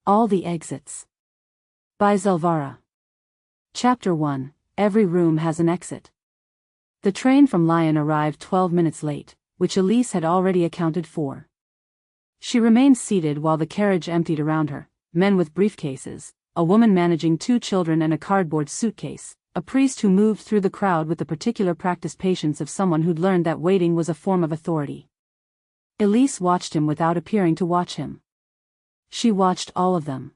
All the Exits. By Zelvara. Chapter 1. Every room has an exit. The train from Lyon arrived 12 minutes late, which Elise had already accounted for. She remained seated while the carriage emptied around her, men with briefcases, a woman managing 2 children and a cardboard suitcase, a priest who moved through the crowd with the particular practiced patience of someone who'd learned that waiting was a form of authority. Elise watched him without appearing to watch him. She watched all of them.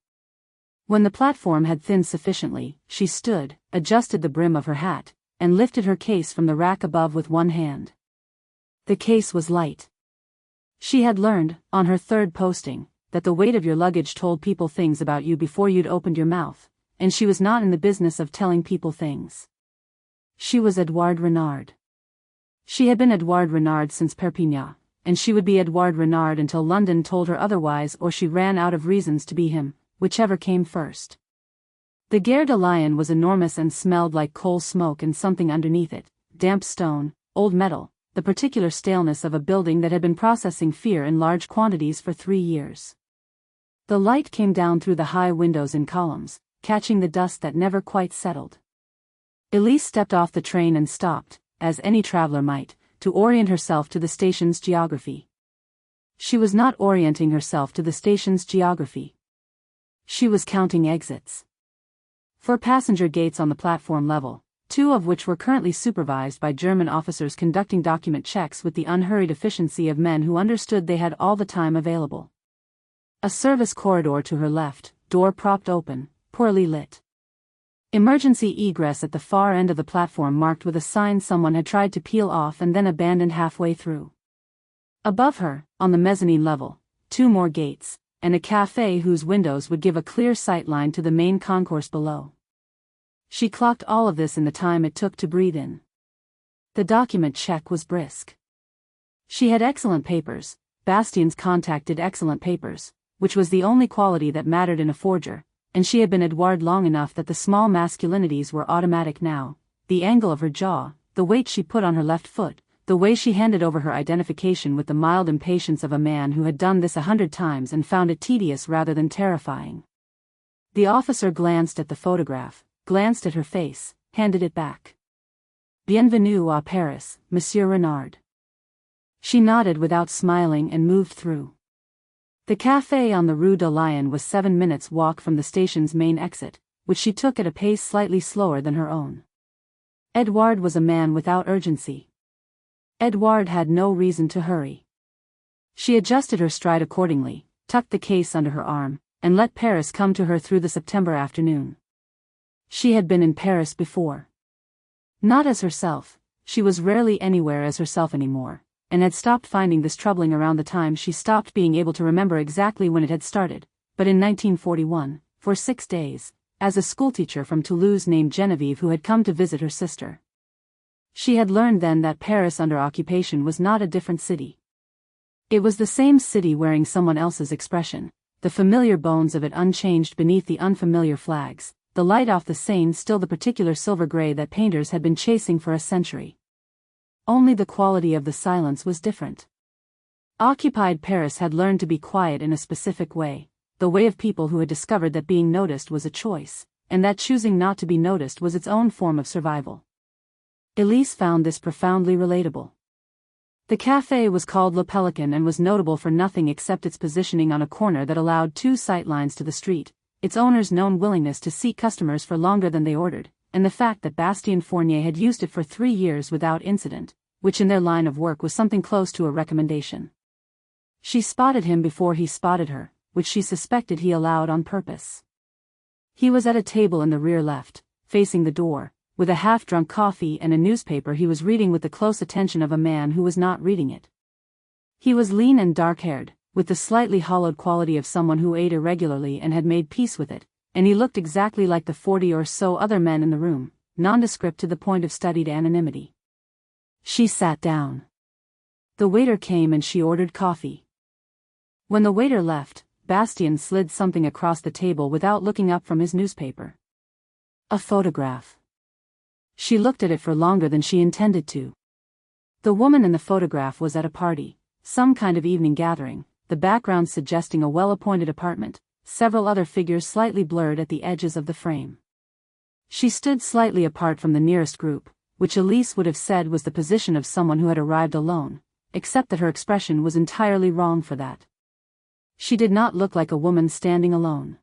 When the platform had thinned sufficiently, she stood, adjusted the brim of her hat, and lifted her case from the rack above with one hand. The case was light. She had learned, on her 3rd posting, that the weight of your luggage told people things about you before you'd opened your mouth, and she was not in the business of telling people things. She was Edouard Renard. She had been Edouard Renard since Perpignan, and she would be Edouard Renard until London told her otherwise or she ran out of reasons to be him, whichever came first. The Gare de Lyon was enormous and smelled like coal smoke and something underneath it, damp stone, old metal, the particular staleness of a building that had been processing fear in large quantities for 3 years. The light came down through the high windows in columns, catching the dust that never quite settled. Elise stepped off the train and stopped, as any traveler might, to orient herself to the station's geography. She was not orienting herself to the station's geography. She was counting exits. 4 passenger gates on the platform level, 2 of which were currently supervised by German officers conducting document checks with the unhurried efficiency of men who understood they had all the time available. A service corridor to her left, door propped open, poorly lit. Emergency egress at the far end of the platform marked with a sign someone had tried to peel off and then abandoned halfway through. Above her, on the mezzanine level, 2 more gates, and a café whose windows would give a clear sight line to the main concourse below. She clocked all of this in the time it took to breathe in. The document check was brisk. She had excellent papers, Bastien's contacted excellent papers, which was the only quality that mattered in a forger, and she had been Edouard long enough that the small masculinities were automatic now, the angle of her jaw, the weight she put on her left foot, the way she handed over her identification with the mild impatience of a man who had done this 100 times and found it tedious rather than terrifying. The officer glanced at the photograph, glanced at her face, handed it back. Bienvenue à Paris, Monsieur Renard. She nodded without smiling and moved through. The café on the Rue de Lyon was 7 minutes' walk from the station's main exit, which she took at a pace slightly slower than her own. Edouard was a man without urgency. Edouard had no reason to hurry. She adjusted her stride accordingly, tucked the case under her arm, and let Paris come to her through the September afternoon. She had been in Paris before. Not as herself, she was rarely anywhere as herself anymore, and had stopped finding this troubling around the time she stopped being able to remember exactly when it had started, but in 1941, for 6 days, as a schoolteacher from Toulouse named Genevieve who had come to visit her sister. She had learned then that Paris under occupation was not a different city. It was the same city wearing someone else's expression, the familiar bones of it unchanged beneath the unfamiliar flags, the light off the Seine still the particular silver grey that painters had been chasing for a century. Only the quality of the silence was different. Occupied Paris had learned to be quiet in a specific way, the way of people who had discovered that being noticed was a choice, and that choosing not to be noticed was its own form of survival. Elise found this profoundly relatable. The café was called Le Pelican and was notable for nothing except its positioning on a corner that allowed 2 sight lines to the street, its owner's known willingness to seat customers for longer than they ordered, and the fact that Bastien Fournier had used it for 3 years without incident, which in their line of work was something close to a recommendation. She spotted him before he spotted her, which she suspected he allowed on purpose. He was at a table in the rear left, facing the door, with a half-drunk coffee and a newspaper he was reading with the close attention of a man who was not reading it. He was lean and dark-haired, with the slightly hollowed quality of someone who ate irregularly and had made peace with it, and he looked exactly like the 40 or so other men in the room, nondescript to the point of studied anonymity. She sat down. The waiter came and she ordered coffee. When the waiter left, Bastien slid something across the table without looking up from his newspaper. A photograph. She looked at it for longer than she intended to. The woman in the photograph was at a party, some kind of evening gathering, the background suggesting a well-appointed apartment, several other figures slightly blurred at the edges of the frame. She stood slightly apart from the nearest group, which Elise would have said was the position of someone who had arrived alone, except that her expression was entirely wrong for that. She did not look like a woman standing alone.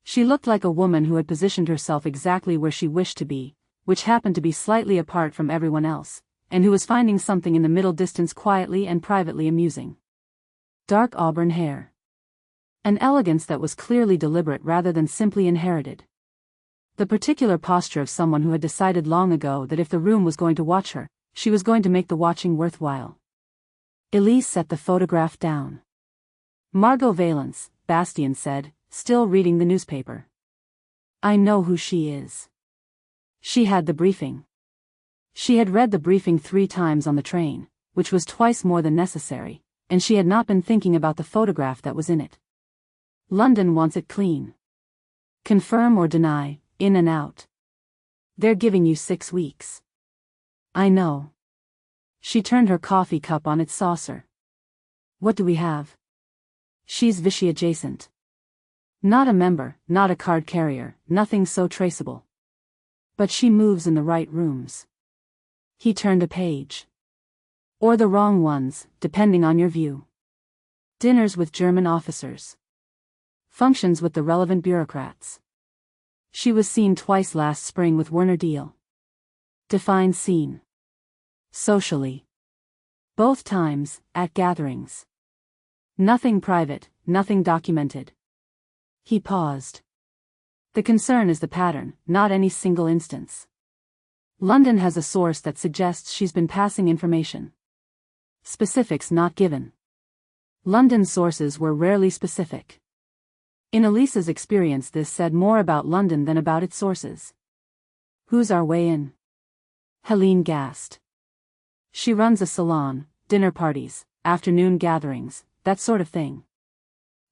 She looked like a woman who had positioned herself exactly where she wished to be, which happened to be slightly apart from everyone else, and who was finding something in the middle distance quietly and privately amusing. Dark auburn hair. An elegance that was clearly deliberate rather than simply inherited. The particular posture of someone who had decided long ago that if the room was going to watch her, she was going to make the watching worthwhile. Elise set the photograph down. Margot Valence, Bastien said, still reading the newspaper. I know who she is. She had the briefing. She had read the briefing 3 times on the train, which was twice more than necessary, and she had not been thinking about the photograph that was in it. London wants it clean. Confirm or deny, in and out. They're giving you 6 weeks. I know. She turned her coffee cup on its saucer. What do we have? She's Vichy adjacent. Not a member, not a card carrier, nothing so traceable. But she moves in the right rooms. He turned a page. Or the wrong ones, depending on your view. Dinners with German officers. Functions with the relevant bureaucrats. She was seen twice last spring with Werner Deal. Define scene. Socially. Both times, at gatherings. Nothing private, nothing documented. He paused. The concern is the pattern, not any single instance. London has a source that suggests she's been passing information. Specifics not given. London's sources were rarely specific. In Elise's experience, this said more about London than about its sources. Who's our way in? Helene gasped. She runs a salon, dinner parties, afternoon gatherings, that sort of thing.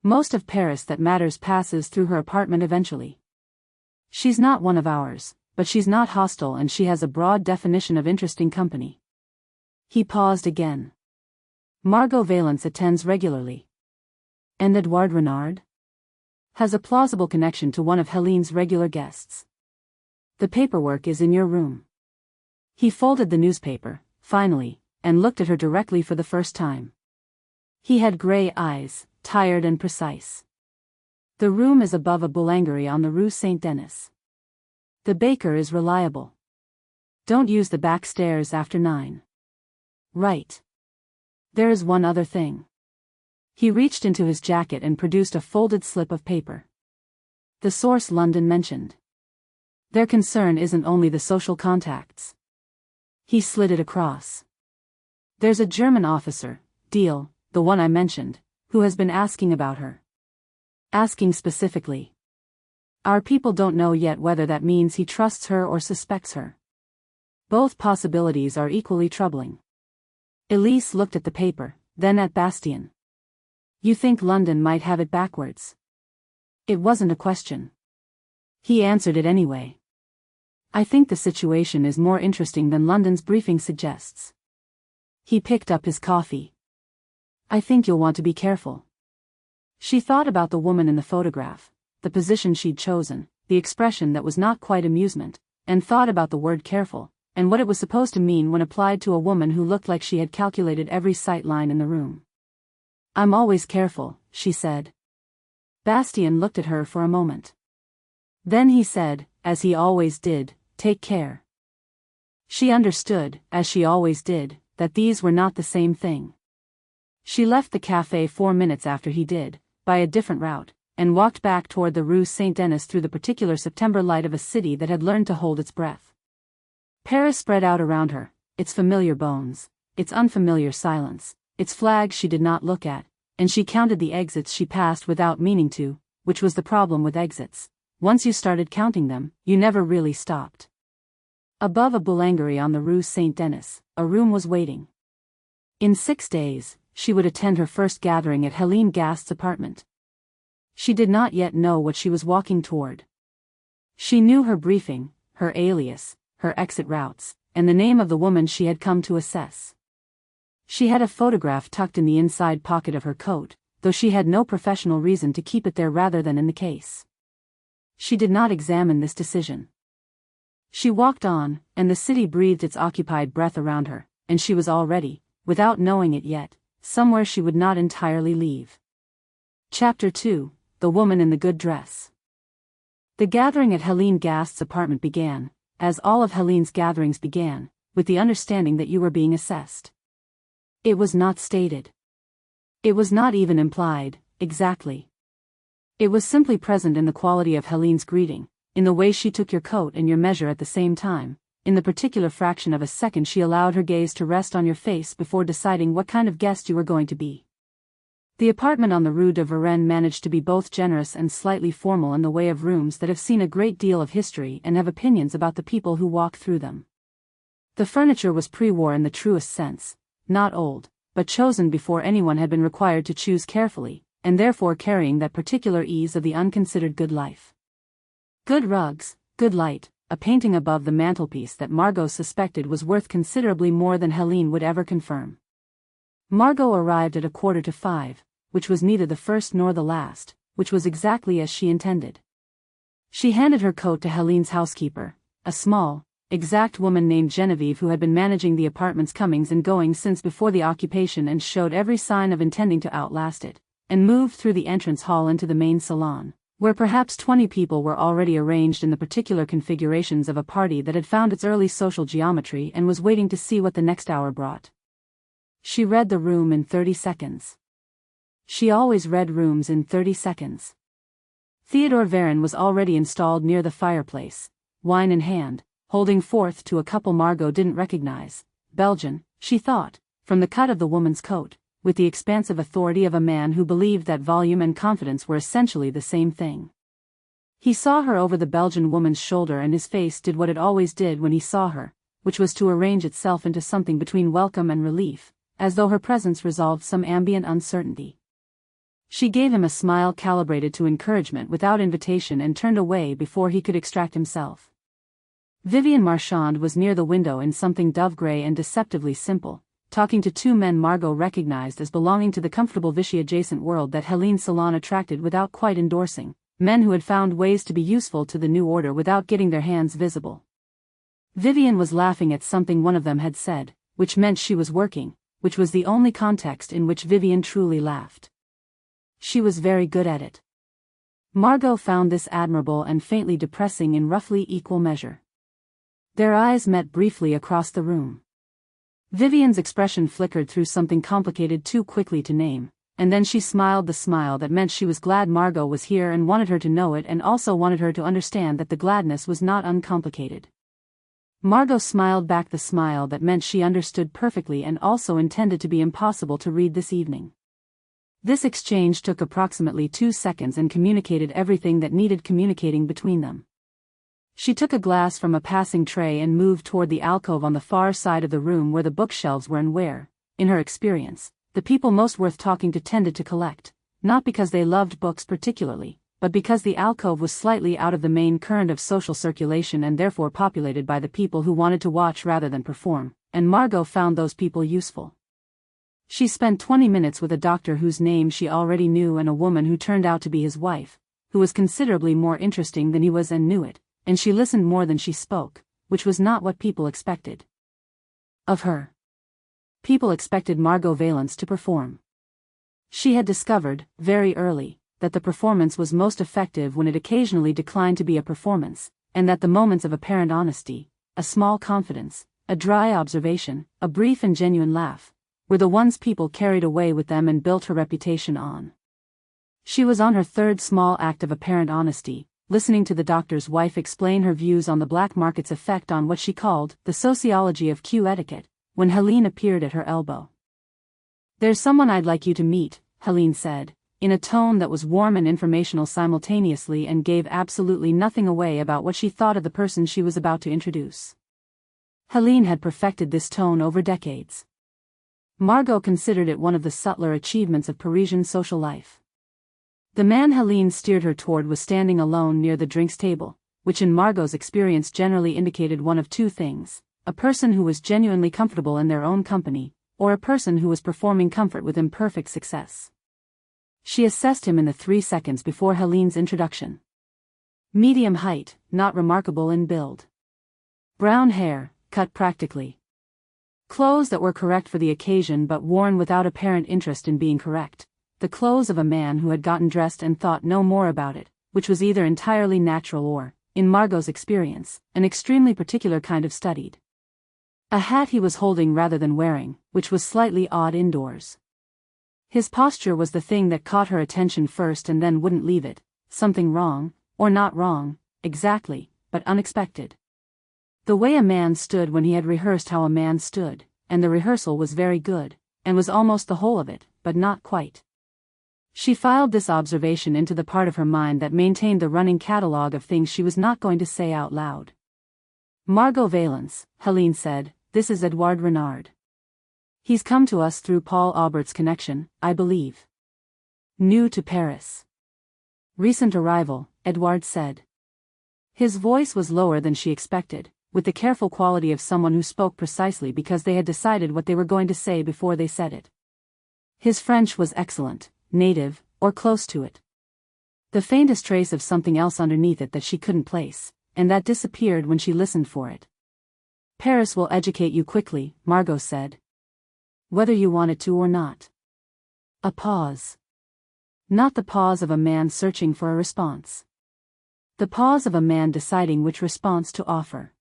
Most of Paris that matters passes through her apartment eventually. She's not one of ours, but she's not hostile and she has a broad definition of interesting company. He paused again. Margot Valence attends regularly. And Edouard Renard? Has a plausible connection to one of Helene's regular guests. The paperwork is in your room. He folded the newspaper, finally, and looked at her directly for the first time. He had gray eyes, tired and precise. The room is above a boulangerie on the Rue Saint-Denis. The baker is reliable. Don't use the back stairs after 9. Right. There is one other thing. He reached into his jacket and produced a folded slip of paper. The source London mentioned. Their concern isn't only the social contacts. He slid it across. There's a German officer, Deal, the one I mentioned, who has been asking about her. Asking specifically. Our people don't know yet whether that means he trusts her or suspects her. Both possibilities are equally troubling. Elise looked at the paper, then at Bastien. You think London might have it backwards? It wasn't a question. He answered it anyway. I think the situation is more interesting than London's briefing suggests. He picked up his coffee. I think you'll want to be careful. She thought about the woman in the photograph, the position she'd chosen, the expression that was not quite amusement, and thought about the word careful, and what it was supposed to mean when applied to a woman who looked like she had calculated every sight line in the room. I'm always careful, she said. Bastien looked at her for a moment. Then he said, as he always did, take care. She understood, as she always did, that these were not the same thing. She left the cafe 4 minutes after he did, by a different route, and walked back toward the Rue Saint-Denis through the particular September light of a city that had learned to hold its breath. Paris spread out around her, its familiar bones, its unfamiliar silence, its flags she did not look at, and she counted the exits she passed without meaning to, which was the problem with exits. Once you started counting them, you never really stopped. Above a boulangerie on the Rue Saint-Denis, a room was waiting. In 6 days, she would attend her first gathering at Helene Gast's apartment. She did not yet know what she was walking toward. She knew her briefing, her alias, her exit routes, and the name of the woman she had come to assess. She had a photograph tucked in the inside pocket of her coat, though she had no professional reason to keep it there rather than in the case. She did not examine this decision. She walked on, and the city breathed its occupied breath around her, and she was already, without knowing it yet, somewhere she would not entirely leave. Chapter 2, The Woman in the Good Dress. The gathering at Helene Gast's apartment began, as all of Helene's gatherings began, with the understanding that you were being assessed. It was not stated. It was not even implied, exactly. It was simply present in the quality of Helene's greeting, in the way she took your coat and your measure at the same time, in the particular fraction of a second she allowed her gaze to rest on your face before deciding what kind of guest you were going to be. The apartment on the Rue de Varenne managed to be both generous and slightly formal in the way of rooms that have seen a great deal of history and have opinions about the people who walk through them. The furniture was pre-war in the truest sense, not old, but chosen before anyone had been required to choose carefully, and therefore carrying that particular ease of the unconsidered good life. Good rugs, good light, a painting above the mantelpiece that Margot suspected was worth considerably more than Helene would ever confirm. Margot arrived at 5:15, which was neither the first nor the last, which was exactly as she intended. She handed her coat to Helene's housekeeper, a small, exact woman named Genevieve who had been managing the apartment's comings and goings since before the occupation and showed every sign of intending to outlast it, and moved through the entrance hall into the main salon, where perhaps 20 people were already arranged in the particular configurations of a party that had found its early social geometry and was waiting to see what the next hour brought. She read the room in 30 seconds. She always read rooms in 30 seconds. Theodore Varen was already installed near the fireplace, wine in hand, holding forth to a couple Margot didn't recognize, Belgian, she thought, from the cut of the woman's coat, with the expansive authority of a man who believed that volume and confidence were essentially the same thing. He saw her over the Belgian woman's shoulder and his face did what it always did when he saw her, which was to arrange itself into something between welcome and relief, as though her presence resolved some ambient uncertainty. She gave him a smile calibrated to encouragement without invitation and turned away before he could extract himself. Vivien Marchand was near the window in something dove-gray and deceptively simple, talking to two men Margot recognized as belonging to the comfortable Vichy-adjacent world that Helene's salon attracted without quite endorsing, men who had found ways to be useful to the new order without getting their hands visible. Vivien was laughing at something one of them had said, which meant she was working, which was the only context in which Vivien truly laughed. She was very good at it. Margot found this admirable and faintly depressing in roughly equal measure. Their eyes met briefly across the room. Vivien's expression flickered through something complicated too quickly to name, and then she smiled the smile that meant she was glad Margot was here and wanted her to know it and also wanted her to understand that the gladness was not uncomplicated. Margot smiled back the smile that meant she understood perfectly and also intended to be impossible to read this evening. This exchange took approximately 2 seconds and communicated everything that needed communicating between them. She took a glass from a passing tray and moved toward the alcove on the far side of the room where the bookshelves were and where, in her experience, the people most worth talking to tended to collect, not because they loved books particularly, but because the alcove was slightly out of the main current of social circulation and therefore populated by the people who wanted to watch rather than perform, and Margot found those people useful. She spent 20 minutes with a doctor whose name she already knew and a woman who turned out to be his wife, who was considerably more interesting than he was and knew it, and she listened more than she spoke, which was not what people expected of her. People expected Margot Valence to perform. She had discovered, very early, that the performance was most effective when it occasionally declined to be a performance, and that the moments of apparent honesty, a small confidence, a dry observation, a brief and genuine laugh, were the ones people carried away with them and built her reputation on. She was on her third small act of apparent honesty, listening to the doctor's wife explain her views on the black market's effect on what she called the sociology of queue etiquette, when Helene appeared at her elbow. "There's someone I'd like you to meet," Helene said, in a tone that was warm and informational simultaneously and gave absolutely nothing away about what she thought of the person she was about to introduce. Helene had perfected this tone over decades. Margot considered it one of the subtler achievements of Parisian social life. The man Helene steered her toward was standing alone near the drinks table, which in Margot's experience generally indicated one of two things: a person who was genuinely comfortable in their own company, or a person who was performing comfort with imperfect success. She assessed him in the 3 seconds before Helene's introduction. Medium height, not remarkable in build. Brown hair, cut practically. Clothes that were correct for the occasion but worn without apparent interest in being correct. The clothes of a man who had gotten dressed and thought no more about it, which was either entirely natural or, in Margot's experience, an extremely particular kind of studied. A hat he was holding rather than wearing, which was slightly odd indoors. His posture was the thing that caught her attention first and then wouldn't leave it, something wrong, or not wrong, exactly, but unexpected. The way a man stood when he had rehearsed how a man stood, and the rehearsal was very good, and was almost the whole of it, but not quite. She filed this observation into the part of her mind that maintained the running catalogue of things she was not going to say out loud. Margot Valence, Helene said, this is Edouard Renard. He's come to us through Paul Aubert's connection, I believe. New to Paris. Recent arrival, Edouard said. His voice was lower than she expected, with the careful quality of someone who spoke precisely because they had decided what they were going to say before they said it. His French was excellent, native, or close to it. The faintest trace of something else underneath it that she couldn't place, and that disappeared when she listened for it. Paris will educate you quickly, Margot said. Whether you want it to or not. A pause. Not the pause of a man searching for a response. The pause of a man deciding which response to offer.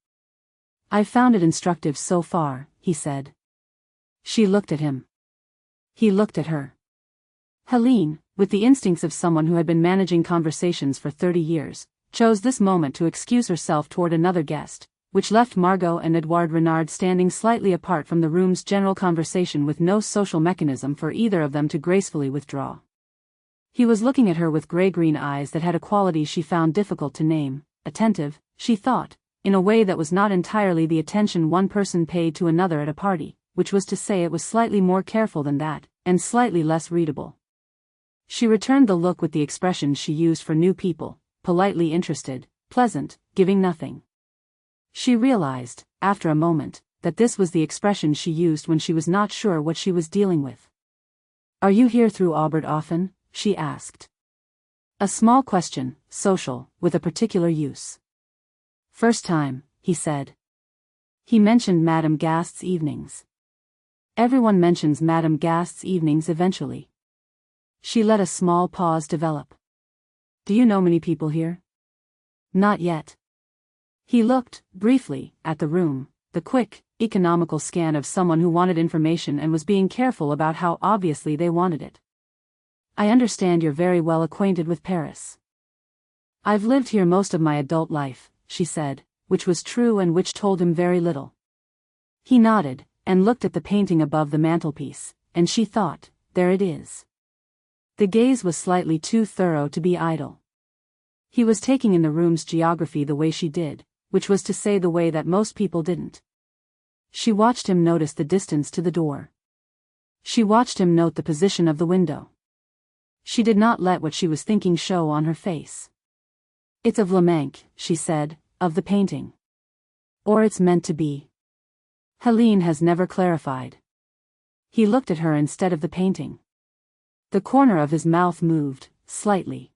I've found it instructive so far, he said. She looked at him. He looked at her. Helene, with the instincts of someone who had been managing conversations for 30 years, chose this moment to excuse herself toward another guest, which left Margot and Edouard Renard standing slightly apart from the room's general conversation with no social mechanism for either of them to gracefully withdraw. He was looking at her with gray-green eyes that had a quality she found difficult to name, attentive, she thought, in a way that was not entirely the attention one person paid to another at a party, which was to say it was slightly more careful than that, and slightly less readable. She returned the look with the expression she used for new people, politely interested, pleasant, giving nothing. She realized, after a moment, that this was the expression she used when she was not sure what she was dealing with. Are you here through Aubert often? She asked. A small question, social, with a particular use. First time, he said. He mentioned Madame Gast's evenings. Everyone mentions Madame Gast's evenings eventually. She let a small pause develop. Do you know many people here? Not yet. He looked, briefly, at the room, the quick, economical scan of someone who wanted information and was being careful about how obviously they wanted it. I understand you're very well acquainted with Paris. I've lived here most of my adult life, she said, which was true and which told him very little. He nodded, and looked at the painting above the mantelpiece, and she thought, there it is. The gaze was slightly too thorough to be idle. He was taking in the room's geography the way she did, which was to say the way that most people didn't. She watched him notice the distance to the door. She watched him note the position of the window. She did not let what she was thinking show on her face. It's of Lemanque, she said, of the painting. Or it's meant to be. Helene has never clarified. He looked at her instead of the painting. The corner of his mouth moved, slightly.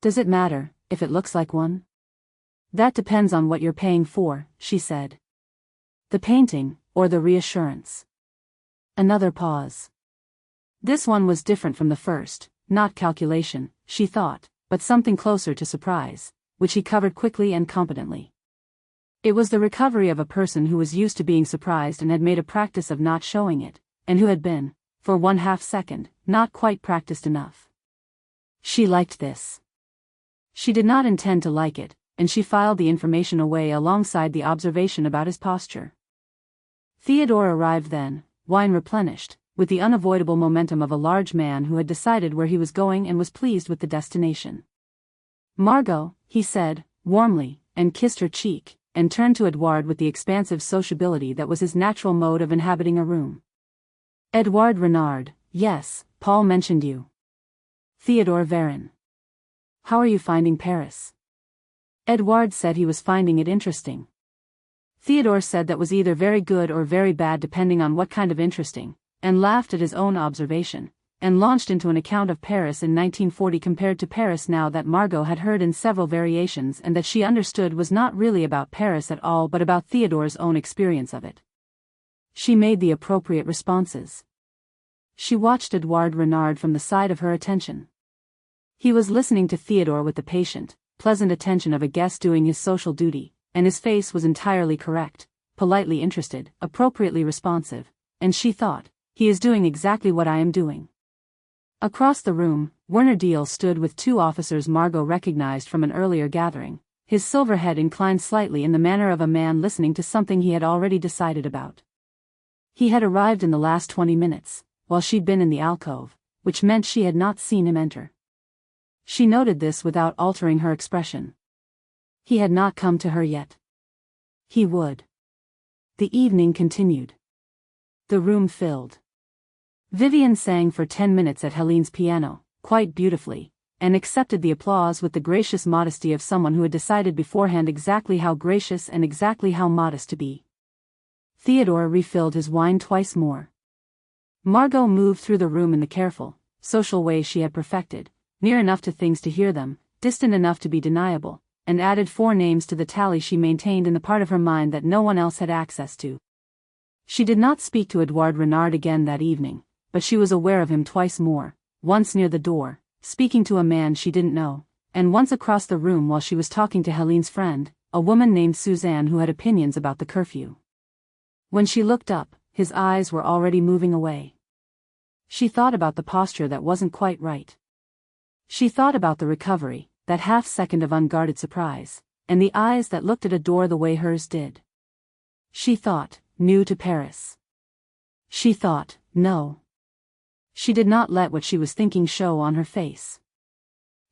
Does it matter, if it looks like one? That depends on what you're paying for, she said. The painting, or the reassurance. Another pause. This one was different from the first, not calculation, she thought, but something closer to surprise, which he covered quickly and competently. It was the recovery of a person who was used to being surprised and had made a practice of not showing it, and who had been, for 1/2 second, not quite practiced enough. She liked this. She did not intend to like it, and she filed the information away alongside the observation about his posture. Theodore arrived then, wine replenished, with the unavoidable momentum of a large man who had decided where he was going and was pleased with the destination. Margot, he said, warmly, and kissed her cheek, and turned to Edouard with the expansive sociability that was his natural mode of inhabiting a room. Edouard Renard, yes, Paul mentioned you. Theodore Varin. How are you finding Paris? Edouard said he was finding it interesting. Theodore said that was either very good or very bad depending on what kind of interesting, and laughed at his own observation, and launched into an account of Paris in 1940 compared to Paris now that Margot had heard in several variations and that she understood was not really about Paris at all but about Theodore's own experience of it. She made the appropriate responses. She watched Edouard Renard from the side of her attention. He was listening to Theodore with the patient, pleasant attention of a guest doing his social duty, and his face was entirely correct, politely interested, appropriately responsive, and she thought, he is doing exactly what I am doing. Across the room, Werner Deal stood with two officers Margot recognized from an earlier gathering, his silver head inclined slightly in the manner of a man listening to something he had already decided about. He had arrived in the last 20 minutes, while she'd been in the alcove, which meant she had not seen him enter. She noted this without altering her expression. He had not come to her yet. He would. The evening continued. The room filled. Vivien sang for 10 minutes at Helene's piano, quite beautifully, and accepted the applause with the gracious modesty of someone who had decided beforehand exactly how gracious and exactly how modest to be. Theodore refilled his wine twice more. Margot moved through the room in the careful, social way she had perfected, near enough to things to hear them, distant enough to be deniable, and added 4 names to the tally she maintained in the part of her mind that no one else had access to. She did not speak to Edouard Renard again that evening, but she was aware of him twice more, once near the door, speaking to a man she didn't know, and once across the room while she was talking to Helene's friend, a woman named Suzanne who had opinions about the curfew. When she looked up, his eyes were already moving away. She thought about the posture that wasn't quite right. She thought about the recovery, that half-second of unguarded surprise, and the eyes that looked at a door the way hers did. She thought, new to Paris. She thought, no. She did not let what she was thinking show on her face.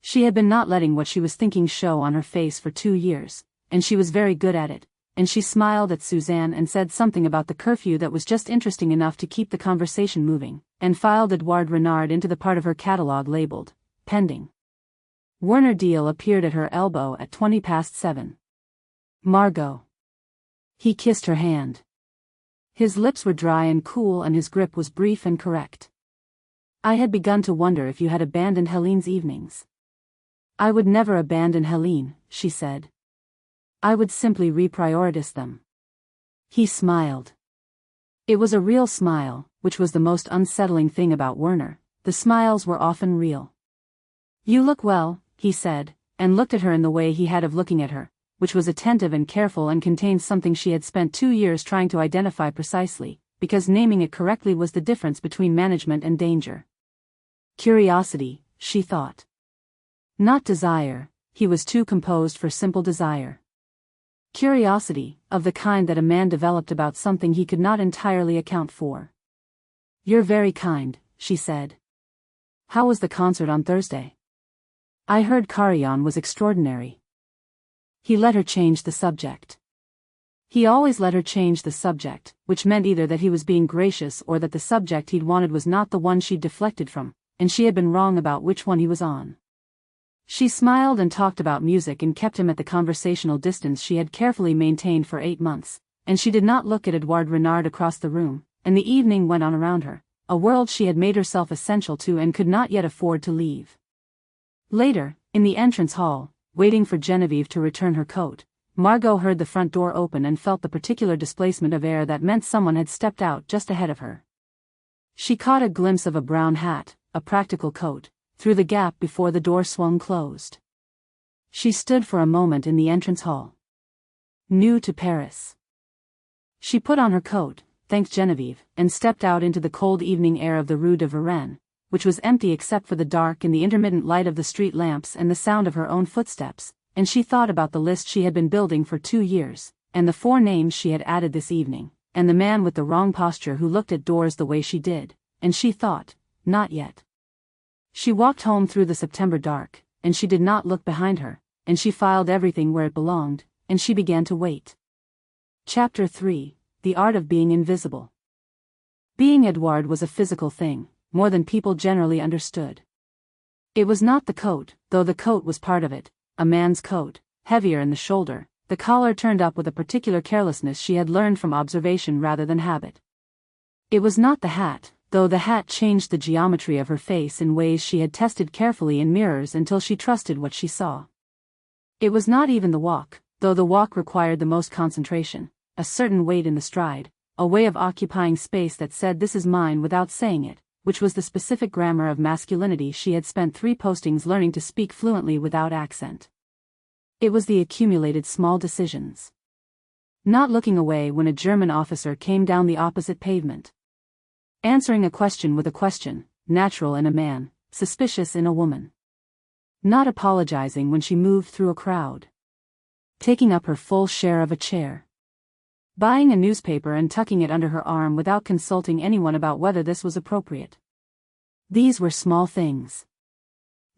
She had been not letting what she was thinking show on her face for 2 years, and she was very good at it, and she smiled at Suzanne and said something about the curfew that was just interesting enough to keep the conversation moving, and filed Edouard Renard into the part of her catalogue labeled, pending. Werner Deal appeared at her elbow at 7:20. Margot. He kissed her hand. His lips were dry and cool and his grip was brief and correct. I had begun to wonder if you had abandoned Helene's evenings. I would never abandon Helene, she said. I would simply reprioritize them. He smiled. It was a real smile, which was the most unsettling thing about Werner. The smiles were often real. You look well, he said, and looked at her in the way he had of looking at her, which was attentive and careful and contained something she had spent 2 years trying to identify precisely, because naming it correctly was the difference between management and danger. Curiosity, she thought. Not desire, he was too composed for simple desire. Curiosity, of the kind that a man developed about something he could not entirely account for. You're very kind, she said. How was the concert on Thursday? I heard Carillon was extraordinary. He let her change the subject. He always let her change the subject, which meant either that he was being gracious or that the subject he'd wanted was not the one she'd deflected from, and she had been wrong about which one he was on. She smiled and talked about music and kept him at the conversational distance she had carefully maintained for 8 months, and she did not look at Edouard Renard across the room, and the evening went on around her, a world she had made herself essential to and could not yet afford to leave. Later, in the entrance hall, waiting for Genevieve to return her coat, Margot heard the front door open and felt the particular displacement of air that meant someone had stepped out just ahead of her. She caught a glimpse of a brown hat, a practical coat, through the gap before the door swung closed. She stood for a moment in the entrance hall. New to Paris. She put on her coat, thanked Genevieve, and stepped out into the cold evening air of the Rue de Varenne, which was empty except for the dark and the intermittent light of the street lamps and the sound of her own footsteps, and she thought about the list she had been building for 2 years, and the 4 names she had added this evening, and the man with the wrong posture who looked at doors the way she did, and she thought, not yet. She walked home through the September dark, and she did not look behind her, and she filed everything where it belonged, and she began to wait. Chapter 3, The Art of Being Invisible. Being Edouard was a physical thing, more than people generally understood. It was not the coat, though the coat was part of it, a man's coat, heavier in the shoulder, the collar turned up with a particular carelessness she had learned from observation rather than habit. It was not the hat, though the hat changed the geometry of her face in ways she had tested carefully in mirrors until she trusted what she saw. It was not even the walk, though the walk required the most concentration, a certain weight in the stride, a way of occupying space that said this is mine without saying it, which was the specific grammar of masculinity she had spent 3 postings learning to speak fluently without accent. It was the accumulated small decisions. Not looking away when a German officer came down the opposite pavement. Answering a question with a question, natural in a man, suspicious in a woman. Not apologizing when she moved through a crowd. Taking up her full share of a chair. Buying a newspaper and tucking it under her arm without consulting anyone about whether this was appropriate. These were small things.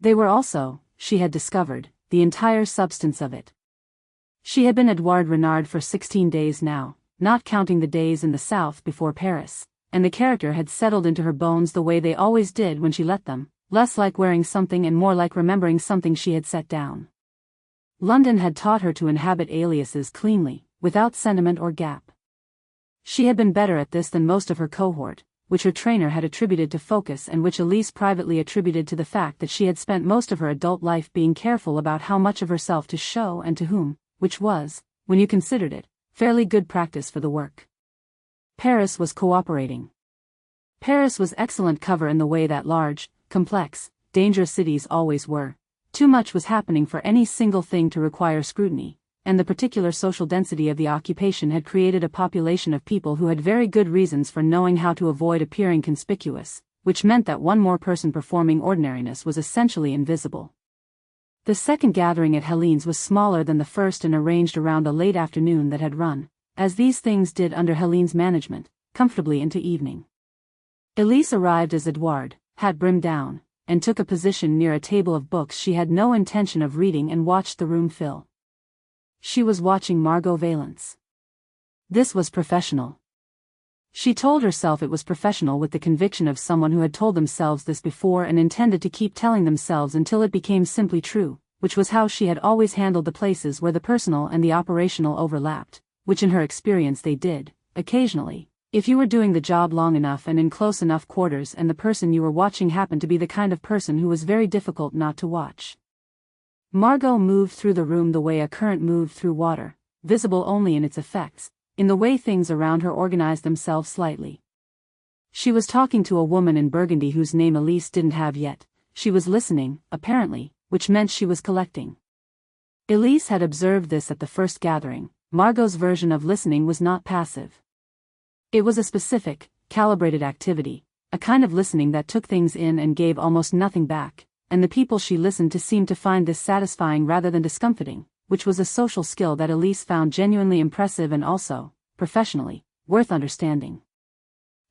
They were also, she had discovered, the entire substance of it. She had been Edouard Renard for 16 days now, not counting the days in the south before Paris, and the character had settled into her bones the way they always did when she let them, less like wearing something and more like remembering something she had set down. London had taught her to inhabit aliases cleanly, without sentiment or gap. She had been better at this than most of her cohort, which her trainer had attributed to focus and which Elise privately attributed to the fact that she had spent most of her adult life being careful about how much of herself to show and to whom, which was, when you considered it, fairly good practice for the work. Paris was cooperating. Paris was excellent cover in the way that large, complex, dangerous cities always were. Too much was happening for any single thing to require scrutiny, and the particular social density of the occupation had created a population of people who had very good reasons for knowing how to avoid appearing conspicuous, which meant that one more person performing ordinariness was essentially invisible. The second gathering at Helene's was smaller than the first and arranged around a late afternoon that had run, as these things did under Helene's management, comfortably into evening. Elise arrived as Edouard, hat brimmed down, and took a position near a table of books she had no intention of reading and watched the room fill. She was watching Margot Valence. This was professional. She told herself it was professional with the conviction of someone who had told themselves this before and intended to keep telling themselves until it became simply true, which was how she had always handled the places where the personal and the operational overlapped, which in her experience they did, occasionally, if you were doing the job long enough and in close enough quarters and the person you were watching happened to be the kind of person who was very difficult not to watch. Margot moved through the room the way a current moved through water, visible only in its effects, in the way things around her organized themselves slightly. She was talking to a woman in Burgundy whose name Elise didn't have yet. She was listening, apparently, which meant she was collecting. Elise had observed this at the first gathering. Margot's version of listening was not passive. It was a specific, calibrated activity, a kind of listening that took things in and gave almost nothing back, and the people she listened to seemed to find this satisfying rather than discomfiting, which was a social skill that Elise found genuinely impressive and also, professionally, worth understanding.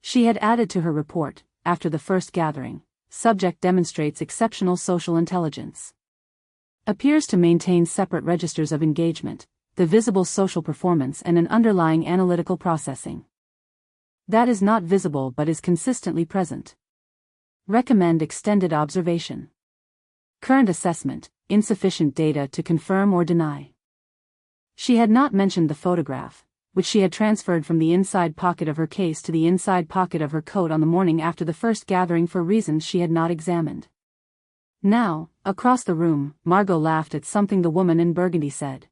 She had added to her report, after the first gathering, subject demonstrates exceptional social intelligence. Appears to maintain separate registers of engagement, the visible social performance and an underlying analytical processing. That is not visible but is consistently present. Recommend extended observation. Current assessment, insufficient data to confirm or deny. She had not mentioned the photograph, which she had transferred from the inside pocket of her case to the inside pocket of her coat on the morning after the first gathering for reasons she had not examined. Now, across the room, Margot laughed at something the woman in Burgundy said.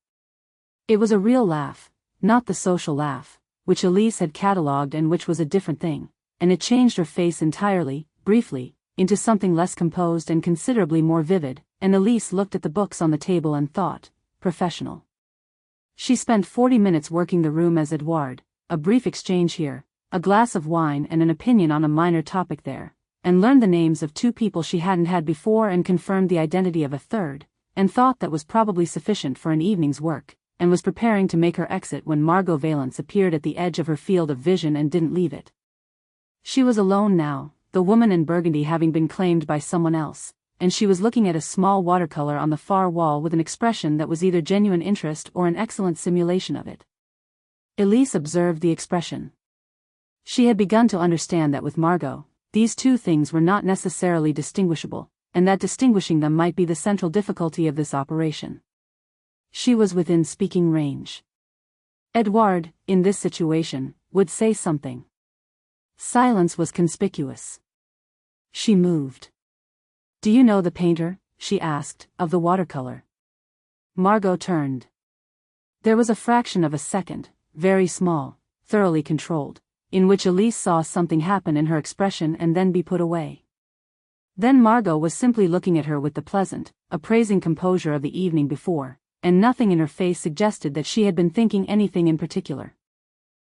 It was a real laugh, not the social laugh, which Elise had catalogued and which was a different thing, and it changed her face entirely, briefly, into something less composed and considerably more vivid, and Elise looked at the books on the table and thought, professional. She spent 40 minutes working the room as Edouard, a brief exchange here, a glass of wine and an opinion on a minor topic there, and learned the names of 2 people she hadn't had before and confirmed the identity of a third, and thought that was probably sufficient for an evening's work, and was preparing to make her exit when Margot Valence appeared at the edge of her field of vision and didn't leave it. She was alone now, the woman in Burgundy having been claimed by someone else, and she was looking at a small watercolor on the far wall with an expression that was either genuine interest or an excellent simulation of it. Elise observed the expression. She had begun to understand that with Margot, these 2 things were not necessarily distinguishable, and that distinguishing them might be the central difficulty of this operation. She was within speaking range. Edouard, in this situation, would say something. Silence was conspicuous. She moved. "Do you know the painter?" she asked, "of the watercolor?" Margot turned. There was a fraction of a second, very small, thoroughly controlled, in which Elise saw something happen in her expression and then be put away. Then Margot was simply looking at her with the pleasant, appraising composure of the evening before, and nothing in her face suggested that she had been thinking anything in particular.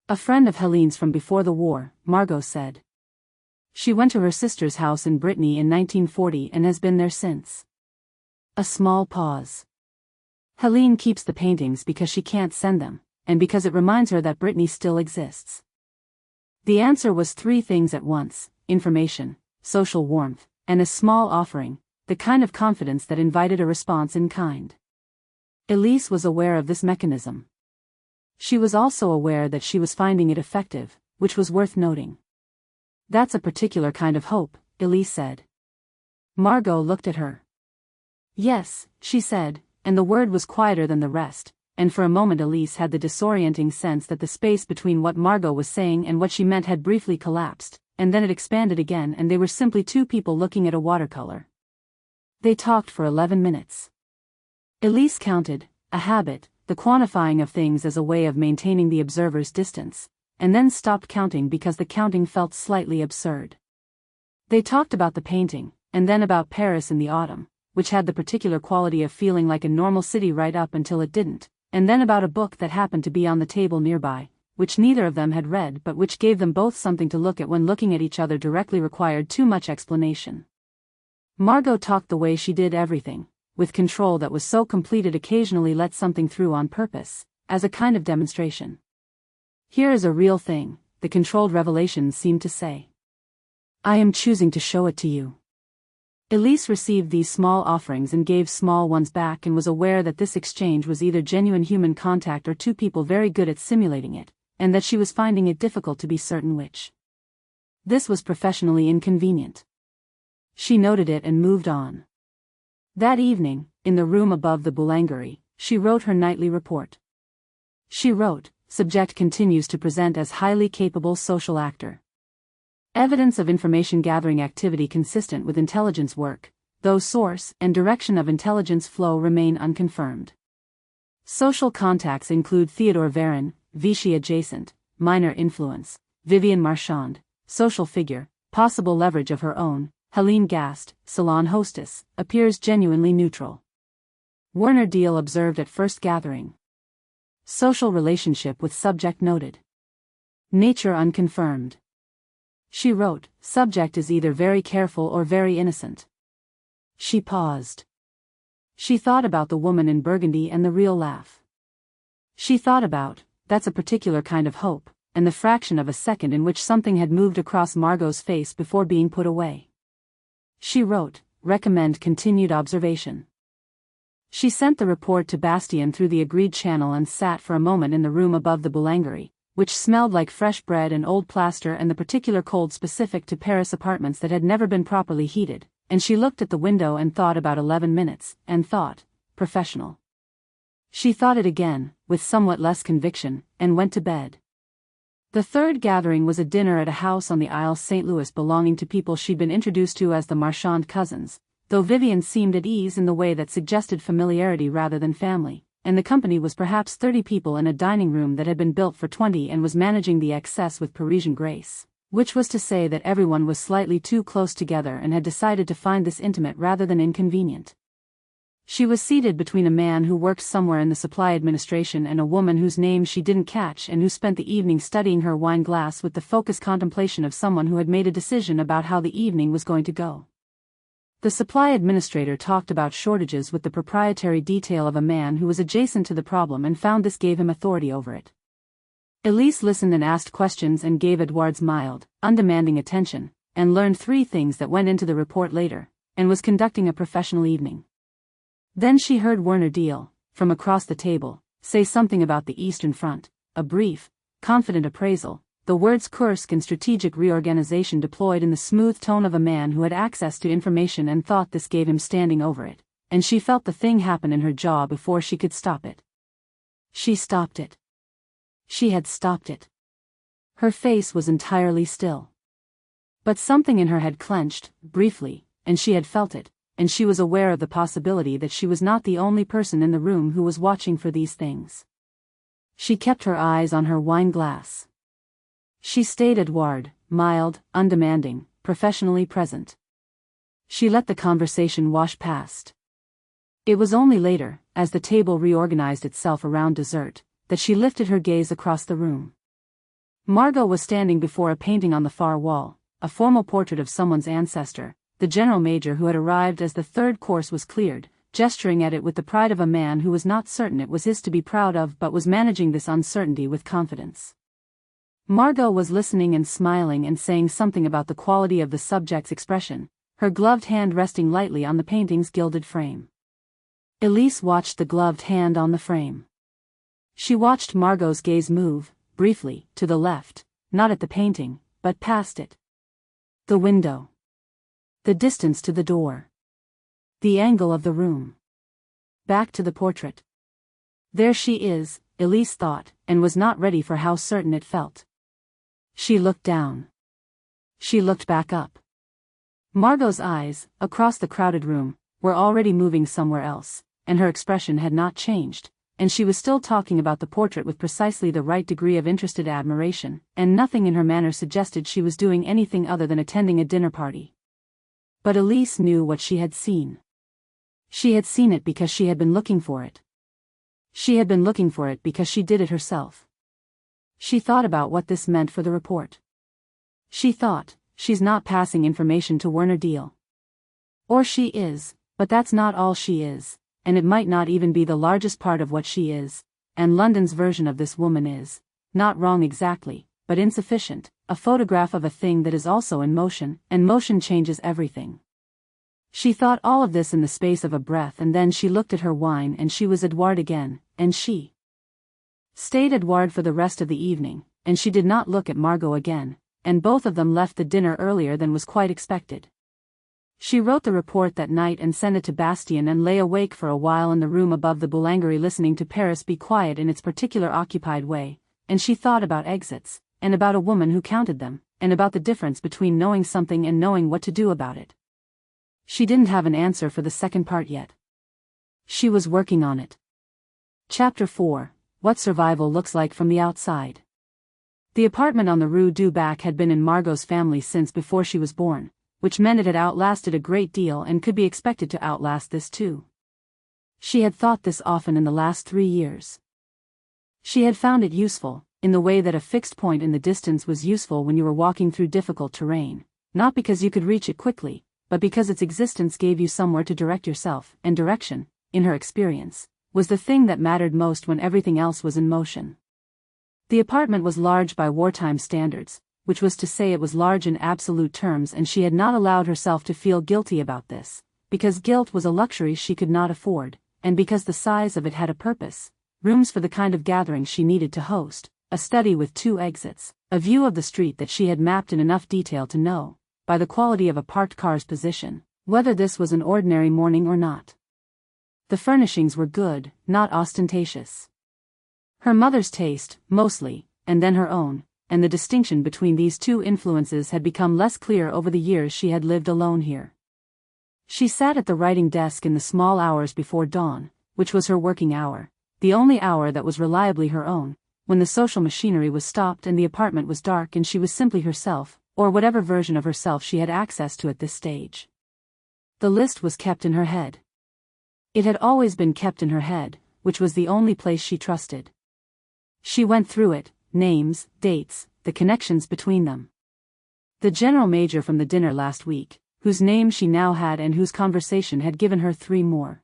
"A friend of Helene's from before the war," Margot said. "She went to her sister's house in Brittany in 1940 and has been there since." A small pause. "Helene keeps the paintings because she can't send them, and because it reminds her that Brittany still exists." The answer was three things at once: information, social warmth, and a small offering, the kind of confidence that invited a response in kind. Elise was aware of this mechanism. She was also aware that she was finding it effective, which was worth noting. "That's a particular kind of hope," Elise said. Margot looked at her. "Yes," she said, and the word was quieter than the rest, and for a moment Elise had the disorienting sense that the space between what Margot was saying and what she meant had briefly collapsed, and then it expanded again and they were simply two people looking at a watercolor. They talked for 11 minutes. Elise counted, a habit, the quantifying of things as a way of maintaining the observer's distance, and then stopped counting because the counting felt slightly absurd. They talked about the painting, and then about Paris in the autumn, which had the particular quality of feeling like a normal city right up until it didn't, and then about a book that happened to be on the table nearby, which neither of them had read but which gave them both something to look at when looking at each other directly required too much explanation. Margot talked the way she did everything, with control that was so complete it occasionally let something through on purpose, as a kind of demonstration. "Here is a real thing," the controlled revelations seemed to say. "I am choosing to show it to you." Elise received these small offerings and gave small ones back and was aware that this exchange was either genuine human contact or two people very good at simulating it, and that she was finding it difficult to be certain which. This was professionally inconvenient. She noted it and moved on. That evening, in the room above the boulangerie, she wrote her nightly report. She wrote, "Subject continues to present as highly capable social actor. Evidence of information gathering activity consistent with intelligence work, though source and direction of intelligence flow remain unconfirmed. Social contacts include Theodore Varon, Vichy adjacent, minor influence, Vivien Marchand, social figure, possible leverage of her own, Helene Gast, salon hostess, appears genuinely neutral. Werner Deal observed at first gathering. Social relationship with subject noted. Nature unconfirmed." She wrote, "Subject is either very careful or very innocent." She paused. She thought about the woman in Burgundy and the real laugh. She thought about, "That's a particular kind of hope," and the fraction of a second in which something had moved across Margot's face before being put away. She wrote, "Recommend continued observation." She sent the report to Bastien through the agreed channel and sat for a moment in the room above the boulangerie, which smelled like fresh bread and old plaster and the particular cold specific to Paris apartments that had never been properly heated, and she looked at the window and thought about 11 minutes, and thought, professional. She thought it again, with somewhat less conviction, and went to bed. The third gathering was a dinner at a house on the Isle St. Louis belonging to people she'd been introduced to as the Marchand cousins, though Vivien seemed at ease in the way that suggested familiarity rather than family, and the company was perhaps 30 people in a dining room that had been built for 20 and was managing the excess with Parisian grace, which was to say that everyone was slightly too close together and had decided to find this intimate rather than inconvenient. She was seated between a man who worked somewhere in the supply administration and a woman whose name she didn't catch and who spent the evening studying her wine glass with the focused contemplation of someone who had made a decision about how the evening was going to go. The supply administrator talked about shortages with the proprietary detail of a man who was adjacent to the problem and found this gave him authority over it. Elise listened and asked questions and gave Edouard's mild, undemanding attention, and learned 3 things that went into the report later, and was conducting a professional evening. Then she heard Werner Deal, from across the table, say something about the Eastern Front, a brief, confident appraisal, the words Kursk and strategic reorganization deployed in the smooth tone of a man who had access to information and thought this gave him standing over it, and she felt the thing happen in her jaw before she could stop it. She stopped it. She had stopped it. Her face was entirely still. But something in her had clenched, briefly, and she had felt it, and she was aware of the possibility that she was not the only person in the room who was watching for these things. She kept her eyes on her wine glass. She stayed Edouard, mild, undemanding, professionally present. She let the conversation wash past. It was only later, as the table reorganized itself around dessert, that she lifted her gaze across the room. Margot was standing before a painting on the far wall, a formal portrait of someone's ancestor, the general major who had arrived as the third course was cleared, gesturing at it with the pride of a man who was not certain it was his to be proud of but was managing this uncertainty with confidence. Margot was listening and smiling and saying something about the quality of the subject's expression, her gloved hand resting lightly on the painting's gilded frame. Elise watched the gloved hand on the frame. She watched Margot's gaze move, briefly, to the left, not at the painting, but past it. The window. The distance to the door. The angle of the room. Back to the portrait. There she is, Elise thought, and was not ready for how certain it felt. She looked down. She looked back up. Margot's eyes, across the crowded room, were already moving somewhere else, and her expression had not changed, and she was still talking about the portrait with precisely the right degree of interested admiration, and nothing in her manner suggested she was doing anything other than attending a dinner party. But Elise knew what she had seen. She had seen it because she had been looking for it. She had been looking for it because she did it herself. She thought about what this meant for the report. She thought, she's not passing information to Werner Deal. Or she is, but that's not all she is, and it might not even be the largest part of what she is, and London's version of this woman is, not wrong exactly, but insufficient, a photograph of a thing that is also in motion, and motion changes everything. She thought all of this in the space of a breath, and then she looked at her wine and she was Edouard again, and she stayed Edouard for the rest of the evening, and she did not look at Margot again, and both of them left the dinner earlier than was quite expected. She wrote the report that night and sent it to Bastien and lay awake for a while in the room above the boulangerie listening to Paris be quiet in its particular occupied way, and she thought about exits, and about a woman who counted them, and about the difference between knowing something and knowing what to do about it. She didn't have an answer for the second part yet. She was working on it. Chapter 4. What Survival Looks Like from the Outside. The apartment on the Rue du Bac had been in Margot's family since before she was born, which meant it had outlasted a great deal and could be expected to outlast this too. She had thought this often in the last 3 years. She had found it useful, in the way that a fixed point in the distance was useful when you were walking through difficult terrain, not because you could reach it quickly, but because its existence gave you somewhere to direct yourself, and direction, in her experience, was the thing that mattered most when everything else was in motion. The apartment was large by wartime standards, which was to say it was large in absolute terms, and she had not allowed herself to feel guilty about this, because guilt was a luxury she could not afford, and because the size of it had a purpose: rooms for the kind of gathering she needed to host, a study with 2 exits, a view of the street that she had mapped in enough detail to know, by the quality of a parked car's position, whether this was an ordinary morning or not. The furnishings were good, not ostentatious. Her mother's taste, mostly, and then her own, and the distinction between these two influences had become less clear over the years she had lived alone here. She sat at the writing desk in the small hours before dawn, which was her working hour, the only hour that was reliably her own, when the social machinery was stopped and the apartment was dark and she was simply herself, or whatever version of herself she had access to at this stage. The list was kept in her head. It had always been kept in her head, which was the only place she trusted. She went through it, names, dates, the connections between them. The general major from the dinner last week, whose name she now had and whose conversation had given her 3 more.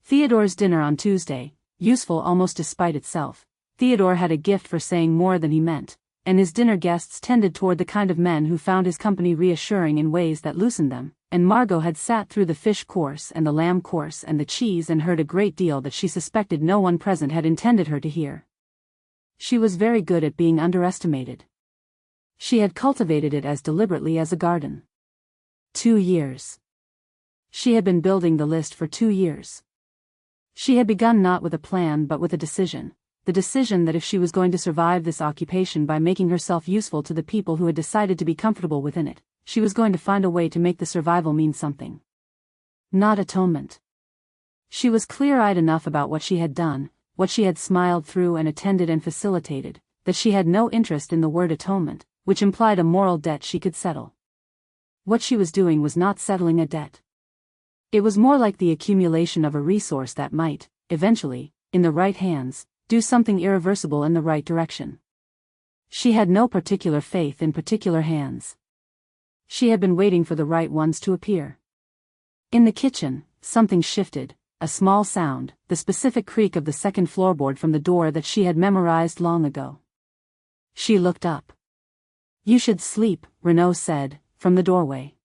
Theodore's dinner on Tuesday, useful almost despite itself. Theodore had a gift for saying more than he meant, and his dinner guests tended toward the kind of men who found his company reassuring in ways that loosened them, and Margot had sat through the fish course and the lamb course and the cheese and heard a great deal that she suspected no one present had intended her to hear. She was very good at being underestimated. She had cultivated it as deliberately as a garden. 2 years. She had been building the list for 2 years. She had begun not with a plan but with a decision, the decision that if she was going to survive this occupation by making herself useful to the people who had decided to be comfortable within it, she was going to find a way to make the survival mean something. Not atonement. She was clear-eyed enough about what she had done, what she had smiled through and attended and facilitated, that she had no interest in the word atonement, which implied a moral debt she could settle. What she was doing was not settling a debt. It was more like the accumulation of a resource that might, eventually, in the right hands, do something irreversible in the right direction. She had no particular faith in particular hands. She had been waiting for the right ones to appear. In the kitchen, something shifted, a small sound, the specific creak of the second floorboard from the door that she had memorized long ago. She looked up. "You should sleep," Renaud said, from the doorway.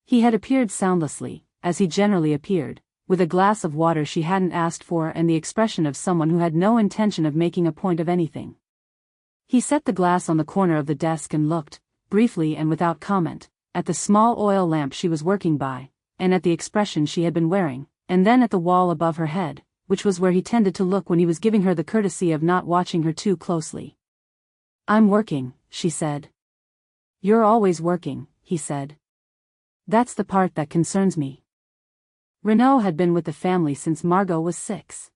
He had appeared soundlessly, as he generally appeared, with a glass of water she hadn't asked for and the expression of someone who had no intention of making a point of anything. He set the glass on the corner of the desk and looked, briefly and without comment, at the small oil lamp she was working by, and at the expression she had been wearing, and then at the wall above her head, which was where he tended to look when he was giving her the courtesy of not watching her too closely. "I'm working," she said. "You're always working," he said. "That's the part that concerns me." Renaud had been with the family since Margot was 6.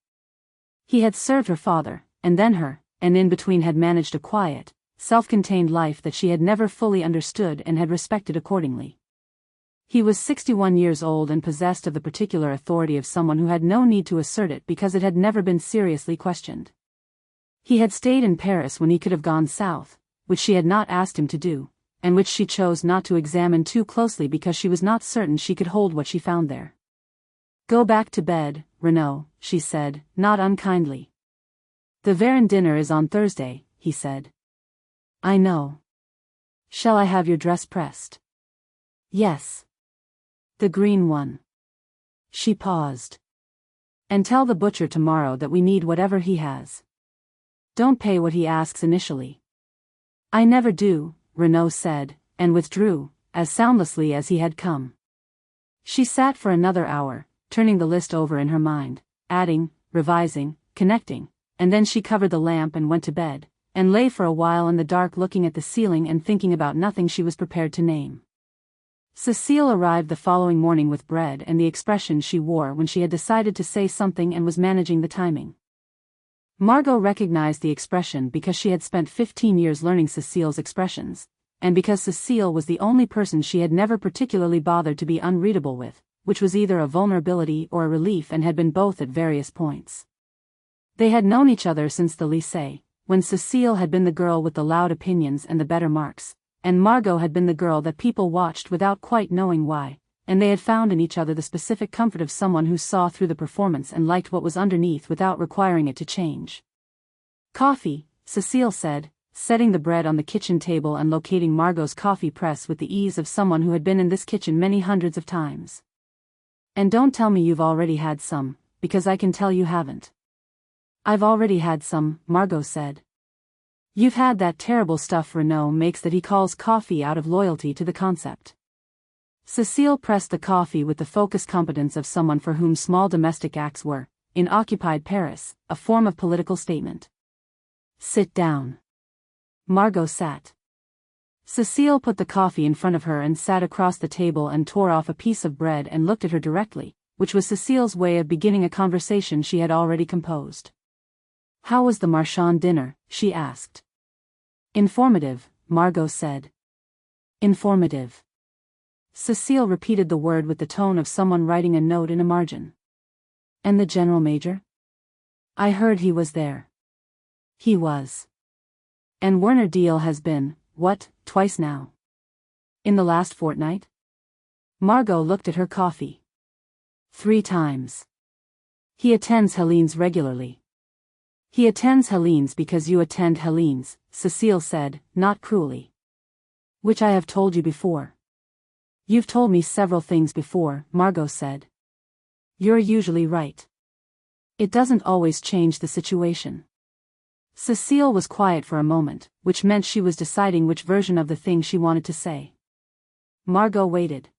He had served her father, and then her, and in between had managed a quiet, self-contained life that she had never fully understood and had respected accordingly. He was 61 years old and possessed of the particular authority of someone who had no need to assert it because it had never been seriously questioned. He had stayed in Paris when he could have gone south, which she had not asked him to do, and which she chose not to examine too closely because she was not certain she could hold what she found there. "Go back to bed, Renaud," she said, not unkindly. "The Varin dinner is on Thursday," he said. "I know. Shall I have your dress pressed?" "Yes. The green one." She paused. "And tell the butcher tomorrow that we need whatever he has. Don't pay what he asks initially." "I never do," Renaud said, and withdrew, as soundlessly as he had come. She sat for another hour, turning the list over in her mind, adding, revising, connecting, and then she covered the lamp and went to bed, and lay for a while in the dark looking at the ceiling and thinking about nothing she was prepared to name. Cecile arrived the following morning with bread and the expression she wore when she had decided to say something and was managing the timing. Margot recognized the expression because she had spent 15 years learning Cecile's expressions, and because Cecile was the only person she had never particularly bothered to be unreadable with, which was either a vulnerability or a relief and had been both at various points. They had known each other since the lycée, when Cecile had been the girl with the loud opinions and the better marks, and Margot had been the girl that people watched without quite knowing why, and they had found in each other the specific comfort of someone who saw through the performance and liked what was underneath without requiring it to change. "Coffee," Cecile said, setting the bread on the kitchen table and locating Margot's coffee press with the ease of someone who had been in this kitchen many hundreds of times. "And don't tell me you've already had some, because I can tell you haven't." "I've already had some," Margot said. "You've had that terrible stuff Renaud makes that he calls coffee out of loyalty to the concept." Cecile pressed the coffee with the focused competence of someone for whom small domestic acts were, in occupied Paris, a form of political statement. "Sit down." Margot sat. Cecile put the coffee in front of her and sat across the table and tore off a piece of bread and looked at her directly, which was Cecile's way of beginning a conversation she had already composed. "How was the Marchand dinner?" she asked. "Informative," Margot said. "Informative." Cecile repeated the word with the tone of someone writing a note in a margin. "And the General Major?" "I heard he was there." "He was. And Werner Deal has been, what, twice now? In the last fortnight?" Margot looked at her coffee. 3 times. He attends Helene's regularly." "He attends Helene's because you attend Helene's," Cecile said, not cruelly. "Which I have told you before." "You've told me several things before," Margot said. "You're usually right. It doesn't always change the situation." Cecile was quiet for a moment, which meant she was deciding which version of the thing she wanted to say. Margot waited.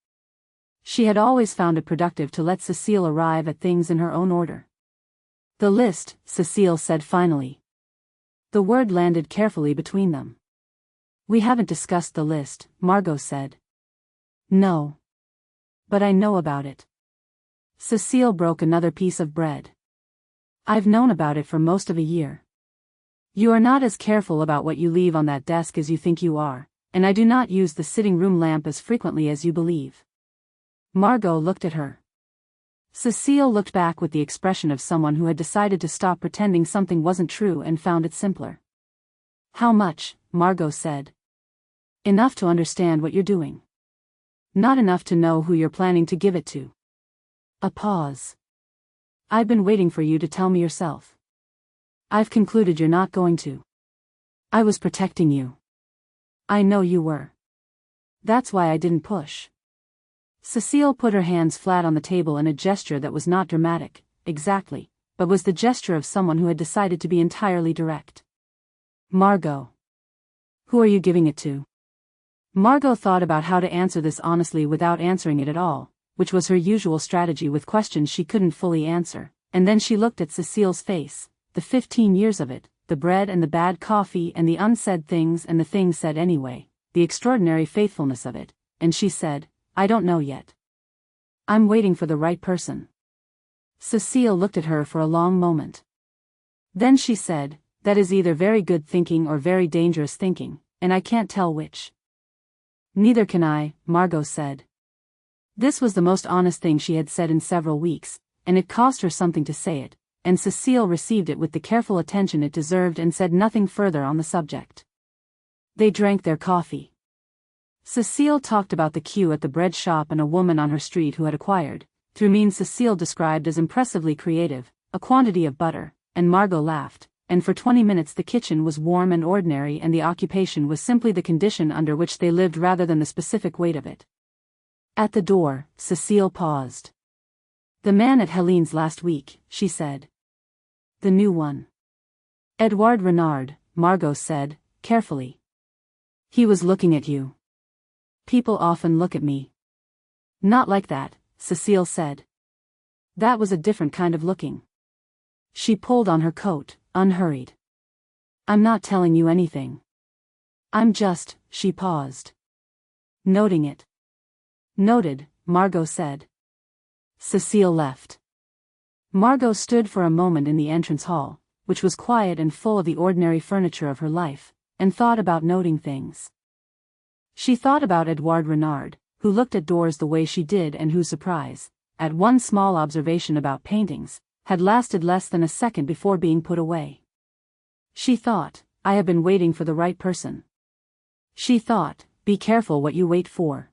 She had always found it productive to let Cecile arrive at things in her own order. The list, Cecile said finally. The word landed carefully between them. We haven't discussed the list, Margot said. No. But I know about it. Cecile broke another piece of bread. I've known about it for most of a year. You are not as careful about what you leave on that desk as you think you are, and I do not use the sitting room lamp as frequently as you believe. Margot looked at her. Cecile looked back with the expression of someone who had decided to stop pretending something wasn't true and found it simpler. How much? Margot said. Enough to understand what you're doing. Not enough to know who you're planning to give it to. A pause. I've been waiting for you to tell me yourself. I've concluded you're not going to. I was protecting you. I know you were. That's why I didn't push. Cecile put her hands flat on the table in a gesture that was not dramatic, exactly, but was the gesture of someone who had decided to be entirely direct. Margot. Who are you giving it to? Margot thought about how to answer this honestly without answering it at all, which was her usual strategy with questions she couldn't fully answer, and then she looked at Cecile's face, the 15 years of it, the bread and the bad coffee and the unsaid things and the things said anyway, the extraordinary faithfulness of it, and she said, I don't know yet. I'm waiting for the right person. Cecile looked at her for a long moment. Then she said, that is either very good thinking or very dangerous thinking, and I can't tell which. Neither can I, Margot said. This was the most honest thing she had said in several weeks, and it cost her something to say it, and Cecile received it with the careful attention it deserved and said nothing further on the subject. They drank their coffee. Cecile talked about the queue at the bread shop and a woman on her street who had acquired, through means Cecile described as impressively creative, a quantity of butter, and Margot laughed, and for 20 minutes the kitchen was warm and ordinary and the occupation was simply the condition under which they lived rather than the specific weight of it. At the door, Cecile paused. The man at Helene's last week, she said. The new one. Edouard Renard, Margot said, carefully. He was looking at you. People often look at me. Not like that, Cecile said. That was a different kind of looking. She pulled on her coat, unhurried. I'm not telling you anything. I'm just, she paused. Noting it. Noted, Margot said. Cecile left. Margot stood for a moment in the entrance hall, which was quiet and full of the ordinary furniture of her life, and thought about noting things. She thought about Edouard Renard, who looked at doors the way she did and whose surprise, at one small observation about paintings, had lasted less than a second before being put away. She thought, I have been waiting for the right person. She thought, be careful what you wait for.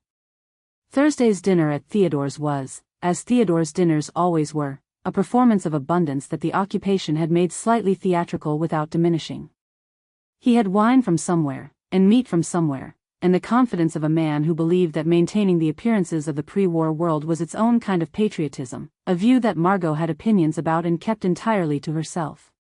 Thursday's dinner at Theodore's was, as Theodore's dinners always were, a performance of abundance that the occupation had made slightly theatrical without diminishing. He had wine from somewhere, and meat from somewhere, and the confidence of a man who believed that maintaining the appearances of the pre-war world was its own kind of patriotism, a view that Margot had opinions about and kept entirely to herself.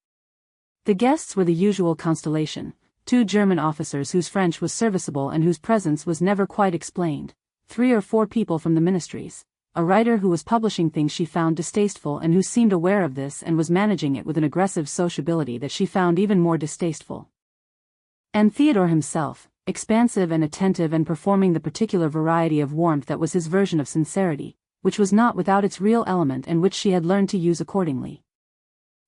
The guests were the usual constellation, 2 German officers whose French was serviceable and whose presence was never quite explained, 3 or 4 people from the ministries, a writer who was publishing things she found distasteful and who seemed aware of this and was managing it with an aggressive sociability that she found even more distasteful. And Theodore himself, expansive and attentive and performing the particular variety of warmth that was his version of sincerity, which was not without its real element and which she had learned to use accordingly.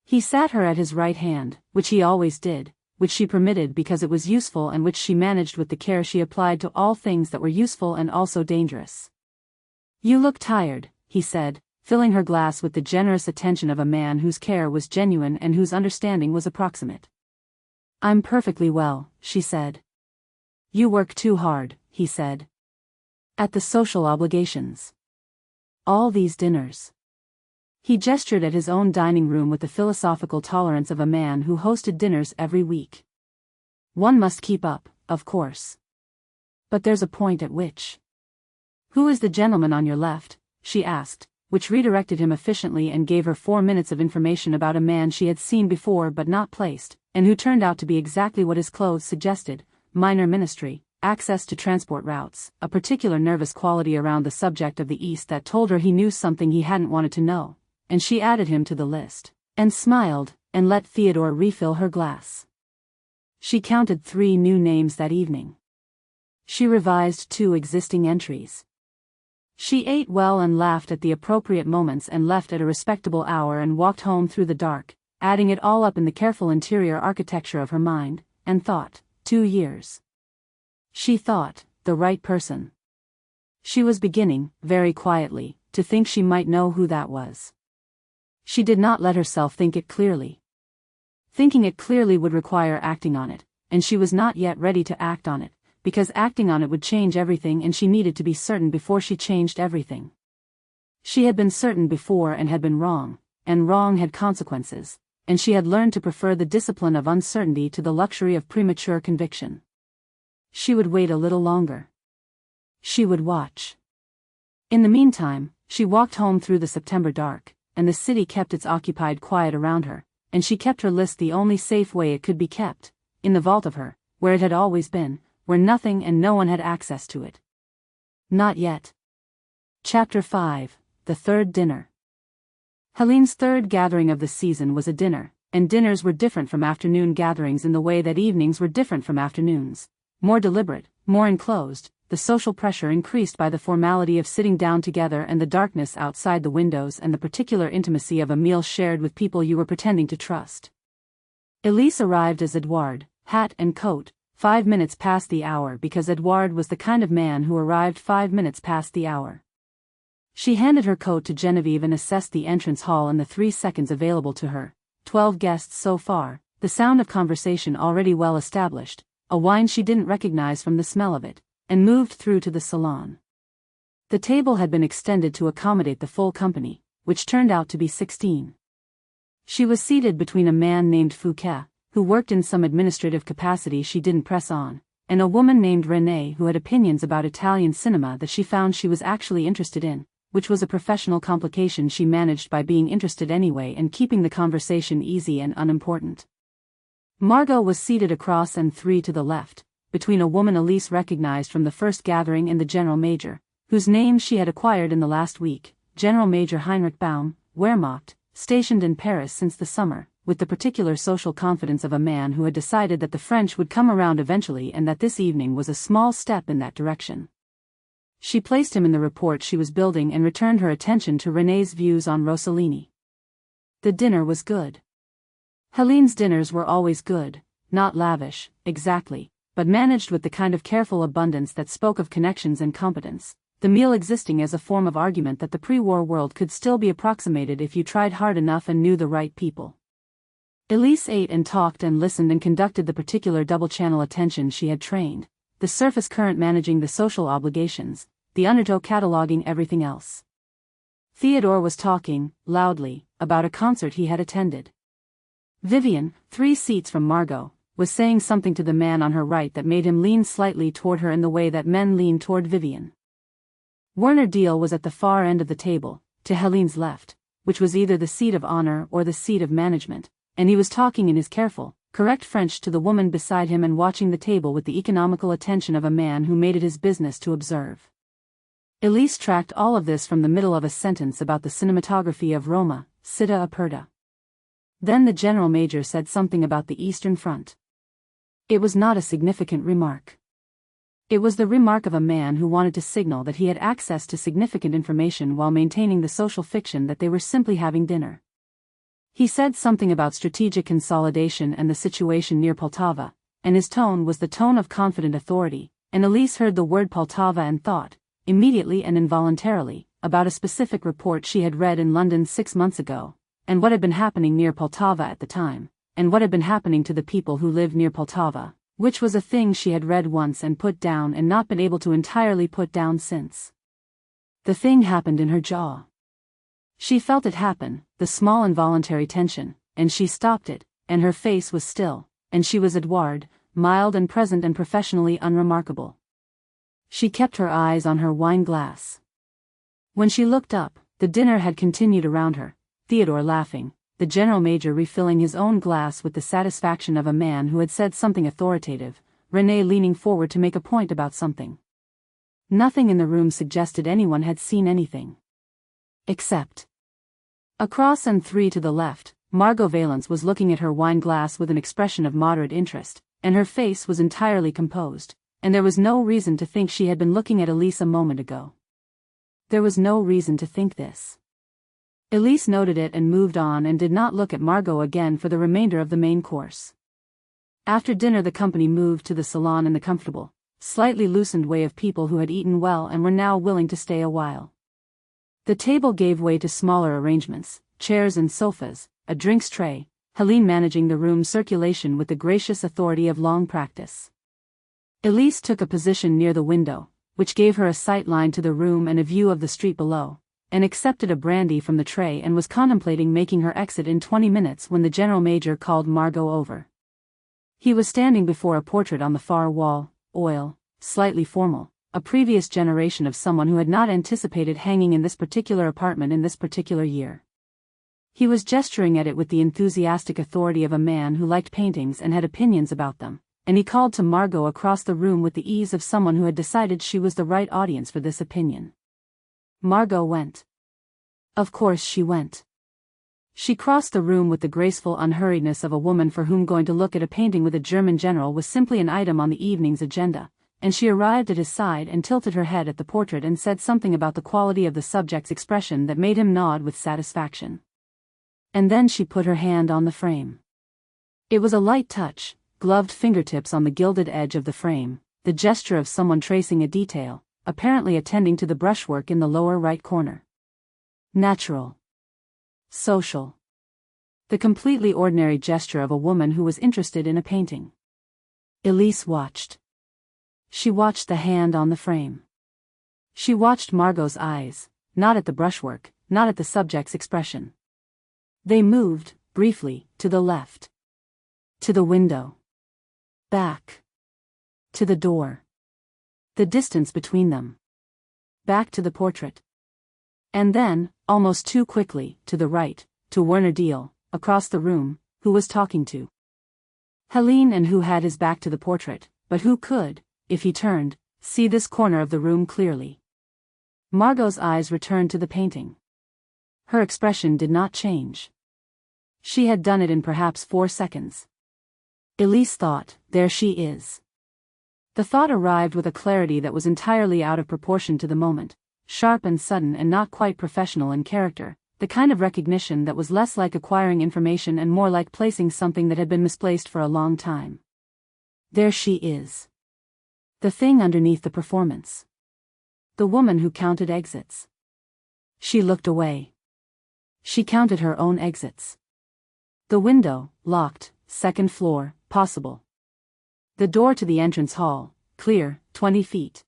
He sat her at his right hand, which he always did, which she permitted because it was useful and which she managed with the care she applied to all things that were useful and also dangerous. You look tired, he said, filling her glass with the generous attention of a man whose care was genuine and whose understanding was approximate. I'm perfectly well, she said. You work too hard, he said. At the social obligations. All these dinners. He gestured at his own dining room with the philosophical tolerance of a man who hosted dinners every week. One must keep up, of course. But there's a point at which. Who is the gentleman on your left? She asked, which redirected him efficiently and gave her 4 minutes of information about a man she had seen before but not placed, and who turned out to be exactly what his clothes suggested. Minor ministry, access to transport routes, a particular nervous quality around the subject of the East that told her he knew something he hadn't wanted to know, and she added him to the list. and smiled, and let Theodore refill her glass. She counted 3 new names that evening. She revised 2 existing entries. She ate well and laughed at the appropriate moments and left at a respectable hour and walked home through the dark, adding it all up in the careful interior architecture of her mind, and thought, 2 years. She thought, the right person. She was beginning, very quietly, to think she might know who that was. She did not let herself think it clearly. Thinking it clearly would require acting on it, and she was not yet ready to act on it, because acting on it would change everything and she needed to be certain before she changed everything. She had been certain before and had been wrong, and wrong had consequences, and she had learned to prefer the discipline of uncertainty to the luxury of premature conviction. She would wait a little longer. She would watch. In the meantime, she walked home through the September dark, and the city kept its occupied quiet around her, and she kept her list the only safe way it could be kept, in the vault of her, where it had always been, where nothing and no one had access to it. Not yet. Chapter 5, The Third Dinner. Helene's third gathering of the season was a dinner, and dinners were different from afternoon gatherings in the way that evenings were different from afternoons. More deliberate, more enclosed, the social pressure increased by the formality of sitting down together and the darkness outside the windows and the particular intimacy of a meal shared with people you were pretending to trust. Elise arrived as Edouard, hat and coat, 5 minutes past the hour because Edouard was the kind of man who arrived 5 minutes past the hour. She handed her coat to Genevieve and assessed the entrance hall in the 3 seconds available to her. 12 guests so far, the sound of conversation already well established, a wine she didn't recognize from the smell of it, and moved through to the salon. The table had been extended to accommodate the full company, which turned out to be 16. She was seated between a man named Fouquet, who worked in some administrative capacity she didn't press on, and a woman named Renée who had opinions about Italian cinema that she found she was actually interested in, which was a professional complication she managed by being interested anyway and keeping the conversation easy and unimportant. Margot was seated across and 3 to the left, between a woman Elise recognized from the first gathering and the General Major, whose name she had acquired in the last week, General Major Heinrich Baum, Wehrmacht, stationed in Paris since the summer, with the particular social confidence of a man who had decided that the French would come around eventually and that this evening was a small step in that direction. She placed him in the report she was building and returned her attention to René's views on Rossellini. The dinner was good. Helene's dinners were always good, not lavish, exactly, but managed with the kind of careful abundance that spoke of connections and competence, the meal existing as a form of argument that the pre-war world could still be approximated if you tried hard enough and knew the right people. Elise ate and talked and listened and conducted the particular double-channel attention she had trained, the surface current managing the social obligations, the undertow cataloging everything else. Theodore was talking, loudly, about a concert he had attended. Vivien, 3 seats from Margot, was saying something to the man on her right that made him lean slightly toward her in the way that men lean toward Vivien. Werner Deal was at the far end of the table, to Helene's left, which was either the seat of honor or the seat of management, and he was talking in his careful, correct French to the woman beside him and watching the table with the economical attention of a man who made it his business to observe. Elise tracked all of this from the middle of a sentence about the cinematography of Roma, Città Aperta. Then the General Major said something about the Eastern Front. It was not a significant remark. It was the remark of a man who wanted to signal that he had access to significant information while maintaining the social fiction that they were simply having dinner. He said something about strategic consolidation and the situation near Poltava, and his tone was the tone of confident authority, and Elise heard the word Poltava and thought, immediately and involuntarily, about a specific report she had read in London 6 months ago, and what had been happening near Poltava at the time, and what had been happening to the people who lived near Poltava, which was a thing she had read once and put down and not been able to entirely put down since. The thing happened in her jaw. She felt it happen, the small involuntary tension, and she stopped it, and her face was still, and she was Edouard, mild and present and professionally unremarkable. She kept her eyes on her wine glass. When she looked up, the dinner had continued around her, Theodore laughing, the General Major refilling his own glass with the satisfaction of a man who had said something authoritative, Renée leaning forward to make a point about something. Nothing in the room suggested anyone had seen anything. Except across and 3 to the left, Margot Valence was looking at her wine glass with an expression of moderate interest, and her face was entirely composed, and there was no reason to think she had been looking at Elise a moment ago. There was no reason to think this. Elise noted it and moved on and did not look at Margot again for the remainder of the main course. After dinner the company moved to the salon in the comfortable, slightly loosened way of people who had eaten well and were now willing to stay a while. The table gave way to smaller arrangements, chairs and sofas, a drinks tray, Helene managing the room circulation with the gracious authority of long practice. Elise took a position near the window, which gave her a sight line to the room and a view of the street below, and accepted a brandy from the tray and was contemplating making her exit in 20 minutes when the general major called Margot over. He was standing before a portrait on the far wall, oil, slightly formal, a previous generation of someone who had not anticipated hanging in this particular apartment in this particular year. He was gesturing at it with the enthusiastic authority of a man who liked paintings and had opinions about them, and he called to Margot across the room with the ease of someone who had decided she was the right audience for this opinion. Margot went. Of course she went. She crossed the room with the graceful unhurriedness of a woman for whom going to look at a painting with a German general was simply an item on the evening's agenda, and she arrived at his side and tilted her head at the portrait and said something about the quality of the subject's expression that made him nod with satisfaction. And then she put her hand on the frame. It was a light touch, gloved fingertips on the gilded edge of the frame, the gesture of someone tracing a detail, apparently attending to the brushwork in the lower right corner. Natural. Social. The completely ordinary gesture of a woman who was interested in a painting. Elise watched. She watched the hand on the frame. She watched Margot's eyes, not at the brushwork, not at the subject's expression. They moved, briefly, to the left. To the window. Back. To the door. The distance between them. Back to the portrait. And then, almost too quickly, to the right, to Werner Deal, across the room, who was talking to Helene and who had his back to the portrait, but who could, if he turned, see this corner of the room clearly. Margot's eyes returned to the painting. Her expression did not change. She had done it in perhaps 4 seconds. Elise thought, there she is. The thought arrived with a clarity that was entirely out of proportion to the moment, sharp and sudden and not quite professional in character, the kind of recognition that was less like acquiring information and more like placing something that had been misplaced for a long time. There she is. The thing underneath the performance. The woman who counted exits. She looked away. She counted her own exits. The window, locked, 2nd floor, possible. The door to the entrance hall, clear, 20 feet.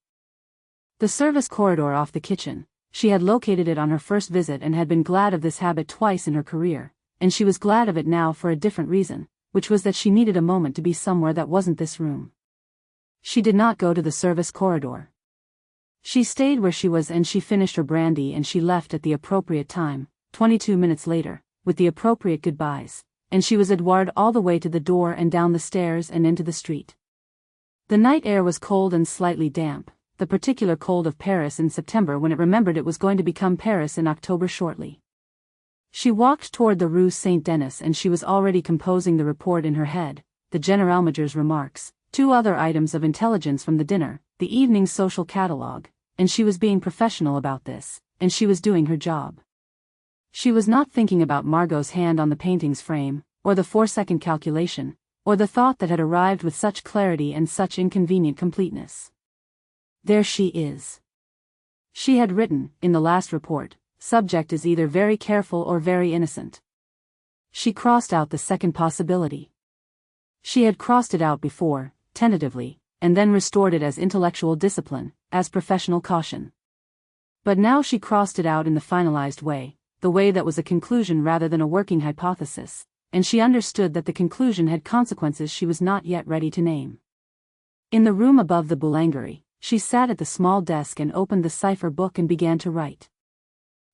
The service corridor off the kitchen, she had located it on her first visit and had been glad of this habit twice in her career, and she was glad of it now for a different reason, which was that she needed a moment to be somewhere that wasn't this room. She did not go to the service corridor. She stayed where she was and she finished her brandy and she left at the appropriate time, 22 minutes later, with the appropriate goodbyes, and she was Edouard all the way to the door and down the stairs and into the street. The night air was cold and slightly damp, the particular cold of Paris in September when it remembered it was going to become Paris in October shortly. She walked toward the Rue Saint-Denis and she was already composing the report in her head, the Generalmajor's remarks, 2 other items of intelligence from the dinner, the evening's social catalogue, and she was being professional about this, and she was doing her job. She was not thinking about Margot's hand on the painting's frame, or the 4-second calculation, or the thought that had arrived with such clarity and such inconvenient completeness. There she is. She had written, in the last report, subject is either very careful or very innocent. She crossed out the second possibility. She had crossed it out before, tentatively, and then restored it as intellectual discipline, as professional caution. But now she crossed it out in the finalized way, the way that was a conclusion rather than a working hypothesis, and she understood that the conclusion had consequences she was not yet ready to name. In the room above the boulangerie, she sat at the small desk and opened the cipher book and began to write.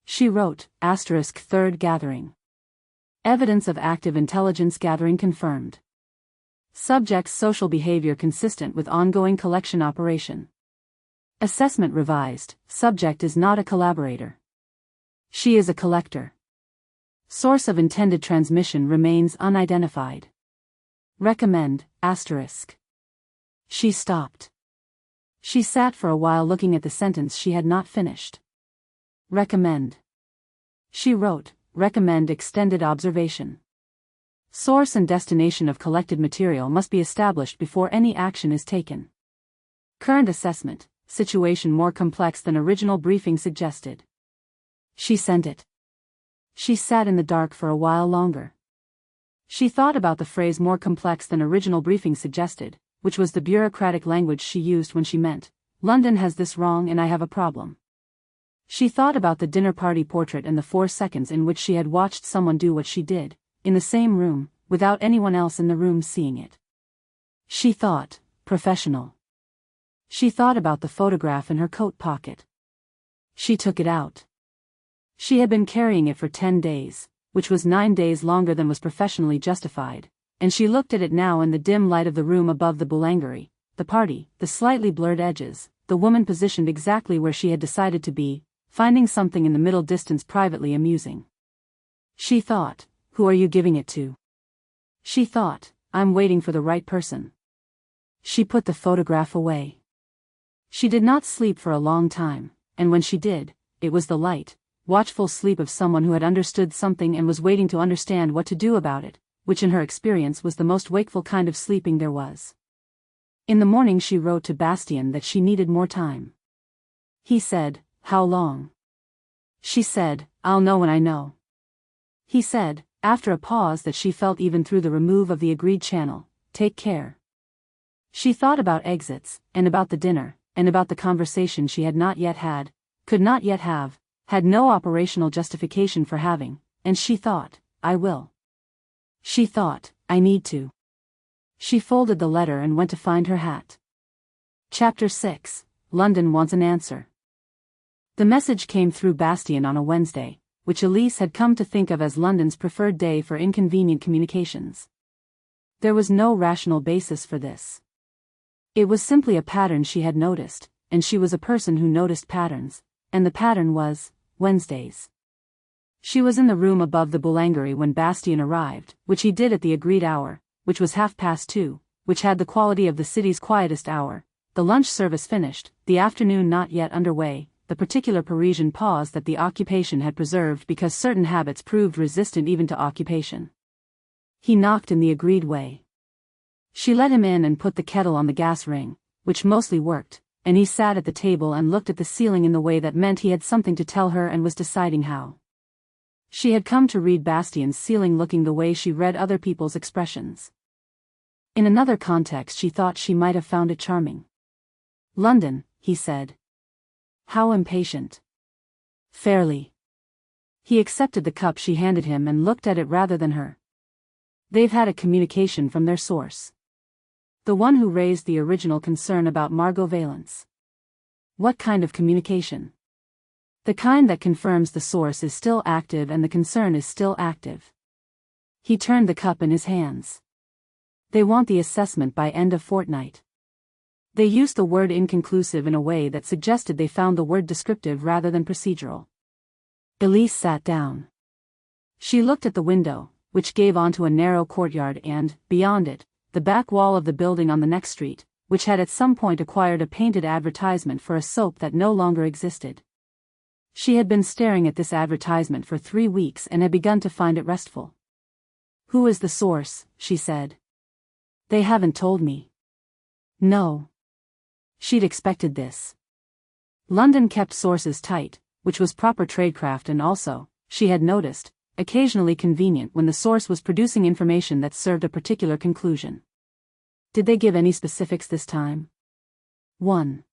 She wrote, *3rd gathering. Evidence of active intelligence gathering confirmed. Subject's social behavior consistent with ongoing collection operation. Assessment revised, subject is not a collaborator. She is a collector. Source of intended transmission remains unidentified. Recommend, *. She stopped. She sat for a while looking at the sentence she had not finished. Recommend. She wrote, recommend extended observation. Source and destination of collected material must be established before any action is taken. Current assessment, situation more complex than original briefing suggested. She sent it. She sat in the dark for a while longer. She thought about the phrase more complex than original briefing suggested, which was the bureaucratic language she used when she meant, London has this wrong and I have a problem. She thought about the dinner party portrait and the 4 seconds in which she had watched someone do what she did, in the same room, without anyone else in the room seeing it. She thought, professional. She thought about the photograph in her coat pocket. She took it out. She had been carrying it for 10 days, which was 9 days longer than was professionally justified, and she looked at it now in the dim light of the room above the boulangerie, the party, the slightly blurred edges, the woman positioned exactly where she had decided to be, finding something in the middle distance privately amusing. She thought, who are you giving it to? She thought, I'm waiting for the right person. She put the photograph away. She did not sleep for a long time, and when she did, it was the light, watchful sleep of someone who had understood something and was waiting to understand what to do about it, which in her experience was the most wakeful kind of sleeping there was. In the morning she wrote to Bastien that she needed more time. He said, how long? She said, I'll know when I know. He said, after a pause that she felt even through the remove of the agreed channel, take care. She thought about exits, and about the dinner, and about the conversation she had not yet had, could not yet have, had no operational justification for having, and she thought, I will. She thought, I need to. She folded the letter and went to find her hat. Chapter 6, London wants an answer. The message came through Bastien on a Wednesday, which Elise had come to think of as London's preferred day for inconvenient communications. There was no rational basis for this. It was simply a pattern she had noticed, and she was a person who noticed patterns, and the pattern was, Wednesdays. She was in the room above the boulangerie when Bastien arrived, which he did at the agreed hour, which was 2:30, which had the quality of the city's quietest hour, the lunch service finished, the afternoon not yet underway, the particular Parisian pause that the occupation had preserved because certain habits proved resistant even to occupation. He knocked in the agreed way. She let him in and put the kettle on the gas ring, which mostly worked, and he sat at the table and looked at the ceiling in the way that meant he had something to tell her and was deciding how. She had come to read Bastien's ceiling looking the way she read other people's expressions. In another context she thought she might have found it charming. London, he said. How impatient. Fairly. He accepted the cup she handed him and looked at it rather than her. They've had a communication from their source. The one who raised the original concern about Margot Valence. What kind of communication? The kind that confirms the source is still active and the concern is still active. He turned the cup in his hands. They want the assessment by end of fortnight. They used the word inconclusive in a way that suggested they found the word descriptive rather than procedural. Elise sat down. She looked at the window, which gave onto a narrow courtyard and, beyond it, the back wall of the building on the next street, which had at some point acquired a painted advertisement for a soap that no longer existed. She had been staring at this advertisement for 3 weeks and had begun to find it restful. Who is the source? She said. They haven't told me. No. She'd expected this. London kept sources tight, which was proper tradecraft and also, she had noticed, occasionally convenient when the source was producing information that served a particular conclusion. Did they give any specifics this time? 1.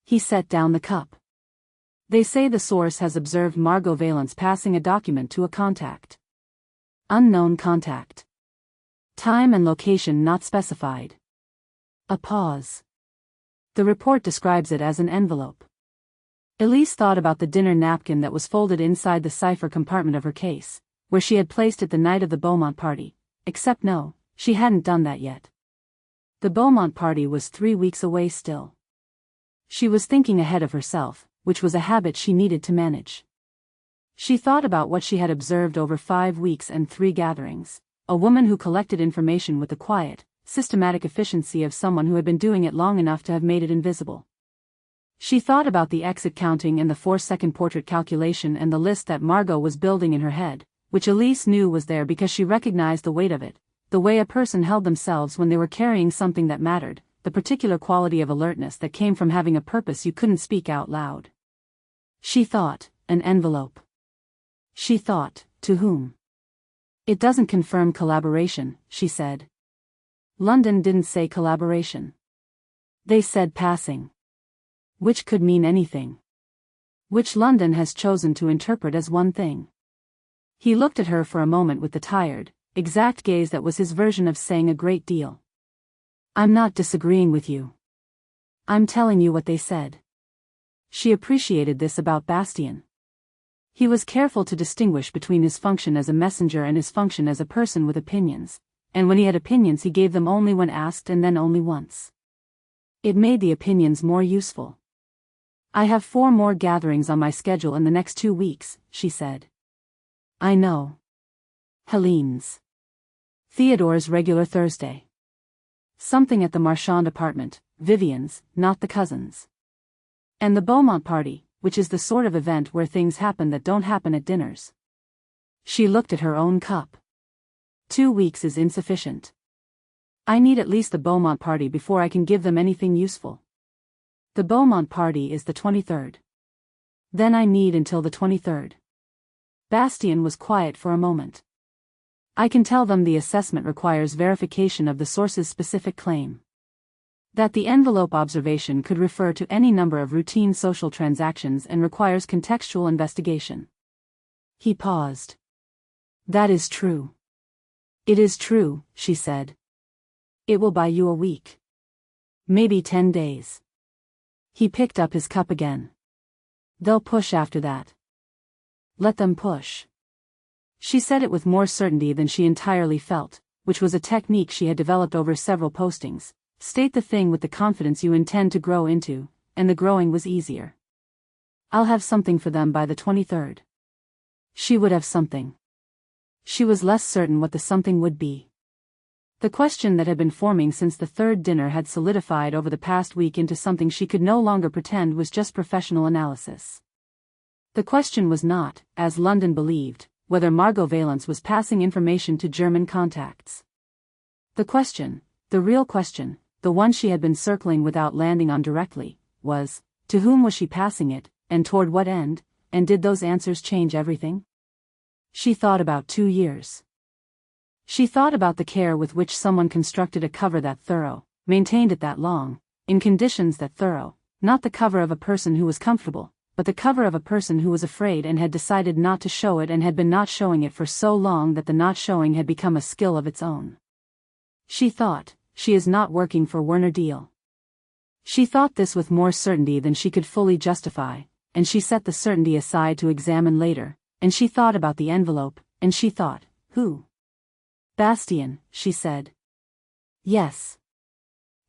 He set down the cup. They say the source has observed Margot Valence passing a document to a contact. Unknown contact. Time and location not specified. A pause. The report describes it as an envelope. Elise thought about the dinner napkin that was folded inside the cipher compartment of her case, where she had placed it the night of the Beaumont party, except no, she hadn't done that yet. The Beaumont party was 3 weeks away still. She was thinking ahead of herself, which was a habit she needed to manage. She thought about what she had observed over 5 weeks and 3 gatherings. A woman who collected information with the quiet, systematic efficiency of someone who had been doing it long enough to have made it invisible. She thought about the exit counting and the 4-second portrait calculation and the list that Margot was building in her head, which Elise knew was there because she recognized the weight of it, the way a person held themselves when they were carrying something that mattered, the particular quality of alertness that came from having a purpose you couldn't speak out loud. She thought, an envelope. She thought, to whom? It doesn't confirm collaboration, she said. London didn't say collaboration. They said passing. Which could mean anything. Which London has chosen to interpret as one thing. He looked at her for a moment with the tired, exact gaze that was his version of saying a great deal. I'm not disagreeing with you. I'm telling you what they said. She appreciated this about Bastien. He was careful to distinguish between his function as a messenger and his function as a person with opinions, and when he had opinions he gave them only when asked and then only once. It made the opinions more useful. I have 4 more gatherings on my schedule in the next 2 weeks, she said. I know. Helene's. Theodore's regular Thursday. Something at the Marchand apartment, Vivien's, not the cousin's. And the Beaumont party, which is the sort of event where things happen that don't happen at dinners. She looked at her own cup. 2 weeks is insufficient. I need at least the Beaumont party before I can give them anything useful. The Beaumont party is the 23rd. Then I need until the 23rd. Bastien was quiet for a moment. I can tell them the assessment requires verification of the source's specific claim. That the envelope observation could refer to any number of routine social transactions and requires contextual investigation. He paused. That is true. It is true, she said. It will buy you a week. Maybe 10 days. He picked up his cup again. They'll push after that. Let them push. She said it with more certainty than she entirely felt, which was a technique she had developed over several postings. State the thing with the confidence you intend to grow into, and the growing was easier. I'll have something for them by the 23rd. She would have something. She was less certain what the something would be. The question that had been forming since the 3rd dinner had solidified over the past week into something she could no longer pretend was just professional analysis. The question was not, as London believed, whether Margot Valence was passing information to German contacts. The question, the real question, the one she had been circling without landing on directly, was, to whom was she passing it, and toward what end, and did those answers change everything? She thought about 2 years. She thought about the care with which someone constructed a cover that thorough, maintained it that long, in conditions that thorough, not the cover of a person who was comfortable, but the cover of a person who was afraid and had decided not to show it and had been not showing it for so long that the not showing had become a skill of its own. She thought, she is not working for Werner Deal. She thought this with more certainty than she could fully justify, and she set the certainty aside to examine later, and she thought about the envelope, and she thought, who? Bastien, she said. Yes.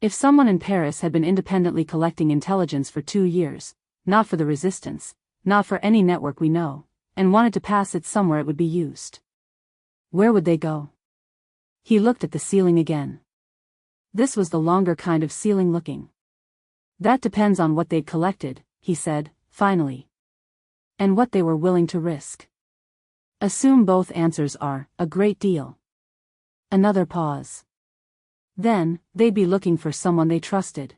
If someone in Paris had been independently collecting intelligence for 2 years, not for the resistance, not for any network we know, and wanted to pass it somewhere it would be used. Where would they go? He looked at the ceiling again. This was the longer kind of ceiling looking. That depends on what they'd collected, he said, finally. And what they were willing to risk. Assume both answers are, a great deal. Another pause. Then, they'd be looking for someone they trusted.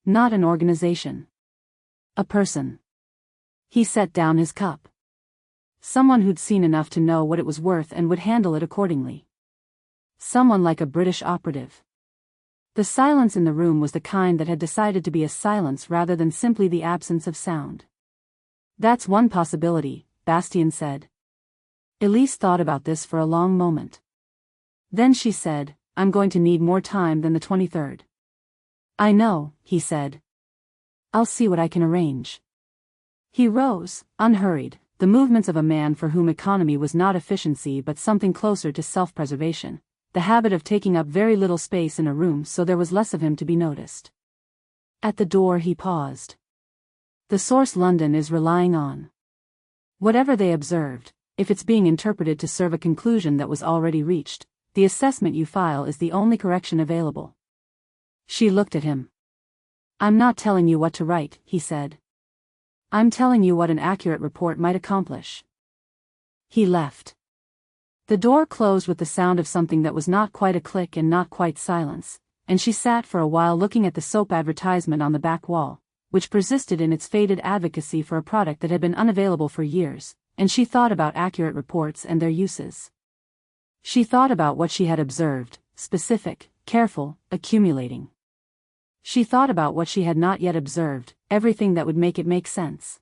Not an organization. A person. He set down his cup. Someone who'd seen enough to know what it was worth and would handle it accordingly. Someone like a British operative. The silence in the room was the kind that had decided to be a silence rather than simply the absence of sound. That's one possibility, Bastien said. Elise thought about this for a long moment. Then she said, I'm going to need more time than the 23rd. I know, he said. I'll see what I can arrange. He rose, unhurried, the movements of a man for whom economy was not efficiency but something closer to self-preservation, the habit of taking up very little space in a room so there was less of him to be noticed. At the door he paused. The source London is relying on. Whatever they observed, if it's being interpreted to serve a conclusion that was already reached, the assessment you file is the only correction available. She looked at him. I'm not telling you what to write, he said. I'm telling you what an accurate report might accomplish. He left. The door closed with the sound of something that was not quite a click and not quite silence, and she sat for a while looking at the soap advertisement on the back wall, which persisted in its faded advocacy for a product that had been unavailable for years, and she thought about accurate reports and their uses. She thought about what she had observed, specific, careful, accumulating. She thought about what she had not yet observed, everything that would make it make sense.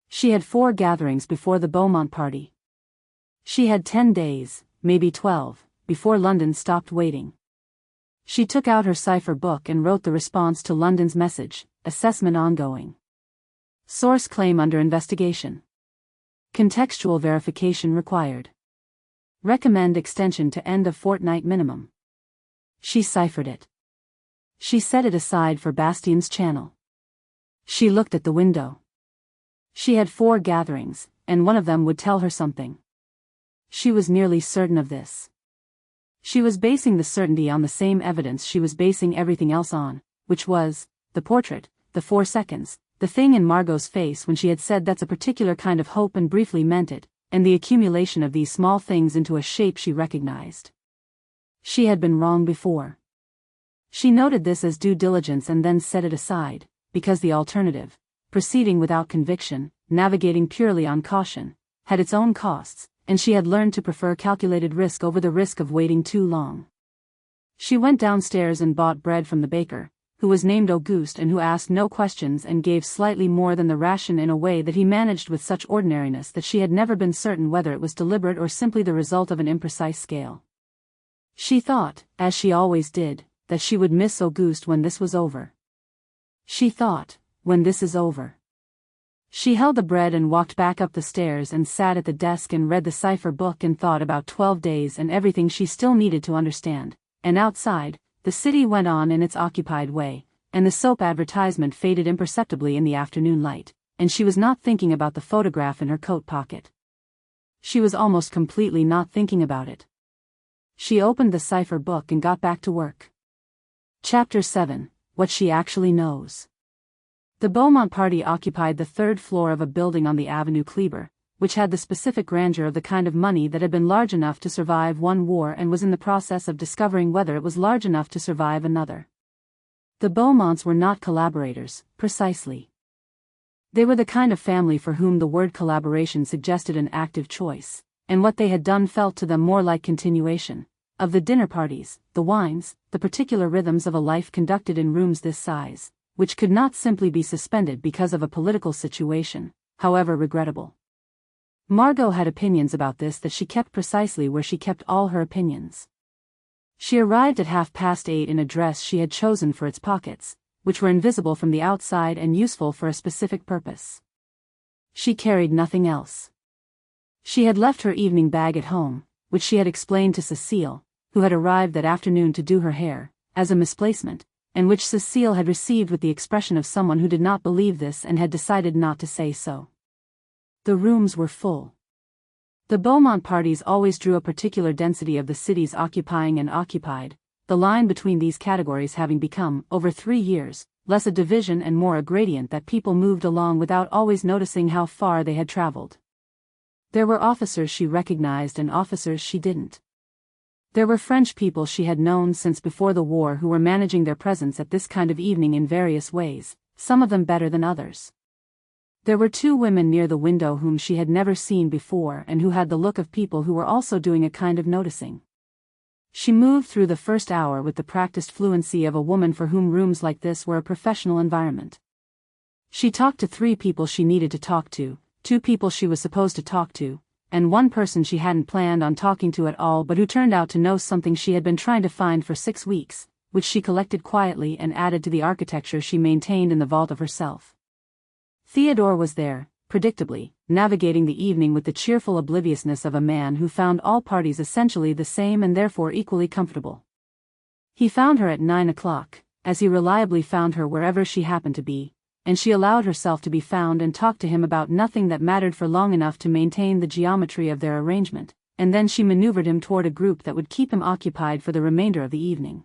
She had 4 gatherings before the Beaumont party. She had 10 days, maybe 12, before London stopped waiting. She took out her cipher book and wrote the response to London's message, assessment ongoing. Source claim under investigation. Contextual verification required. Recommend extension to end of fortnight minimum. She ciphered it. She set it aside for Bastien's channel. She looked at the window. She had 4 gatherings, and one of them would tell her something. She was nearly certain of this. She was basing the certainty on the same evidence she was basing everything else on, which was the portrait, the 4 seconds, the thing in Margot's face when she had said that's a particular kind of hope and briefly meant it, and the accumulation of these small things into a shape she recognized. She had been wrong before. She noted this as due diligence and then set it aside, because the alternative, proceeding without conviction, navigating purely on caution, had its own costs, and she had learned to prefer calculated risk over the risk of waiting too long. She went downstairs and bought bread from the baker, who was named Auguste and who asked no questions and gave slightly more than the ration in a way that he managed with such ordinariness that she had never been certain whether it was deliberate or simply the result of an imprecise scale. She thought, as she always did, that she would miss Auguste when this was over. She thought, when this is over. She held the bread and walked back up the stairs and sat at the desk and read the cipher book and thought about 12 days and everything she still needed to understand, and outside, the city went on in its occupied way, and the soap advertisement faded imperceptibly in the afternoon light, and she was not thinking about the photograph in her coat pocket. She was almost completely not thinking about it. She opened the cipher book and got back to work. Chapter 7, What She Actually Knows. The Beaumont party occupied the 3rd floor of a building on the Avenue Kleber, which had the specific grandeur of the kind of money that had been large enough to survive one war and was in the process of discovering whether it was large enough to survive another. The Beaumonts were not collaborators, precisely. They were the kind of family for whom the word collaboration suggested an active choice, and what they had done felt to them more like continuation of the dinner parties, the wines, the particular rhythms of a life conducted in rooms this size, which could not simply be suspended because of a political situation, however regrettable. Margot had opinions about this that she kept precisely where she kept all her opinions. She arrived at 8:30 in a dress she had chosen for its pockets, which were invisible from the outside and useful for a specific purpose. She carried nothing else. She had left her evening bag at home, which she had explained to Cecile, who had arrived that afternoon to do her hair, as a misplacement, and which Cecile had received with the expression of someone who did not believe this and had decided not to say so. The rooms were full. The Beaumont parties always drew a particular density of the cities occupying and occupied, the line between these categories having become, over 3 years, less a division and more a gradient that people moved along without always noticing how far they had traveled. There were officers she recognized and officers she didn't. There were French people she had known since before the war who were managing their presence at this kind of evening in various ways, some of them better than others. There were 2 women near the window whom she had never seen before and who had the look of people who were also doing a kind of noticing. She moved through the first hour with the practiced fluency of a woman for whom rooms like this were a professional environment. She talked to 3 people she needed to talk to, 2 people she was supposed to talk to, and 1 person she hadn't planned on talking to at all but who turned out to know something she had been trying to find for 6 weeks, which she collected quietly and added to the architecture she maintained in the vault of herself. Theodore was there, predictably, navigating the evening with the cheerful obliviousness of a man who found all parties essentially the same and therefore equally comfortable. He found her at 9 o'clock, as he reliably found her wherever she happened to be, and she allowed herself to be found and talked to him about nothing that mattered for long enough to maintain the geometry of their arrangement, and then she maneuvered him toward a group that would keep him occupied for the remainder of the evening.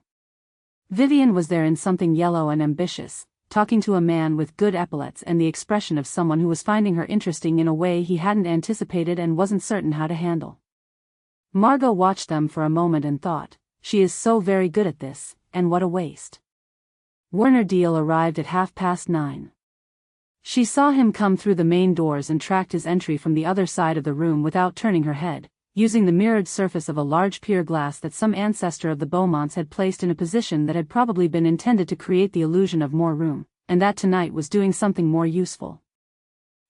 Vivien was there in something yellow and ambitious, talking to a man with good epaulets and the expression of someone who was finding her interesting in a way he hadn't anticipated and wasn't certain how to handle. Margot watched them for a moment and thought, she is so very good at this, and what a waste. Werner Deal arrived at 9:30. She saw him come through the main doors and tracked his entry from the other side of the room without turning her head, using the mirrored surface of a large pier glass that some ancestor of the Beaumonts had placed in a position that had probably been intended to create the illusion of more room, and that tonight was doing something more useful.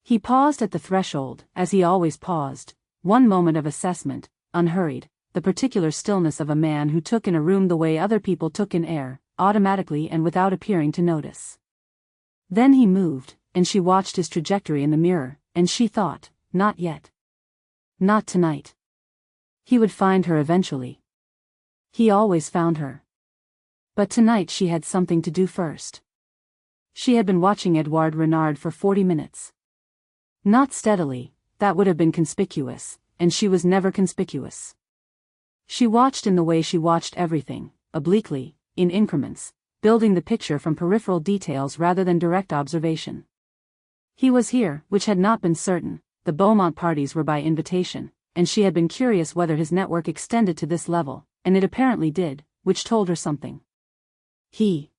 He paused at the threshold, as he always paused, one moment of assessment, unhurried, the particular stillness of a man who took in a room the way other people took in air, automatically and without appearing to notice. Then he moved, and she watched his trajectory in the mirror, and she thought, not yet. Not tonight. He would find her eventually. He always found her. But tonight she had something to do first. She had been watching Edouard Renard for 40 minutes. Not steadily, that would have been conspicuous, and she was never conspicuous. She watched in the way she watched everything, obliquely, in increments, building the picture from peripheral details rather than direct observation. He was here, which had not been certain, the Beaumont parties were by invitation, and she had been curious whether his network extended to this level, and it apparently did, which told her something. He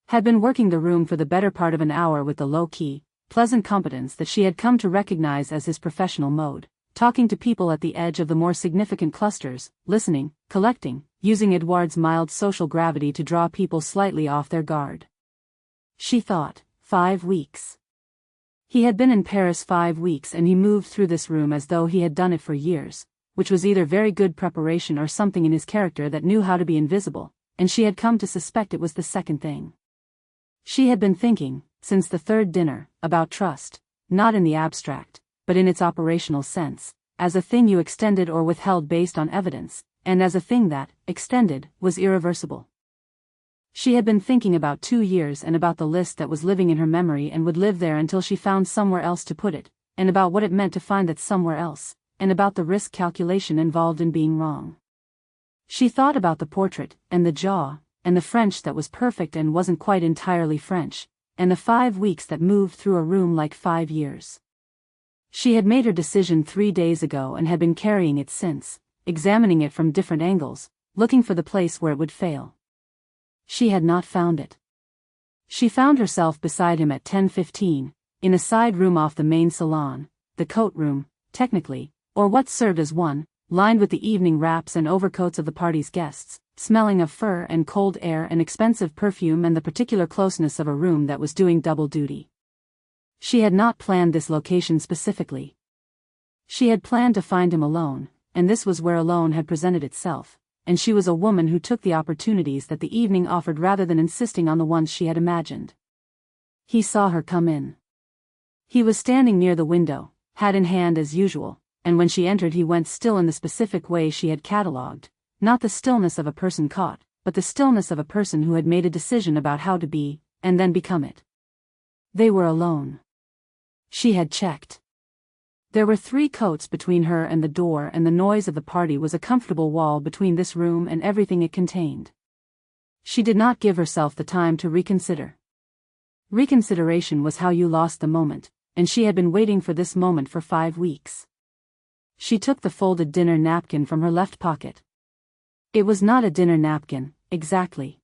had been working the room for the better part of an hour with the low-key, pleasant competence that she had come to recognize as his professional mode, talking to people at the edge of the more significant clusters, listening, collecting, using Edouard's mild social gravity to draw people slightly off their guard. She thought, 5 weeks. He had been in Paris 5 weeks and he moved through this room as though he had done it for years, which was either very good preparation or something in his character that knew how to be invisible, and she had come to suspect it was the second thing. She had been thinking, since the third dinner, about trust, not in the abstract, but in its operational sense, as a thing you extended or withheld based on evidence, and as a thing that, extended, was irreversible. She had been thinking about 2 years and about the list that was living in her memory and would live there until she found somewhere else to put it, and about what it meant to find that somewhere else, and about the risk calculation involved in being wrong. She thought about the portrait, and the jaw, and the French that was perfect and wasn't quite entirely French, and the 5 weeks that moved through a room like 5 years. She had made her decision 3 days ago and had been carrying it since, examining it from different angles, looking for the place where it would fail. She had not found it. She found herself beside him at 10:15, in a side room off the main salon, the coat room, technically, or what served as one, lined with the evening wraps and overcoats of the party's guests, smelling of fur and cold air and expensive perfume and the particular closeness of a room that was doing double duty. She had not planned this location specifically. She had planned to find him alone, and this was where alone had presented itself, and she was a woman who took the opportunities that the evening offered rather than insisting on the ones she had imagined. He saw her come in. He was standing near the window, hat in hand as usual, and when she entered he went still in the specific way she had catalogued, not the stillness of a person caught, but the stillness of a person who had made a decision about how to be, and then become it. They were alone. She had checked. There were 3 coats between her and the door, and the noise of the party was a comfortable wall between this room and everything it contained. She did not give herself the time to reconsider. Reconsideration was how you lost the moment, and she had been waiting for this moment for 5 weeks. She took the folded dinner napkin from her left pocket. It was not a dinner napkin, exactly.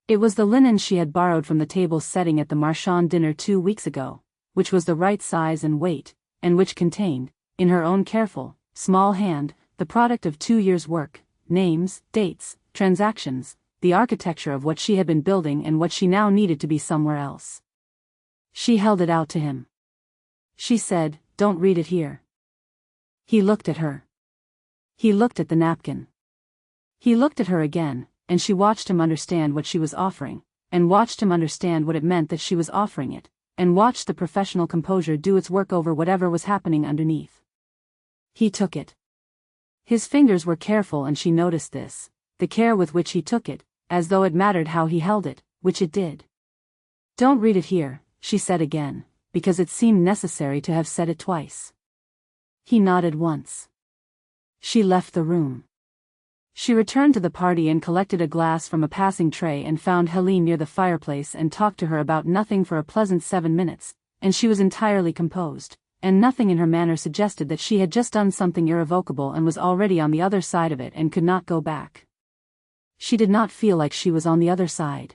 It was the linen she had borrowed from the table setting at the Marchand dinner 2 weeks ago, which was the right size and weight, and which contained, in her own careful, small hand, the product of 2 years' work, names, dates, transactions, the architecture of what she had been building and what she now needed to be somewhere else. She held it out to him. She said, "Don't read it here." He looked at her. He looked at the napkin. He looked at her again, and she watched him understand what she was offering, and watched him understand what it meant that she was offering it, and watched the professional composure do its work over whatever was happening underneath. He took it. His fingers were careful and she noticed this, the care with which he took it, as though it mattered how he held it, which it did. "Don't read it here," she said again, because it seemed necessary to have said it twice. He nodded once. She left the room. She returned to the party and collected a glass from a passing tray and found Helene near the fireplace and talked to her about nothing for a pleasant 7 minutes, and she was entirely composed, and nothing in her manner suggested that she had just done something irrevocable and was already on the other side of it and could not go back. She did not feel like she was on the other side.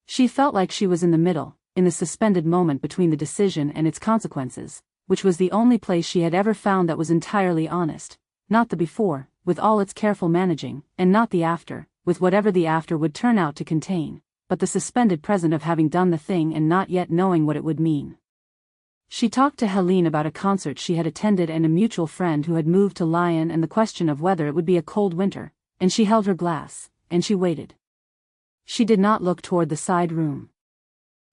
She felt like she was in the middle, in the suspended moment between the decision and its consequences, which was the only place she had ever found that was entirely honest, not the before, with all its careful managing, and not the after, with whatever the after would turn out to contain, but the suspended present of having done the thing and not yet knowing what it would mean. She talked to Helene about a concert she had attended and a mutual friend who had moved to Lyon and the question of whether it would be a cold winter, and she held her glass, and she waited. She did not look toward the side room.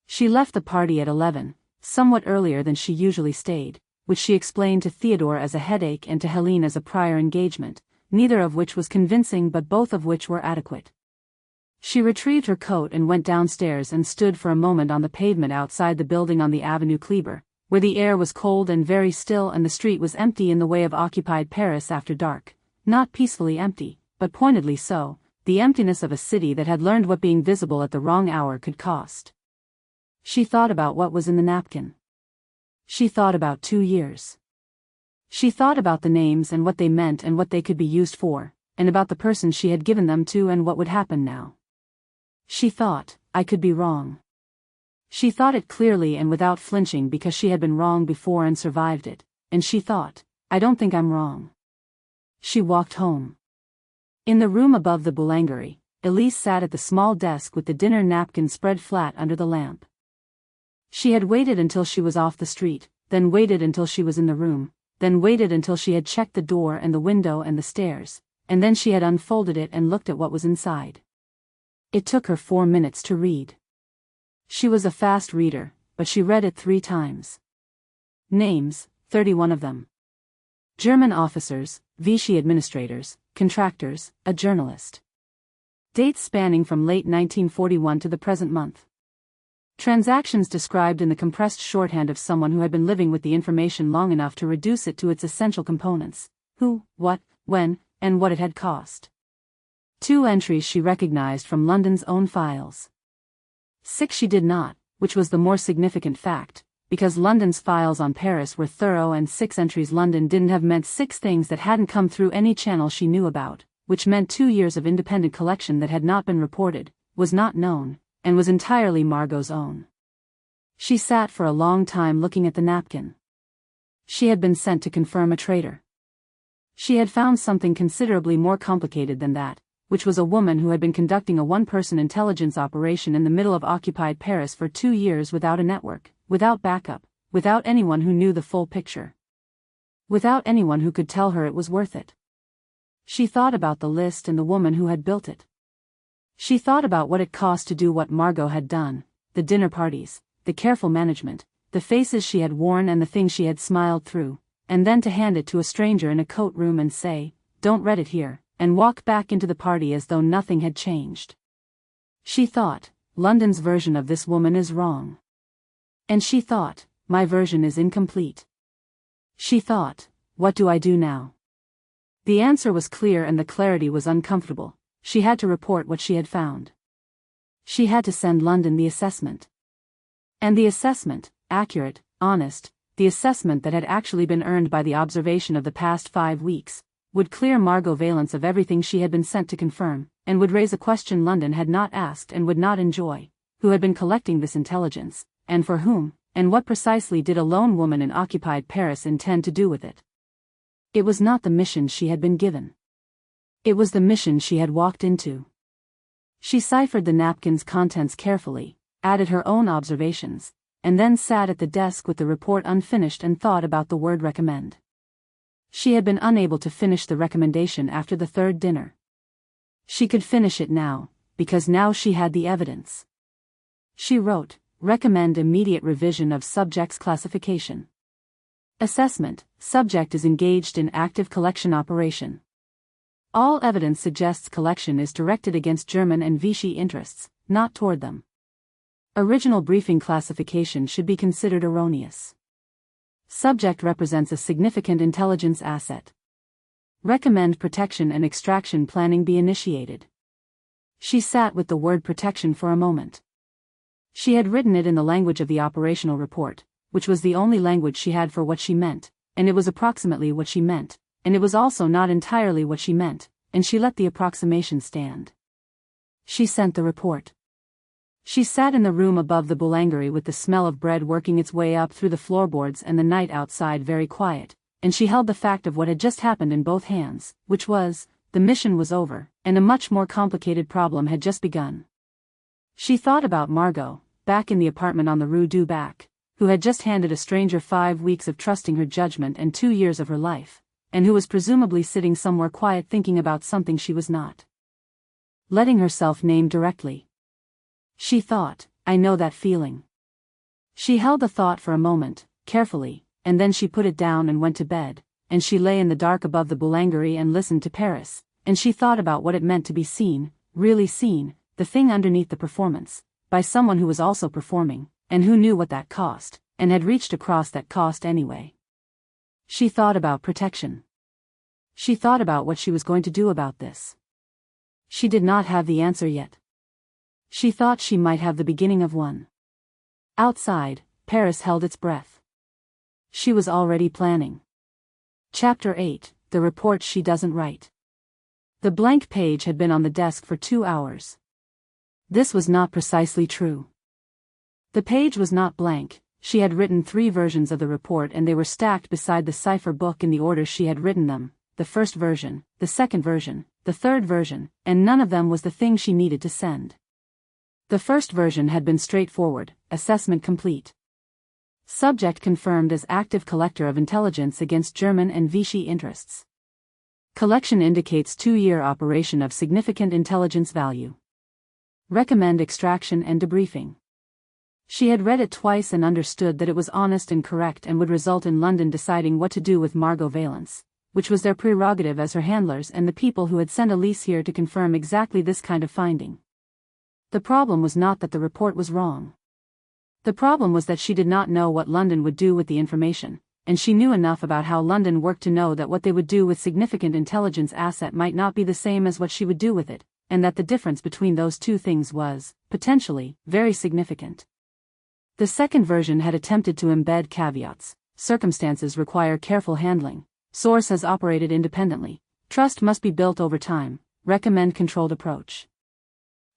She left the party at 11, somewhat earlier than she usually stayed, which she explained to Theodore as a headache and to Helene as a prior engagement, neither of which was convincing but both of which were adequate. She retrieved her coat and went downstairs and stood for a moment on the pavement outside the building on the Avenue Kleber, where the air was cold and very still and the street was empty in the way of occupied Paris after dark, not peacefully empty, but pointedly so, the emptiness of a city that had learned what being visible at the wrong hour could cost. She thought about what was in the napkin. She thought about 2 years. She thought about the names and what they meant and what they could be used for, and about the person she had given them to and what would happen now. She thought, I could be wrong. She thought it clearly and without flinching because she had been wrong before and survived it, and she thought, I don't think I'm wrong. She walked home. In the room above the boulangerie, Elise sat at the small desk with the dinner napkin spread flat under the lamp. She had waited until she was off the street, then waited until she was in the room, then waited until she had checked the door and the window and the stairs, and then she had unfolded it and looked at what was inside. It took her 4 minutes to read. She was a fast reader, but she read it 3 times. Names, 31 of them. German officers, Vichy administrators, contractors, a journalist. Dates spanning from late 1941 to the present month. Transactions described in the compressed shorthand of someone who had been living with the information long enough to reduce it to its essential components: who, what, when, and what it had cost. 2 entries she recognized from London's own files. 6 she did not, which was the more significant fact, because London's files on Paris were thorough, and 6 entries London didn't have meant 6 things that hadn't come through any channel she knew about, which meant 2 years of independent collection that had not been reported, was not known, and was entirely Margot's own. She sat for a long time looking at the napkin. She had been sent to confirm a traitor. She had found something considerably more complicated than that, which was a woman who had been conducting a one-person intelligence operation in the middle of occupied Paris for 2 years without a network, without backup, without anyone who knew the full picture. Without anyone who could tell her it was worth it. She thought about the list and the woman who had built it. She thought about what it cost to do what Margot had done, the dinner parties, the careful management, the faces she had worn and the things she had smiled through, and then to hand it to a stranger in a coat room and say, "Don't read it here," and walk back into the party as though nothing had changed. She thought, London's version of this woman is wrong. And she thought, my version is incomplete. She thought, what do I do now? The answer was clear and the clarity was uncomfortable. She had to report what she had found. She had to send London the assessment. And the assessment, accurate, honest, the assessment that had actually been earned by the observation of the past 5 weeks, would clear Margot Valence of everything she had been sent to confirm, and would raise a question London had not asked and would not enjoy: who had been collecting this intelligence, and for whom, and what precisely did a lone woman in occupied Paris intend to do with it? It was not the mission she had been given. It was the mission she had walked into. She ciphered the napkin's contents carefully, added her own observations, and then sat at the desk with the report unfinished and thought about the word recommend. She had been unable to finish the recommendation after the 3rd dinner. She could finish it now, because now she had the evidence. She wrote, recommend immediate revision of subject's classification. Assessment, subject is engaged in active collection operation. All evidence suggests collection is directed against German and Vichy interests, not toward them. Original briefing classification should be considered erroneous. Subject represents a significant intelligence asset. Recommend protection and extraction planning be initiated. She sat with the word protection for a moment. She had written it in the language of the operational report, which was the only language she had for what she meant, and it was approximately what she meant, and it was also not entirely what she meant, and she let the approximation stand. She sent the report. She sat in the room above the boulangerie with the smell of bread working its way up through the floorboards and the night outside very quiet, and she held the fact of what had just happened in both hands, which was, the mission was over, and a much more complicated problem had just begun. She thought about Margot, back in the apartment on the Rue du Bac, who had just handed a stranger 5 weeks of trusting her judgment and 2 years of her life, and who was presumably sitting somewhere quiet thinking about something she was not letting herself name directly. She thought, I know that feeling. She held the thought for a moment, carefully, and then she put it down and went to bed, and she lay in the dark above the boulangerie and listened to Paris, and she thought about what it meant to be seen, really seen, the thing underneath the performance, by someone who was also performing, and who knew what that cost, and had reached across that cost anyway. She thought about protection. She thought about what she was going to do about this. She did not have the answer yet. She thought she might have the beginning of one. Outside, Paris held its breath. She was already planning. Chapter 8, The Report She Doesn't Write. The blank page had been on the desk for 2 hours. This was not precisely true. The page was not blank. She had written 3 versions of the report and they were stacked beside the cipher book in the order she had written them, the first version, the second version, the third version, and none of them was the thing she needed to send. The first version had been straightforward, assessment complete. Subject confirmed as active collector of intelligence against German and Vichy interests. Collection indicates 2-year operation of significant intelligence value. Recommend extraction and debriefing. She had read it twice and understood that it was honest and correct and would result in London deciding what to do with Margot Valence, which was their prerogative as her handlers and the people who had sent Elise here to confirm exactly this kind of finding. The problem was not that the report was wrong. The problem was that she did not know what London would do with the information, and she knew enough about how London worked to know that what they would do with significant intelligence asset might not be the same as what she would do with it, and that the difference between those two things was, potentially, very significant. The second version had attempted to embed caveats. Circumstances require careful handling. Source has operated independently. Trust must be built over time. Recommend controlled approach.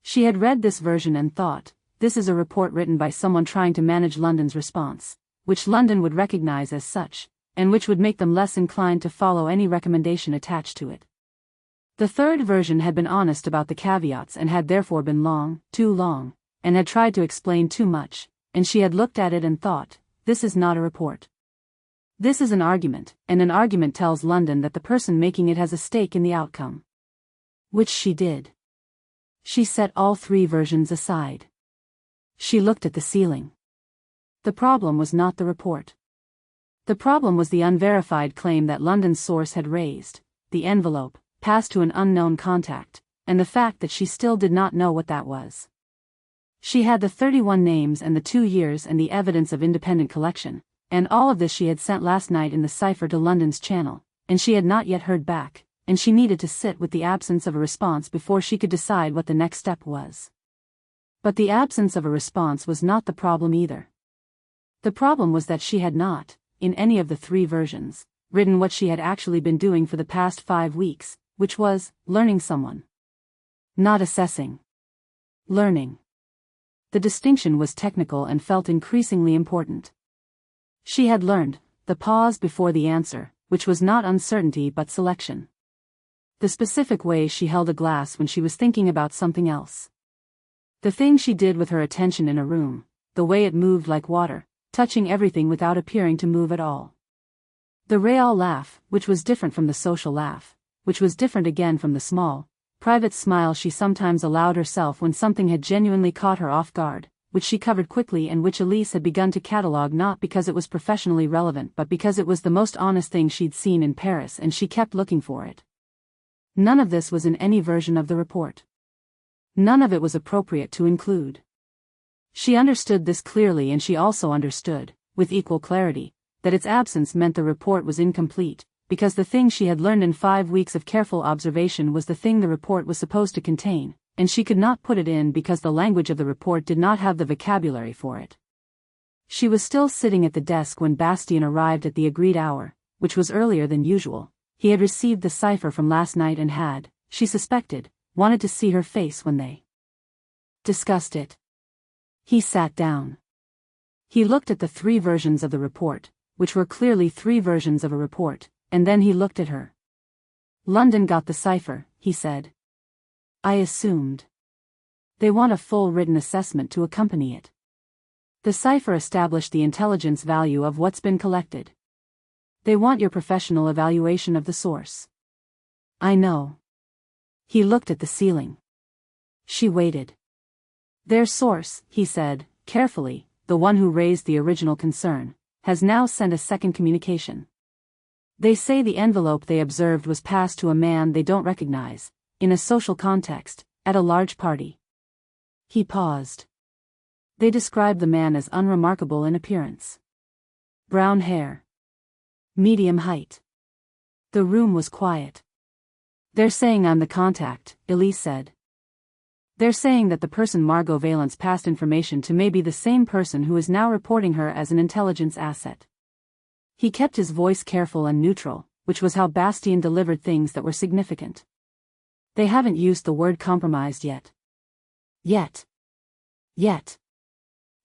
She had read this version and thought, this is a report written by someone trying to manage London's response, which London would recognize as such, and which would make them less inclined to follow any recommendation attached to it. The third version had been honest about the caveats and had therefore been long, too long, and had tried to explain too much, and she had looked at it and thought, this is not a report. This is an argument, and an argument tells London that the person making it has a stake in the outcome. Which she did. She set all 3 versions aside. She looked at the ceiling. The problem was not the report. The problem was the unverified claim that London's source had raised, the envelope, passed to an unknown contact, and the fact that she still did not know what that was. She had the 31 names and the 2 years and the evidence of independent collection, and all of this she had sent last night in the cipher to London's channel, and she had not yet heard back, and she needed to sit with the absence of a response before she could decide what the next step was. But the absence of a response was not the problem either. The problem was that she had not, in any of the 3 versions, written what she had actually been doing for the past 5 weeks, which was, learning someone. Not assessing. Learning. The distinction was technical and felt increasingly important. She had learned, the pause before the answer, which was not uncertainty but selection. The specific way she held a glass when she was thinking about something else. The thing she did with her attention in a room, the way it moved like water, touching everything without appearing to move at all. The real laugh, which was different from the social laugh, which was different again from the small, private smile she sometimes allowed herself when something had genuinely caught her off guard, which she covered quickly and which Elise had begun to catalogue not because it was professionally relevant but because it was the most honest thing she'd seen in Paris and she kept looking for it. None of this was in any version of the report. None of it was appropriate to include. She understood this clearly, and she also understood, with equal clarity, that its absence meant the report was incomplete, because the thing she had learned in 5 weeks of careful observation was the thing the report was supposed to contain, and she could not put it in because the language of the report did not have the vocabulary for it. She was still sitting at the desk when Bastien arrived at the agreed hour, which was earlier than usual. He had received the cipher from last night and had, she suspected, wanted to see her face when they discussed it. He sat down. He looked at the 3 versions of the report, which were clearly 3 versions of a report, and then he looked at her. London got the cipher, he said. I assumed. They want a full written assessment to accompany it. The cipher established the intelligence value of what's been collected. They want your professional evaluation of the source. I know. He looked at the ceiling. She waited. Their source, he said, carefully, the one who raised the original concern, has now sent a second communication. They say the envelope they observed was passed to a man they don't recognize, in a social context, at a large party. He paused. They described the man as unremarkable in appearance. Brown hair. Medium height. The room was quiet. They're saying I'm the contact, Elise said. They're saying that the person Margot Valence passed information to may be the same person who is now reporting her as an intelligence asset. He kept his voice careful and neutral, which was how Bastien delivered things that were significant. They haven't used the word compromised yet. Yet.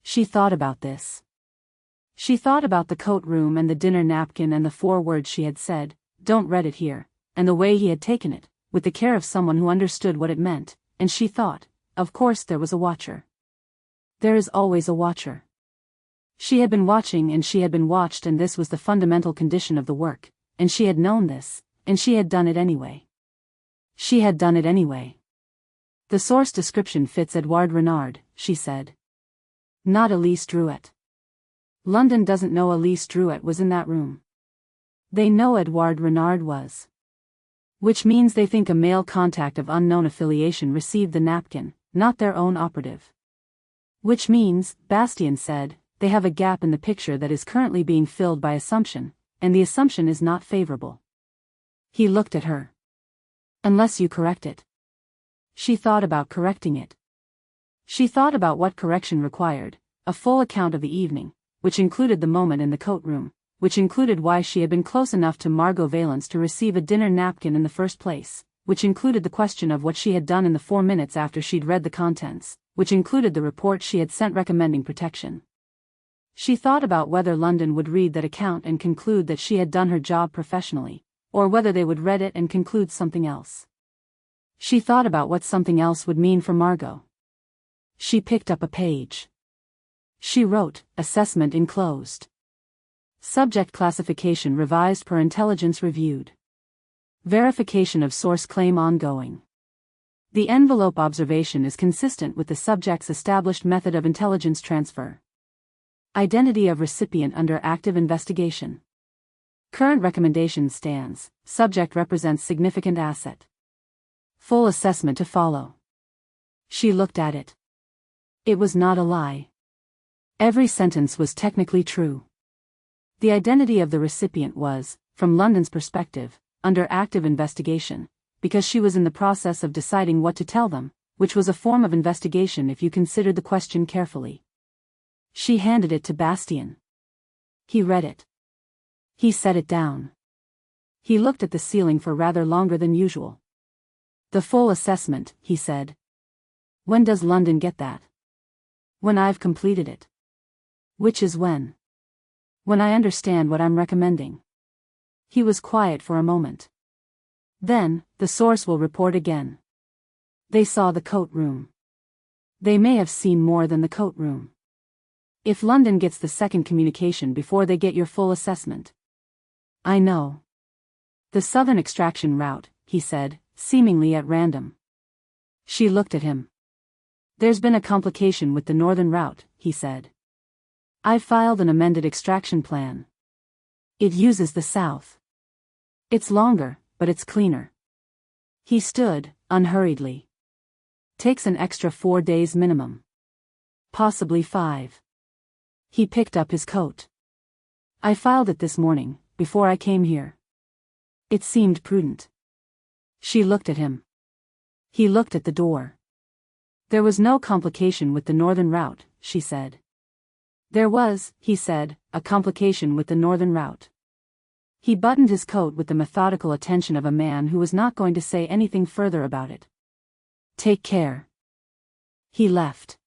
She thought about this. She thought about the coat room and the dinner napkin and the 4 words she had said, "Don't read it here," and the way he had taken it, with the care of someone who understood what it meant, and she thought, of course there was a watcher. There is always a watcher. She had been watching and she had been watched, and this was the fundamental condition of the work, and she had known this, and she had done it anyway. She had done it anyway. The source description fits Edouard Renard, she said. Not Elise Drouet. London doesn't know Elise Drouet was in that room. They know Edouard Renard was. Which means they think a male contact of unknown affiliation received the napkin, not their own operative. Which means, Bastien said, they have a gap in the picture that is currently being filled by assumption, and the assumption is not favorable. He looked at her. Unless you correct it. She thought about correcting it. She thought about what correction required, a full account of the evening, which included the moment in the coat room, which included why she had been close enough to Margot Valence to receive a dinner napkin in the first place, which included the question of what she had done in the 4 minutes after she'd read the contents, which included the report she had sent recommending protection. She thought about whether London would read that account and conclude that she had done her job professionally, or whether they would read it and conclude something else. She thought about what something else would mean for Margot. She picked up a page. She wrote, "Assessment enclosed. Subject classification revised per intelligence reviewed. Verification of source claim ongoing. The envelope observation is consistent with the subject's established method of intelligence transfer. Identity of recipient under active investigation. Current recommendation stands, subject represents significant asset. Full assessment to follow." She looked at it. It was not a lie. Every sentence was technically true. The identity of the recipient was, from London's perspective, under active investigation, because she was in the process of deciding what to tell them, which was a form of investigation if you considered the question carefully. She handed it to Bastien. He read it. He set it down. He looked at the ceiling for rather longer than usual. "The full assessment," he said. "When does London get that?" "When I've completed it." "Which is when?" "When I understand what I'm recommending." He was quiet for a moment. "Then, the source will report again." They saw the coat room. They may have seen more than the coat room. If London gets the second communication before they get your full assessment. "I know. The southern extraction route," he said, seemingly at random. She looked at him. "There's been a complication with the northern route," he said. "I've filed an amended extraction plan. It uses the south. It's longer, but it's cleaner." He stood, unhurriedly. "Takes an extra 4 days minimum." Possibly 5. He picked up his coat. I filed it this morning, before I came here. It seemed prudent. She looked at him. He looked at the door. There was no complication with the northern route, she said. There was, he said, a complication with the northern route. He buttoned his coat with the methodical attention of a man who was not going to say anything further about it. Take care. He left.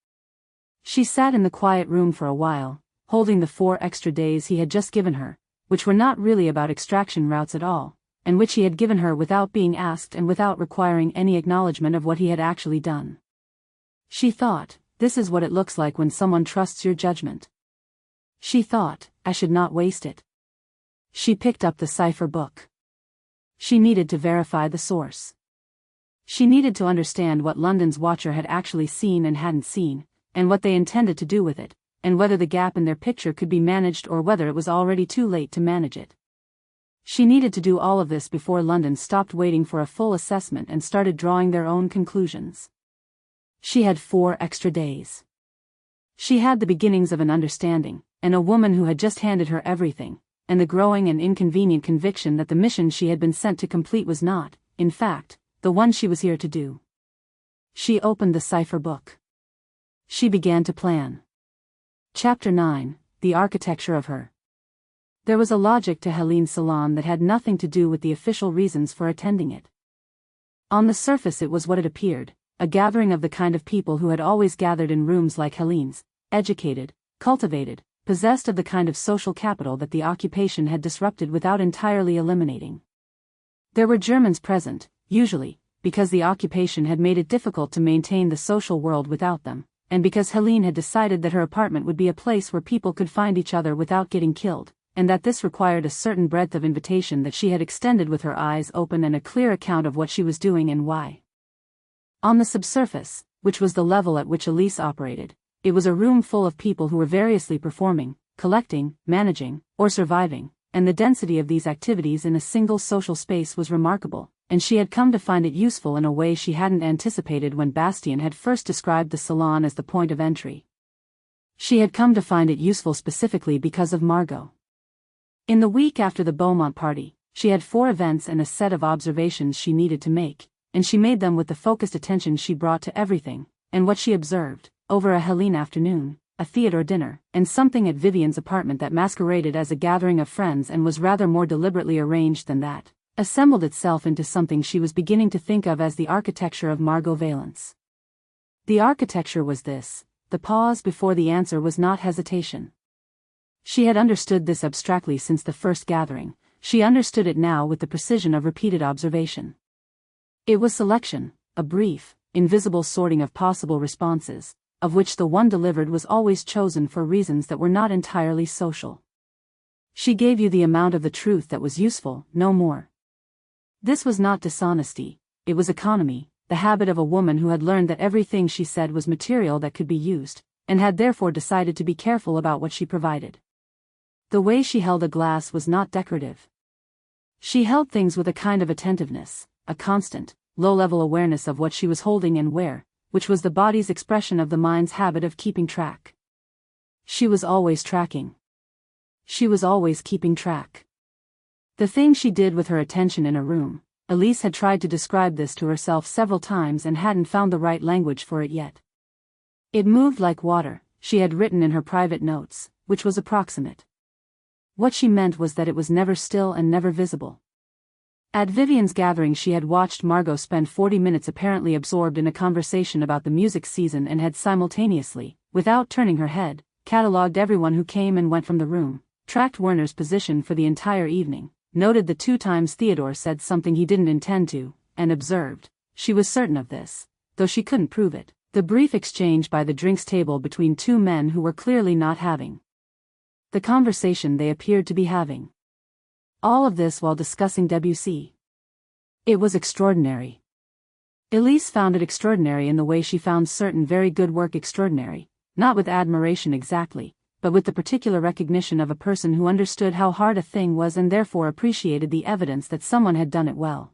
She sat in the quiet room for a while, holding the 4 extra days he had just given her, which were not really about extraction routes at all, and which he had given her without being asked and without requiring any acknowledgement of what he had actually done. She thought, this is what it looks like when someone trusts your judgment. She thought, I should not waste it. She picked up the cipher book. She needed to verify the source. She needed to understand what London's Watcher had actually seen and hadn't seen, and what they intended to do with it, and whether the gap in their picture could be managed or whether it was already too late to manage it. She needed to do all of this before London stopped waiting for a full assessment and started drawing their own conclusions. She had 4 extra days. She had the beginnings of an understanding, and a woman who had just handed her everything, and the growing and inconvenient conviction that the mission she had been sent to complete was not, in fact, the one she was here to do. She opened the cipher book. She began to plan. Chapter 9, The Architecture of Her. There was a logic to Helene's salon that had nothing to do with the official reasons for attending it. On the surface it was what it appeared, a gathering of the kind of people who had always gathered in rooms like Helene's, educated, cultivated, possessed of the kind of social capital that the occupation had disrupted without entirely eliminating. There were Germans present, usually, because the occupation had made it difficult to maintain the social world without them, and because Helene had decided that her apartment would be a place where people could find each other without getting killed, and that this required a certain breadth of invitation that she had extended with her eyes open and a clear account of what she was doing and why. On the subsurface, which was the level at which Elise operated, it was a room full of people who were variously performing, collecting, managing, or surviving, and the density of these activities in a single social space was remarkable, and she had come to find it useful in a way she hadn't anticipated when Bastien had first described the salon as the point of entry. She had come to find it useful specifically because of Marggo. In the week after the Beaumont party, she had 4 events and a set of observations she needed to make, and she made them with the focused attention she brought to everything, and what she observed, over a Helene afternoon, a theatre dinner, and something at Vivien's apartment that masqueraded as a gathering of friends and was rather more deliberately arranged than that, assembled itself into something she was beginning to think of as the architecture of Margot Valence. The architecture was this: the pause before the answer was not hesitation. She had understood this abstractly since the first gathering, she understood it now with the precision of repeated observation. It was selection, a brief, invisible sorting of possible responses, of which the one delivered was always chosen for reasons that were not entirely social. She gave you the amount of the truth that was useful, no more. This was not dishonesty, it was economy, the habit of a woman who had learned that everything she said was material that could be used, and had therefore decided to be careful about what she provided. The way she held a glass was not decorative. She held things with a kind of attentiveness, a constant, low-level awareness of what she was holding and where, which was the body's expression of the mind's habit of keeping track. She was always tracking. She was always keeping track. The thing she did with her attention in a room, Elise had tried to describe this to herself several times and hadn't found the right language for it yet. It moved like water, she had written in her private notes, which was approximate. What she meant was that it was never still and never visible. At Vivien's gathering she had watched Margot spend 40 minutes apparently absorbed in a conversation about the music season and had simultaneously, without turning her head, catalogued everyone who came and went from the room, tracked Werner's position for the entire evening, noted the 2 times Theodore said something he didn't intend to, and observed, she was certain of this, though she couldn't prove it, the brief exchange by the drinks table between 2 men who were clearly not having the conversation they appeared to be having. All of this while discussing Debussy. It was extraordinary. Elise found it extraordinary in the way she found certain very good work extraordinary, not with admiration exactly, but with the particular recognition of a person who understood how hard a thing was and therefore appreciated the evidence that someone had done it well.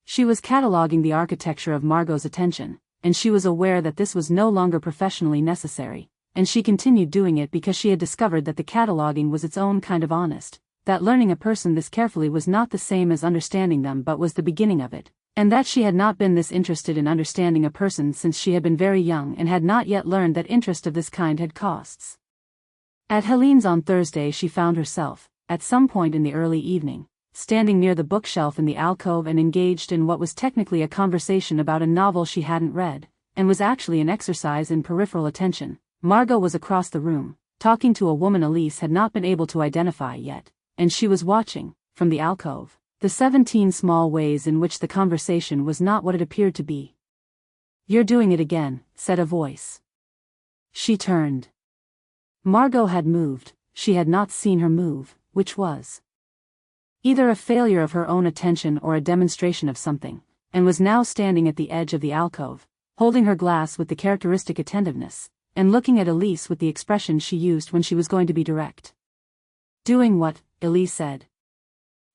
She was cataloguing the architecture of Margot's attention, and she was aware that this was no longer professionally necessary, and she continued doing it because she had discovered that the cataloging was its own kind of honest, that learning a person this carefully was not the same as understanding them but was the beginning of it, and that she had not been this interested in understanding a person since she had been very young and had not yet learned that interest of this kind had costs. At Helene's on Thursday she found herself, at some point in the early evening, standing near the bookshelf in the alcove and engaged in what was technically a conversation about a novel she hadn't read, and was actually an exercise in peripheral attention. Margot was across the room, talking to a woman Elise had not been able to identify yet, and she was watching, from the alcove, the 17 small ways in which the conversation was not what it appeared to be. "You're doing it again," said a voice. She turned. Margot had moved. She had not seen her move, which was either a failure of her own attention or a demonstration of something, and was now standing at the edge of the alcove, holding her glass with the characteristic attentiveness, and looking at Elise with the expression she used when she was going to be direct. "Doing what?" Elise said.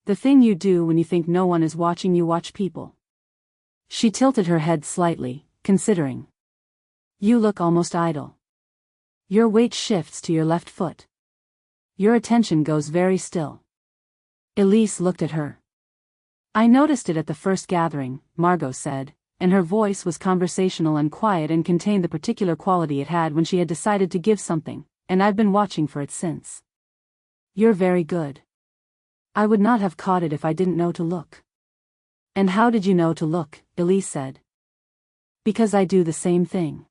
"The thing you do when you think no one is watching you watch people." She tilted her head slightly, considering. "You look almost idle. Your weight shifts to your left foot. Your attention goes very still." Elise looked at her. "I noticed it at the first gathering," Margot said, and her voice was conversational and quiet and contained the particular quality it had when she had decided to give something, "and I've been watching for it since. You're very good. I would not have caught it if I didn't know to look." "And how did you know to look?" Elise said. "Because I do the same thing."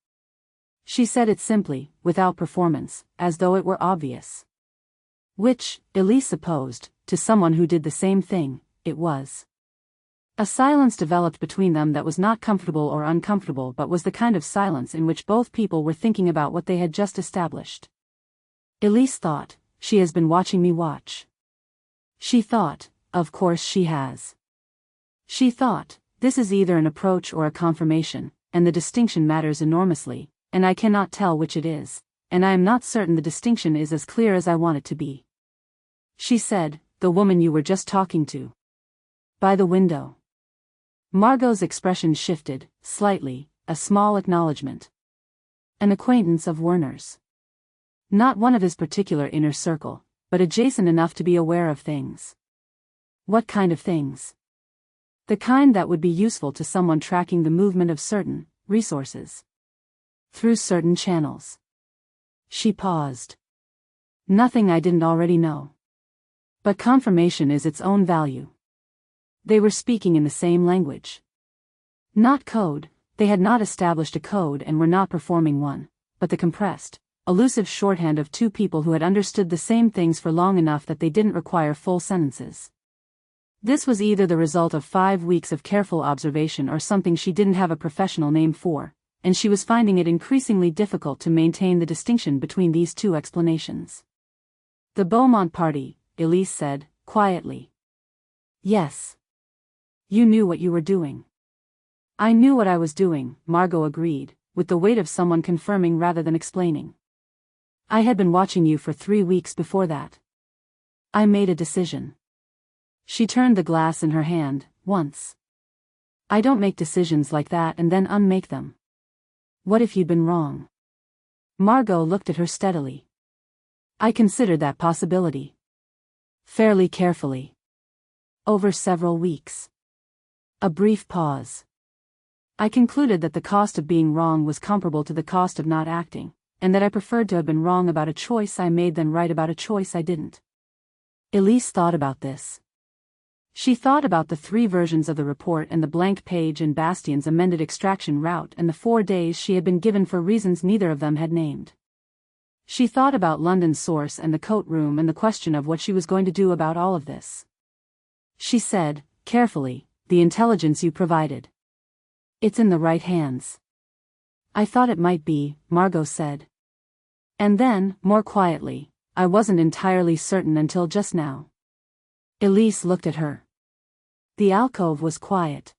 She said it simply, without performance, as though it were obvious. Which, Elise supposed, to someone who did the same thing, it was. A silence developed between them that was not comfortable or uncomfortable but was the kind of silence in which both people were thinking about what they had just established. Elise thought, "She has been watching me watch." She thought, "Of course she has." She thought, "This is either an approach or a confirmation, and the distinction matters enormously, and I cannot tell which it is, and I am not certain the distinction is as clear as I want it to be." She said, "The woman you were just talking to. By the window." Margot's expression shifted, slightly, a small acknowledgement. "An acquaintance of Werner's. Not one of his particular inner circle, but adjacent enough to be aware of things." "What kind of things?" "The kind that would be useful to someone tracking the movement of certain resources through certain channels." She paused. "Nothing I didn't already know. But confirmation is its own value." They were speaking in the same language. Not code, they had not established a code and were not performing one, but the compressed, elusive shorthand of two people who had understood the same things for long enough that they didn't require full sentences. This was either the result of 5 weeks of careful observation or something she didn't have a professional name for, and she was finding it increasingly difficult to maintain the distinction between these two explanations. "The Beaumont party," Elise said, quietly. "Yes. You knew what you were doing." "I knew what I was doing," Margot agreed, with the weight of someone confirming rather than explaining. "I had been watching you for 3 weeks before that. I made a decision." She turned the glass in her hand, once. "I don't make decisions like that and then unmake them." "What if you'd been wrong?" Margot looked at her steadily. "I considered that possibility. Fairly carefully. Over several weeks." A brief pause. "I concluded that the cost of being wrong was comparable to the cost of not acting, and that I preferred to have been wrong about a choice I made than right about a choice I didn't." Elise thought about this. She thought about the 3 versions of the report and the blank page and Bastien's amended extraction route and the 4 days she had been given for reasons neither of them had named. She thought about London's source and the coat room and the question of what she was going to do about all of this. She said, carefully, "The intelligence you provided. It's in the right hands." "I thought it might be," Margot said. And then, more quietly, "I wasn't entirely certain until just now." Elise looked at her. The alcove was quiet.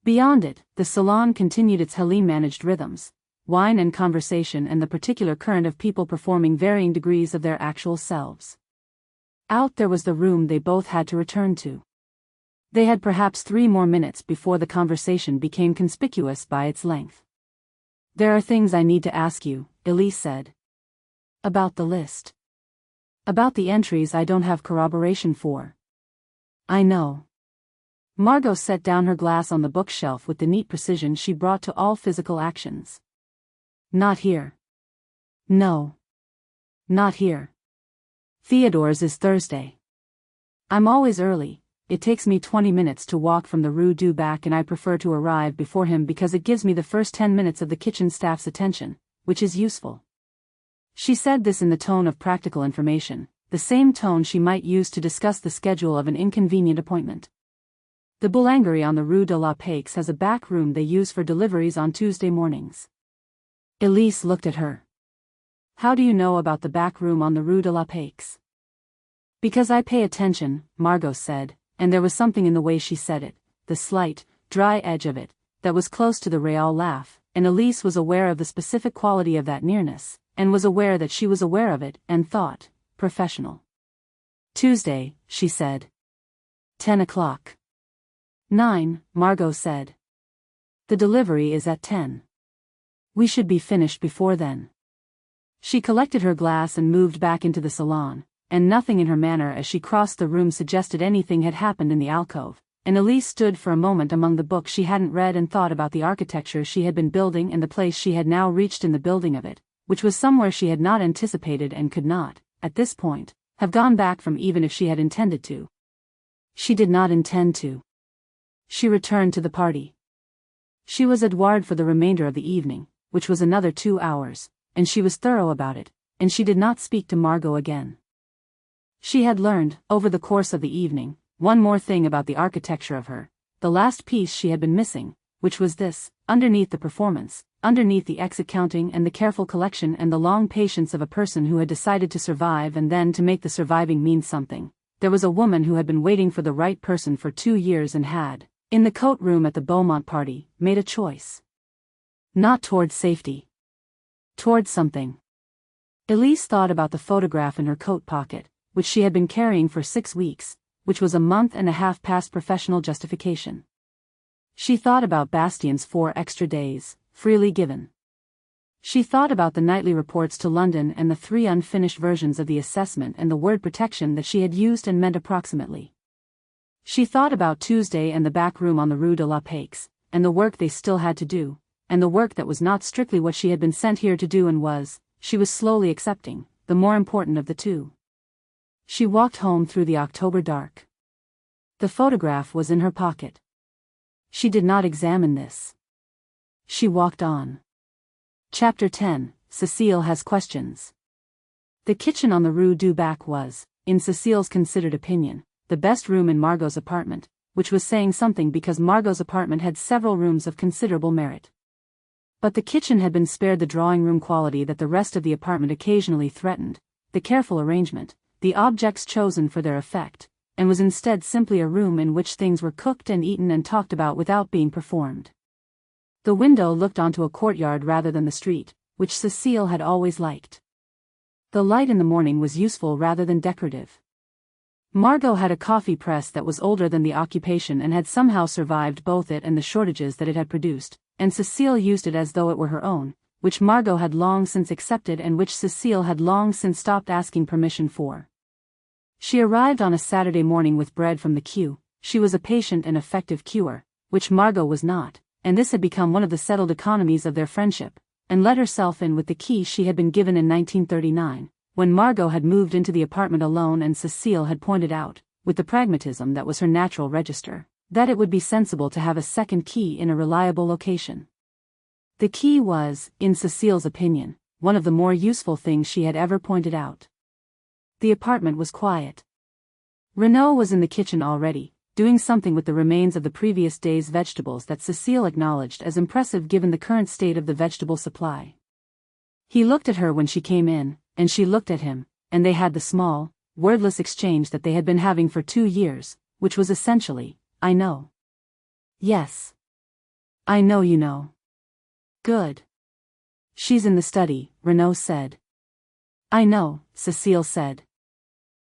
Beyond it, the salon continued its Helene-managed rhythms, wine and conversation and the particular current of people performing varying degrees of their actual selves. Out there was the room they both had to return to. They had perhaps 3 more minutes before the conversation became conspicuous by its length. "There are things I need to ask you," Elise said. "About the list. About the entries I don't have corroboration for." "I know." Margot set down her glass on the bookshelf with the neat precision she brought to all physical actions. "Not here." "No. Not here. Theodore's is Thursday. I'm always early. It takes me 20 minutes to walk from the Rue du Bac, and I prefer to arrive before him because it gives me the first 10 minutes of the kitchen staff's attention, which is useful." She said this in the tone of practical information, the same tone she might use to discuss the schedule of an inconvenient appointment. "The boulangerie on the Rue de la Paix has a back room they use for deliveries on Tuesday mornings." Elise looked at her. "How do you know about the back room on the Rue de la Paix?" "Because I pay attention," Margot said, and there was something in the way she said it, the slight, dry edge of it, that was close to the Real laugh, and Elise was aware of the specific quality of that nearness, and was aware that she was aware of it, and thought, professional. "Tuesday," she said. 10 o'clock. 9, Margot said. "The delivery is at 10. We should be finished before then." She collected her glass and moved back into the salon, and nothing in her manner as she crossed the room suggested anything had happened in the alcove, and Elise stood for a moment among the books she hadn't read and thought about the architecture she had been building and the place she had now reached in the building of it, which was somewhere she had not anticipated and could not, at this point, have gone back from even if she had intended to. She did not intend to. She returned to the party. She was Edouard for the remainder of the evening, which was another 2 hours, and she was thorough about it, and she did not speak to Margot again. She had learned, over the course of the evening, one more thing about the architecture of her, the last piece she had been missing, which was this: underneath the performance, underneath the exit counting and the careful collection and the long patience of a person who had decided to survive and then to make the surviving mean something, there was a woman who had been waiting for the right person for 2 years and had, in the coat room at the Beaumont party, made a choice. Not towards safety. Towards something. Elise thought about the photograph in her coat pocket, which she had been carrying for 6 weeks, which was a month and a half past professional justification. She thought about Bastien's 4 extra days, freely given. She thought about the nightly reports to London and the 3 unfinished versions of the assessment and the word protection that she had used and meant approximately. She thought about Tuesday and the back room on the Rue de la Paix, and the work they still had to do, and the work that was not strictly what she had been sent here to do and was, she was slowly accepting, the more important of the two. She walked home through the October dark. The photograph was in her pocket. She did not examine this. She walked on. Chapter 10, Cecile Has Questions. The kitchen on the Rue du Bac was, in Cecile's considered opinion, the best room in Margot's apartment, which was saying something because Margot's apartment had several rooms of considerable merit. But the kitchen had been spared the drawing-room quality that the rest of the apartment occasionally threatened, the careful arrangement, the objects chosen for their effect, and was instead simply a room in which things were cooked and eaten and talked about without being performed. The window looked onto a courtyard rather than the street, which Cecile had always liked. The light in the morning was useful rather than decorative. Margot had a coffee press that was older than the occupation and had somehow survived both it and the shortages that it had produced, and Cecile used it as though it were her own, which Margot had long since accepted and which Cecile had long since stopped asking permission for. She arrived on a Saturday morning with bread from the queue. She was a patient and effective queuer, which Margot was not, and this had become one of the settled economies of their friendship, and let herself in with the key she had been given in 1939, when Margot had moved into the apartment alone and Cecile had pointed out, with the pragmatism that was her natural register, that it would be sensible to have a second key in a reliable location. The key was, in Cecile's opinion, one of the more useful things she had ever pointed out. The apartment was quiet. Renaud was in the kitchen already, doing something with the remains of the previous day's vegetables that Cecile acknowledged as impressive given the current state of the vegetable supply. He looked at her when she came in, and she looked at him, and they had the small, wordless exchange that they had been having for 2 years, which was essentially, "I know." "Yes. I know you know." "Good." "She's in the study," Renaud said. "I know," Cecile said.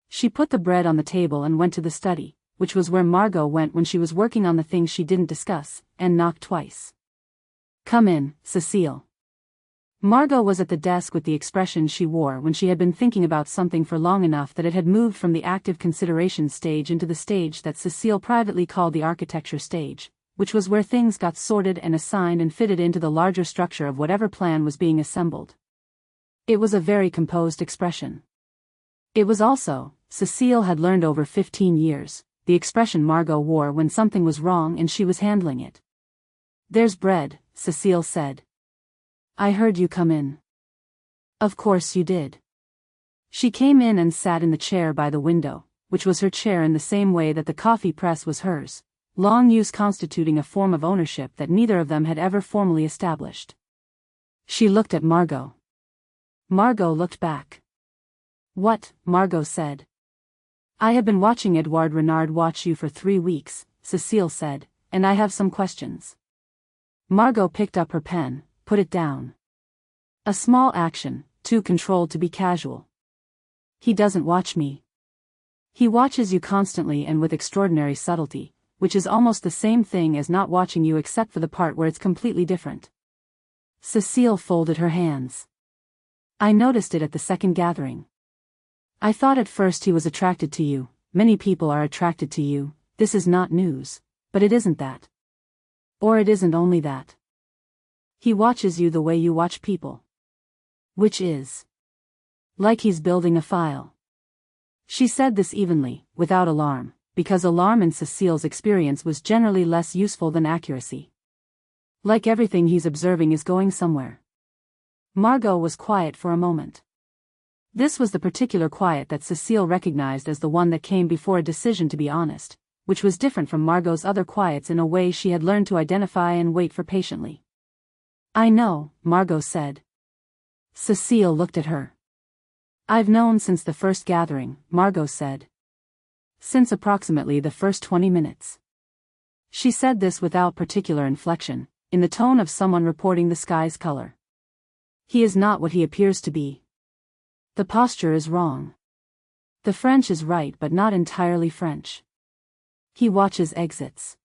She put the bread on the table and went to the study, which was where Margot went when she was working on the things she didn't discuss, and knocked twice. "Come in, Cecile." Margot was at the desk with the expression she wore when she had been thinking about something for long enough that it had moved from the active consideration stage into the stage that Cecile privately called the architecture stage, which was where things got sorted and assigned and fitted into the larger structure of whatever plan was being assembled. It was a very composed expression. It was also, Cecile had learned over 15 years, the expression Margot wore when something was wrong and she was handling it. "There's bread," Cecile said. "I heard you come in." "Of course you did." She came in and sat in the chair by the window, which was her chair in the same way that the coffee press was hers, long use constituting a form of ownership that neither of them had ever formally established. She looked at Margot. Margot looked back. "What?" Margot said. "I have been watching Edouard Renard watch you for 3 weeks," Cecile said, "and I have some questions." Margot picked up her pen, put it down. A small action, too controlled to be casual. "He doesn't watch me. He watches you constantly and with extraordinary subtlety, which is almost the same thing as not watching you except for the part where it's completely different." Cecile folded her hands. "I noticed it at the second gathering. I thought at first he was attracted to you. Many people are attracted to you, this is not news, but it isn't that. Or it isn't only that. He watches you the way you watch people. Which is like he's building a file." She said this evenly, without alarm, because alarm in Cecile's experience was generally less useful than accuracy. Like everything he's observing is going somewhere. Margot was quiet for a moment. This was the particular quiet that Cecile recognized as the one that came before a decision to be honest, which was different from Margot's other quiets in a way she had learned to identify and wait for patiently. "I know," Margot said. Cecile looked at her. "I've known since the first gathering," Margot said. "Since approximately the first 20 minutes." She said this without particular inflection, in the tone of someone reporting the sky's color. "He is not what he appears to be. The posture is wrong. The French is right but not entirely French. He watches exits.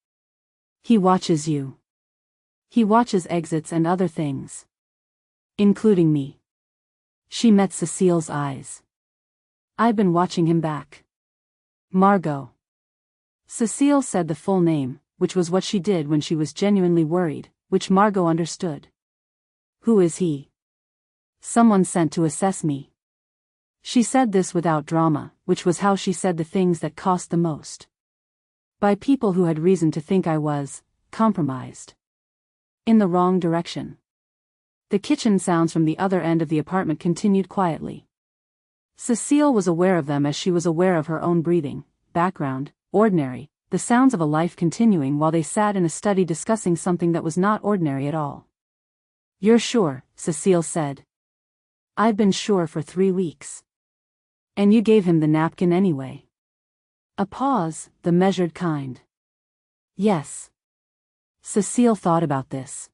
He watches you. He watches exits and other things. Including me." She met Cecile's eyes. "I've been watching him back." "Margot." Cecile said the full name, which was what she did when she was genuinely worried, which Margot understood. "Who is he?" "Someone sent to assess me." She said this without drama, which was how she said the things that cost the most. "By people who had reason to think I was compromised. In the wrong direction." The kitchen sounds from the other end of the apartment continued quietly. Cecile was aware of them as she was aware of her own breathing, background, ordinary, the sounds of a life continuing while they sat in a study discussing something that was not ordinary at all. "You're sure?" Cecile said. "I've been sure for 3 weeks." "And you gave him the napkin anyway?" A pause, the measured kind. "Yes." Cecile thought about this.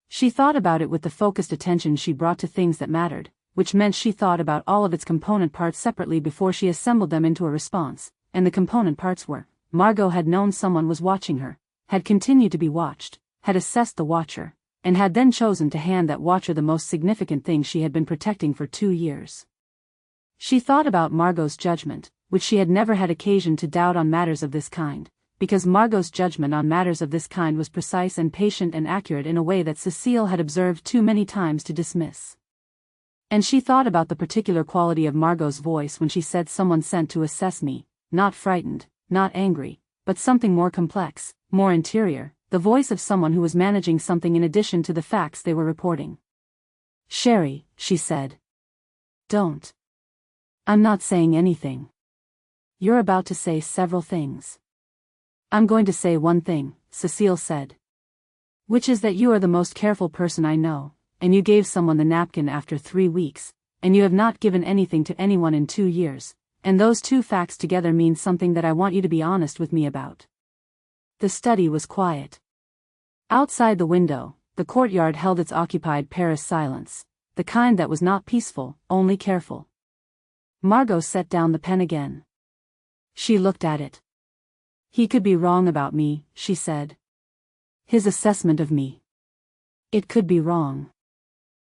She thought about it with the focused attention she brought to things that mattered, which meant she thought about all of its component parts separately before she assembled them into a response, and the component parts were: Margot had known someone was watching her, had continued to be watched, had assessed the watcher, and had then chosen to hand that watcher the most significant thing she had been protecting for 2 years. She thought about Margot's judgment, which she had never had occasion to doubt on matters of this kind, because Margot's judgment on matters of this kind was precise and patient and accurate in a way that Cecile had observed too many times to dismiss. And she thought about the particular quality of Margot's voice when she said someone sent to assess me, not frightened, not angry, but something more complex, more interior, the voice of someone who was managing something in addition to the facts they were reporting. "Sherry," she said. "Don't. I'm not saying anything. You're about to say several things." "I'm going to say one thing," Cecile said. "Which is that you are the most careful person I know, and you gave someone the napkin after 3 weeks, and you have not given anything to anyone in 2 years, and those 2 facts together mean something that I want you to be honest with me about." The study was quiet. Outside the window, the courtyard held its occupied Paris silence, the kind that was not peaceful, only careful. Margot set down the pen again. She looked at it. He could be wrong about me, she said. His assessment of me. It could be wrong.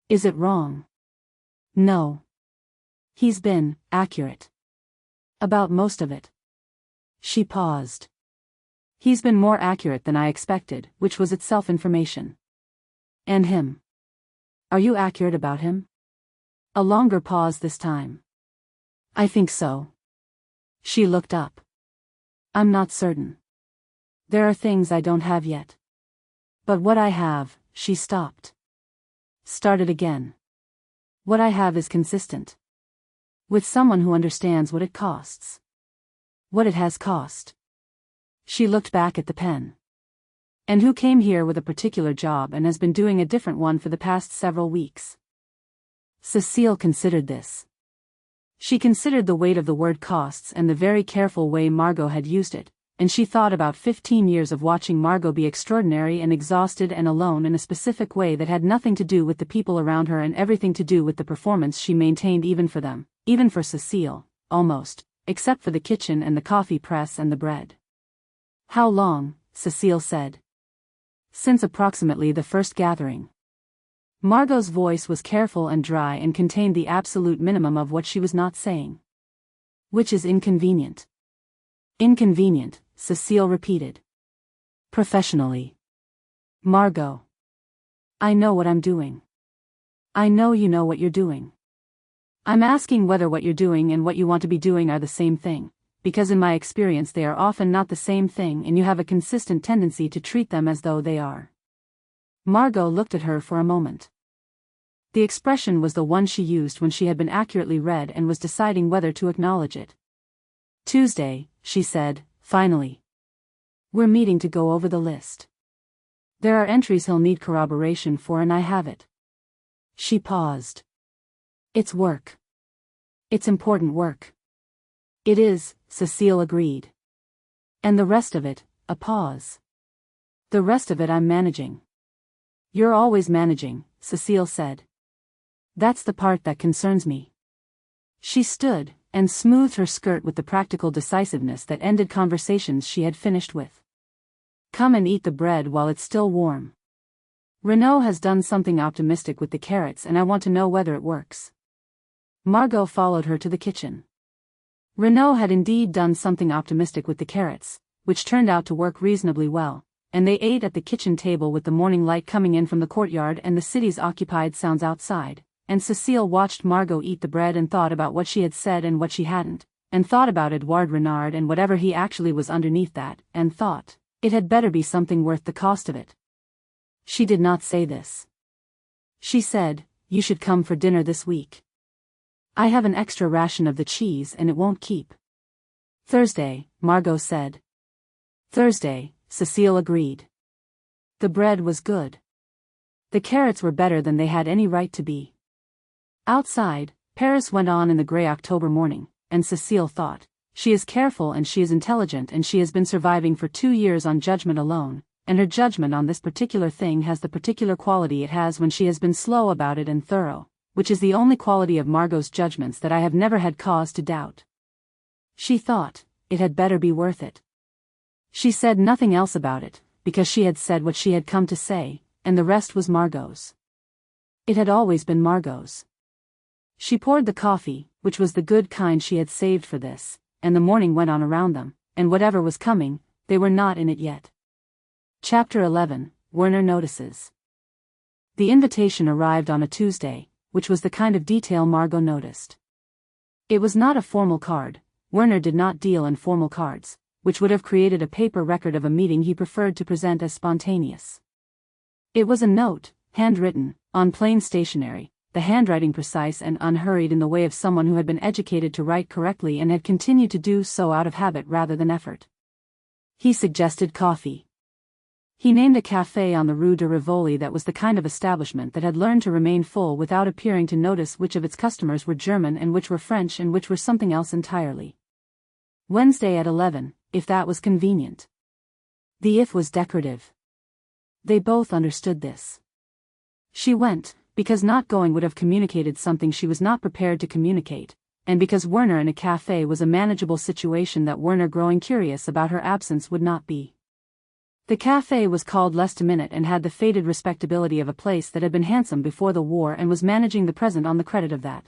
Is it wrong? No. He's been accurate. About most of it. She paused. He's been more accurate than I expected, which was itself information. And him. Are you accurate about him? A longer pause this time. I think so. She looked up. I'm not certain. There are things I don't have yet. But what I have, she stopped. Started again. What I have is consistent. With someone who understands what it costs. What it has cost. She looked back at the pen. And who came here with a particular job and has been doing a different one for the past several weeks. Cecile considered this. She considered the weight of the word costs and the very careful way Margot had used it, and she thought about 15 years of watching Margot be extraordinary and exhausted and alone in a specific way that had nothing to do with the people around her and everything to do with the performance she maintained even for them, even for Cecile, almost, except for the kitchen and the coffee press and the bread. How long, Cecile said. Since approximately the first gathering. Margot's voice was careful and dry and contained the absolute minimum of what she was not saying. Which is inconvenient. Inconvenient, Cecile repeated. Professionally. Margot. I know what I'm doing. I know you know what you're doing. I'm asking whether what you're doing and what you want to be doing are the same thing, because in my experience they are often not the same thing and you have a consistent tendency to treat them as though they are. Margot looked at her for a moment. The expression was the one she used when she had been accurately read and was deciding whether to acknowledge it. Tuesday, she said, finally. We're meeting to go over the list. There are entries he'll need corroboration for and I have it. She paused. It's work. It's important work. It is, Cecile agreed. And the rest of it, a pause. The rest of it I'm managing. You're always managing, Cecile said. That's the part that concerns me. She stood, and smoothed her skirt with the practical decisiveness that ended conversations she had finished with. Come and eat the bread while it's still warm. Renaud has done something optimistic with the carrots and I want to know whether it works. Margot followed her to the kitchen. Renaud had indeed done something optimistic with the carrots, which turned out to work reasonably well, and they ate at the kitchen table with the morning light coming in from the courtyard and the city's occupied sounds outside, and Cecile watched Margot eat the bread and thought about what she had said and what she hadn't, and thought about Edouard Renard and whatever he actually was underneath that, and thought, it had better be something worth the cost of it. She did not say this. She said, you should come for dinner this week. I have an extra ration of the cheese and it won't keep. Thursday, Margot said. Thursday, Cecile agreed. The bread was good. The carrots were better than they had any right to be. Outside, Paris went on in the grey October morning, and Cecile thought, she is careful and she is intelligent and she has been surviving for 2 years on judgment alone, and her judgment on this particular thing has the particular quality it has when she has been slow about it and thorough, which is the only quality of Margot's judgments that I have never had cause to doubt. She thought, it had better be worth it. She said nothing else about it, because she had said what she had come to say, and the rest was Margot's. It had always been Margot's. She poured the coffee, which was the good kind she had saved for this, and the morning went on around them, and whatever was coming, they were not in it yet. Chapter 11, Werner notices. The invitation arrived on a Tuesday, which was the kind of detail Margot noticed. It was not a formal card. Werner did not deal in formal cards, which would have created a paper record of a meeting he preferred to present as spontaneous. It was a note, handwritten, on plain stationery, the handwriting precise and unhurried in the way of someone who had been educated to write correctly and had continued to do so out of habit rather than effort. He suggested coffee. He named a café on the Rue de Rivoli that was the kind of establishment that had learned to remain full without appearing to notice which of its customers were German and which were French and which were something else entirely. Wednesday at 11, if that was convenient. The if was decorative. They both understood this. She went, because not going would have communicated something she was not prepared to communicate, and because Werner in a cafe was a manageable situation that Werner growing curious about her absence would not be. The cafe was called L'Estaminet and had the faded respectability of a place that had been handsome before the war and was managing the present on the credit of that.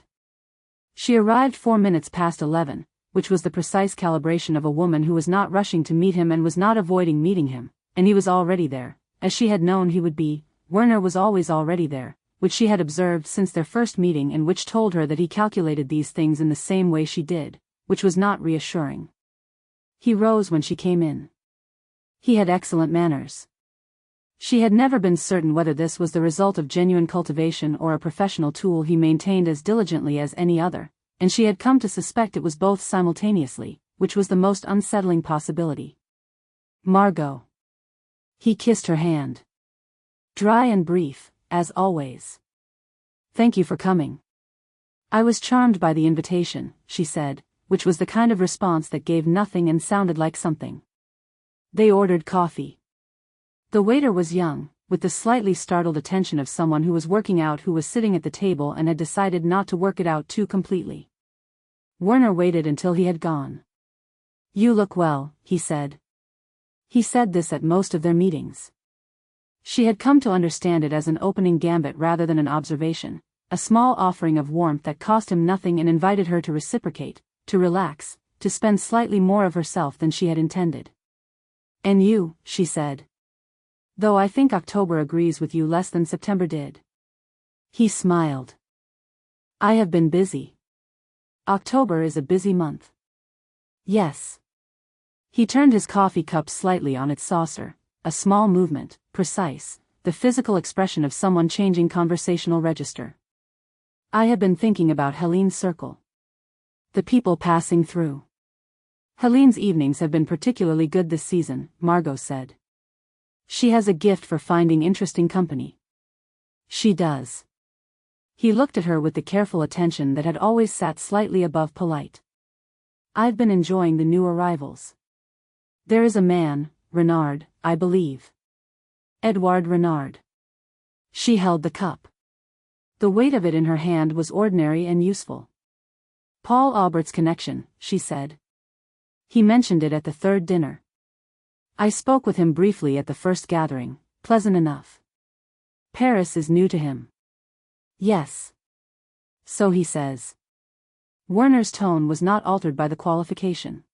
She arrived 4 minutes past 11, which was the precise calibration of a woman who was not rushing to meet him and was not avoiding meeting him, and he was already there, as she had known he would be. Werner was always already there, which she had observed since their first meeting and which told her that he calculated these things in the same way she did, which was not reassuring. He rose when she came in. He had excellent manners. She had never been certain whether this was the result of genuine cultivation or a professional tool he maintained as diligently as any other, and she had come to suspect it was both simultaneously, which was the most unsettling possibility. Margot. He kissed her hand. Dry and brief, as always. Thank you for coming. I was charmed by the invitation, she said, which was the kind of response that gave nothing and sounded like something. They ordered coffee. The waiter was young, with the slightly startled attention of someone who was working out who was sitting at the table and had decided not to work it out too completely. Werner waited until he had gone. You look well, he said. He said this at most of their meetings. She had come to understand it as an opening gambit rather than an observation, a small offering of warmth that cost him nothing and invited her to reciprocate, to relax, to spend slightly more of herself than she had intended. And you, she said. Though I think October agrees with you less than September did. He smiled. I have been busy. October is a busy month. Yes. He turned his coffee cup slightly on its saucer, a small movement, precise, the physical expression of someone changing conversational register. I have been thinking about Helene's circle. The people passing through. Helene's evenings have been particularly good this season, Margot said. She has a gift for finding interesting company. She does. He looked at her with the careful attention that had always sat slightly above polite. I've been enjoying the new arrivals. There is a man, Renard, I believe. Edouard Renard. She held the cup. The weight of it in her hand was ordinary and useful. Paul Aubert's connection, she said. He mentioned it at the third dinner. I spoke with him briefly at the first gathering, pleasant enough. Paris is new to him. Yes. So he says. Werner's tone was not altered by the qualification.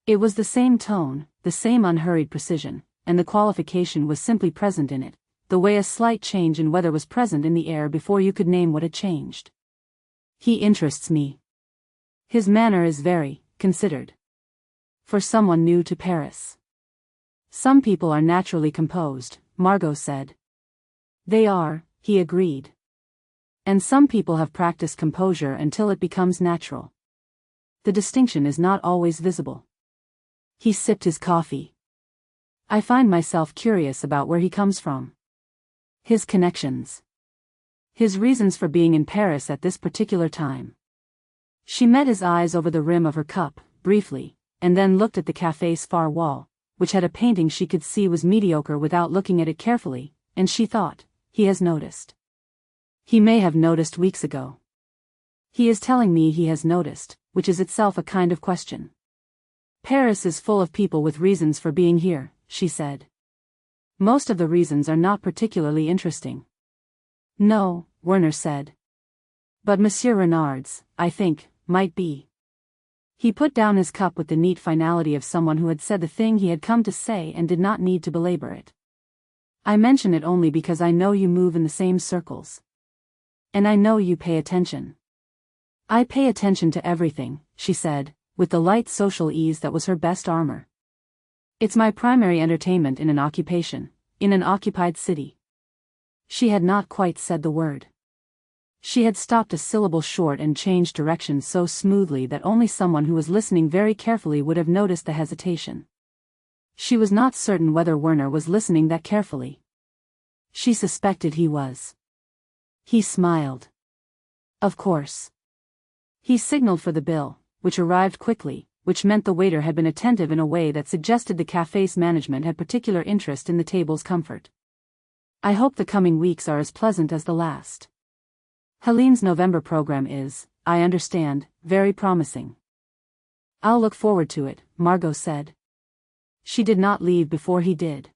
It was the same tone, the same unhurried precision, and the qualification was simply present in it, the way a slight change in weather was present in the air before you could name what had changed. He interests me. His manner is very considered. For someone new to Paris. Some people are naturally composed, Margot said. They are, he agreed. And some people have practiced composure until it becomes natural. The distinction is not always visible. He sipped his coffee. I find myself curious about where he comes from. His connections. His reasons for being in Paris at this particular time. She met his eyes over the rim of her cup, briefly, and then looked at the cafe's far wall, which had a painting she could see was mediocre without looking at it carefully, and she thought, he has noticed. He may have noticed weeks ago. He is telling me he has noticed, which is itself a kind of question. Paris is full of people with reasons for being here, she said. Most of the reasons are not particularly interesting. No, Werner said. But Monsieur Renard's, I think, might be. He put down his cup with the neat finality of someone who had said the thing he had come to say and did not need to belabor it. I mention it only because I know you move in the same circles. And I know you pay attention. I pay attention to everything, she said, with the light social ease that was her best armor. It's my primary entertainment in an occupation, in an occupied city. She had not quite said the word. She had stopped a syllable short and changed direction so smoothly that only someone who was listening very carefully would have noticed the hesitation. She was not certain whether Werner was listening that carefully. She suspected he was. He smiled. Of course. He signaled for the bill, which arrived quickly, which meant the waiter had been attentive in a way that suggested the cafe's management had particular interest in the table's comfort. I hope the coming weeks are as pleasant as the last. Helene's November program is, I understand, very promising. I'll look forward to it, Margot said. She did not leave before he did.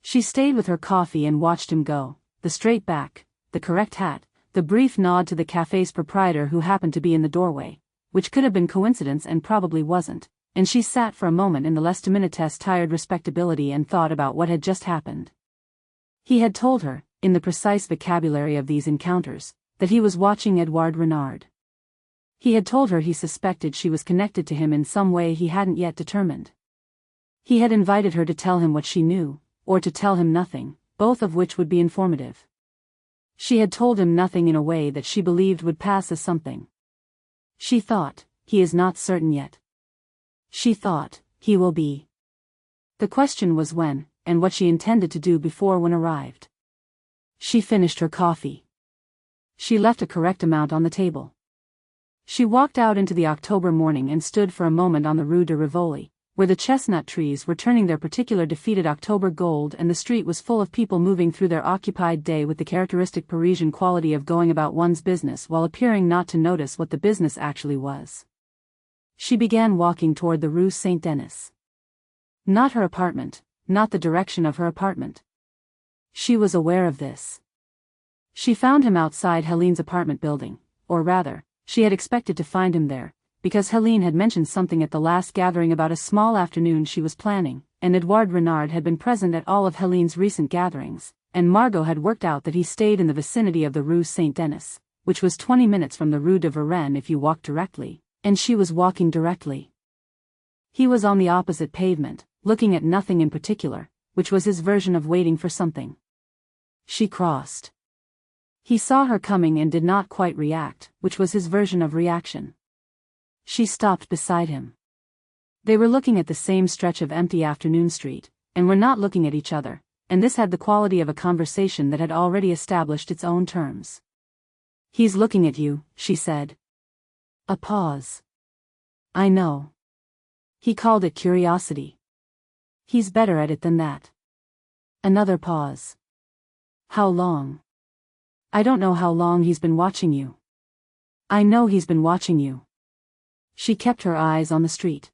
She stayed with her coffee and watched him go, the straight back, the correct hat, the brief nod to the cafe's proprietor who happened to be in the doorway, which could have been coincidence and probably wasn't, and she sat for a moment in the Les Dominites's tired respectability and thought about what had just happened. He had told her, in the precise vocabulary of these encounters, that he was watching Edouard Renard. He had told her he suspected she was connected to him in some way he hadn't yet determined. He had invited her to tell him what she knew, or to tell him nothing, both of which would be informative. She had told him nothing in a way that she believed would pass as something. She thought, he is not certain yet. She thought, he will be. The question was when, and what she intended to do before when arrived. She finished her coffee. She left a correct amount on the table. She walked out into the October morning and stood for a moment on the Rue de Rivoli, where the chestnut trees were turning their particular defeated October gold and the street was full of people moving through their occupied day with the characteristic Parisian quality of going about one's business while appearing not to notice what the business actually was. She began walking toward the Rue Saint-Denis. Not her apartment, not the direction of her apartment. She was aware of this. She found him outside Helene's apartment building, or rather, she had expected to find him there, because Helene had mentioned something at the last gathering about a small afternoon she was planning, and Edouard Renard had been present at all of Helene's recent gatherings, and Margot had worked out that he stayed in the vicinity of the Rue Saint-Denis, which was 20 minutes from the Rue de Varenne if you walked directly, and she was walking directly. He was on the opposite pavement, looking at nothing in particular, which was his version of waiting for something. She crossed. He saw her coming and did not quite react, which was his version of reaction. She stopped beside him. They were looking at the same stretch of empty afternoon street, and were not looking at each other, and this had the quality of a conversation that had already established its own terms. He's looking at you, she said. A pause. I know. He called it curiosity. He's better at it than that. Another pause. How long? I don't know how long he's been watching you. I know he's been watching you. She kept her eyes on the street.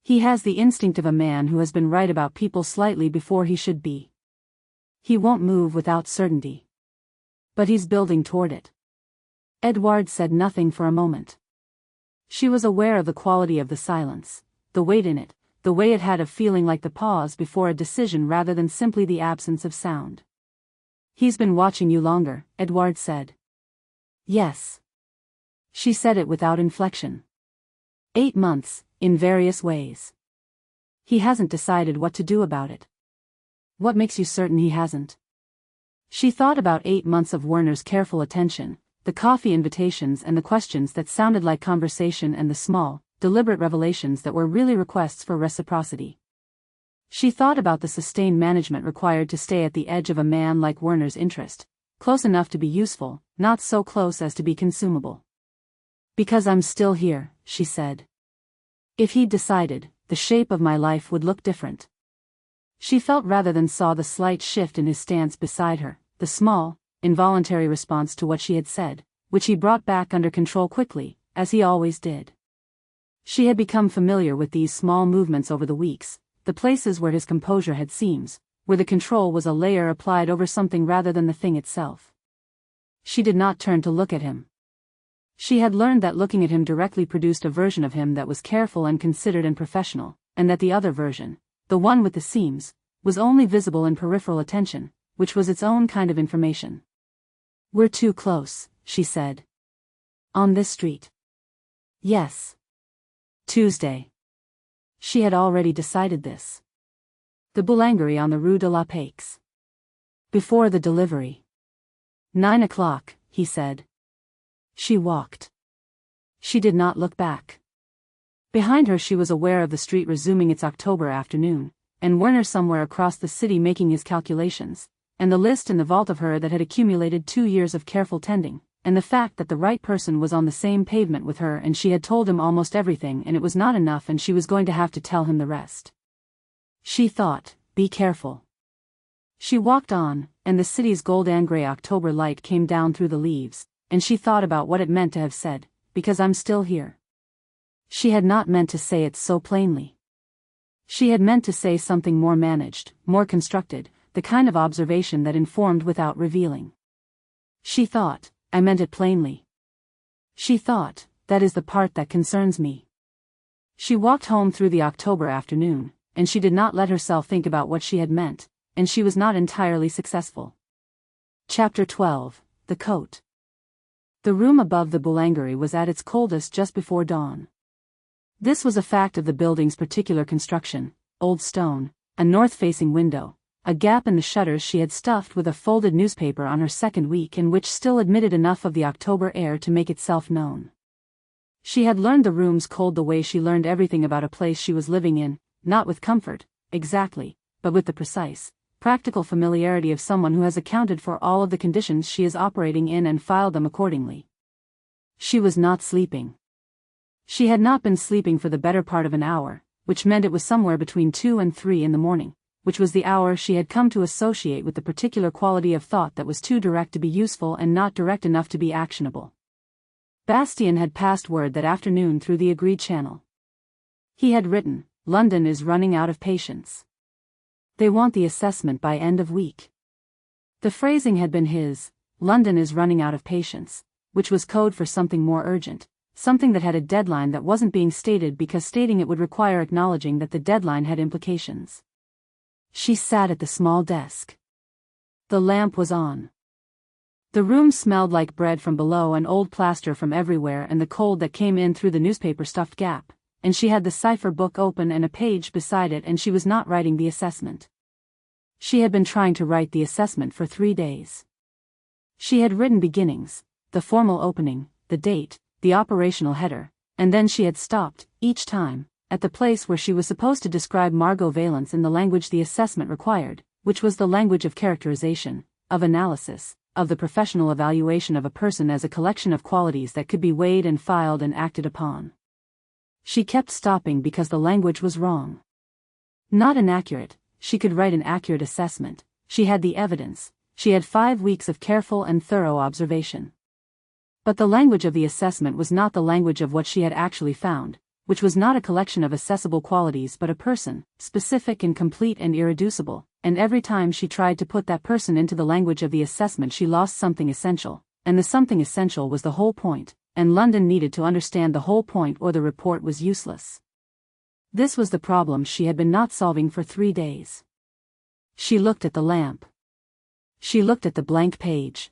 He has the instinct of a man who has been right about people slightly before he should be. He won't move without certainty. But he's building toward it. Edouard said nothing for a moment. She was aware of the quality of the silence, the weight in it, the way it had of feeling like the pause before a decision rather than simply the absence of sound. He's been watching you longer, Edouard said. Yes. She said it without inflection. 8 months, in various ways. He hasn't decided what to do about it. What makes you certain he hasn't? She thought about 8 months of Werner's careful attention, the coffee invitations and the questions that sounded like conversation and the small, deliberate revelations that were really requests for reciprocity. She thought about the sustained management required to stay at the edge of a man like Werner's interest, close enough to be useful, not so close as to be consumable. Because I'm still here, she said. If he'd decided, the shape of my life would look different. She felt rather than saw the slight shift in his stance beside her, the small, involuntary response to what she had said, which he brought back under control quickly, as he always did. She had become familiar with these small movements over the weeks, the places where his composure had seams, where the control was a layer applied over something rather than the thing itself. She did not turn to look at him. She had learned that looking at him directly produced a version of him that was careful and considered and professional, and that the other version, the one with the seams, was only visible in peripheral attention, which was its own kind of information. We're too close, she said. On this street. Yes. Tuesday. She had already decided this. The boulangerie on the Rue de la Paix. Before the delivery. 9 o'clock, he said. She walked. She did not look back. Behind her she was aware of the street resuming its October afternoon, and Werner somewhere across the city making his calculations, and the list in the vault of her that had accumulated 2 years of careful tending, and the fact that the right person was on the same pavement with her and she had told him almost everything and it was not enough and she was going to have to tell him the rest. She thought, be careful. She walked on, and the city's gold and gray October light came down through the leaves, and she thought about what it meant to have said, "Because I'm still here." She had not meant to say it so plainly. She had meant to say something more managed, more constructed, the kind of observation that informed without revealing. She thought, "I meant it plainly." She thought, "That is the part that concerns me." She walked home through the October afternoon, and she did not let herself think about what she had meant, and she was not entirely successful. Chapter 12, The Coat. The room above the boulangerie was at its coldest just before dawn. This was a fact of the building's particular construction: old stone, a north-facing window, a gap in the shutters she had stuffed with a folded newspaper on her second week, and which still admitted enough of the October air to make itself known. She had learned the rooms cold the way she learned everything about a place she was living in, not with comfort, exactly, but with the precise, practical familiarity of someone who has accounted for all of the conditions she is operating in and filed them accordingly. She was not sleeping. She had not been sleeping for the better part of an hour, which meant it was somewhere between 2 and 3 in the morning, which was the hour she had come to associate with the particular quality of thought that was too direct to be useful and not direct enough to be actionable. Bastien had passed word that afternoon through the agreed channel. He had written, "London is running out of patience. They want the assessment by end of week." The phrasing had been his, "London is running out of patience," which was code for something more urgent, something that had a deadline that wasn't being stated because stating it would require acknowledging that the deadline had implications. She sat at the small desk. The lamp was on. The room smelled like bread from below and old plaster from everywhere and the cold that came in through the newspaper-stuffed gap, and she had the cipher book open and a page beside it, and she was not writing the assessment. She had been trying to write the assessment for 3 days. She had written beginnings, the formal opening, the date, the operational header, and then she had stopped, each time, at the place where she was supposed to describe Margot Valence in the language the assessment required, which was the language of characterization, of analysis, of the professional evaluation of a person as a collection of qualities that could be weighed and filed and acted upon. She kept stopping because the language was wrong. Not inaccurate. She could write an accurate assessment. She had the evidence. She had 5 weeks of careful and thorough observation. But the language of the assessment was not the language of what she had actually found, which was not a collection of assessable qualities but a person, specific and complete and irreducible, and every time she tried to put that person into the language of the assessment she lost something essential, and the something essential was the whole point, and London needed to understand the whole point or the report was useless. This was the problem she had been not solving for 3 days. She looked at the lamp. She looked at the blank page.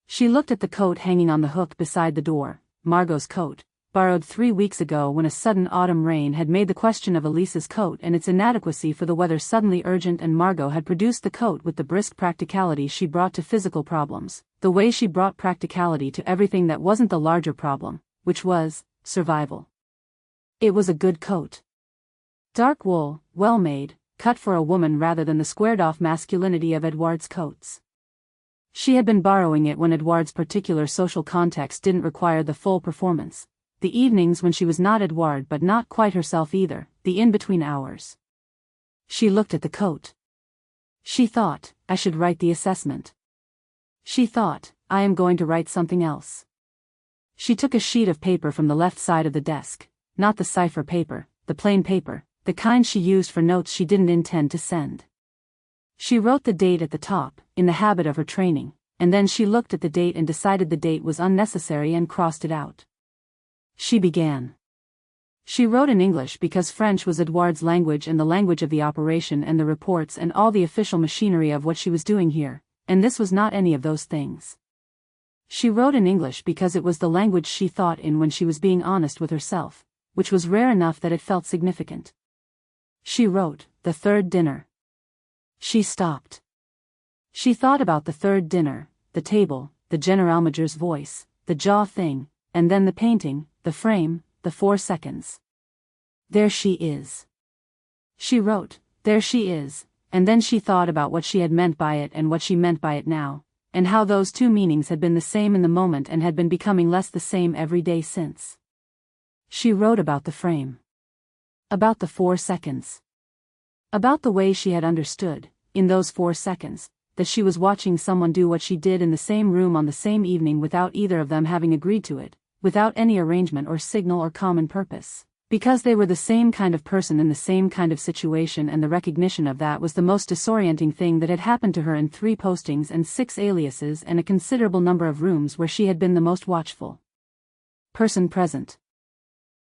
She looked at the coat hanging on the hook beside the door, Margot's coat, borrowed 3 weeks ago when a sudden autumn rain had made the question of Elise's coat and its inadequacy for the weather suddenly urgent, and Margot had produced the coat with the brisk practicality she brought to physical problems, the way she brought practicality to everything that wasn't the larger problem, which was survival. It was a good coat. Dark wool, well-made, cut for a woman rather than the squared-off masculinity of Edouard's coats. She had been borrowing it when Edouard's particular social context didn't require the full performance. The evenings when she was not Edouard but not quite herself either, the in-between hours. She looked at the coat. She thought, "I should write the assessment." She thought, "I am going to write something else." She took a sheet of paper from the left side of the desk, not the cipher paper, the plain paper, the kind she used for notes she didn't intend to send. She wrote the date at the top, in the habit of her training, and then she looked at the date and decided the date was unnecessary and crossed it out. She began. She wrote in English because French was Edouard's language and the language of the operation and the reports and all the official machinery of what she was doing here, and this was not any of those things. She wrote in English because it was the language she thought in when she was being honest with herself, which was rare enough that it felt significant. She wrote, "The third dinner." She stopped. She thought about the third dinner, the table, the generalmajor's voice, the jaw thing, and then the painting, the frame, the 4 seconds. "There she is." She wrote, "There she is," and then she thought about what she had meant by it and what she meant by it now, and how those 2 meanings had been the same in the moment and had been becoming less the same every day since. She wrote about the frame. About the 4 seconds. About the way she had understood, in those 4 seconds, that she was watching someone do what she did in the same room on the same evening without either of them having agreed to it, without any arrangement or signal or common purpose. Because they were the same kind of person in the same kind of situation, and the recognition of that was the most disorienting thing that had happened to her in 3 postings and 6 aliases and a considerable number of rooms where she had been the most watchful person present.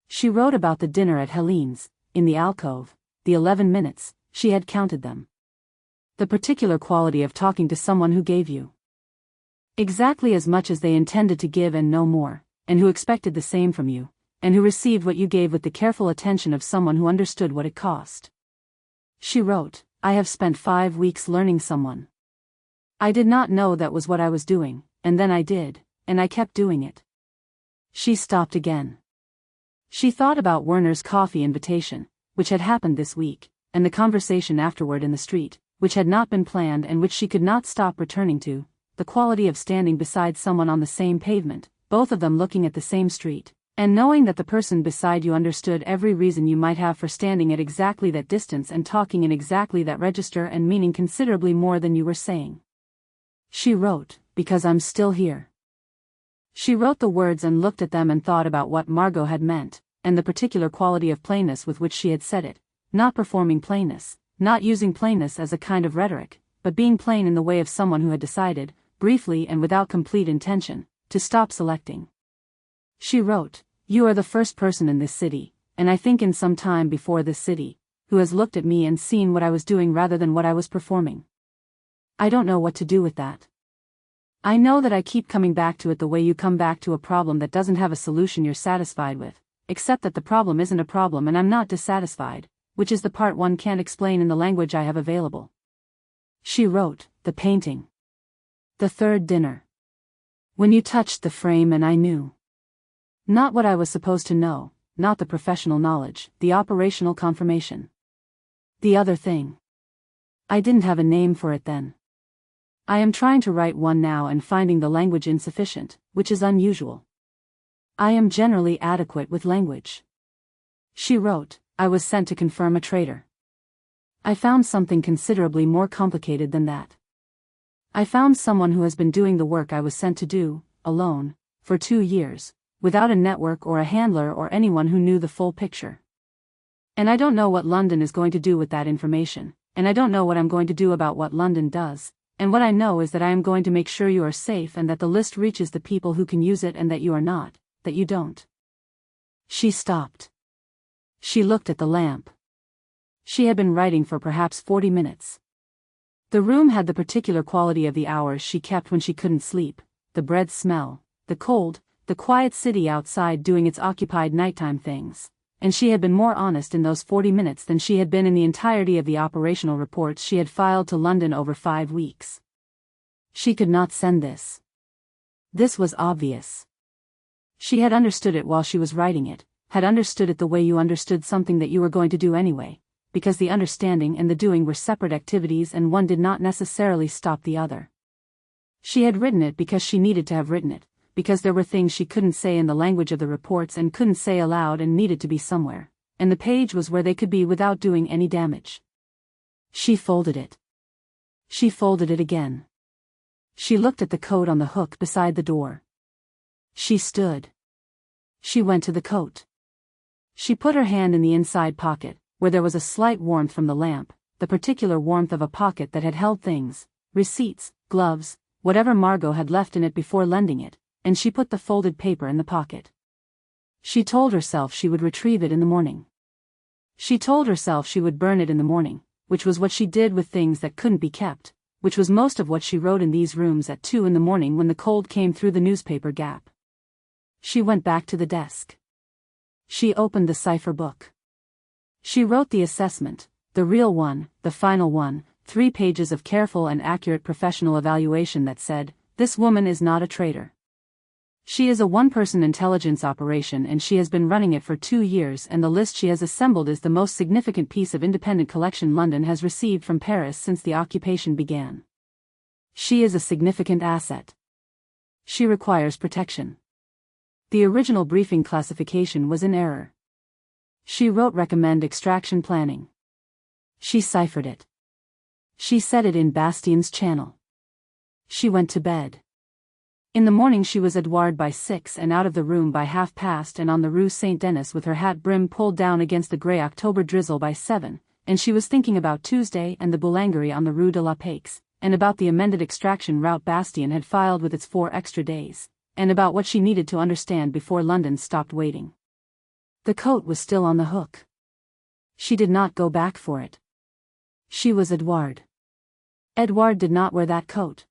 She wrote about the dinner at Helene's, in the alcove, the 11 minutes, she had counted them. The particular quality of talking to someone who gave you exactly as much as they intended to give and no more, and who expected the same from you, and who received what you gave with the careful attention of someone who understood what it cost. She wrote, I have spent 5 weeks learning someone. I did not know that was what I was doing, and then I did, and I kept doing it. She stopped again. She thought about Werner's coffee invitation, which had happened this week, and the conversation afterward in the street, which had not been planned and which she could not stop returning to, the quality of standing beside someone on the same pavement, both of them looking at the same street, and knowing that the person beside you understood every reason you might have for standing at exactly that distance and talking in exactly that register and meaning considerably more than you were saying. She wrote, because I'm still here. She wrote the words and looked at them and thought about what Margot had meant, and the particular quality of plainness with which she had said it, not performing plainness, not using plainness as a kind of rhetoric, but being plain in the way of someone who had decided, briefly and without complete intention, to stop selecting. She wrote, You are the first person in this city, and I think in some time before this city, who has looked at me and seen what I was doing rather than what I was performing. I don't know what to do with that. I know that I keep coming back to it the way you come back to a problem that doesn't have a solution you're satisfied with, except that the problem isn't a problem and I'm not dissatisfied, which is the part one can't explain in the language I have available. She wrote, the painting. The third dinner. When you touched the frame and I knew. Not what I was supposed to know, not the professional knowledge, the operational confirmation. The other thing. I didn't have a name for it then. I am trying to write one now and finding the language insufficient, which is unusual. I am generally adequate with language. She wrote, I was sent to confirm a traitor. I found something considerably more complicated than that. I found someone who has been doing the work I was sent to do, alone, for 2 years, without a network or a handler or anyone who knew the full picture. And I don't know what London is going to do with that information, and I don't know what I'm going to do about what London does, and what I know is that I am going to make sure you are safe and that the list reaches the people who can use it and that you are not, that you don't. She stopped. She looked at the lamp. She had been writing for perhaps 40 minutes. The room had the particular quality of the hours she kept when she couldn't sleep, the bread smell, the cold, the quiet city outside doing its occupied nighttime things, and she had been more honest in those 40 minutes than she had been in the entirety of the operational reports she had filed to London over 5 weeks. She could not send this. This was obvious. She had understood it while she was writing it, had understood it the way you understood something that you were going to do anyway, because the understanding and the doing were separate activities and one did not necessarily stop the other. She had written it because she needed to have written it, because there were things she couldn't say in the language of the reports and couldn't say aloud and needed to be somewhere, and the page was where they could be without doing any damage. She folded it. She folded it again. She looked at the coat on the hook beside the door. She stood. She went to the coat. She put her hand in the inside pocket, where there was a slight warmth from the lamp, the particular warmth of a pocket that had held things, receipts, gloves, whatever Margot had left in it before lending it, and she put the folded paper in the pocket. She told herself she would retrieve it in the morning. She told herself she would burn it in the morning, which was what she did with things that couldn't be kept, which was most of what she wrote in these rooms at 2 in the morning when the cold came through the newspaper gap. She went back to the desk. She opened the cipher book. She wrote the assessment, the real one, the final one, 3 pages of careful and accurate professional evaluation that said, this woman is not a traitor. She is a one-person intelligence operation and she has been running it for 2 years, and the list she has assembled is the most significant piece of independent collection London has received from Paris since the occupation began. She is a significant asset. She requires protection. The original briefing classification was in error. She wrote recommend extraction planning. She ciphered it. She set it in Bastien's channel. She went to bed. In the morning she was Edouard by 6 and out of the room by past and on the Rue Saint-Denis with her hat brim pulled down against the grey October drizzle by 7, and she was thinking about Tuesday and the boulangerie on the Rue de la Paix, and about the amended extraction route Bastien had filed with its 4 extra days, and about what she needed to understand before London stopped waiting. The coat was still on the hook. She did not go back for it. She was Edouard. Edouard did not wear that coat.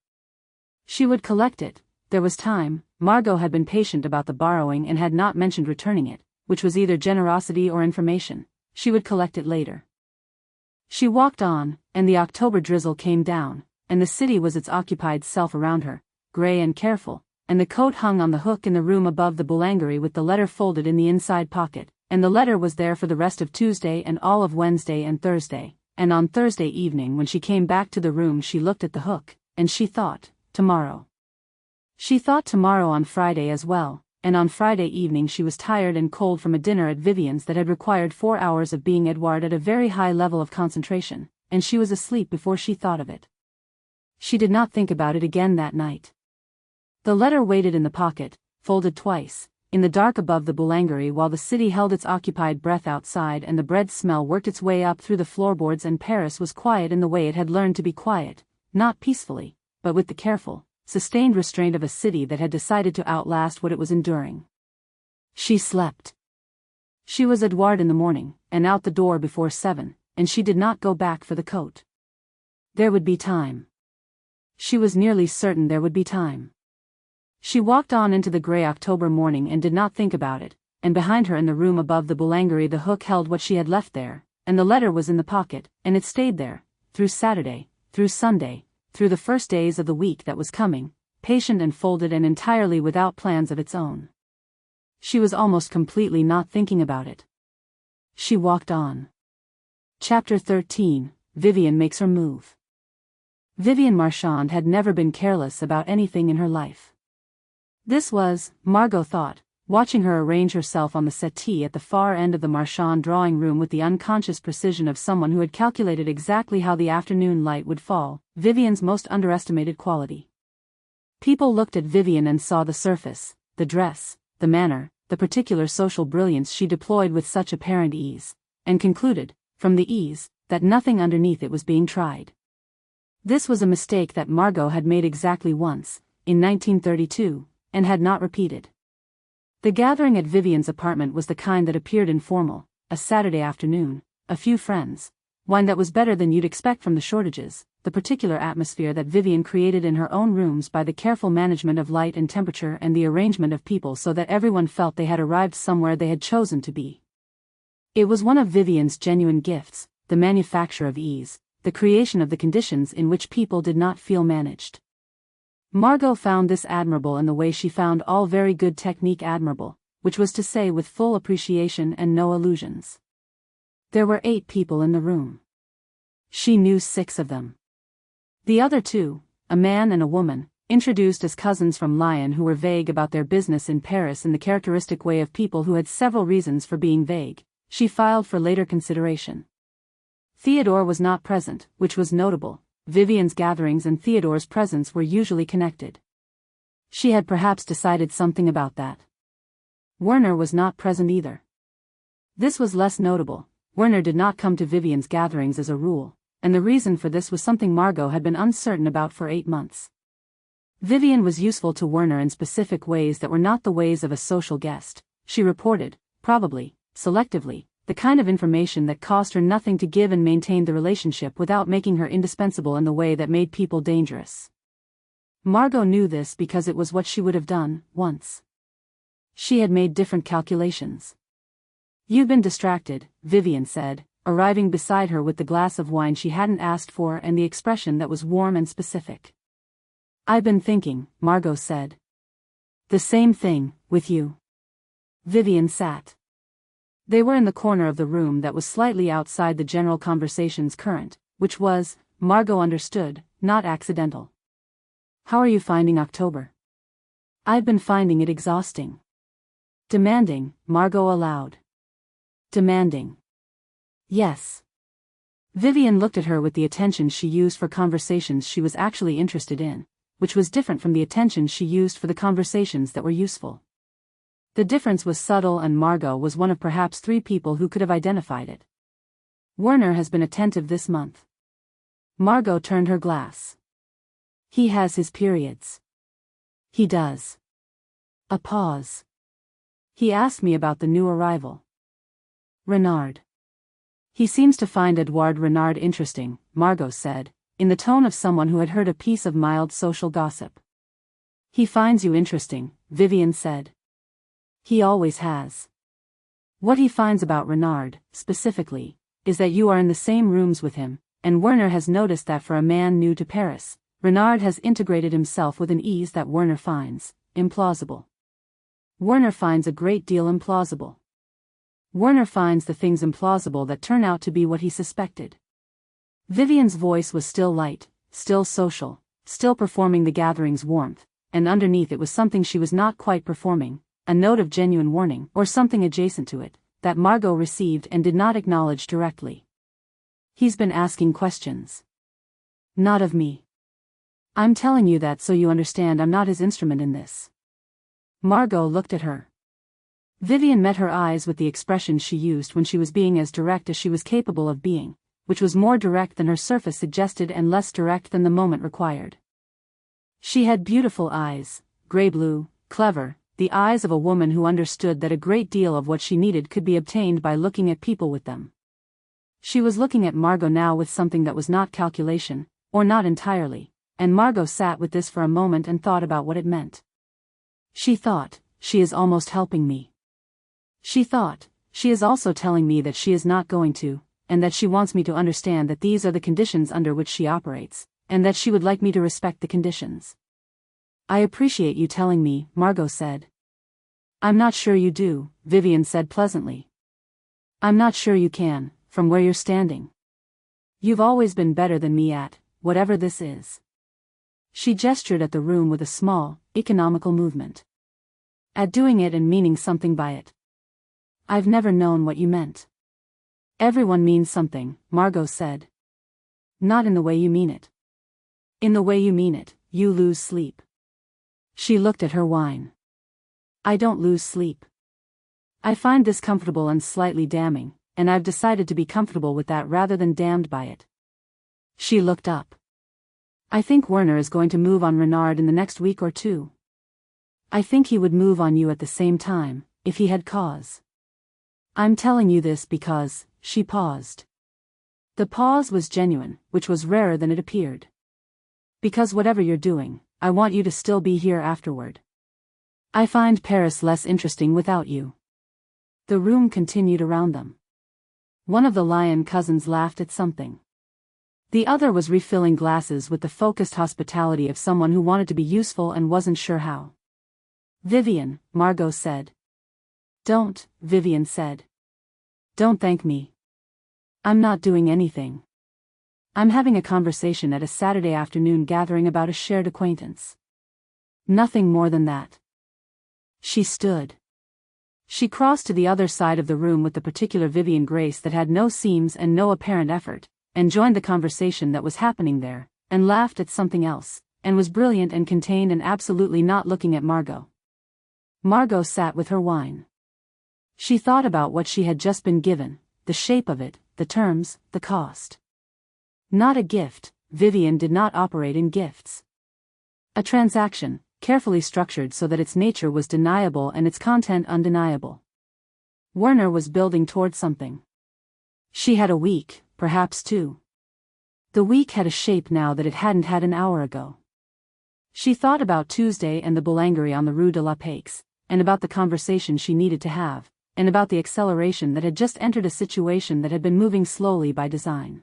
She would collect it. There was time. Margot had been patient about the borrowing and had not mentioned returning it, which was either generosity or information. She would collect it later. She walked on, and the October drizzle came down, and the city was its occupied self around her, grey and careful, and the coat hung on the hook in the room above the boulangerie with the letter folded in the inside pocket, and the letter was there for the rest of Tuesday and all of Wednesday and Thursday, and on Thursday evening when she came back to the room she looked at the hook, and she thought, tomorrow. She thought tomorrow on Friday as well, and on Friday evening she was tired and cold from a dinner at Vivien's that had required 4 hours of being Edouard at a very high level of concentration, and she was asleep before she thought of it. She did not think about it again that night. The letter waited in the pocket, folded twice, in the dark above the boulangerie while the city held its occupied breath outside and the bread smell worked its way up through the floorboards and Paris was quiet in the way it had learned to be quiet, not peacefully, but with the careful, sustained restraint of a city that had decided to outlast what it was enduring. She slept. She was Edouard in the morning, and out the door before 7, and she did not go back for the coat. There would be time. She was nearly certain there would be time. She walked on into the grey October morning and did not think about it, and behind her in the room above the boulangerie the hook held what she had left there, and the letter was in the pocket, and it stayed there, through Saturday, through Sunday, through the first days of the week that was coming, patient and folded and entirely without plans of its own. She was almost completely not thinking about it. She walked on. Chapter 13, Vivien makes her move. Vivien Marchand had never been careless about anything in her life. This was, Margot thought, watching her arrange herself on the settee at the far end of the Marchand drawing room with the unconscious precision of someone who had calculated exactly how the afternoon light would fall, Vivien's most underestimated quality. People looked at Vivien and saw the surface, the dress, the manner, the particular social brilliance she deployed with such apparent ease, and concluded, from the ease, that nothing underneath it was being tried. This was a mistake that Margot had made exactly once, in 1932, and had not repeated. The gathering at Vivien's apartment was the kind that appeared informal, a Saturday afternoon, a few friends, wine that was better than you'd expect from the shortages, the particular atmosphere that Vivien created in her own rooms by the careful management of light and temperature and the arrangement of people so that everyone felt they had arrived somewhere they had chosen to be. It was one of Vivien's genuine gifts, the manufacture of ease, the creation of the conditions in which people did not feel managed. Margot found this admirable in the way she found all very good technique admirable, which was to say with full appreciation and no illusions. There were 8 people in the room. She knew 6 of them. The other 2, a man and a woman, introduced as cousins from Lyon who were vague about their business in Paris in the characteristic way of people who had several reasons for being vague, she filed for later consideration. Theodore was not present, which was notable. Vivien's gatherings and Theodore's presence were usually connected. She had perhaps decided something about that. Werner was not present either. This was less notable. Werner did not come to Vivien's gatherings as a rule, and the reason for this was something Margot had been uncertain about for 8 months. Vivien was useful to Werner in specific ways that were not the ways of a social guest. She reported, probably, selectively, the kind of information that cost her nothing to give and maintained the relationship without making her indispensable in the way that made people dangerous. Margot knew this because it was what she would have done, once. She had made different calculations. "You've been distracted," Vivien said, arriving beside her with the glass of wine she hadn't asked for and the expression that was warm and specific. "I've been thinking," Margot said. "The same thing, with you." Vivien sat. They were in the corner of the room that was slightly outside the general conversation's current, which was, Margot understood, not accidental. "How are you finding October?" "I've been finding it exhausting." "Demanding," Margot allowed. "Demanding." "Yes." Vivien looked at her with the attention she used for conversations she was actually interested in, which was different from the attention she used for the conversations that were useful. The difference was subtle, and Margot was one of perhaps 3 people who could have identified it. Werner has been attentive this month. Margot turned her glass. He has his periods. He does. A pause. He asked me about the new arrival. Renard. He seems to find Edouard Renard interesting, Margot said, in the tone of someone who had heard a piece of mild social gossip. He finds you interesting, Vivien said. He always has. What he finds about Renard, specifically, is that you are in the same rooms with him, and Werner has noticed that for a man new to Paris, Renard has integrated himself with an ease that Werner finds implausible. Werner finds a great deal implausible. Werner finds the things implausible that turn out to be what he suspected. Vivien's voice was still light, still social, still performing the gathering's warmth, and underneath it was something she was not quite performing, a note of genuine warning or something adjacent to it, that Margot received and did not acknowledge directly. He's been asking questions. Not of me. I'm telling you that so you understand I'm not his instrument in this. Margot looked at her. Vivien met her eyes with the expression she used when she was being as direct as she was capable of being, which was more direct than her surface suggested and less direct than the moment required. She had beautiful eyes, grey-blue, clever, the eyes of a woman who understood that a great deal of what she needed could be obtained by looking at people with them. She was looking at Margot now with something that was not calculation, or not entirely, and Margot sat with this for a moment and thought about what it meant. She thought, she is almost helping me. She thought, she is also telling me that she is not going to, and that she wants me to understand that these are the conditions under which she operates, and that she would like me to respect the conditions. I appreciate you telling me, Margot said. I'm not sure you do, Vivien said pleasantly. I'm not sure you can, from where you're standing. You've always been better than me at, whatever this is. She gestured at the room with a small, economical movement. At doing it and meaning something by it. I've never known what you meant. Everyone means something, Margot said. Not in the way you mean it. In the way you mean it, you lose sleep. She looked at her wine. I don't lose sleep. I find this comfortable and slightly damning, and I've decided to be comfortable with that rather than damned by it. She looked up. I think Werner is going to move on Renard in the next week or 2. I think he would move on you at the same time, if he had cause. I'm telling you this because, she paused. The pause was genuine, which was rarer than it appeared. Because whatever you're doing, I want you to still be here afterward. I find Paris less interesting without you. The room continued around them. One of the Lion cousins laughed at something. The other was refilling glasses with the focused hospitality of someone who wanted to be useful and wasn't sure how. Vivien, Margot said. Don't, Vivien said. Don't thank me. I'm not doing anything. I'm having a conversation at a Saturday afternoon gathering about a shared acquaintance. Nothing more than that. She stood. She crossed to the other side of the room with the particular Vivien grace that had no seams and no apparent effort, and joined the conversation that was happening there, and laughed at something else, and was brilliant and contained and absolutely not looking at Margot. Margot sat with her wine. She thought about what she had just been given, the shape of it, the terms, the cost. Not a gift, Vivien did not operate in gifts. A transaction, carefully structured so that its nature was deniable and its content undeniable. Werner was building toward something. She had a week, perhaps 2. The week had a shape now that it hadn't had an hour ago. She thought about Tuesday and the boulangerie on the Rue de la Paix, and about the conversation she needed to have, and about the acceleration that had just entered a situation that had been moving slowly by design.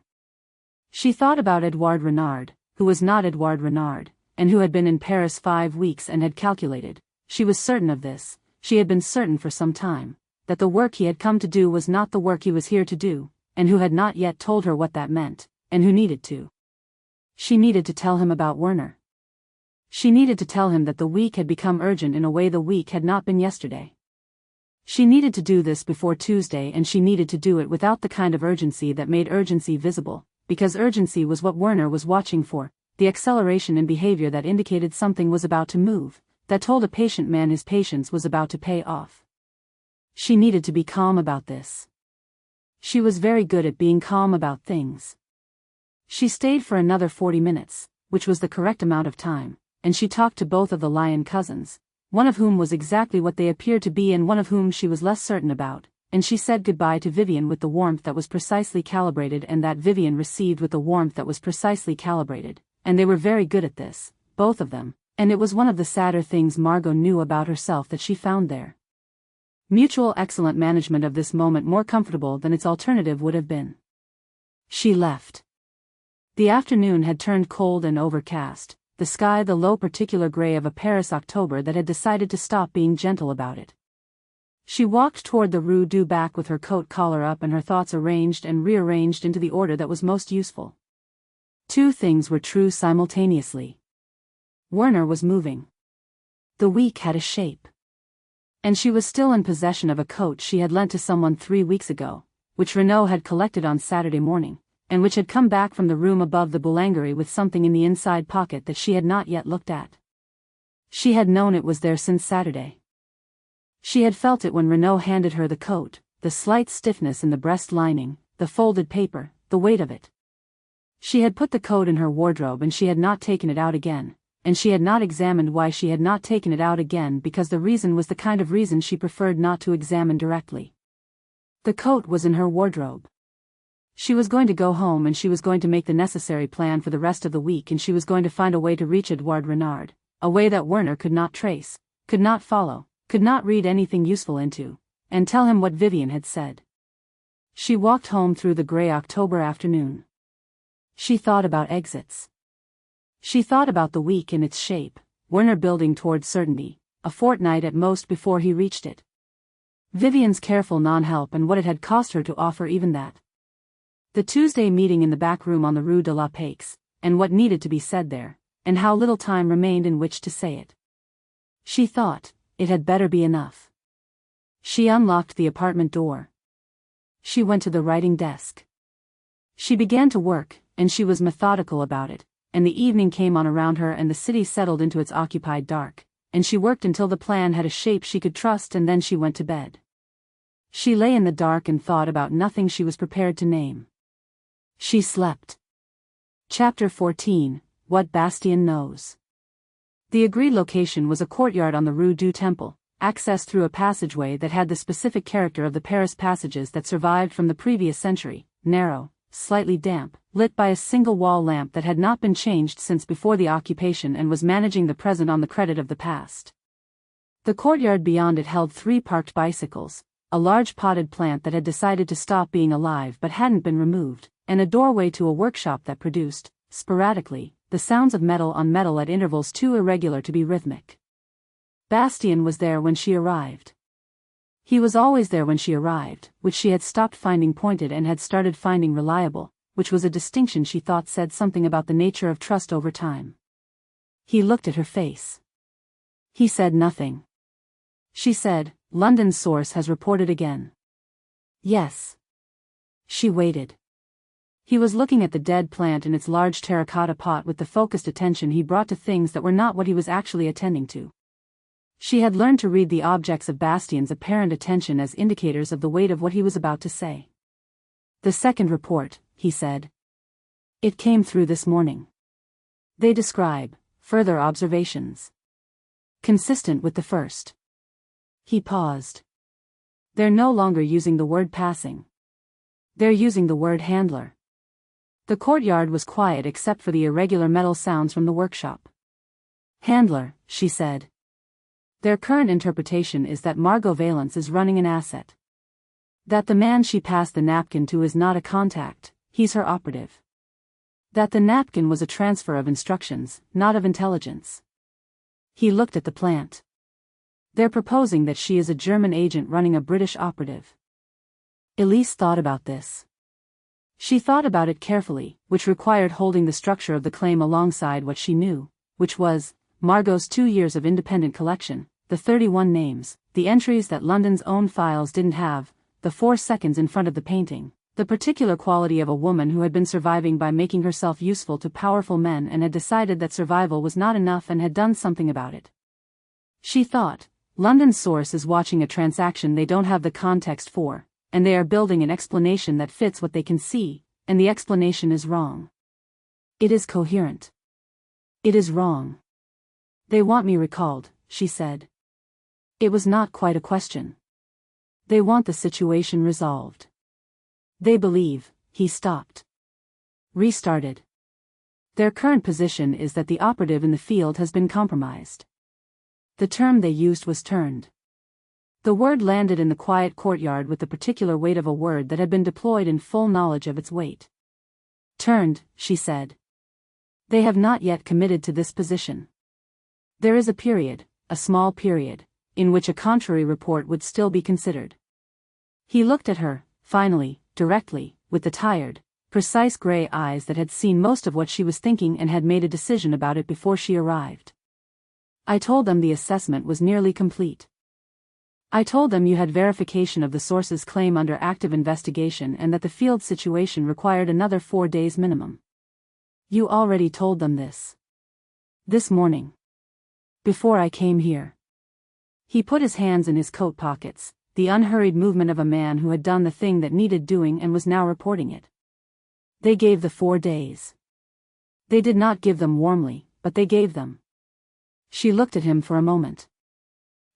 She thought about Edouard Renard, who was not Edouard Renard, and who had been in Paris 5 weeks and had calculated, she was certain of this, she had been certain for some time, that the work he had come to do was not the work he was here to do, and who had not yet told her what that meant, and who needed to. She needed to tell him about Werner. She needed to tell him that the week had become urgent in a way the week had not been yesterday. She needed to do this before Tuesday, and she needed to do it without the kind of urgency that made urgency visible, because urgency was what Werner was watching for, the acceleration in behavior that indicated something was about to move, that told a patient man his patience was about to pay off. She needed to be calm about this. She was very good at being calm about things. She stayed for another 40 minutes, which was the correct amount of time, and she talked to both of the lion cousins, one of whom was exactly what they appeared to be and one of whom she was less certain about, and she said goodbye to Vivien with the warmth that was precisely calibrated and that Vivien received with the warmth that was precisely calibrated, and they were very good at this, both of them, and it was one of the sadder things Margot knew about herself that she found there. Mutual excellent management of this moment more comfortable than its alternative would have been. She left. The afternoon had turned cold and overcast, the sky the low particular gray of a Paris October that had decided to stop being gentle about it. She walked toward the Rue du Bac with her coat collar up and her thoughts arranged and rearranged into the order that was most useful. Two things were true simultaneously. Werner was moving. The week had a shape. And she was still in possession of a coat she had lent to someone 3 weeks ago, which Renaud had collected on Saturday morning, and which had come back from the room above the boulangerie with something in the inside pocket that she had not yet looked at. She had known it was there since Saturday. She had felt it when Renaud handed her the coat, the slight stiffness in the breast lining, the folded paper, the weight of it. She had put the coat in her wardrobe and she had not taken it out again, and she had not examined why she had not taken it out again because the reason was the kind of reason she preferred not to examine directly. The coat was in her wardrobe. She was going to go home and she was going to make the necessary plan for the rest of the week and she was going to find a way to reach Edouard Renard, a way that Werner could not trace, could not follow, could not read anything useful into, and tell him what Vivien had said. She walked home through the gray October afternoon. She thought about exits. She thought about the week in its shape, Werner building towards certainty, a fortnight at most before he reached it. Vivien's careful non-help and what it had cost her to offer even that. The Tuesday meeting in the back room on the Rue de la Paix, and what needed to be said there, and how little time remained in which to say it. She thought, it had better be enough. She unlocked the apartment door. She went to the writing desk. She began to work, and she was methodical about it, and the evening came on around her and the city settled into its occupied dark, and she worked until the plan had a shape she could trust and then she went to bed. She lay in the dark and thought about nothing she was prepared to name. She slept. Chapter 14, What Bastien Knows. The agreed location was a courtyard on the Rue du Temple, accessed through a passageway that had the specific character of the Paris passages that survived from the previous century, narrow, slightly damp, lit by a single wall lamp that had not been changed since before the occupation and was managing the present on the credit of the past. The courtyard beyond it held 3 parked bicycles, a large potted plant that had decided to stop being alive but hadn't been removed, and a doorway to a workshop that produced, sporadically, the sounds of metal on metal at intervals too irregular to be rhythmic. Bastien was there when she arrived. He was always there when she arrived, which she had stopped finding pointed and had started finding reliable, which was a distinction she thought said something about the nature of trust over time. He looked at her face. He said nothing. She said, "London's source has reported again." Yes. She waited. He was looking at the dead plant in its large terracotta pot with the focused attention he brought to things that were not what he was actually attending to. She had learned to read the objects of Bastien's apparent attention as indicators of the weight of what he was about to say. "The second report," he said. "It came through this morning. They describe further observations consistent with the first." He paused. "They're no longer using the word passing. They're using the word handler." The courtyard was quiet except for the irregular metal sounds from the workshop. "Handler," she said. "Their current interpretation is that Margot Valence is running an asset. That the man she passed the napkin to is not a contact, he's her operative. That the napkin was a transfer of instructions, not of intelligence." He looked at the plant. "They're proposing that she is a German agent running a British operative." Elise thought about this. She thought about it carefully, which required holding the structure of the claim alongside what she knew, which was Margot's 2 years of independent collection, the 31 names, the entries that London's own files didn't have, the 4 seconds in front of the painting, The particular quality of a woman who had been surviving by making herself useful to powerful men and had decided that survival was not enough and had done something about it. She thought, London's source is watching a transaction they don't have the context for, and they are building an explanation that fits what they can see, and the explanation is wrong. It is coherent. It is wrong. They want me recalled, she said. It was not quite a question. They want the situation resolved. They believe, he stopped. Restarted. Their current position is that the operative in the field has been compromised. The term they used was turned. The word landed in the quiet courtyard with the particular weight of a word that had been deployed in full knowledge of its weight. Turned, she said. They have not yet committed to this position. There is a period, a small period, in which a contrary report would still be considered. He looked at her, finally, directly, with the tired, precise gray eyes that had seen most of what she was thinking and had made a decision about it before she arrived. I told them the assessment was nearly complete. I told them you had verification of the source's claim under active investigation and that the field situation required another 4 days minimum. You already told them this. This morning. Before I came here. He put his hands in his coat pockets, the unhurried movement of a man who had done the thing that needed doing and was now reporting it. They gave the 4 days. They did not give them warmly, but they gave them. She looked at him for a moment.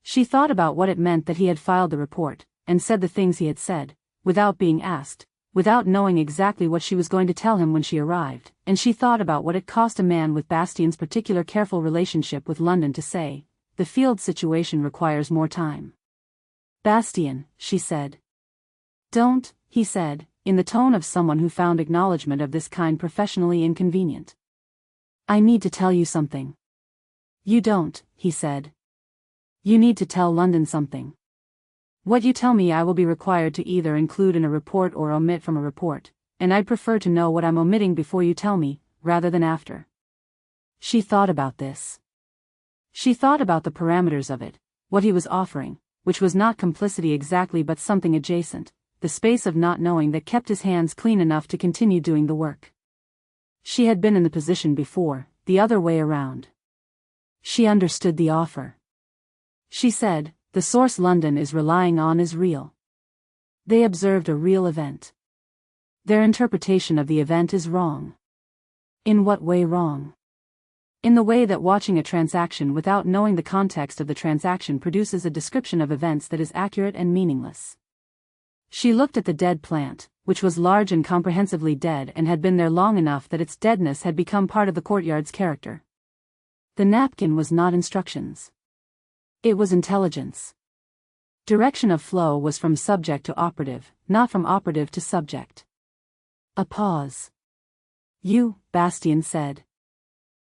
She thought about what it meant that he had filed the report, and said the things he had said, without being asked, without knowing exactly what she was going to tell him when she arrived, and she thought about what it cost a man with Bastien's particular careful relationship with London to say, the field situation requires more time. Bastien, she said. Don't, he said, in the tone of someone who found acknowledgement of this kind professionally inconvenient. I need to tell you something. You don't, he said. You need to tell London something. What you tell me I will be required to either include in a report or omit from a report, and I'd prefer to know what I'm omitting before you tell me, rather than after. She thought about this. She thought about the parameters of it, what he was offering, which was not complicity exactly but something adjacent, the space of not knowing that kept his hands clean enough to continue doing the work. She had been in the position before, the other way around. She understood the offer. She said, the source London is relying on is real. They observed a real event. Their interpretation of the event is wrong. In what way wrong? In the way that watching a transaction without knowing the context of the transaction produces a description of events that is accurate and meaningless. She looked at the dead plant, which was large and comprehensively dead and had been there long enough that its deadness had become part of the courtyard's character. The napkin was not instructions. It was intelligence. Direction of flow was from subject to operative, not from operative to subject. A pause. You, Bastien said.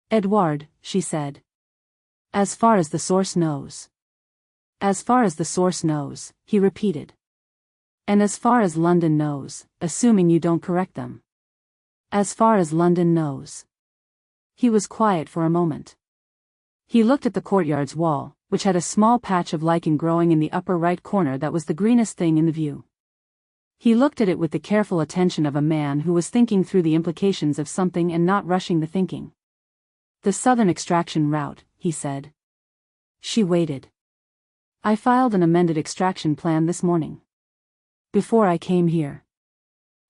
Edouard, she said. As far as the source knows. As far as the source knows, he repeated. And as far as London knows, assuming you don't correct them. As far as London knows. He was quiet for a moment. He looked at the courtyard's wall, which had a small patch of lichen growing in the upper right corner that was the greenest thing in the view. He looked at it with the careful attention of a man who was thinking through the implications of something and not rushing the thinking. The southern extraction route, he said. She waited. I filed an amended extraction plan this morning. Before I came here.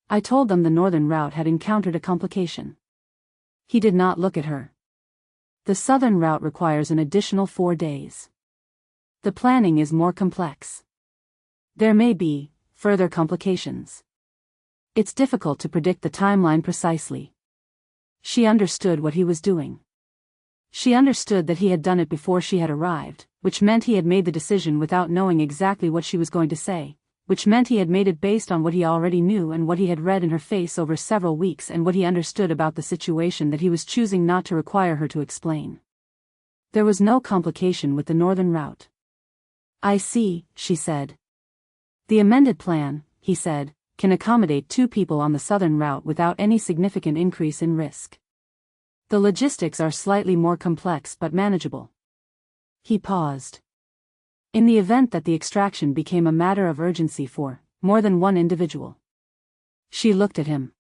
I told them the northern route had encountered a complication. He did not look at her. The southern route requires an additional 4 days. The planning is more complex. There may be further complications. It's difficult to predict the timeline precisely. She understood what he was doing. She understood that he had done it before she had arrived, which meant he had made the decision without knowing exactly what she was going to say, which meant he had made it based on what he already knew and what he had read in her face over several weeks and what he understood about the situation that he was choosing not to require her to explain. There was no complication with the northern route. I see, she said. The amended plan, he said, can accommodate 2 people on the southern route without any significant increase in risk. The logistics are slightly more complex but manageable. He paused. In the event that the extraction became a matter of urgency for more than one individual. She looked at him.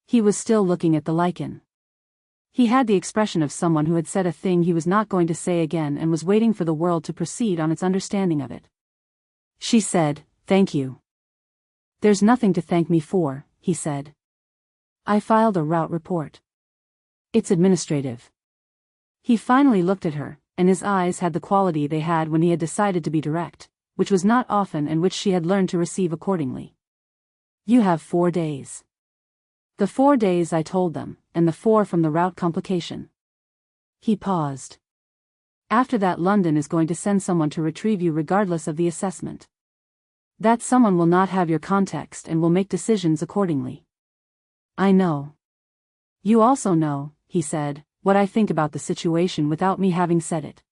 He was still looking at the lichen. He had the expression of someone who had said a thing he was not going to say again and was waiting for the world to proceed on its understanding of it. She said, "Thank you." "There's nothing to thank me for," he said. "I filed a route report. It's administrative." He finally looked at her, and his eyes had the quality they had when he had decided to be direct, which was not often and which she had learned to receive accordingly. "You have 4 days. The 4 days I told them, and the 4 from the route complication." He paused. "After that, London is going to send someone to retrieve you regardless of the assessment. That someone will not have your context and will make decisions accordingly." "I know. You also know," he said, "what I think about the situation without me having said it.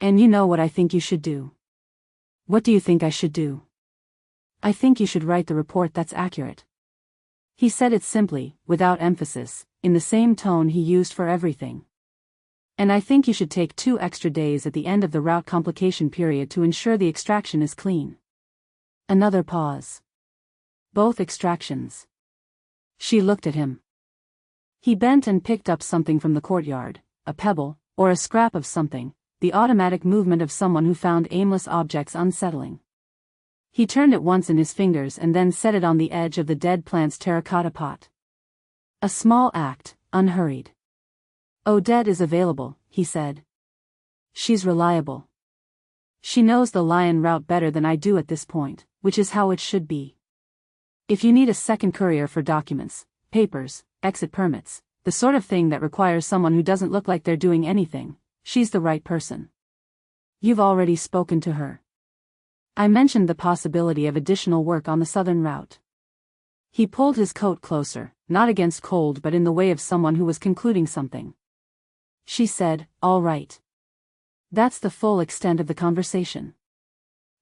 And you know what I think you should do." "What do you think I should do?" "I think you should write the report that's accurate." He said it simply, without emphasis, in the same tone he used for everything. "And I think you should take 2 extra days at the end of the route complication period to ensure the extraction is clean." Another pause. "Both extractions." She looked at him. He bent and picked up something from the courtyard, a pebble, or a scrap of something, the automatic movement of someone who found aimless objects unsettling. He turned it once in his fingers and then set it on the edge of the dead plant's terracotta pot. A small act, unhurried. "Odette is available," he said. "She's reliable. She knows the lion route better than I do at this point, which is how it should be. If you need a second courier for documents, papers, exit permits, the sort of thing that requires someone who doesn't look like they're doing anything, she's the right person. You've already spoken to her." I mentioned the possibility of additional work on the southern route. He pulled his coat closer, not against cold but in the way of someone who was concluding something. She said, "All right." That's the full extent of the conversation.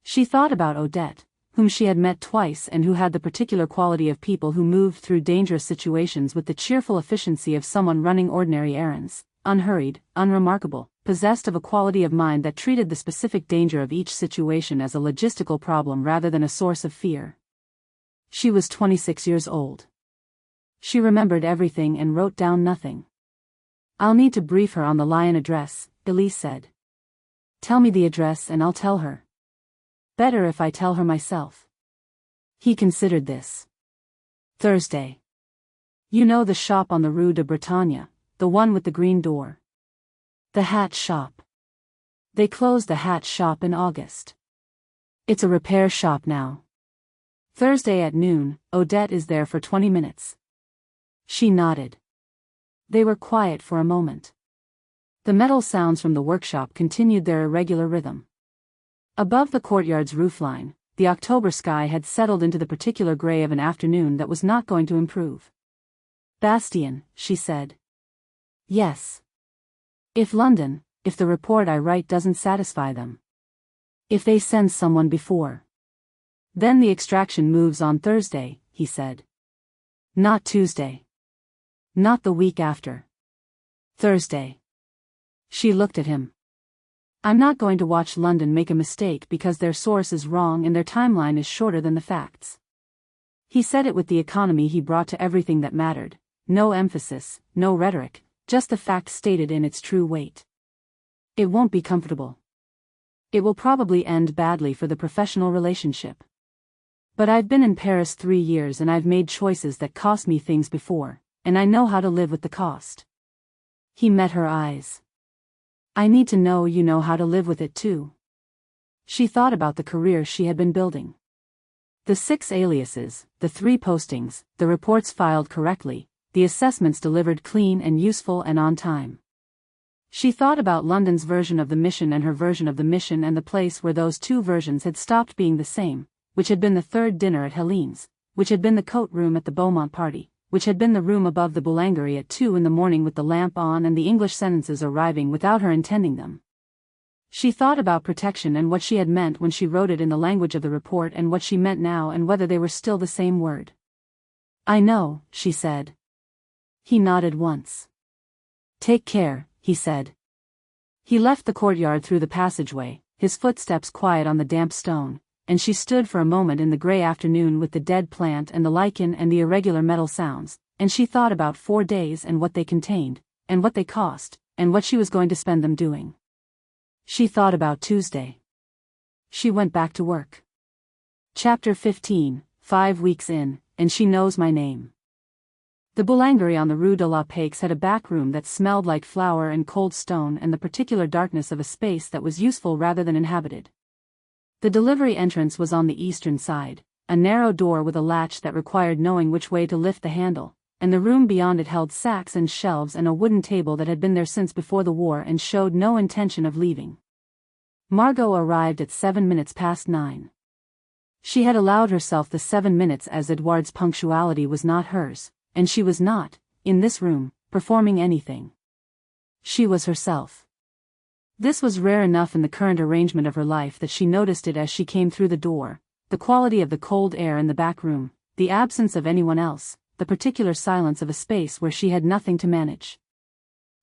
She thought about Odette, whom she had met twice and who had the particular quality of people who moved through dangerous situations with the cheerful efficiency of someone running ordinary errands, unhurried, unremarkable, possessed of a quality of mind that treated the specific danger of each situation as a logistical problem rather than a source of fear. She was 26 years old. She remembered everything and wrote down nothing. "I'll need to brief her on the lion address," Elise said. "Tell me the address and I'll tell her." "Better if I tell her myself." He considered this. "Thursday. You know the shop on the Rue de Bretagne, the one with the green door? The hat shop. They closed the hat shop in August. It's a repair shop now. Thursday at noon, Odette is there for 20 minutes. She nodded. They were quiet for a moment. The metal sounds from the workshop continued their irregular rhythm. Above the courtyard's roofline, the October sky had settled into the particular gray of an afternoon that was not going to improve. "Bastien," she said. "Yes. If the report I write doesn't satisfy them. If they send someone before. Then the extraction moves on Thursday," he said. "Not Tuesday. Not the week after. Thursday." She looked at him. "I'm not going to watch London make a mistake because their source is wrong and their timeline is shorter than the facts." He said it with the economy he brought to everything that mattered, no emphasis, no rhetoric, just the fact stated in its true weight. "It won't be comfortable. It will probably end badly for the professional relationship. But I've been in Paris 3 years and I've made choices that cost me things before, and I know how to live with the cost." He met her eyes. "I need to know you know how to live with it too." She thought about the career she had been building. The 6 aliases, the 3 postings, the reports filed correctly, the assessments delivered clean and useful and on time. She thought about London's version of the mission and her version of the mission and the place where those 2 versions had stopped being the same, which had been the 3rd dinner at Helene's, which had been the coat room at the Beaumont party, which had been the room above the Boulangerie at 2 in the morning with the lamp on and the English sentences arriving without her intending them. She thought about protection and what she had meant when she wrote it in the language of the report and what she meant now and whether they were still the same word. "I know," she said. He nodded once. "Take care," he said. He left the courtyard through the passageway, his footsteps quiet on the damp stone, and she stood for a moment in the gray afternoon with the dead plant and the lichen and the irregular metal sounds, and she thought about 4 days and what they contained, and what they cost, and what she was going to spend them doing. She thought about Tuesday. She went back to work. Chapter 15, 5 weeks in, and she knows my name. The boulangerie on the Rue de la Paix had a back room that smelled like flour and cold stone and the particular darkness of a space that was useful rather than inhabited. The delivery entrance was on the eastern side, a narrow door with a latch that required knowing which way to lift the handle, and the room beyond it held sacks and shelves and a wooden table that had been there since before the war and showed no intention of leaving. Margot arrived at 9:07. She had allowed herself the 7 minutes as Edouard's punctuality was not hers, and she was not, in this room, performing anything. She was herself. This was rare enough in the current arrangement of her life that she noticed it as she came through the door, the quality of the cold air in the back room, the absence of anyone else, the particular silence of a space where she had nothing to manage.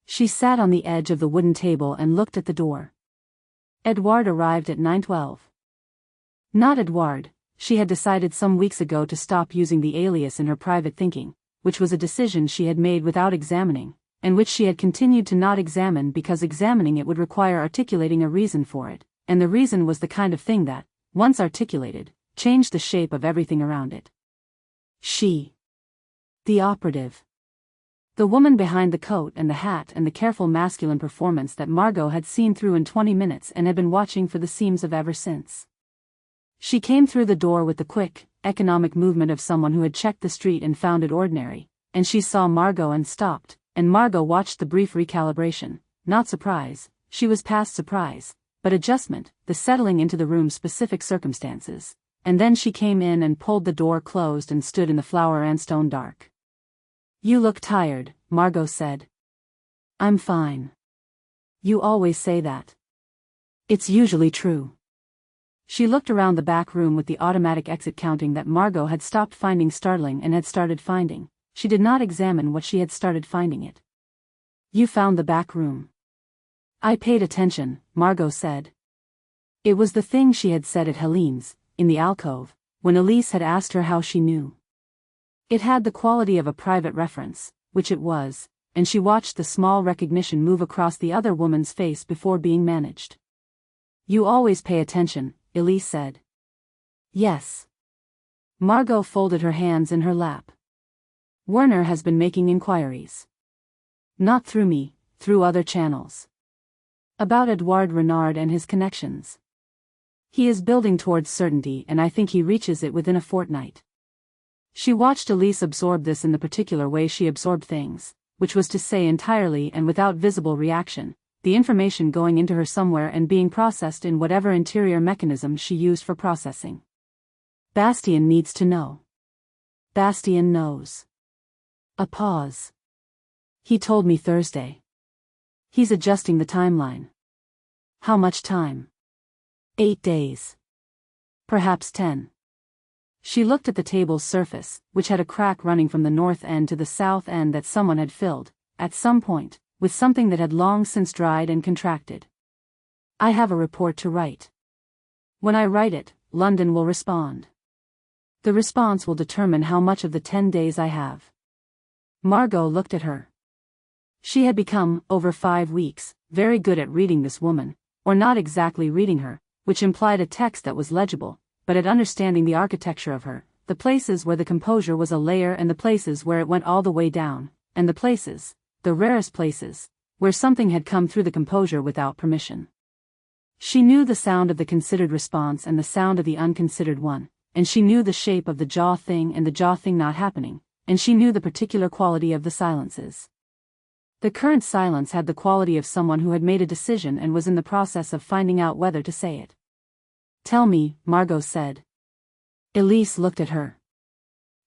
She sat on the edge of the wooden table and looked at the door. Edouard arrived at 9:12. Not Edouard. She had decided some weeks ago to stop using the alias in her private thinking, which was a decision she had made without examining, and which she had continued to not examine because examining it would require articulating a reason for it, and the reason was the kind of thing that, once articulated, changed the shape of everything around it. She. The operative. The woman behind the coat and the hat and the careful masculine performance that Margot had seen through in 20 minutes and had been watching for the seams of ever since. She came through the door with the quick, economic movement of someone who had checked the street and found it ordinary, and she saw Margot and stopped, and Margot watched the brief recalibration, not surprise, she was past surprise, but adjustment, the settling into the room's specific circumstances, and then she came in and pulled the door closed and stood in the flower and stone dark. "You look tired," Margot said. "I'm fine." "You always say that." "It's usually true." She looked around the back room with the automatic exit counting that Margot had stopped finding startling and had started finding. She did not examine what she had started finding it. "You found the back room." "I paid attention," Margot said. It was the thing she had said at Helene's, in the alcove, when Elise had asked her how she knew. It had the quality of a private reference, which it was, and she watched the small recognition move across the other woman's face before being managed. "You always pay attention," Elise said. "Yes." Margot folded her hands in her lap. "Werner has been making inquiries. Not through me, through other channels. About Edouard Renard and his connections. He is building towards certainty and I think he reaches it within a fortnight." She watched Elise absorb this in the particular way she absorbed things, which was to say entirely and without visible reaction, the information going into her somewhere and being processed in whatever interior mechanism she used for processing. "Bastien needs to know." "Bastien knows." A pause. "He told me Thursday. He's adjusting the timeline." "How much time?" 8 days. Perhaps 10. She looked at the table's surface, which had a crack running from the north end to the south end that someone had filled, at some point, with something that had long since dried and contracted. "I have a report to write. When I write it, London will respond. The response will determine how much of the 10 days I have." Margot looked at her. She had become, over 5 weeks, very good at reading this woman, or not exactly reading her, which implied a text that was legible, but at understanding the architecture of her, the places where the composure was a layer and the places where it went all the way down, and the places, the rarest places, where something had come through the composure without permission. She knew the sound of the considered response and the sound of the unconsidered one, and she knew the shape of the jaw thing and the jaw thing not happening, and she knew the particular quality of the silences. The current silence had the quality of someone who had made a decision and was in the process of finding out whether to say it. "Tell me," Margot said. Elise looked at her.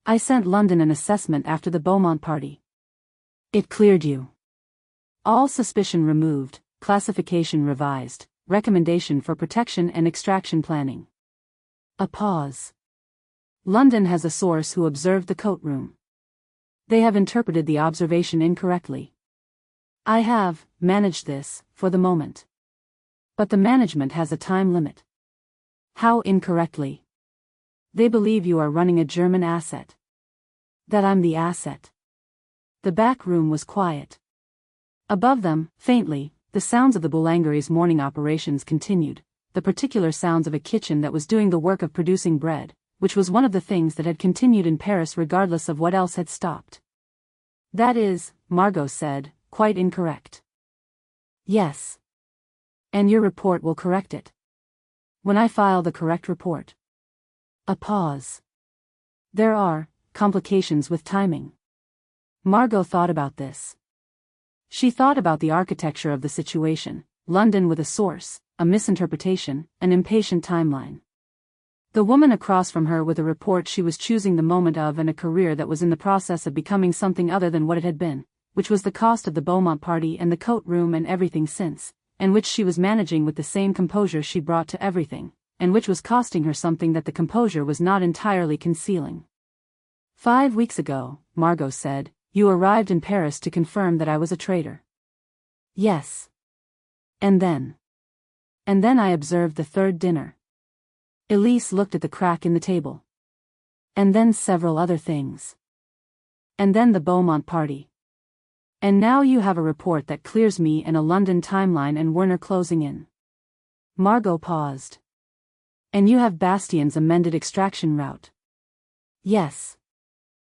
"I sent London an assessment after the Beaumont party." "It cleared you." "All suspicion removed, classification revised, recommendation for protection and extraction planning." A pause. "London has a source who observed the coat room. They have interpreted the observation incorrectly. I have managed this, for the moment. But the management has a time limit. How incorrectly? They believe you are running a German asset. That I'm the asset. The back room was quiet. Above them, faintly, the sounds of the boulangerie's morning operations continued, the particular sounds of a kitchen that was doing the work of producing bread, which was one of the things that had continued in Paris regardless of what else had stopped. That is, Margot said, quite incorrect. Yes. And your report will correct it. When I file the correct report. A pause. There are complications with timing. Margot thought about this. She thought about the architecture of the situation, London with a source, a misinterpretation, an impatient timeline. The woman across from her with a report she was choosing the moment of and a career that was in the process of becoming something other than what it had been, which was the cost of the Beaumont party and the coat room and everything since, and which she was managing with the same composure she brought to everything, and which was costing her something that the composure was not entirely concealing. 5 weeks ago, Margot said, you arrived in Paris to confirm that I was a traitor. Yes. And then I observed the third dinner. Elise looked at the crack in the table. And then several other things. And then the Beaumont party. And now you have a report that clears me and a London timeline and Werner closing in. Margot paused. And you have Bastien's amended extraction route. Yes.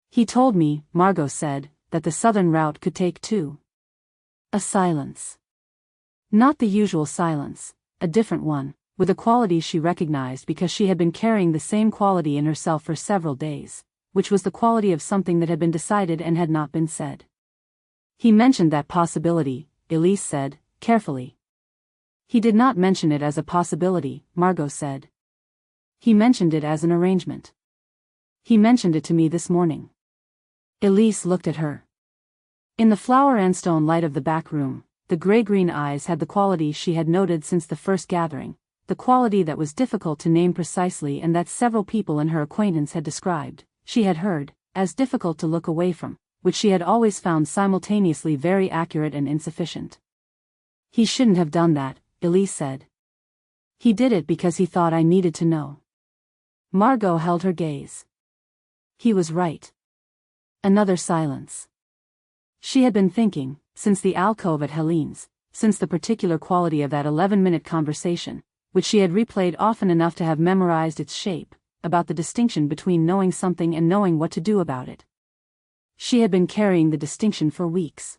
He told me, Margot said, that the southern route could take 2. A silence. Not the usual silence, a different one, with a quality she recognized because she had been carrying the same quality in herself for several days, which was the quality of something that had been decided and had not been said. He mentioned that possibility, Elise said, carefully. He did not mention it as a possibility, Margot said. He mentioned it as an arrangement. He mentioned it to me this morning. Elise looked at her. In the flower and stone light of the back room, the gray-green eyes had the quality she had noted since the first gathering, the quality that was difficult to name precisely and that several people in her acquaintance had described, she had heard, as difficult to look away from, which she had always found simultaneously very accurate and insufficient. He shouldn't have done that, Elise said. He did it because he thought I needed to know. Margot held her gaze. He was right. Another silence. She had been thinking, since the alcove at Helene's, since the particular quality of that 11-minute conversation, which she had replayed often enough to have memorized its shape, about the distinction between knowing something and knowing what to do about it. She had been carrying the distinction for weeks.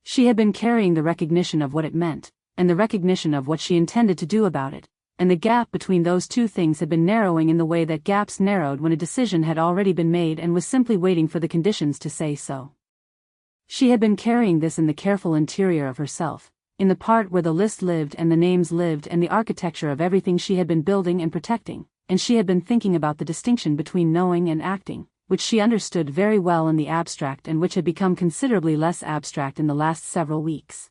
She had been carrying the recognition of what it meant, and the recognition of what she intended to do about it, and the gap between those two things had been narrowing in the way that gaps narrowed when a decision had already been made and was simply waiting for the conditions to say so. She had been carrying this in the careful interior of herself, in the part where the list lived and the names lived and the architecture of everything she had been building and protecting, and she had been thinking about the distinction between knowing and acting, which she understood very well in the abstract and which had become considerably less abstract in the last several weeks.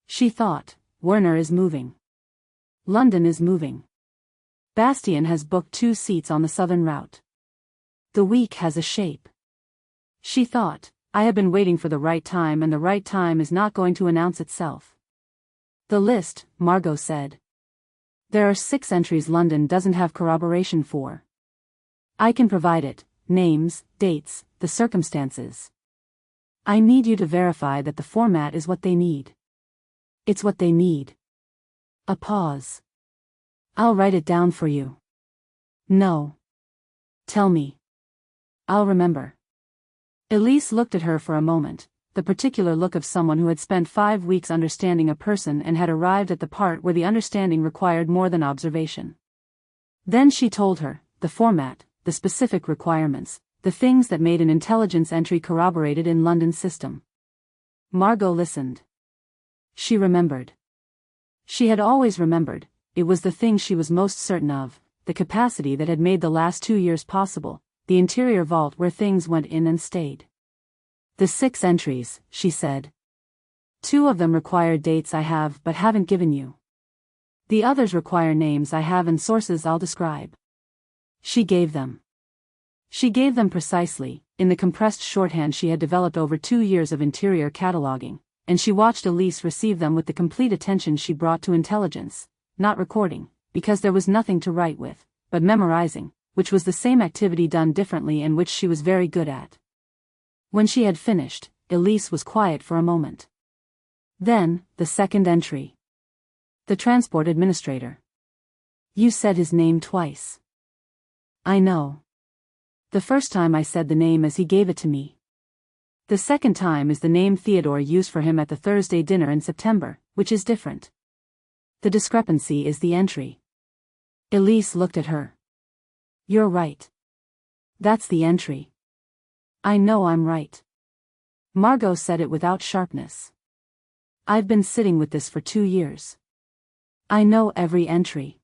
She thought, Werner is moving. London is moving. Bastien has booked 2 seats on the southern route. The week has a shape. She thought, I have been waiting for the right time and the right time is not going to announce itself. The list, Margot said. There are 6 entries London doesn't have corroboration for. I can provide it, names, dates, the circumstances. I need you to verify that the format is what they need. It's what they need. A pause. I'll write it down for you. No. Tell me. I'll remember. Elise looked at her for a moment, the particular look of someone who had spent 5 weeks understanding a person and had arrived at the part where the understanding required more than observation. Then she told her, the format, the specific requirements, the things that made an intelligence entry corroborated in London's system. Margot listened. She remembered. She had always remembered, it was the thing she was most certain of, the capacity that had made the last 2 years possible, the interior vault where things went in and stayed. The 6 entries, she said. 2 of them require dates I have but haven't given you. The others require names I have and sources I'll describe. She gave them. She gave them precisely, in the compressed shorthand she had developed over 2 years of interior cataloging, and she watched Elise receive them with the complete attention she brought to intelligence, not recording, because there was nothing to write with, but memorizing, which was the same activity done differently and which she was very good at. When she had finished, Elise was quiet for a moment. Then, the second entry. The transport administrator. You said his name twice. I know. The first time I said the name as he gave it to me. The second time is the name Theodore used for him at the Thursday dinner in September, which is different. The discrepancy is the entry. Elise looked at her. You're right. That's the entry. I know I'm right. Margot said it without sharpness. I've been sitting with this for 2 years. I know every entry.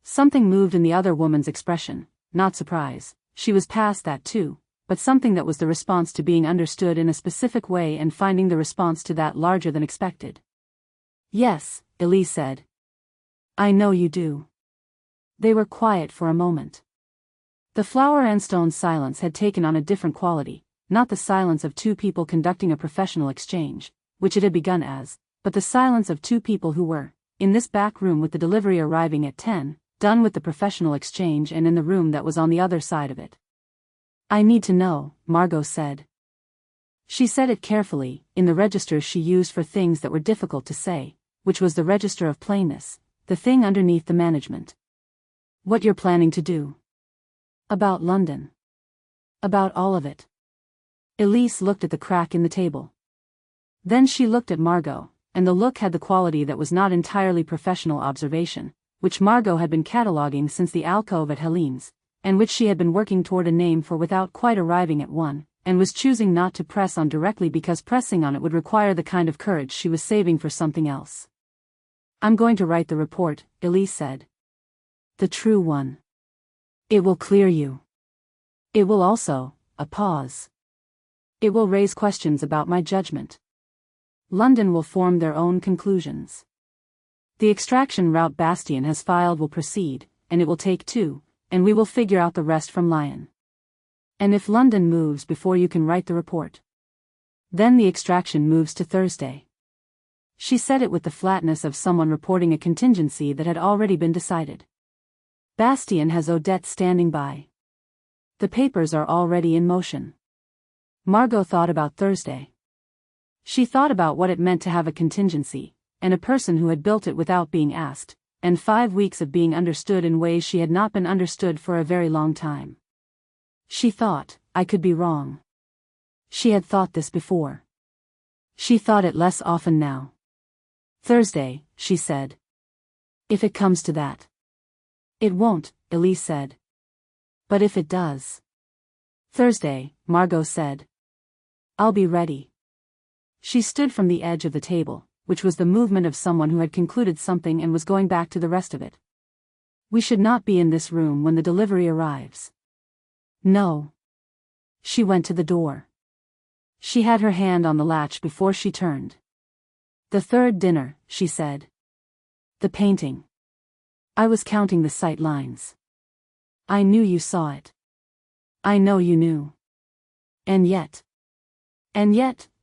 Something moved in the other woman's expression, not surprise, she was past that too, but something that was the response to being understood in a specific way and finding the response to that larger than expected. Yes, Elise said. I know you do. They were quiet for a moment. The flower and stone silence had taken on a different quality, not the silence of two people conducting a professional exchange, which it had begun as, but the silence of two people who were, in this back room with the delivery arriving at 10, done with the professional exchange and in the room that was on the other side of it. I need to know, Margot said. She said it carefully, in the register she used for things that were difficult to say, which was the register of plainness, the thing underneath the management. What you're planning to do. About London. About all of it. Elise looked at the crack in the table. Then she looked at Margot, and the look had the quality that was not entirely professional observation, which Margot had been cataloguing since the alcove at Helene's, and which she had been working toward a name for without quite arriving at one, and was choosing not to press on directly because pressing on it would require the kind of courage she was saving for something else. I'm going to write the report, Elise said. The true one. It will clear you. It will also, a pause. It will raise questions about my judgment. London will form their own conclusions. The extraction route Bastien has filed will proceed, and it will take 2, and we will figure out the rest from Lyon. And if London moves before you can write the report, then the extraction moves to Thursday. She said it with the flatness of someone reporting a contingency that had already been decided. Bastien has Odette standing by. The papers are already in motion. Margot thought about Thursday. She thought about what it meant to have a contingency, and a person who had built it without being asked, and 5 weeks of being understood in ways she had not been understood for a very long time. She thought, I could be wrong. She had thought this before. She thought it less often now. Thursday, she said. If it comes to that. It won't, Elise said. But if it does. Thursday, Margot said. I'll be ready. She stood from the edge of the table, which was the movement of someone who had concluded something and was going back to the rest of it. We should not be in this room when the delivery arrives. No. She went to the door. She had her hand on the latch before she turned. The third dinner, she said. The painting. I was counting the sight lines. I knew you saw it. I know you knew. And yet,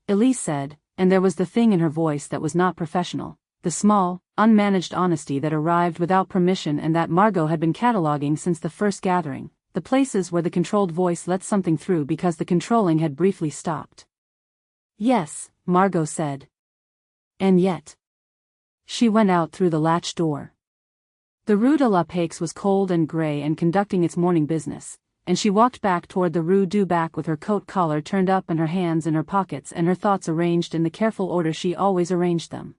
Elise said, and there was the thing in her voice that was not professional, the small, unmanaged honesty that arrived without permission and that Margot had been cataloguing since the first gathering, the places where the controlled voice let something through because the controlling had briefly stopped. Yes, Margot said. And yet. She went out through the latch door. The Rue de la Paix was cold and grey and conducting its morning business, and she walked back toward the Rue du Bac with her coat collar turned up and her hands in her pockets and her thoughts arranged in the careful order she always arranged them.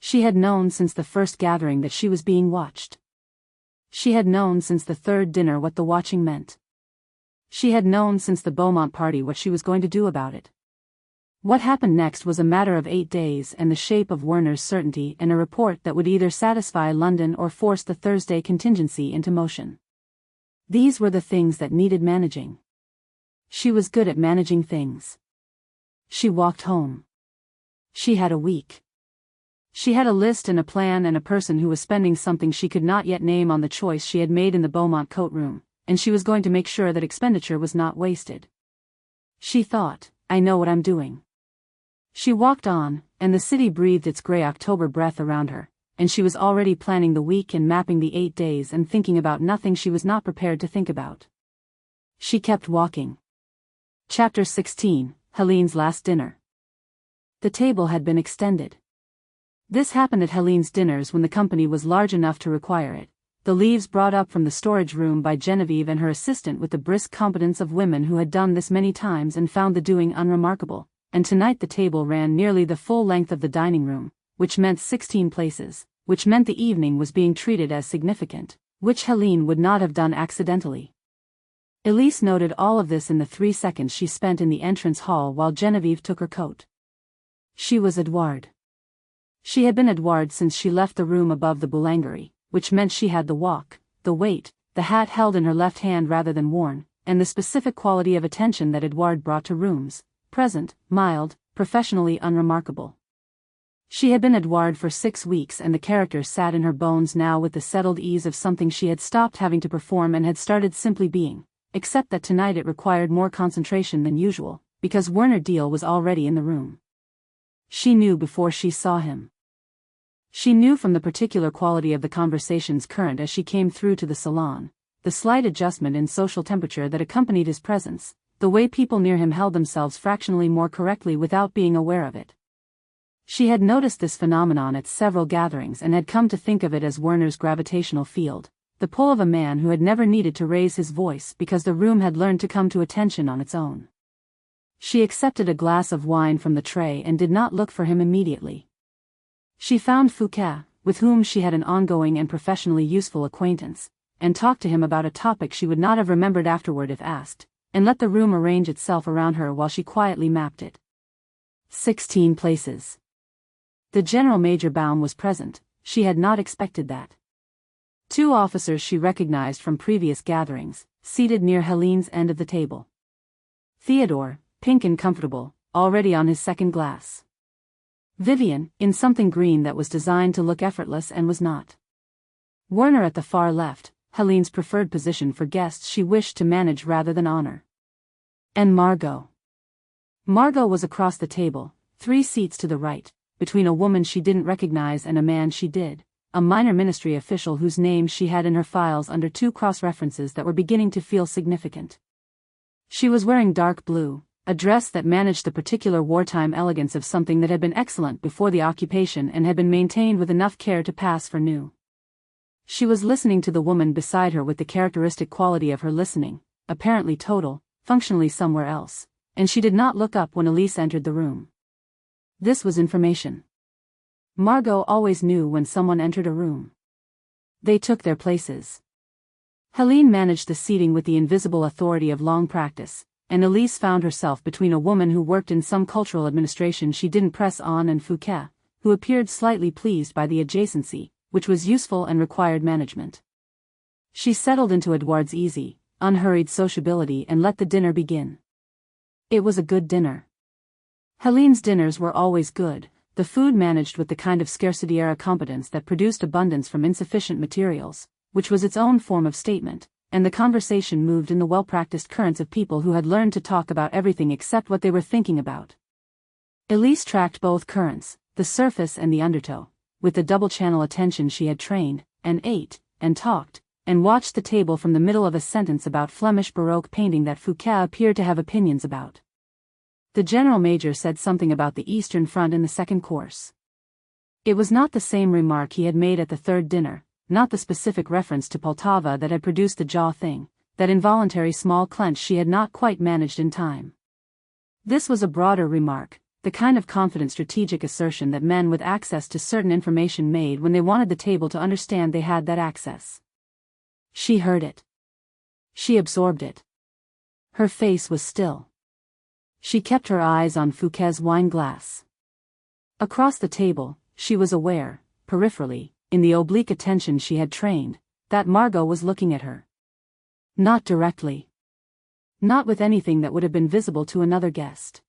She had known since the first gathering that she was being watched. She had known since the third dinner what the watching meant. She had known since the Beaumont party what she was going to do about it. What happened next was a matter of 8 days and the shape of Werner's certainty and a report that would either satisfy London or force the Thursday contingency into motion. These were the things that needed managing. She was good at managing things. She walked home. She had a week. She had a list and a plan and a person who was spending something she could not yet name on the choice she had made in the Beaumont coat room, and she was going to make sure that expenditure was not wasted. She thought, I know what I'm doing. She walked on, and the city breathed its grey October breath around her, and she was already planning the week and mapping the 8 days and thinking about nothing she was not prepared to think about. She kept walking. Chapter 16, Helene's Last Dinner. The table had been extended. This happened at Helene's dinners when the company was large enough to require it. The leaves brought up from the storage room by Genevieve and her assistant with the brisk competence of women who had done this many times and found the doing unremarkable, and tonight the table ran nearly the full length of the dining room, which meant 16 places, which meant the evening was being treated as significant, which Helene would not have done accidentally. Elise noted all of this in the 3 seconds she spent in the entrance hall while Genevieve took her coat. She was Edouard. She had been Edouard since she left the room above the boulangerie, which meant she had the walk, the weight, the hat held in her left hand rather than worn, and the specific quality of attention that Edouard brought to rooms, present, mild, professionally unremarkable. She had been Edouard for 6 weeks and the character sat in her bones now with the settled ease of something she had stopped having to perform and had started simply being, except that tonight it required more concentration than usual, because Werner Deal was already in the room. She knew before she saw him. She knew from the particular quality of the conversations current as she came through to the salon, the slight adjustment in social temperature that accompanied his presence, the way people near him held themselves fractionally more correctly without being aware of it. She had noticed this phenomenon at several gatherings and had come to think of it as Werner's gravitational field, the pull of a man who had never needed to raise his voice because the room had learned to come to attention on its own. She accepted a glass of wine from the tray and did not look for him immediately. She found Fouquet, with whom she had an ongoing and professionally useful acquaintance, and talked to him about a topic she would not have remembered afterward if asked, and let the room arrange itself around her while she quietly mapped it. 16 places. The General Major Baum was present. She had not expected that. 2 officers she recognized from previous gatherings, seated near Helene's end of the table. Theodore, pink and comfortable, already on his second glass. Vivien, in something green that was designed to look effortless and was not. Werner at the far left, Helene's preferred position for guests she wished to manage rather than honor. And Margot. Margot was across the table, 3 seats to the right, between a woman she didn't recognize and a man she did, a minor ministry official whose name she had in her files under 2 cross-references that were beginning to feel significant. She was wearing dark blue, a dress that managed the particular wartime elegance of something that had been excellent before the occupation and had been maintained with enough care to pass for new. She was listening to the woman beside her with the characteristic quality of her listening, apparently total, functionally somewhere else, and she did not look up when Elise entered the room. This was information. Margot always knew when someone entered a room. They took their places. Helene managed the seating with the invisible authority of long practice, and Elise found herself between a woman who worked in some cultural administration she didn't press on and Fouquet, who appeared slightly pleased by the adjacency, which was useful and required management. She settled into Edouard's easy, unhurried sociability and let the dinner begin. It was a good dinner. Helene's dinners were always good, the food managed with the kind of scarcity-era competence that produced abundance from insufficient materials, which was its own form of statement, and the conversation moved in the well-practiced currents of people who had learned to talk about everything except what they were thinking about. Elise tracked both currents, the surface and the undertow, with the double-channel attention she had trained, and ate, and talked, and watched the table from the middle of a sentence about Flemish Baroque painting that Fouquet appeared to have opinions about. The General Major said something about the Eastern Front in the second course. It was not the same remark he had made at the third dinner, not the specific reference to Poltava that had produced the jaw thing, that involuntary small clench she had not quite managed in time. This was a broader remark, the kind of confident strategic assertion that men with access to certain information made when they wanted the table to understand they had that access. She heard it. She absorbed it. Her face was still. She kept her eyes on Fouquet's wine glass. Across the table, she was aware, peripherally, in the oblique attention she had trained, that Margot was looking at her. Not directly. Not with anything that would have been visible to another guest.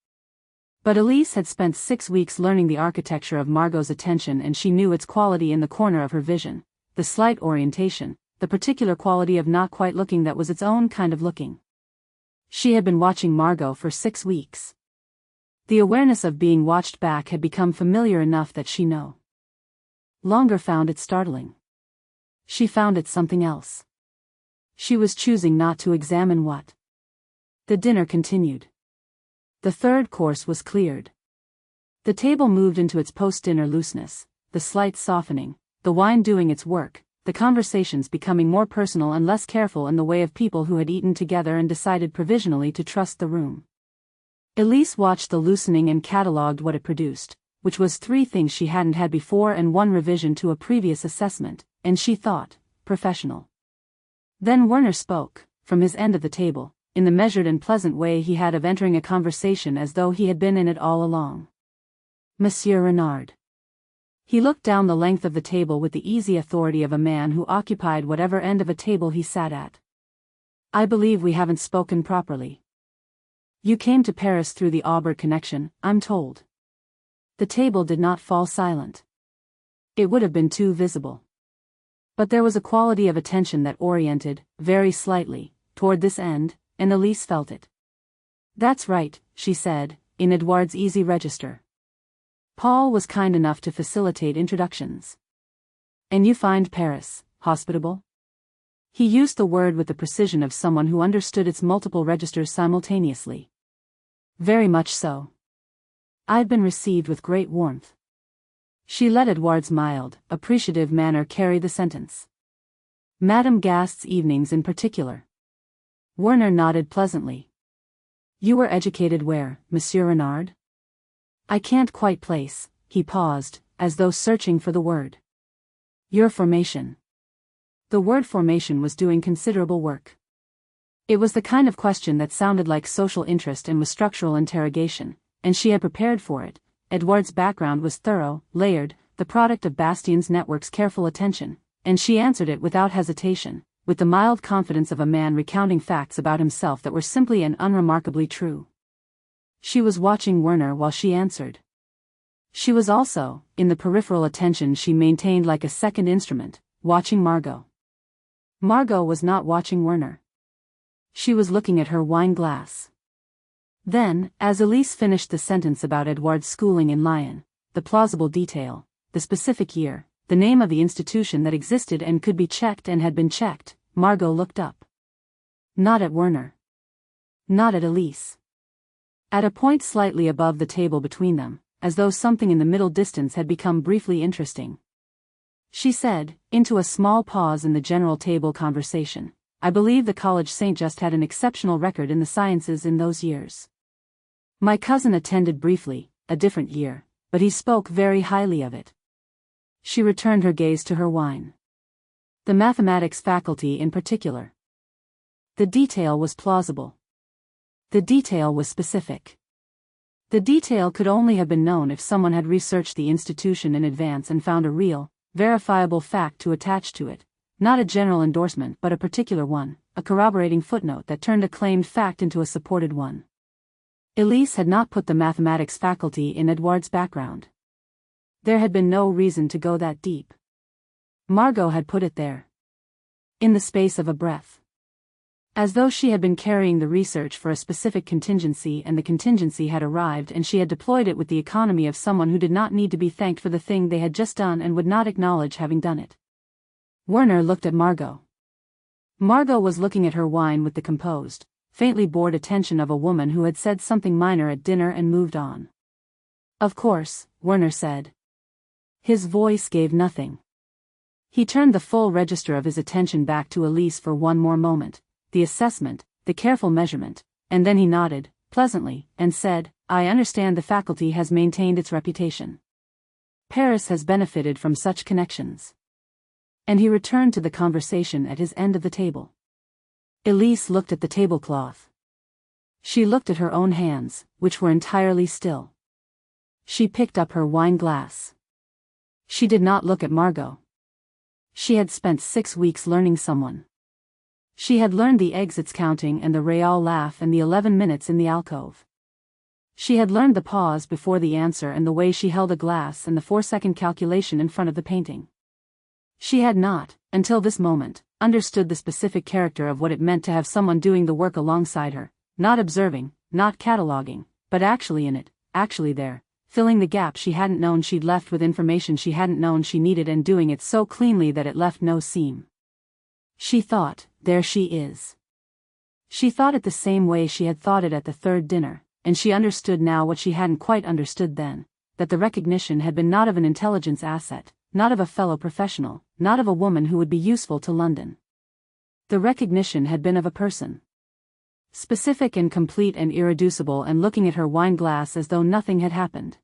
But Elise had spent 6 weeks learning the architecture of Margot's attention and she knew its quality in the corner of her vision, the slight orientation, the particular quality of not quite looking that was its own kind of looking. She had been watching Margot for 6 weeks. The awareness of being watched back had become familiar enough that she knew. Longer found it startling. She found it something else. She was choosing not to examine what. The dinner continued. The third course was cleared. The table moved into its post-dinner looseness, the slight softening, the wine doing its work, the conversations becoming more personal and less careful in the way of people who had eaten together and decided provisionally to trust the room. Elise watched the loosening and catalogued what it produced, which was 3 things she hadn't had before and 1 revision to a previous assessment, and she thought, professional. Then Werner spoke, from his end of the table, in the measured and pleasant way he had of entering a conversation as though he had been in it all along. Monsieur Renard. He looked down the length of the table with the easy authority of a man who occupied whatever end of a table he sat at. I believe we haven't spoken properly. You came to Paris through the Aubert connection, I'm told. The table did not fall silent. It would have been too visible. But there was a quality of attention that oriented, very slightly, toward this end, and Elise felt it. That's right, she said, in Edouard's easy register. Paul was kind enough to facilitate introductions. And you find Paris hospitable? He used the word with the precision of someone who understood its multiple registers simultaneously. Very much so. I've been received with great warmth. She let Edouard's mild, appreciative manner carry the sentence. Madame Gast's evenings in particular. Werner nodded pleasantly. You were educated where, Monsieur Renard? I can't quite place, he paused, as though searching for the word. Your formation. The word formation was doing considerable work. It was the kind of question that sounded like social interest and was structural interrogation, and she had prepared for it. Edouard's background was thorough, layered, the product of Bastien's network's careful attention, and she answered it without hesitation, with the mild confidence of a man recounting facts about himself that were simply and unremarkably true. She was watching Werner while she answered. She was also, in the peripheral attention she maintained like a second instrument, watching Margot. Margot was not watching Werner. She was looking at her wine glass. Then, as Elise finished the sentence about Edouard's schooling in Lyon, the plausible detail, the specific year, the name of the institution that existed and could be checked and had been checked, Margot looked up. Not at Werner. Not at Elise. At a point slightly above the table between them, as though something in the middle distance had become briefly interesting. She said, into a small pause in the general table conversation, I believe the College Saint just had an exceptional record in the sciences in those years. My cousin attended briefly, a different year, but he spoke very highly of it. She returned her gaze to her wine. The mathematics faculty in particular. The detail was plausible. The detail was specific. The detail could only have been known if someone had researched the institution in advance and found a real, verifiable fact to attach to it, not a general endorsement but a particular one, a corroborating footnote that turned a claimed fact into a supported one. Elise had not put the mathematics faculty in Edouard's background. There had been no reason to go that deep. Margot had put it there. In the space of a breath. As though she had been carrying the research for a specific contingency and the contingency had arrived and she had deployed it with the economy of someone who did not need to be thanked for the thing they had just done and would not acknowledge having done it. Werner looked at Margot. Margot was looking at her wine with the composed, faintly bored attention of a woman who had said something minor at dinner and moved on. Of course, Werner said. His voice gave nothing. He turned the full register of his attention back to Elise for one more moment. The assessment, the careful measurement, and then he nodded, pleasantly, and said, I understand the faculty has maintained its reputation. Paris has benefited from such connections. And he returned to the conversation at his end of the table. Elise looked at the tablecloth. She looked at her own hands, which were entirely still. She picked up her wine glass. She did not look at Margot. She had spent 6 weeks learning someone. She had learned the exits counting and the real laugh and the 11 minutes in the alcove. She had learned the pause before the answer and the way she held a glass and the 4-second calculation in front of the painting. She had not, until this moment, understood the specific character of what it meant to have someone doing the work alongside her, not observing, not cataloging, but actually in it, actually there, filling the gap she hadn't known she'd left with information she hadn't known she needed, and doing it so cleanly that it left no seam. She thought, there she is. She thought it the same way she had thought it at the third dinner, and she understood now what she hadn't quite understood then, that the recognition had been not of an intelligence asset, not of a fellow professional, not of a woman who would be useful to London. The recognition had been of a person. Specific and complete and irreducible, and looking at her wine glass as though nothing had happened.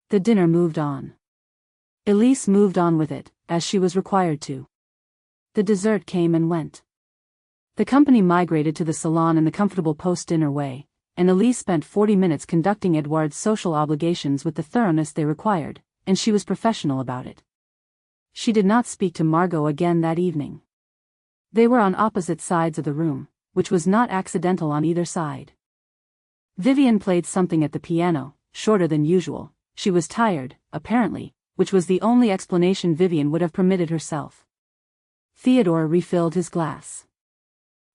The dinner moved on. Elise moved on with it, as she was required to. The dessert came and went. The company migrated to the salon in the comfortable post-dinner way, and Elise spent 40 minutes conducting Edouard's social obligations with the thoroughness they required, and she was professional about it. She did not speak to Margot again that evening. They were on opposite sides of the room, which was not accidental on either side. Vivien played something at the piano, shorter than usual. She was tired, apparently, which was the only explanation Vivien would have permitted herself. Theodore refilled his glass.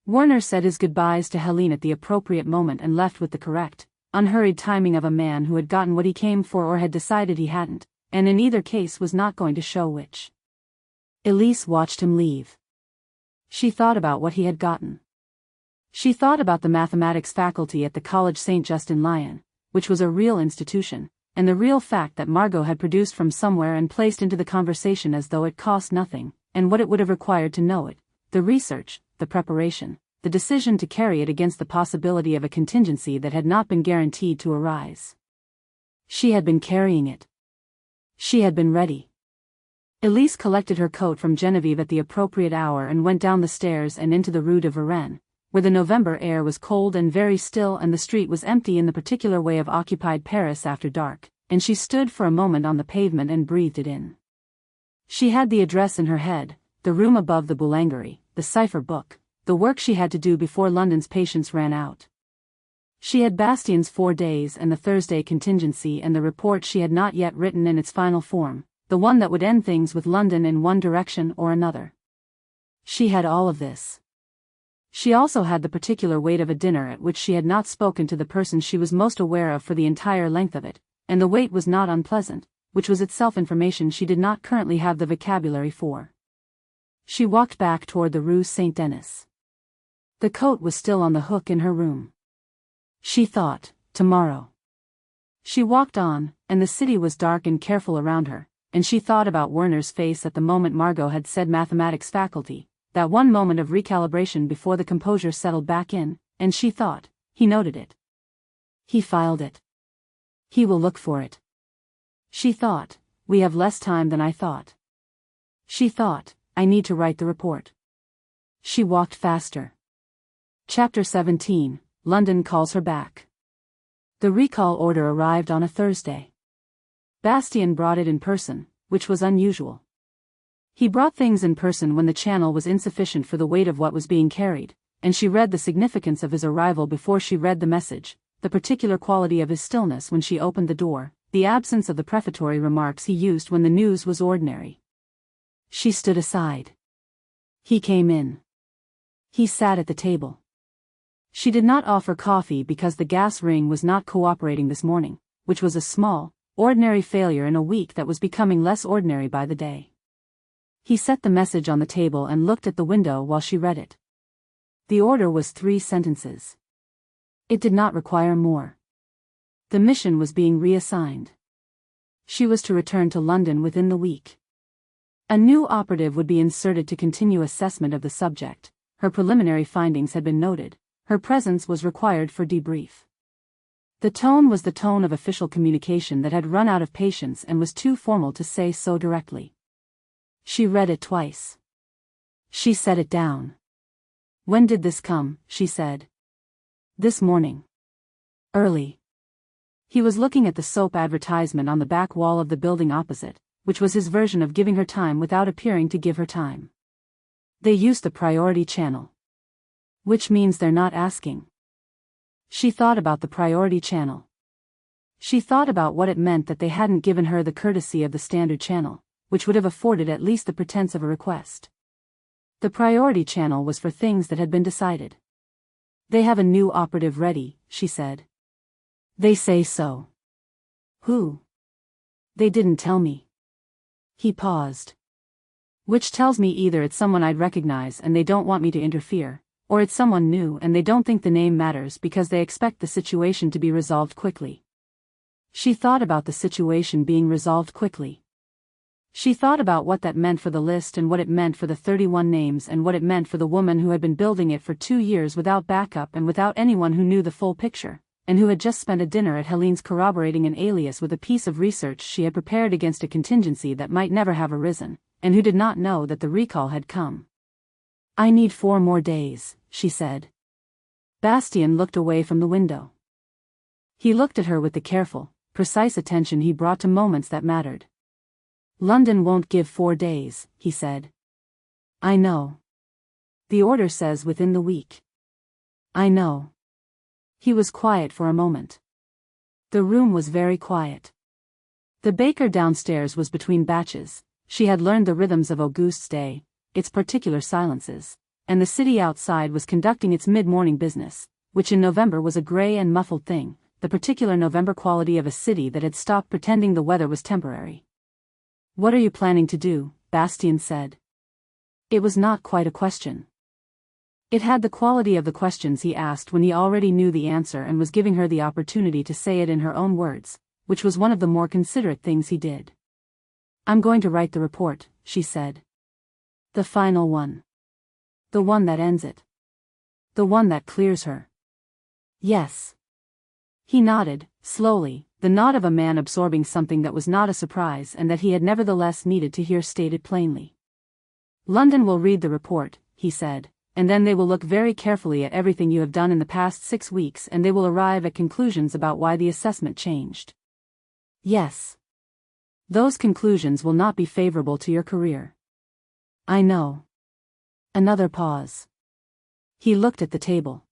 Werner said his goodbyes to Helene at the appropriate moment and left with the correct, unhurried timing of a man who had gotten what he came for or had decided he hadn't, and in either case was not going to show which. Elise watched him leave. She thought about what he had gotten. She thought about the mathematics faculty at the College St. Justin Lyon, which was a real institution, and the real fact that Margot had produced from somewhere and placed into the conversation as though it cost nothing, and what it would have required to know it, the research, the preparation, the decision to carry it against the possibility of a contingency that had not been guaranteed to arise. She had been carrying it. She had been ready. Elise collected her coat from Genevieve at the appropriate hour and went down the stairs and into the Rue de Varenne, where the November air was cold and very still and the street was empty in the particular way of occupied Paris after dark, and she stood for a moment on the pavement and breathed it in. She had the address in her head, the room above the Boulangerie, the cipher book, the work she had to do before London's patience ran out. She had Bastien's 4 days and the Thursday contingency and the report she had not yet written in its final form, the one that would end things with London in one direction or another. She had all of this. She also had the particular weight of a dinner at which she had not spoken to the person she was most aware of for the entire length of it, and the weight was not unpleasant, which was itself information she did not currently have the vocabulary for. She walked back toward the Rue Saint-Denis. The coat was still on the hook in her room. She thought, tomorrow. She walked on, and the city was dark and careful around her, and she thought about Werner's face at the moment Margot had said mathematics faculty, that one moment of recalibration before the composure settled back in, and she thought, he noted it. He filed it. He will look for it. She thought, we have less time than I thought. She thought, I need to write the report. She walked faster. Chapter 17, London calls her back. The recall order arrived on a Thursday. Bastien brought it in person, which was unusual. He brought things in person when the channel was insufficient for the weight of what was being carried, and she read the significance of his arrival before she read the message, the particular quality of his stillness when she opened the door, the absence of the prefatory remarks he used when the news was ordinary. She stood aside. He came in. He sat at the table. She did not offer coffee because the gas ring was not cooperating this morning, which was a small, ordinary failure in a week that was becoming less ordinary by the day. He set the message on the table and looked at the window while she read it. The order was 3 sentences. It did not require more. The mission was being reassigned. She was to return to London within the week. A new operative would be inserted to continue assessment of the subject. Her preliminary findings had been noted. Her presence was required for debrief. The tone was the tone of official communication that had run out of patience and was too formal to say so directly. She read it twice. She set it down. When did this come? She said. This morning. Early. He was looking at the soap advertisement on the back wall of the building opposite, which was his version of giving her time without appearing to give her time. They used the priority channel. Which means they're not asking. She thought about the priority channel. She thought about what it meant that they hadn't given her the courtesy of the standard channel, which would have afforded at least the pretense of a request. The priority channel was for things that had been decided. They have a new operative ready, she said. They say so. Who? They didn't tell me. He paused. Which tells me either it's someone I'd recognize and they don't want me to interfere, or it's someone new and they don't think the name matters because they expect the situation to be resolved quickly. She thought about the situation being resolved quickly. She thought about what that meant for the list and what it meant for the 31 names and what it meant for the woman who had been building it for 2 years without backup and without anyone who knew the full picture, and who had just spent a dinner at Helene's corroborating an alias with a piece of research she had prepared against a contingency that might never have arisen, and who did not know that the recall had come. I need 4 more days, she said. Bastien looked away from the window. He looked at her with the careful, precise attention he brought to moments that mattered. London won't give 4 days, he said. I know. The order says within the week. I know. He was quiet for a moment. The room was very quiet. The baker downstairs was between batches. She had learned the rhythms of Auguste's day, its particular silences, and the city outside was conducting its mid-morning business, which in November was a gray and muffled thing, the particular November quality of a city that had stopped pretending the weather was temporary. What are you planning to do? Bastien said. It was not quite a question. It had the quality of the questions he asked when he already knew the answer and was giving her the opportunity to say it in her own words, which was one of the more considerate things he did. I'm going to write the report, she said. The final one. The one that ends it. The one that clears her. Yes. He nodded, slowly, the nod of a man absorbing something that was not a surprise and that he had nevertheless needed to hear stated plainly. London will read the report, he said, and then they will look very carefully at everything you have done in the past 6 weeks and they will arrive at conclusions about why the assessment changed. Yes. Those conclusions will not be favorable to your career. I know. Another pause. He looked at the table.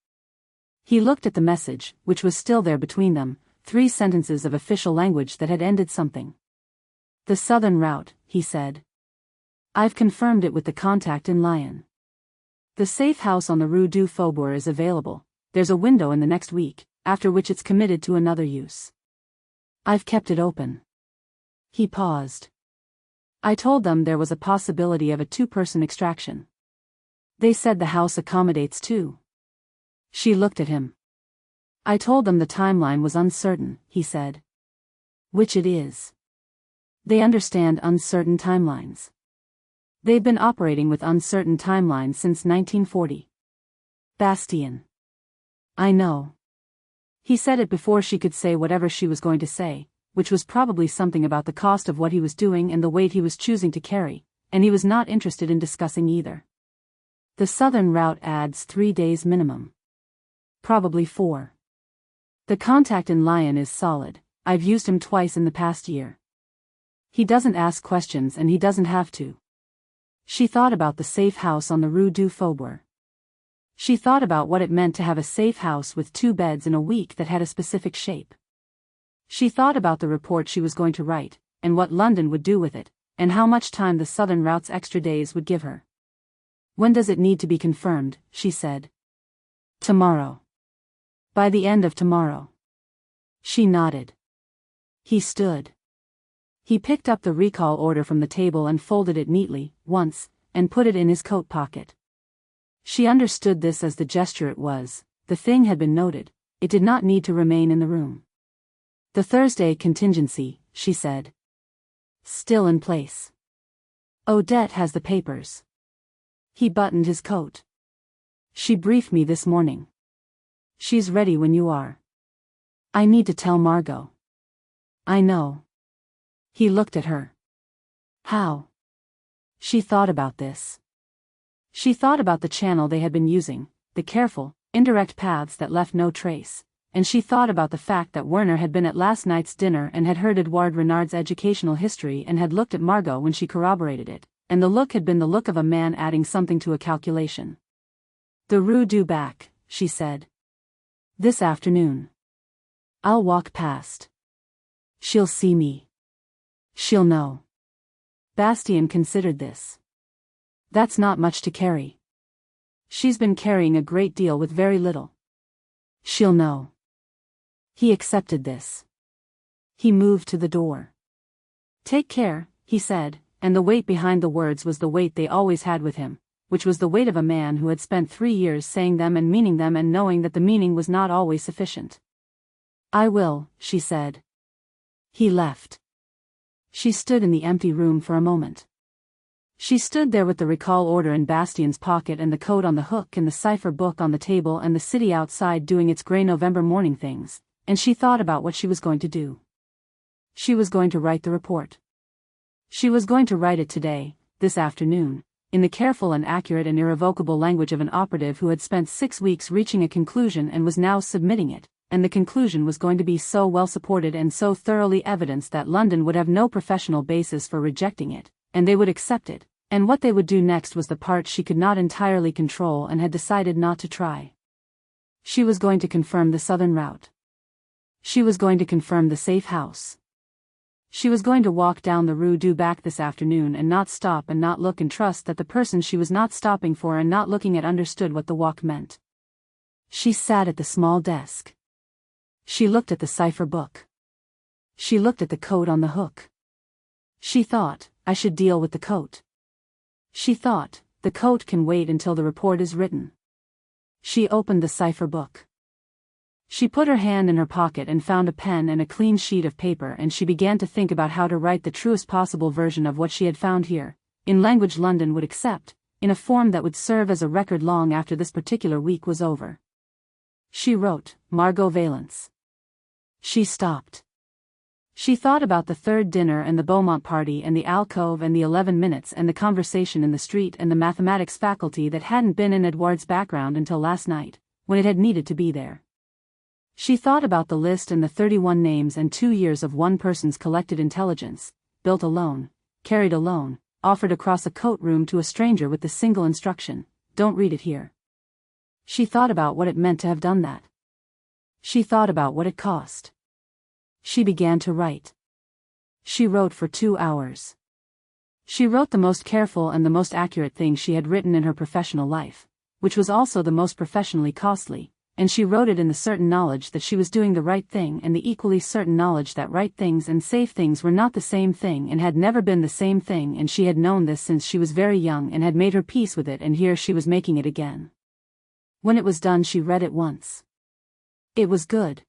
He looked at the message, which was still there between them, 3 sentences of official language that had ended something. The southern route, he said. I've confirmed it with the contact in Lyon. The safe house on the Rue du Faubourg is available. There's a window in the next week, after which it's committed to another use. I've kept it open. He paused. I told them there was a possibility of a 2-person extraction. They said the house accommodates 2. She looked at him. I told them the timeline was uncertain, he said. Which it is. They understand uncertain timelines. They've been operating with uncertain timelines since 1940. Bastien. I know. He said it before she could say whatever she was going to say, which was probably something about the cost of what he was doing and the weight he was choosing to carry, and he was not interested in discussing either. The southern route adds 3 days minimum. Probably 4. The contact in Lyon is solid. I've used him twice in the past year. He doesn't ask questions and he doesn't have to. She thought about the safe house on the Rue du Faubourg. She thought about what it meant to have a safe house with 2 beds in a week that had a specific shape. She thought about the report she was going to write, and what London would do with it, and how much time the southern route's extra days would give her. When does it need to be confirmed? She said. Tomorrow. By the end of tomorrow. She nodded. He stood. He picked up the recall order from the table and folded it neatly, once, and put it in his coat pocket. She understood this as the gesture it was. The thing had been noted. It did not need to remain in the room. The Thursday contingency, she said. Still in place. Odette has the papers. He buttoned his coat. She briefed me this morning. She's ready when you are. I need to tell Margot. I know. He looked at her. How? She thought about this. She thought about the channel they had been using, the careful, indirect paths that left no trace, and she thought about the fact that Werner had been at last night's dinner and had heard Edouard Renard's educational history and had looked at Margot when she corroborated it, and the look had been the look of a man adding something to a calculation. The Rue du Bac, she said. This afternoon. I'll walk past. She'll see me. She'll know. Bastien considered this. That's not much to carry. She's been carrying a great deal with very little. She'll know. He accepted this. He moved to the door. "Take care," he said, and the weight behind the words was the weight they always had with him, which was the weight of a man who had spent 3 years saying them and meaning them and knowing that the meaning was not always sufficient. "I will," she said. He left. She stood in the empty room for a moment. She stood there with the recall order in Bastien's pocket and the code on the hook and the cipher book on the table and the city outside doing its grey November morning things, and she thought about what she was going to do. She was going to write the report. She was going to write it today, this afternoon, in the careful and accurate and irrevocable language of an operative who had spent 6 weeks reaching a conclusion and was now submitting it, and the conclusion was going to be so well supported and so thoroughly evidenced that London would have no professional basis for rejecting it, and they would accept it, and what they would do next was the part she could not entirely control and had decided not to try. She was going to confirm the southern route. She was going to confirm the safe house. She was going to walk down the Rue du Bac this afternoon and not stop and not look and trust that the person she was not stopping for and not looking at understood what the walk meant. She sat at the small desk. She looked at the cipher book. She looked at the code on the hook. She thought, I should deal with the coat. She thought, the coat can wait until the report is written. She opened the cipher book. She put her hand in her pocket and found a pen and a clean sheet of paper and she began to think about how to write the truest possible version of what she had found here, in language London would accept, in a form that would serve as a record long after this particular week was over. She wrote, Margot Valence. She stopped. She thought about the third dinner and the Beaumont party and the alcove and the 11 minutes and the conversation in the street and the mathematics faculty that hadn't been in Edouard's background until last night, when it had needed to be there. She thought about the list and the 31 names and 2 years of one person's collected intelligence, built alone, carried alone, offered across a coat room to a stranger with the single instruction, don't read it here. She thought about what it meant to have done that. She thought about what it cost. She began to write. She wrote for 2 hours. She wrote the most careful and the most accurate thing she had written in her professional life, which was also the most professionally costly, and she wrote it in the certain knowledge that she was doing the right thing and the equally certain knowledge that right things and safe things were not the same thing and had never been the same thing, and she had known this since she was very young and had made her peace with it, and here she was making it again. When it was done she read it once. It was good.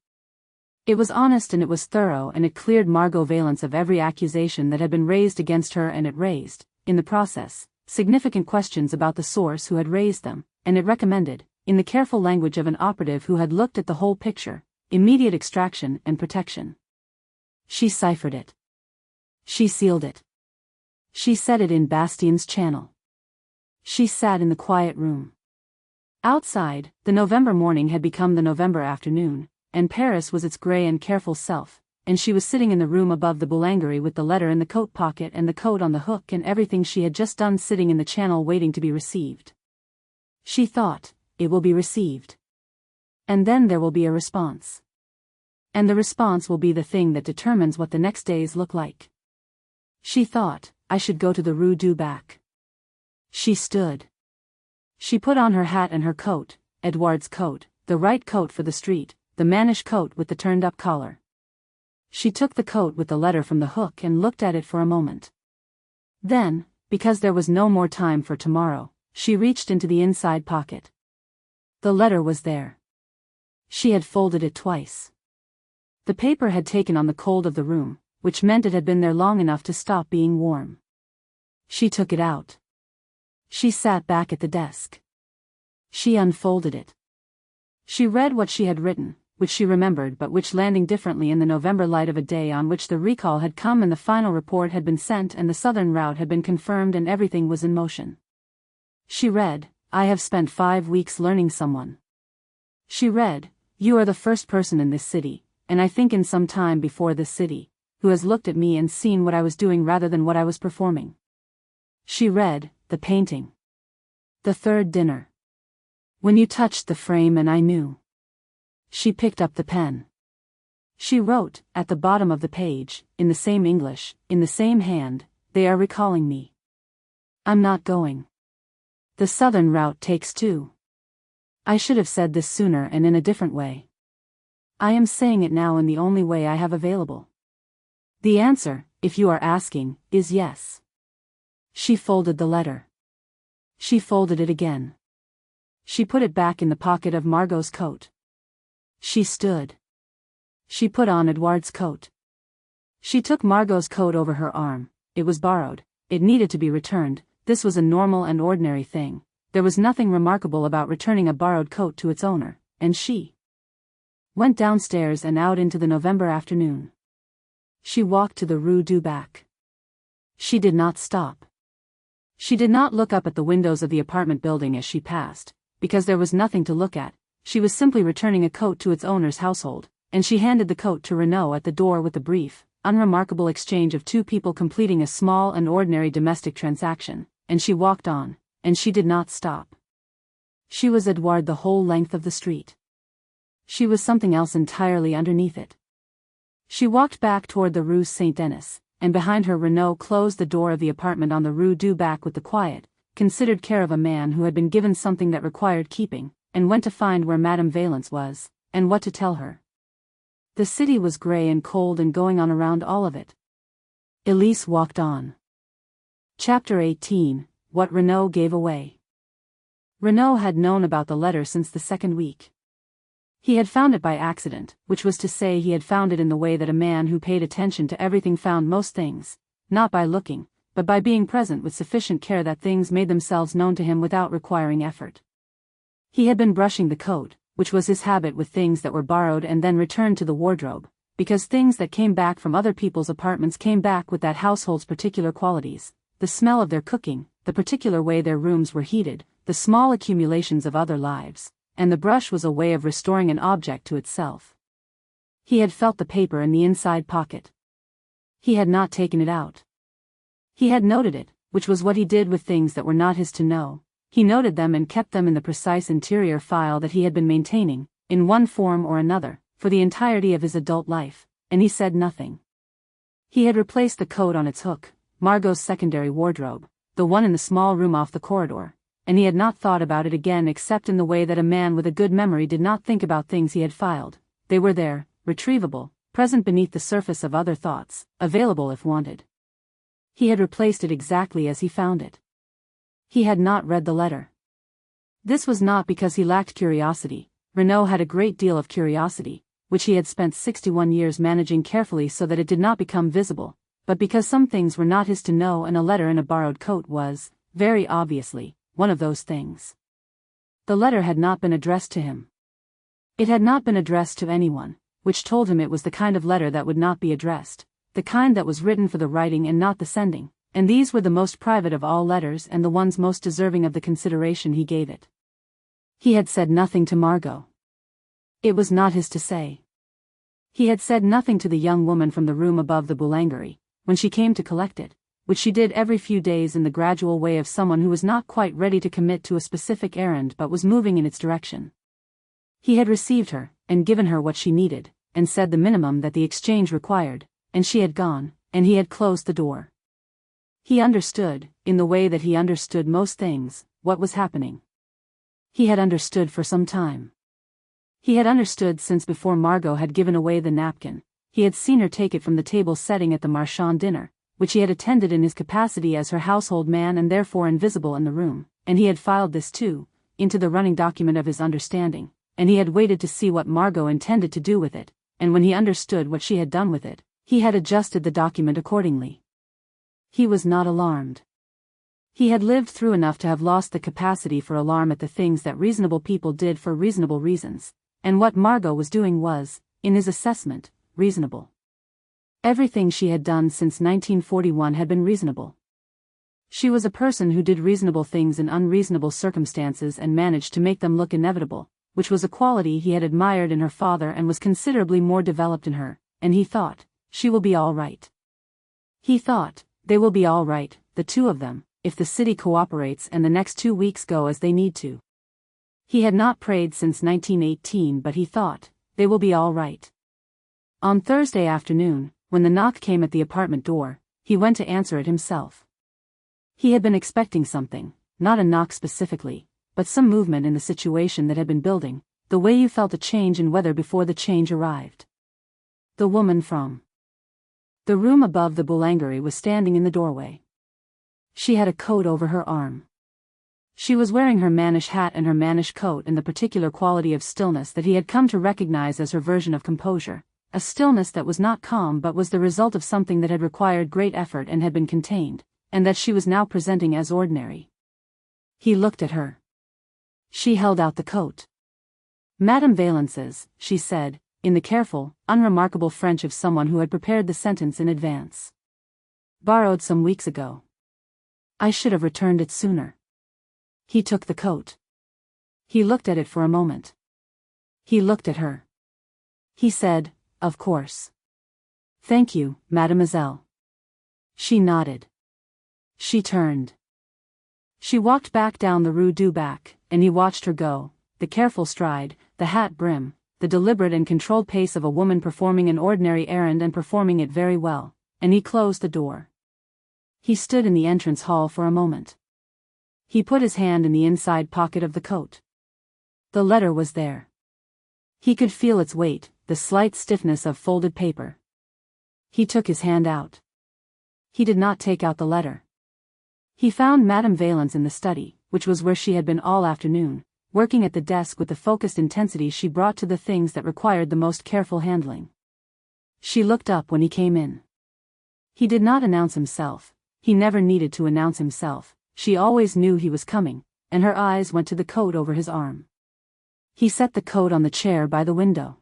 It was honest and it was thorough and it cleared Margot Valence of every accusation that had been raised against her, and it raised, in the process, significant questions about the source who had raised them, and it recommended, in the careful language of an operative who had looked at the whole picture, immediate extraction and protection. She ciphered it. She sealed it. She set it in Bastien's channel. She sat in the quiet room. Outside, the November morning had become the November afternoon, and Paris was its grey and careful self, and she was sitting in the room above the boulangerie with the letter in the coat pocket and the code on the hook and everything she had just done sitting in the channel waiting to be received. She thought, it will be received. And then there will be a response. And the response will be the thing that determines what the next days look like. She thought, I should go to the Rue du Bac. She stood. She put on her hat and her coat, Edouard's coat, the right coat for the street, the mannish coat with the turned-up collar. She took the coat with the letter from the hook and looked at it for a moment. Then, because there was no more time for tomorrow, she reached into the inside pocket. The letter was there. She had folded it twice. The paper had taken on the cold of the room, which meant it had been there long enough to stop being warm. She took it out. She sat back at the desk. She unfolded it. She read what she had written, which she remembered but which, landing differently in the November light of a day on which the recall had come and the final report had been sent and the southern route had been confirmed and everything was in motion. She read, I have spent 5 weeks learning someone. She read, you are the first person in this city, and I think in some time before this city, who has looked at me and seen what I was doing rather than what I was performing. She read, the painting. The third dinner. When you touched the frame and I knew. She picked up the pen. She wrote, at the bottom of the page, in the same English, in the same hand, they are recalling me. I'm not going. The southern route takes 2. I should have said this sooner and in a different way. I am saying it now in the only way I have available. The answer, if you are asking, is yes. She folded the letter. She folded it again. She put it back in the pocket of Margot's coat. She stood. She put on Edouard's coat. She took Margot's coat over her arm. It was borrowed. It needed to be returned. This was a normal and ordinary thing. There was nothing remarkable about returning a borrowed coat to its owner, and she went downstairs and out into the November afternoon. She walked to the Rue du Bac. She did not stop. She did not look up at the windows of the apartment building as she passed, because there was nothing to look at. She was simply returning a coat to its owner's household, and she handed the coat to Renaud at the door with the brief, unremarkable exchange of two people completing a small and ordinary domestic transaction, and she walked on, and she did not stop. She was Edouard the whole length of the street. She was something else entirely underneath it. She walked back toward the Rue Saint-Denis, and behind her Renaud closed the door of the apartment on the Rue du Bac with the quiet, considered care of a man who had been given something that required keeping, and went to find where Madame Valence was, and what to tell her. The city was grey and cold and going on around all of it. Elise walked on. Chapter 18, What Renaud Gave Away. Renaud had known about the letter since the second week. He had found it by accident, which was to say he had found it in the way that a man who paid attention to everything found most things, not by looking, but by being present with sufficient care that things made themselves known to him without requiring effort. He had been brushing the coat, which was his habit with things that were borrowed and then returned to the wardrobe, because things that came back from other people's apartments came back with that household's particular qualities, the smell of their cooking, the particular way their rooms were heated, the small accumulations of other lives, and the brush was a way of restoring an object to itself. He had felt the paper in the inside pocket. He had not taken it out. He had noted it, which was what he did with things that were not his to know. He noted them and kept them in the precise interior file that he had been maintaining, in one form or another, for the entirety of his adult life, and he said nothing. He had replaced the coat on its hook, Margot's secondary wardrobe, the one in the small room off the corridor, and he had not thought about it again except in the way that a man with a good memory did not think about things he had filed. They were there, retrievable, present beneath the surface of other thoughts, available if wanted. He had replaced it exactly as he found it. He had not read the letter. This was not because he lacked curiosity. Renaud had a great deal of curiosity, which he had spent 61 years managing carefully so that it did not become visible, but because some things were not his to know and a letter in a borrowed coat was, very obviously, one of those things. The letter had not been addressed to him. It had not been addressed to anyone, which told him it was the kind of letter that would not be addressed, the kind that was written for the writing and not the sending. And these were the most private of all letters and the ones most deserving of the consideration he gave it. He had said nothing to Margot. It was not his to say. He had said nothing to the young woman from the room above the boulangerie, when she came to collect it, which she did every few days in the gradual way of someone who was not quite ready to commit to a specific errand but was moving in its direction. He had received her, and given her what she needed, and said the minimum that the exchange required, and she had gone, and he had closed the door. He understood, in the way that he understood most things, what was happening. He had understood for some time. He had understood since before Margot had given away the napkin. He had seen her take it from the table setting at the Marchand dinner, which he had attended in his capacity as her household man and therefore invisible in the room, and he had filed this too, into the running document of his understanding, and he had waited to see what Margot intended to do with it, and when he understood what she had done with it, he had adjusted the document accordingly. He was not alarmed. He had lived through enough to have lost the capacity for alarm at the things that reasonable people did for reasonable reasons, and what Margot was doing was, in his assessment, reasonable. Everything she had done since 1941 had been reasonable. She was a person who did reasonable things in unreasonable circumstances and managed to make them look inevitable, which was a quality he had admired in her father and was considerably more developed in her, and he thought, she will be all right. He thought, they will be all right, the two of them, if the city cooperates and the next 2 weeks go as they need to. He had not prayed since 1918, but he thought, they will be all right. On Thursday afternoon, when the knock came at the apartment door, he went to answer it himself. He had been expecting something, not a knock specifically, but some movement in the situation that had been building, the way you felt a change in weather before the change arrived. The woman from The room above the boulangerie was standing in the doorway. She had a coat over her arm. She was wearing her mannish hat and her mannish coat in the particular quality of stillness that he had come to recognize as her version of composure, a stillness that was not calm but was the result of something that had required great effort and had been contained, and that she was now presenting as ordinary. He looked at her. She held out the coat. "Madame Valence's," she said, in the careful, unremarkable French of someone who had prepared the sentence in advance. "Borrowed some weeks ago. I should have returned it sooner." He took the coat. He looked at it for a moment. He looked at her. He said, "Of course. Thank you, mademoiselle." She nodded. She turned. She walked back down the Rue du Bac, and he watched her go, the careful stride, the hat brim, the deliberate and controlled pace of a woman performing an ordinary errand and performing it very well, and he closed the door. He stood in the entrance hall for a moment. He put his hand in the inside pocket of the coat. The letter was there. He could feel its weight, the slight stiffness of folded paper. He took his hand out. He did not take out the letter. He found Madame Valence in the study, which was where she had been all afternoon, working at the desk with the focused intensity she brought to the things that required the most careful handling. She looked up when he came in. He did not announce himself. He never needed to announce himself. She always knew he was coming, and her eyes went to the coat over his arm. He set the coat on the chair by the window.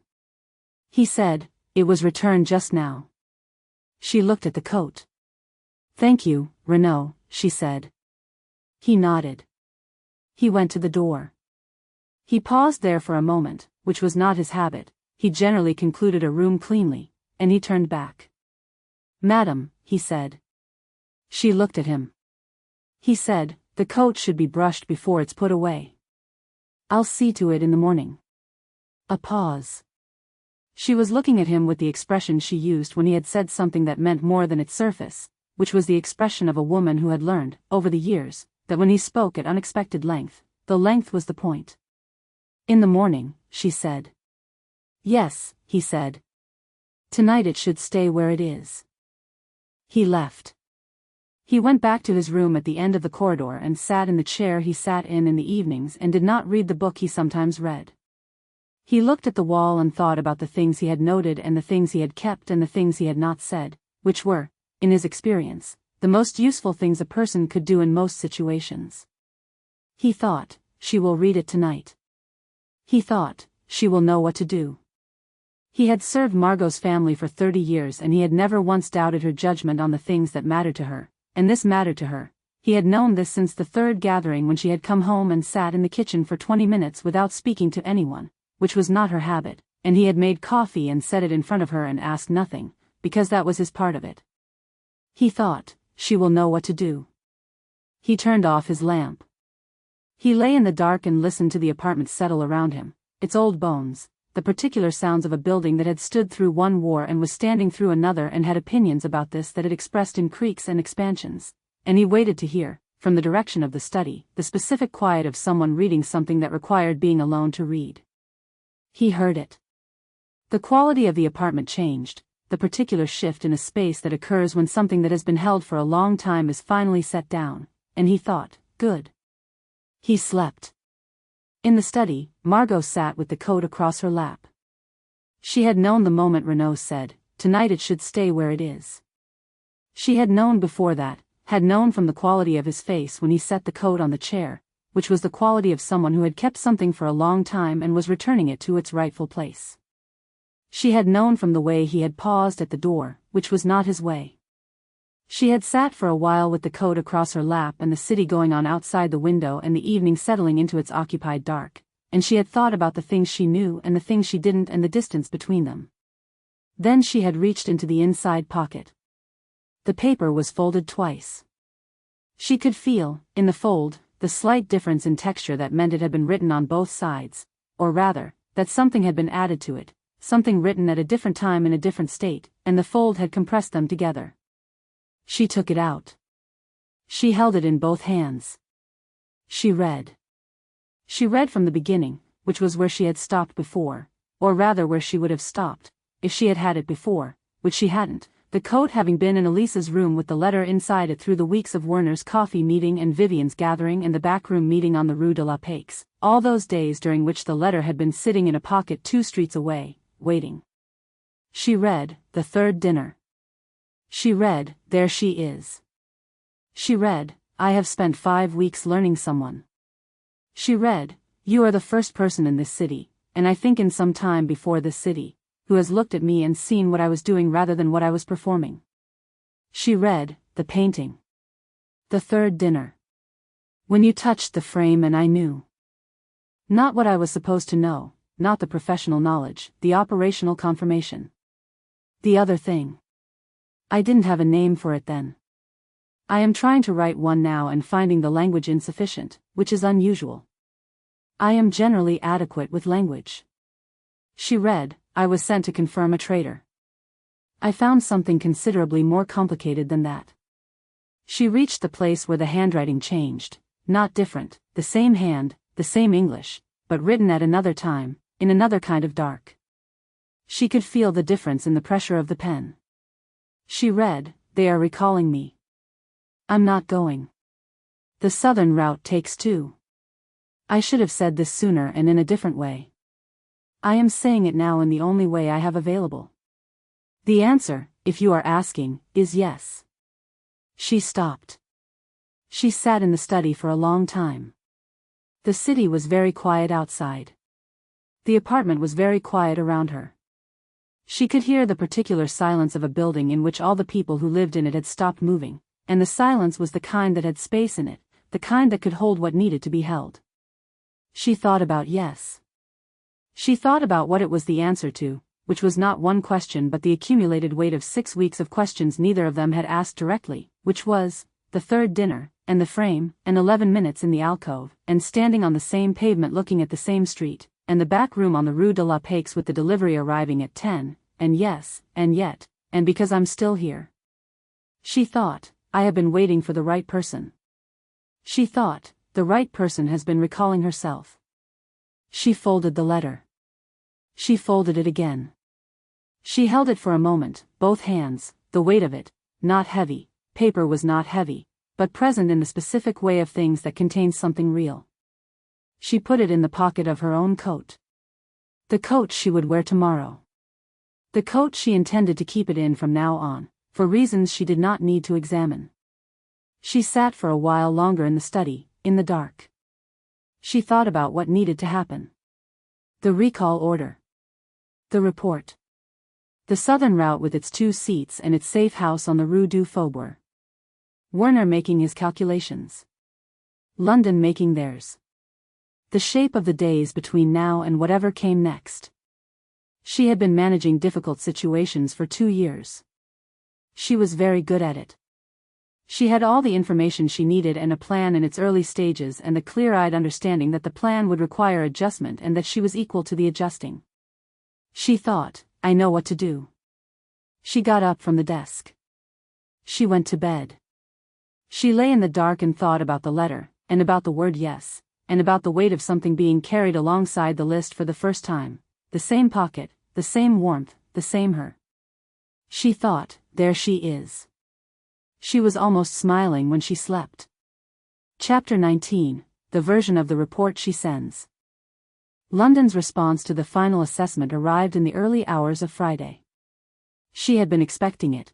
He said, "It was returned just now." She looked at the coat. "Thank you, Renaud," she said. He nodded. He went to the door. He paused there for a moment, which was not his habit. He generally concluded a room cleanly, and he turned back. "Madam," he said. She looked at him. He said, "The coat should be brushed before it's put away. I'll see to it in the morning." A pause. She was looking at him with the expression she used when he had said something that meant more than its surface, which was the expression of a woman who had learned, over the years, that when he spoke at unexpected length, the length was the point. "In the morning," she said. "Yes," he said. "Tonight it should stay where it is." He left. He went back to his room at the end of the corridor and sat in the chair he sat in the evenings and did not read the book he sometimes read. He looked at the wall and thought about the things he had noted and the things he had kept and the things he had not said, which were, in his experience, the most useful things a person could do in most situations. He thought, "She will read it tonight." He thought, "She will know what to do." He had served Margot's family for 30 years and he had never once doubted her judgment on the things that mattered to her. And this mattered to her. He had known this since the third gathering when she had come home and sat in the kitchen for 20 minutes without speaking to anyone, which was not her habit, and he had made coffee and set it in front of her and asked nothing, because that was his part of it. He thought, "She will know what to do." He turned off his lamp. He lay in the dark and listened to the apartment settle around him, its old bones, the particular sounds of a building that had stood through one war and was standing through another and had opinions about this that it expressed in creaks and expansions, and he waited to hear, from the direction of the study, the specific quiet of someone reading something that required being alone to read. He heard it. The quality of the apartment changed, the particular shift in a space that occurs when something that has been held for a long time is finally set down, and he thought, "Good." He slept. In the study, Margot sat with the coat across her lap. She had known the moment Renaud said, "Tonight it should stay where it is." She had known before that, had known from the quality of his face when he set the coat on the chair, which was the quality of someone who had kept something for a long time and was returning it to its rightful place. She had known from the way he had paused at the door, which was not his way. She had sat for a while with the coat across her lap and the city going on outside the window and the evening settling into its occupied dark, and she had thought about the things she knew and the things she didn't and the distance between them. Then she had reached into the inside pocket. The paper was folded twice. She could feel, in the fold, the slight difference in texture that meant it had been written on both sides, or rather, that something had been added to it, something written at a different time in a different state, and the fold had compressed them together. She took it out. She held it in both hands. She read. She read from the beginning, which was where she had stopped before, or rather where she would have stopped, if she had had it before, which she hadn't, the coat having been in Elise's room with the letter inside it through the weeks of Werner's coffee meeting and Vivien's gathering and the backroom meeting on the Rue de la Paix, all those days during which the letter had been sitting in a pocket 2 streets away, waiting. She read, the third dinner. She read, there she is. She read, I have spent 5 weeks learning someone. She read, you are the first person in this city, and I think in some time before this city, who has looked at me and seen what I was doing rather than what I was performing. She read, the painting. The third dinner. When you touched the frame and I knew. Not what I was supposed to know, not the professional knowledge, the operational confirmation. The other thing. I didn't have a name for it then. I am trying to write one now and finding the language insufficient, which is unusual. I am generally adequate with language. She read, I was sent to confirm a traitor. I found something considerably more complicated than that. She reached the place where the handwriting changed, not different, the same hand, the same English, but written at another time, in another kind of dark. She could feel the difference in the pressure of the pen. She read, they are recalling me. I'm not going. The southern route takes 2. I should have said this sooner and in a different way. I am saying it now in the only way I have available. The answer, if you are asking, is yes. She stopped. She sat in the study for a long time. The city was very quiet outside. The apartment was very quiet around her. She could hear the particular silence of a building in which all the people who lived in it had stopped moving, and the silence was the kind that had space in it, the kind that could hold what needed to be held. She thought about yes. She thought about what it was the answer to, which was not one question but the accumulated weight of 6 weeks of questions neither of them had asked directly, which was, the third dinner, and the frame, and 11 minutes in the alcove, and standing on the same pavement looking at the same street, and the back room on the Rue de la Paix with the delivery arriving at 10, and yes, and yet, and because I'm still here. She thought, I have been waiting for the right person. She thought, the right person has been recalling herself. She folded the letter. She folded it again. She held it for a moment, both hands, the weight of it, not heavy, paper was not heavy, but present in the specific way of things that contains something real. She put it in the pocket of her own coat. The coat she would wear tomorrow. The coat she intended to keep it in from now on, for reasons she did not need to examine. She sat for a while longer in the study, in the dark. She thought about what needed to happen. The recall order. The report. The southern route with its 2 seats and its safe house on the Rue du Faubourg. Werner making his calculations. London making theirs. The shape of the days between now and whatever came next. She had been managing difficult situations for 2 years. She was very good at it. She had all the information she needed and a plan in its early stages and the clear-eyed understanding that the plan would require adjustment and that she was equal to the adjusting. She thought, I know what to do. She got up from the desk. She went to bed. She lay in the dark and thought about the letter, and about the word yes, and about the weight of something being carried alongside the list for the first time, the same pocket, the same warmth, the same her. She thought, there she is. She was almost smiling when she slept. Chapter 19, the version of the report she sends. London's response to the final assessment arrived in the early hours of Friday. She had been expecting it.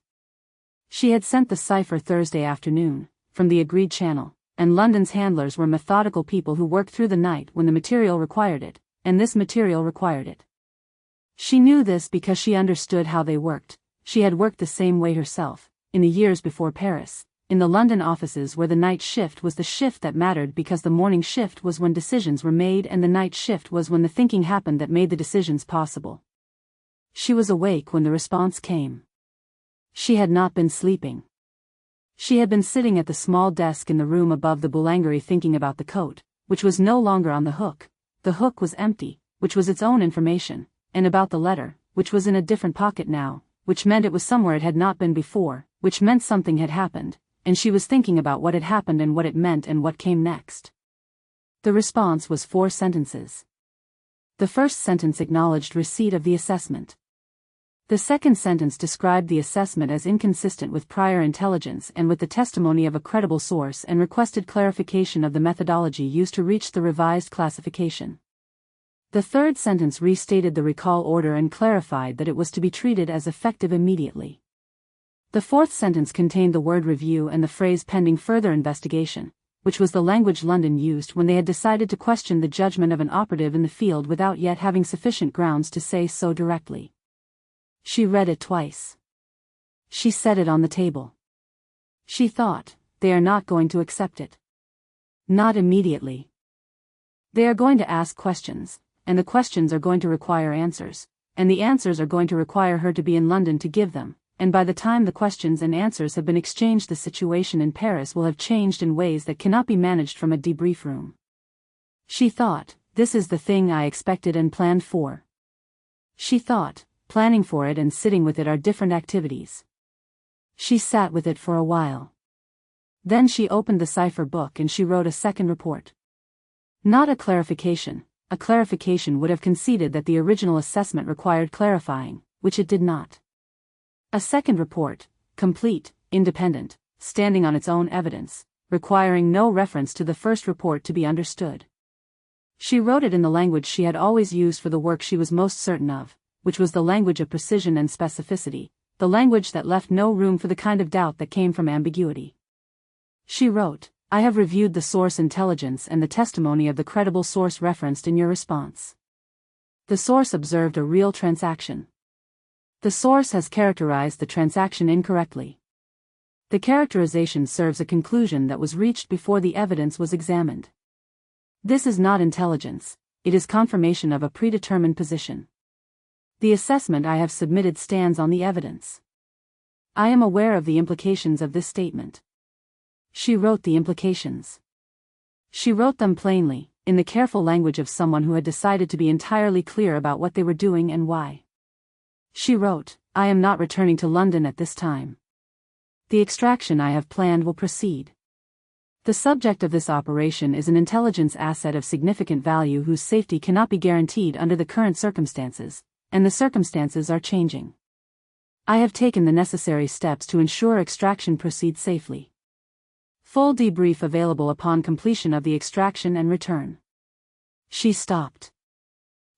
She had sent the cipher Thursday afternoon, from the agreed channel, and London's handlers were methodical people who worked through the night when the material required it, and this material required it. She knew this because she understood how they worked. She had worked the same way herself, in the years before Paris, in the London offices where the night shift was the shift that mattered because the morning shift was when decisions were made and the night shift was when the thinking happened that made the decisions possible. She was awake when the response came. She had not been sleeping. She had been sitting at the small desk in the room above the boulangerie thinking about the coat, which was no longer on the hook was empty, which was its own information, and about the letter, which was in a different pocket now, which meant it was somewhere it had not been before, which meant something had happened, and she was thinking about what had happened and what it meant and what came next. The response was 4 sentences. The first sentence acknowledged receipt of the assessment. The second sentence described the assessment as inconsistent with prior intelligence and with the testimony of a credible source and requested clarification of the methodology used to reach the revised classification. The third sentence restated the recall order and clarified that it was to be treated as effective immediately. The fourth sentence contained the word review and the phrase pending further investigation, which was the language London used when they had decided to question the judgment of an operative in the field without yet having sufficient grounds to say so directly. She read it twice. She set it on the table. She thought, they are not going to accept it. Not immediately. They are going to ask questions, and the questions are going to require answers, and the answers are going to require her to be in London to give them, and by the time the questions and answers have been exchanged the situation in Paris will have changed in ways that cannot be managed from a debrief room. She thought, this is the thing I expected and planned for. She thought, planning for it and sitting with it are different activities. She sat with it for a while. Then she opened the cipher book and she wrote a second report. Not a clarification. A clarification would have conceded that the original assessment required clarifying, which it did not. A second report, complete, independent, standing on its own evidence, requiring no reference to the first report to be understood. She wrote it in the language she had always used for the work she was most certain of, which was the language of precision and specificity, the language that left no room for the kind of doubt that came from ambiguity. She wrote, I have reviewed the source intelligence and the testimony of the credible source referenced in your response. The source observed a real transaction. The source has characterized the transaction incorrectly. The characterization serves a conclusion that was reached before the evidence was examined. This is not intelligence, it is confirmation of a predetermined position. The assessment I have submitted stands on the evidence. I am aware of the implications of this statement. She wrote the implications. She wrote them plainly, in the careful language of someone who had decided to be entirely clear about what they were doing and why. She wrote, I am not returning to London at this time. The extraction I have planned will proceed. The subject of this operation is an intelligence asset of significant value whose safety cannot be guaranteed under the current circumstances, and the circumstances are changing. I have taken the necessary steps to ensure extraction proceeds safely. Full debrief available upon completion of the extraction and return. She stopped.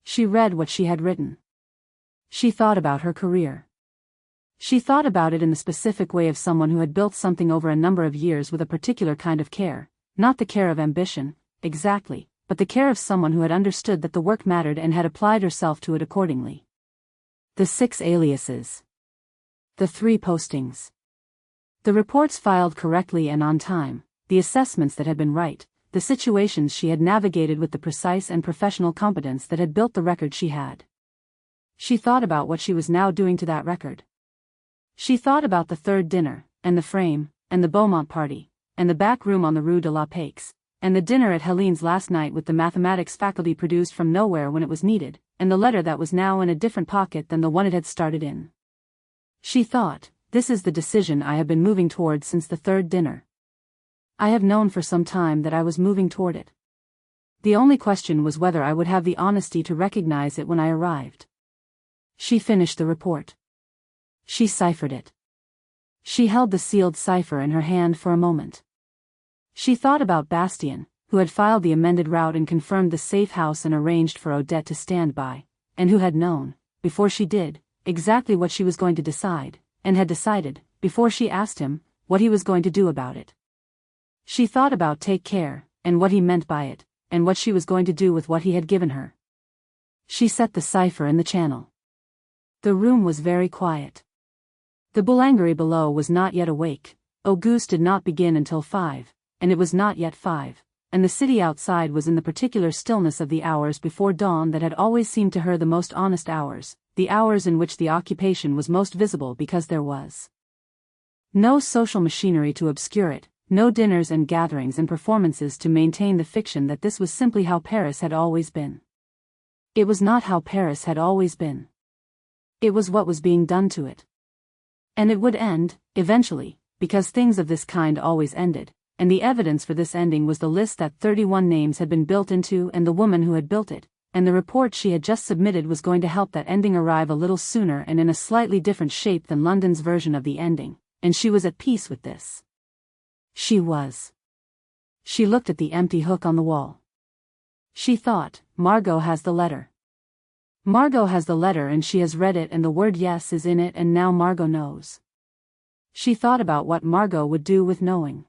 She read what she had written. She thought about her career. She thought about it in the specific way of someone who had built something over a number of years with a particular kind of care, not the care of ambition, exactly, but the care of someone who had understood that the work mattered and had applied herself to it accordingly. The 6 aliases. The 3 postings. The reports filed correctly and on time, the assessments that had been right, the situations she had navigated with the precise and professional competence that had built the record she had. She thought about what she was now doing to that record. She thought about the third dinner, and the frame, and the Beaumont party, and the back room on the Rue de la Paix, and the dinner at Helene's last night with the mathematics faculty produced from nowhere when it was needed, and the letter that was now in a different pocket than the one it had started in. She thought, this is the decision I have been moving toward since the third dinner. I have known for some time that I was moving toward it. The only question was whether I would have the honesty to recognize it when I arrived. She finished the report. She ciphered it. She held the sealed cipher in her hand for a moment. She thought about Bastien, who had filed the amended route and confirmed the safe house and arranged for Odette to stand by, and who had known, before she did, exactly what she was going to decide, and had decided, before she asked him, what he was going to do about it. She thought about take care, and what he meant by it, and what she was going to do with what he had given her. She set the cipher in the channel. The room was very quiet. The boulangerie below was not yet awake, Auguste did not begin until 5, and it was not yet 5, and the city outside was in the particular stillness of the hours before dawn that had always seemed to her the most honest hours, the hours in which the occupation was most visible because there was no social machinery to obscure it, no dinners and gatherings and performances to maintain the fiction that this was simply how Paris had always been. It was not how Paris had always been. It was what was being done to it. And it would end, eventually, because things of this kind always ended, and the evidence for this ending was the list that 31 names had been built into and the woman who had built it, and the report she had just submitted was going to help that ending arrive a little sooner and in a slightly different shape than London's version of the ending, and she was at peace with this. She was. She looked at the empty hook on the wall. She thought, Margot has the letter. Margot has the letter and she has read it and the word yes is in it and now Margot knows. She thought about what Margot would do with knowing.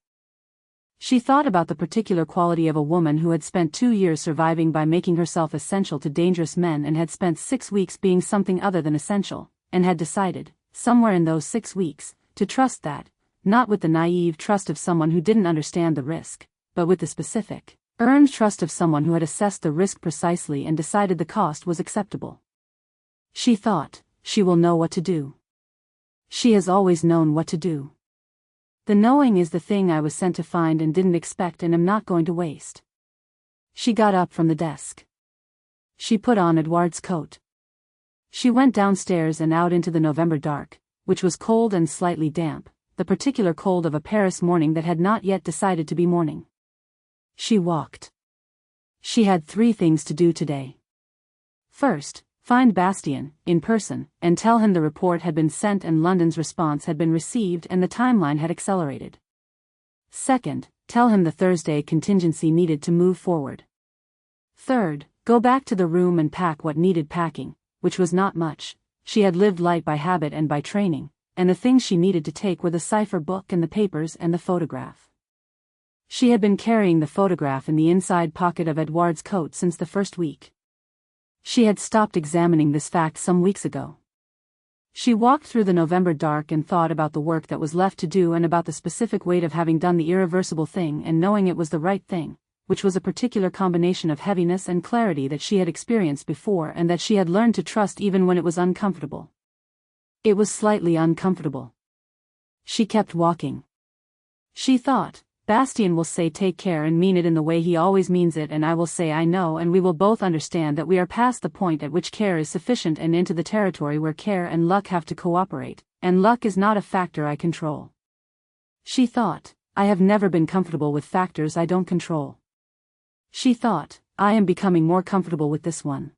She thought about the particular quality of a woman who had spent 2 years surviving by making herself essential to dangerous men and had spent 6 weeks being something other than essential, and had decided, somewhere in those 6 weeks, to trust that, not with the naive trust of someone who didn't understand the risk, but with the specific, earned trust of someone who had assessed the risk precisely and decided the cost was acceptable. She thought, she will know what to do. She has always known what to do. The knowing is the thing I was sent to find and didn't expect and am not going to waste. She got up from the desk. She put on Edouard's coat. She went downstairs and out into the November dark, which was cold and slightly damp, the particular cold of a Paris morning that had not yet decided to be morning. She walked. She had 3 things to do today. First, find Bastien, in person, and tell him the report had been sent and London's response had been received and the timeline had accelerated. Second, tell him the Thursday contingency needed to move forward. Third, go back to the room and pack what needed packing, which was not much. She had lived light by habit and by training, and the things she needed to take were the cipher book and the papers and the photograph. She had been carrying the photograph in the inside pocket of Edouard's coat since the first week. She had stopped examining this fact some weeks ago. She walked through the November dark and thought about the work that was left to do and about the specific weight of having done the irreversible thing and knowing it was the right thing, which was a particular combination of heaviness and clarity that she had experienced before and that she had learned to trust even when it was uncomfortable. It was slightly uncomfortable. She kept walking. She thought, Bastien will say take care and mean it in the way he always means it, and I will say I know, and we will both understand that we are past the point at which care is sufficient and into the territory where care and luck have to cooperate, and luck is not a factor I control. She thought, I have never been comfortable with factors I don't control. She thought, I am becoming more comfortable with this one.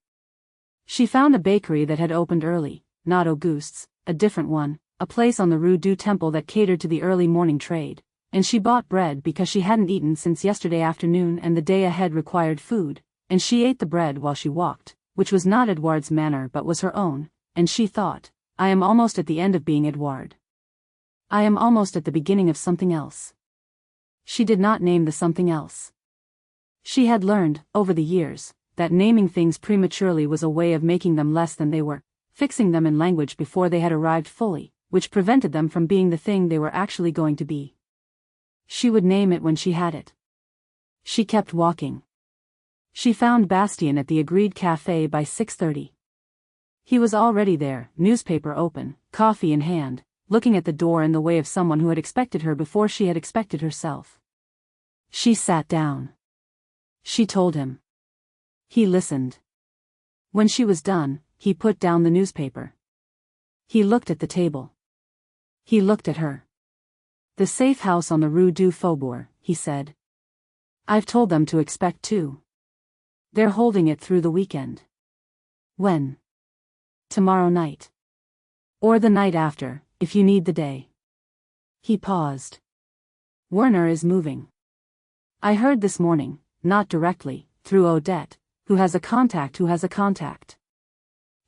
She found a bakery that had opened early, not Auguste's, a different one, a place on the Rue du Temple that catered to the early morning trade. And she bought bread because she hadn't eaten since yesterday afternoon and the day ahead required food, and she ate the bread while she walked, which was not Edouard's manner but was her own, and she thought, I am almost at the end of being Edouard. I am almost at the beginning of something else. She did not name the something else. She had learned, over the years, that naming things prematurely was a way of making them less than they were, fixing them in language before they had arrived fully, which prevented them from being the thing they were actually going to be. She would name it when she had it. She kept walking. She found Bastien at the agreed café by 6:30. He was already there, newspaper open, coffee in hand, looking at the door in the way of someone who had expected her before she had expected herself. She sat down. She told him. He listened. When she was done, he put down the newspaper. He looked at the table. He looked at her. The safe house on the Rue du Faubourg, he said. I've told them to expect 2. They're holding it through the weekend. When? Tomorrow night. Or the night after, if you need the day. He paused. Werner is moving. I heard this morning, not directly, through Odette, who has a contact who has a contact.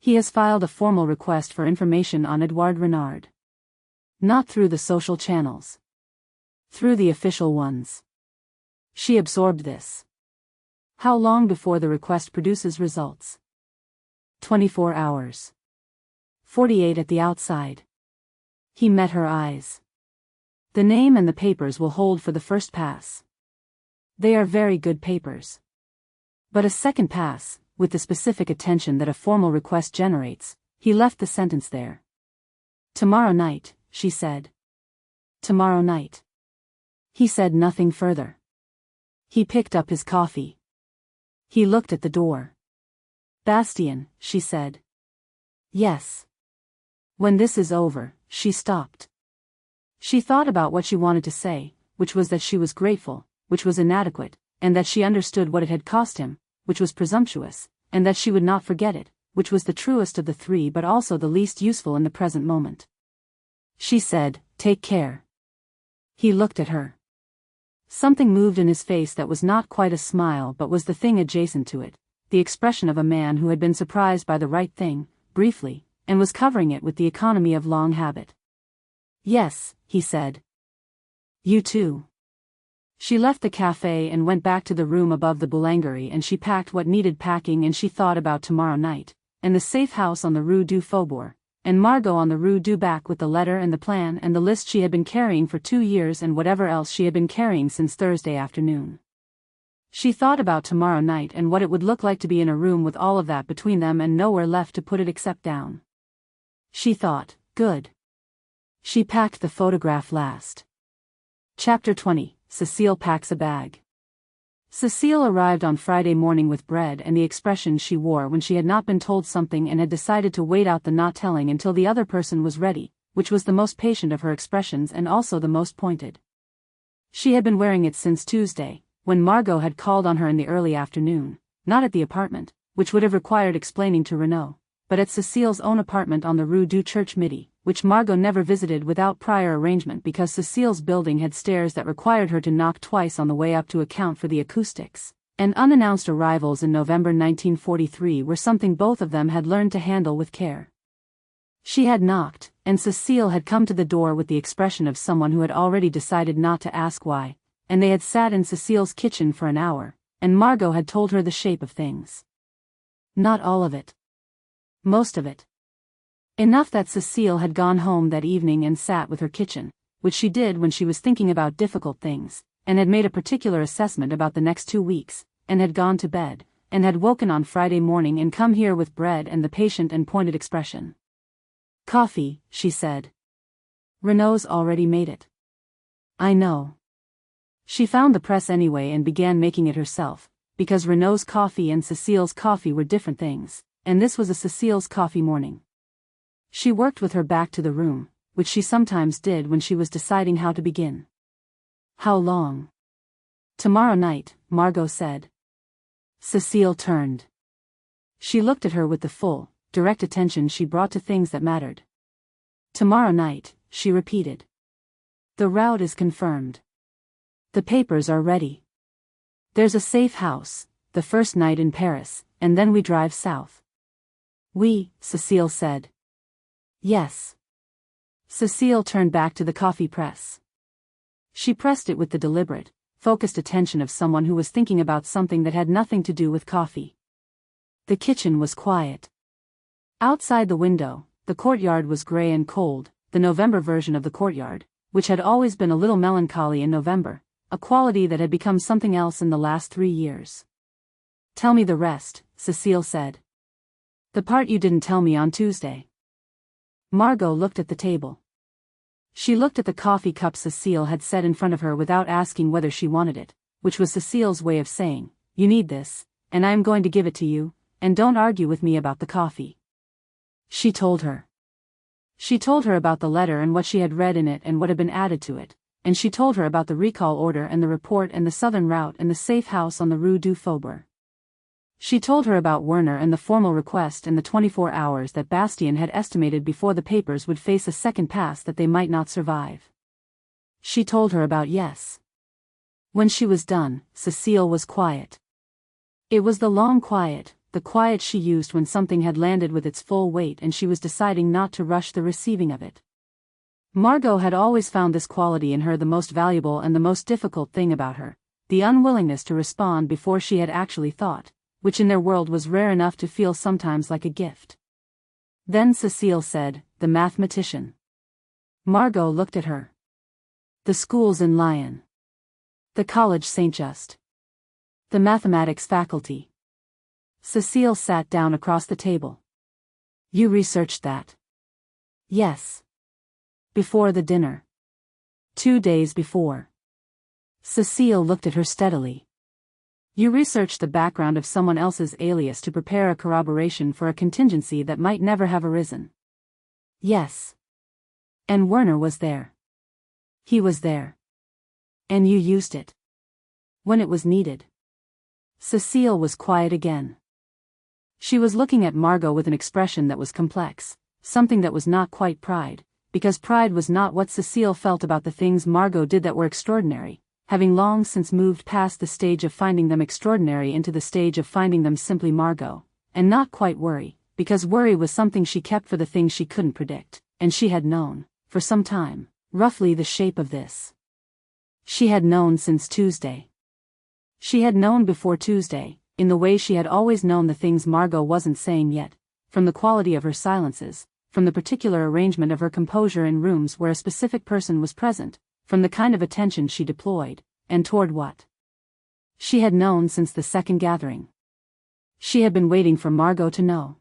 He has filed a formal request for information on Edouard Renard. Not through the social channels. Through the official ones. She absorbed this. How long before the request produces results? 24 hours. 48 at the outside. He met her eyes. The name and the papers will hold for the first pass. They are very good papers. But a second pass, with the specific attention that a formal request generates, he left the sentence there. Tomorrow night, she said. Tomorrow night. He said nothing further. He picked up his coffee. He looked at the door. Bastien, she said. Yes. When this is over, she stopped. She thought about what she wanted to say, which was that she was grateful, which was inadequate, and that she understood what it had cost him, which was presumptuous, and that she would not forget it, which was the truest of the three but also the least useful in the present moment. She said, "Take care." He looked at her. Something moved in his face that was not quite a smile but was the thing adjacent to it, the expression of a man who had been surprised by the right thing, briefly, and was covering it with the economy of long habit. "Yes," he said. "You too." She left the cafe and went back to the room above the boulangerie, and she packed what needed packing, and she thought about tomorrow night, and the safe house on the Rue du Faubourg, and Margot on the Rue du Bac with the letter and the plan and the list she had been carrying for 2 years and whatever else she had been carrying since Thursday afternoon. She thought about tomorrow night and what it would look like to be in a room with all of that between them and nowhere left to put it except down. She thought, good. She packed the photograph last. Chapter 20, Cecile packs a bag. Cecile arrived on Friday morning with bread and the expression she wore when she had not been told something and had decided to wait out the not telling until the other person was ready, which was the most patient of her expressions and also the most pointed. She had been wearing it since Tuesday, when Margot had called on her in the early afternoon, not at the apartment, which would have required explaining to Renaud, but at Cecile's own apartment on the Rue du Church Midi, which Margot never visited without prior arrangement because Cecile's building had stairs that required her to knock twice on the way up to account for the acoustics, and unannounced arrivals in November 1943 were something both of them had learned to handle with care. She had knocked, and Cecile had come to the door with the expression of someone who had already decided not to ask why, and they had sat in Cecile's kitchen for an hour, and Margot had told her the shape of things. Not all of it. Most of it. Enough that Cecile had gone home that evening and sat with her kitchen, which she did when she was thinking about difficult things, and had made a particular assessment about the next 2 weeks, and had gone to bed, and had woken on Friday morning and come here with bread and the patient and pointed expression. "Coffee," she said. "Renaud's already made it." "I know." She found the press anyway and began making it herself, because Renaud's coffee and Cecile's coffee were different things, and this was a Cecile's coffee morning. She worked with her back to the room, which she sometimes did when she was deciding how to begin. "How long?" "Tomorrow night," Margot said. Cecile turned. She looked at her with the full, direct attention she brought to things that mattered. "Tomorrow night," she repeated. "The route is confirmed. The papers are ready. There's a safe house, the first night in Paris, and then we drive south." "We," Cecile said. "Yes." Cecile turned back to the coffee press. She pressed it with the deliberate, focused attention of someone who was thinking about something that had nothing to do with coffee. The kitchen was quiet. Outside the window, the courtyard was gray and cold, the November version of the courtyard, which had always been a little melancholy in November, a quality that had become something else in the last 3 years. "Tell me the rest," Cecile said. "The part you didn't tell me on Tuesday." Margot looked at the table. She looked at the coffee cup Cecile had set in front of her without asking whether she wanted it, which was Cecile's way of saying, "You need this, and I am going to give it to you, and don't argue with me about the coffee." She told her. She told her about the letter and what she had read in it and what had been added to it, and she told her about the recall order and the report and the southern route and the safe house on the Rue du Faubourg. She told her about Werner and the formal request and the 24 hours that Bastien had estimated before the papers would face a second pass that they might not survive. She told her about Yes. When she was done, Cecile was quiet. It was the long quiet, the quiet she used when something had landed with its full weight and she was deciding not to rush the receiving of it. Margot had always found this quality in her the most valuable and the most difficult thing about her, the unwillingness to respond before she had actually thought, which in their world was rare enough to feel sometimes like a gift. Then Cecile said, "The mathematician." Margot looked at her. "The schools in Lyon. The College Saint-Just. The mathematics faculty." Cecile sat down across the table. "You researched that?" "Yes." "Before the dinner?" 2 days before." Cecile looked at her steadily. "You researched the background of someone else's alias to prepare a corroboration for a contingency that might never have arisen?" "Yes." "And Werner was there?" "He was there." "And you used it?" "When it was needed." Cecile was quiet again. She was looking at Margot with an expression that was complex, something that was not quite pride, because pride was not what Cecile felt about the things Margot did that were extraordinary, having long since moved past the stage of finding them extraordinary into the stage of finding them simply Margot, and not quite worry, because worry was something she kept for the things she couldn't predict, and she had known, for some time, roughly the shape of this. She had known since Tuesday. She had known before Tuesday, in the way she had always known the things Margot wasn't saying yet, from the quality of her silences, from the particular arrangement of her composure in rooms where a specific person was present, from the kind of attention she deployed, and toward what. She had known since the second gathering. She had been waiting for Margot to know.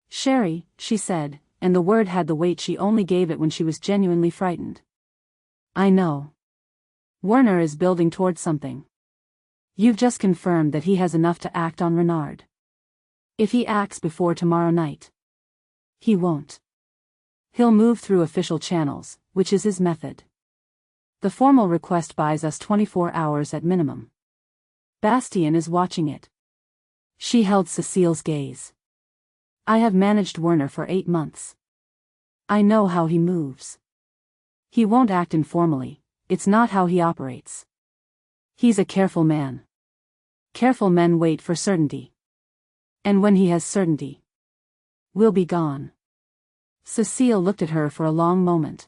"Sherry," she said, and the word had the weight she only gave it when she was genuinely frightened. "I know. Werner is building toward something. You've just confirmed that he has enough to act on Renard. If he acts before tomorrow night, he won't. He'll move through official channels, which is his method. The formal request buys us 24 hours at minimum. Bastien is watching it." She held Cecile's gaze. "I have managed Werner for 8 months. I know how he moves. He won't act informally, it's not how he operates. He's a careful man. Careful men wait for certainty. And when he has certainty, we'll be gone." Cecile looked at her for a long moment.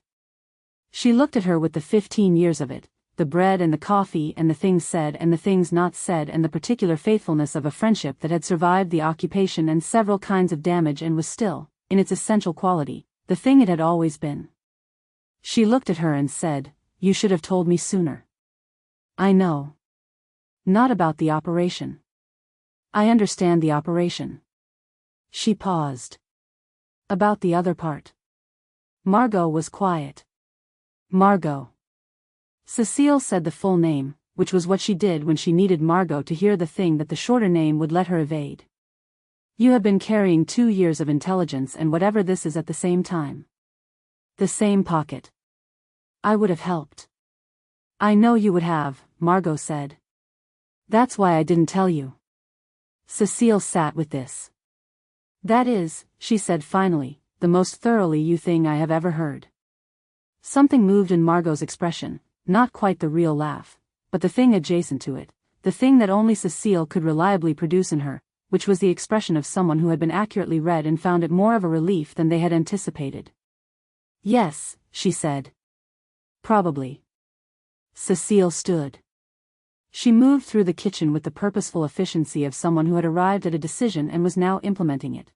She looked at her with the 15 years of it, the bread and the coffee and the things said and the things not said and the particular faithfulness of a friendship that had survived the occupation and several kinds of damage and was still, in its essential quality, the thing it had always been. She looked at her and said, "You should have told me sooner." "I know. Not about the operation. I understand the operation." She paused. "About the other part." Margot was quiet. "Margot." Cecile said the full name, which was what she did when she needed Margot to hear the thing that the shorter name would let her evade. "You have been carrying 2 years of intelligence and whatever this is at the same time. The same pocket. I would have helped." "I know you would have," Margot said. "That's why I didn't tell you." Cecile sat with this. "That is," she said finally, "the most thoroughly you thing I have ever heard." Something moved in Margot's expression, not quite the real laugh, but the thing adjacent to it, the thing that only Cecile could reliably produce in her, which was the expression of someone who had been accurately read and found it more of a relief than they had anticipated. "Yes," she said. "Probably." Cecile stood. She moved through the kitchen with the purposeful efficiency of someone who had arrived at a decision and was now implementing it.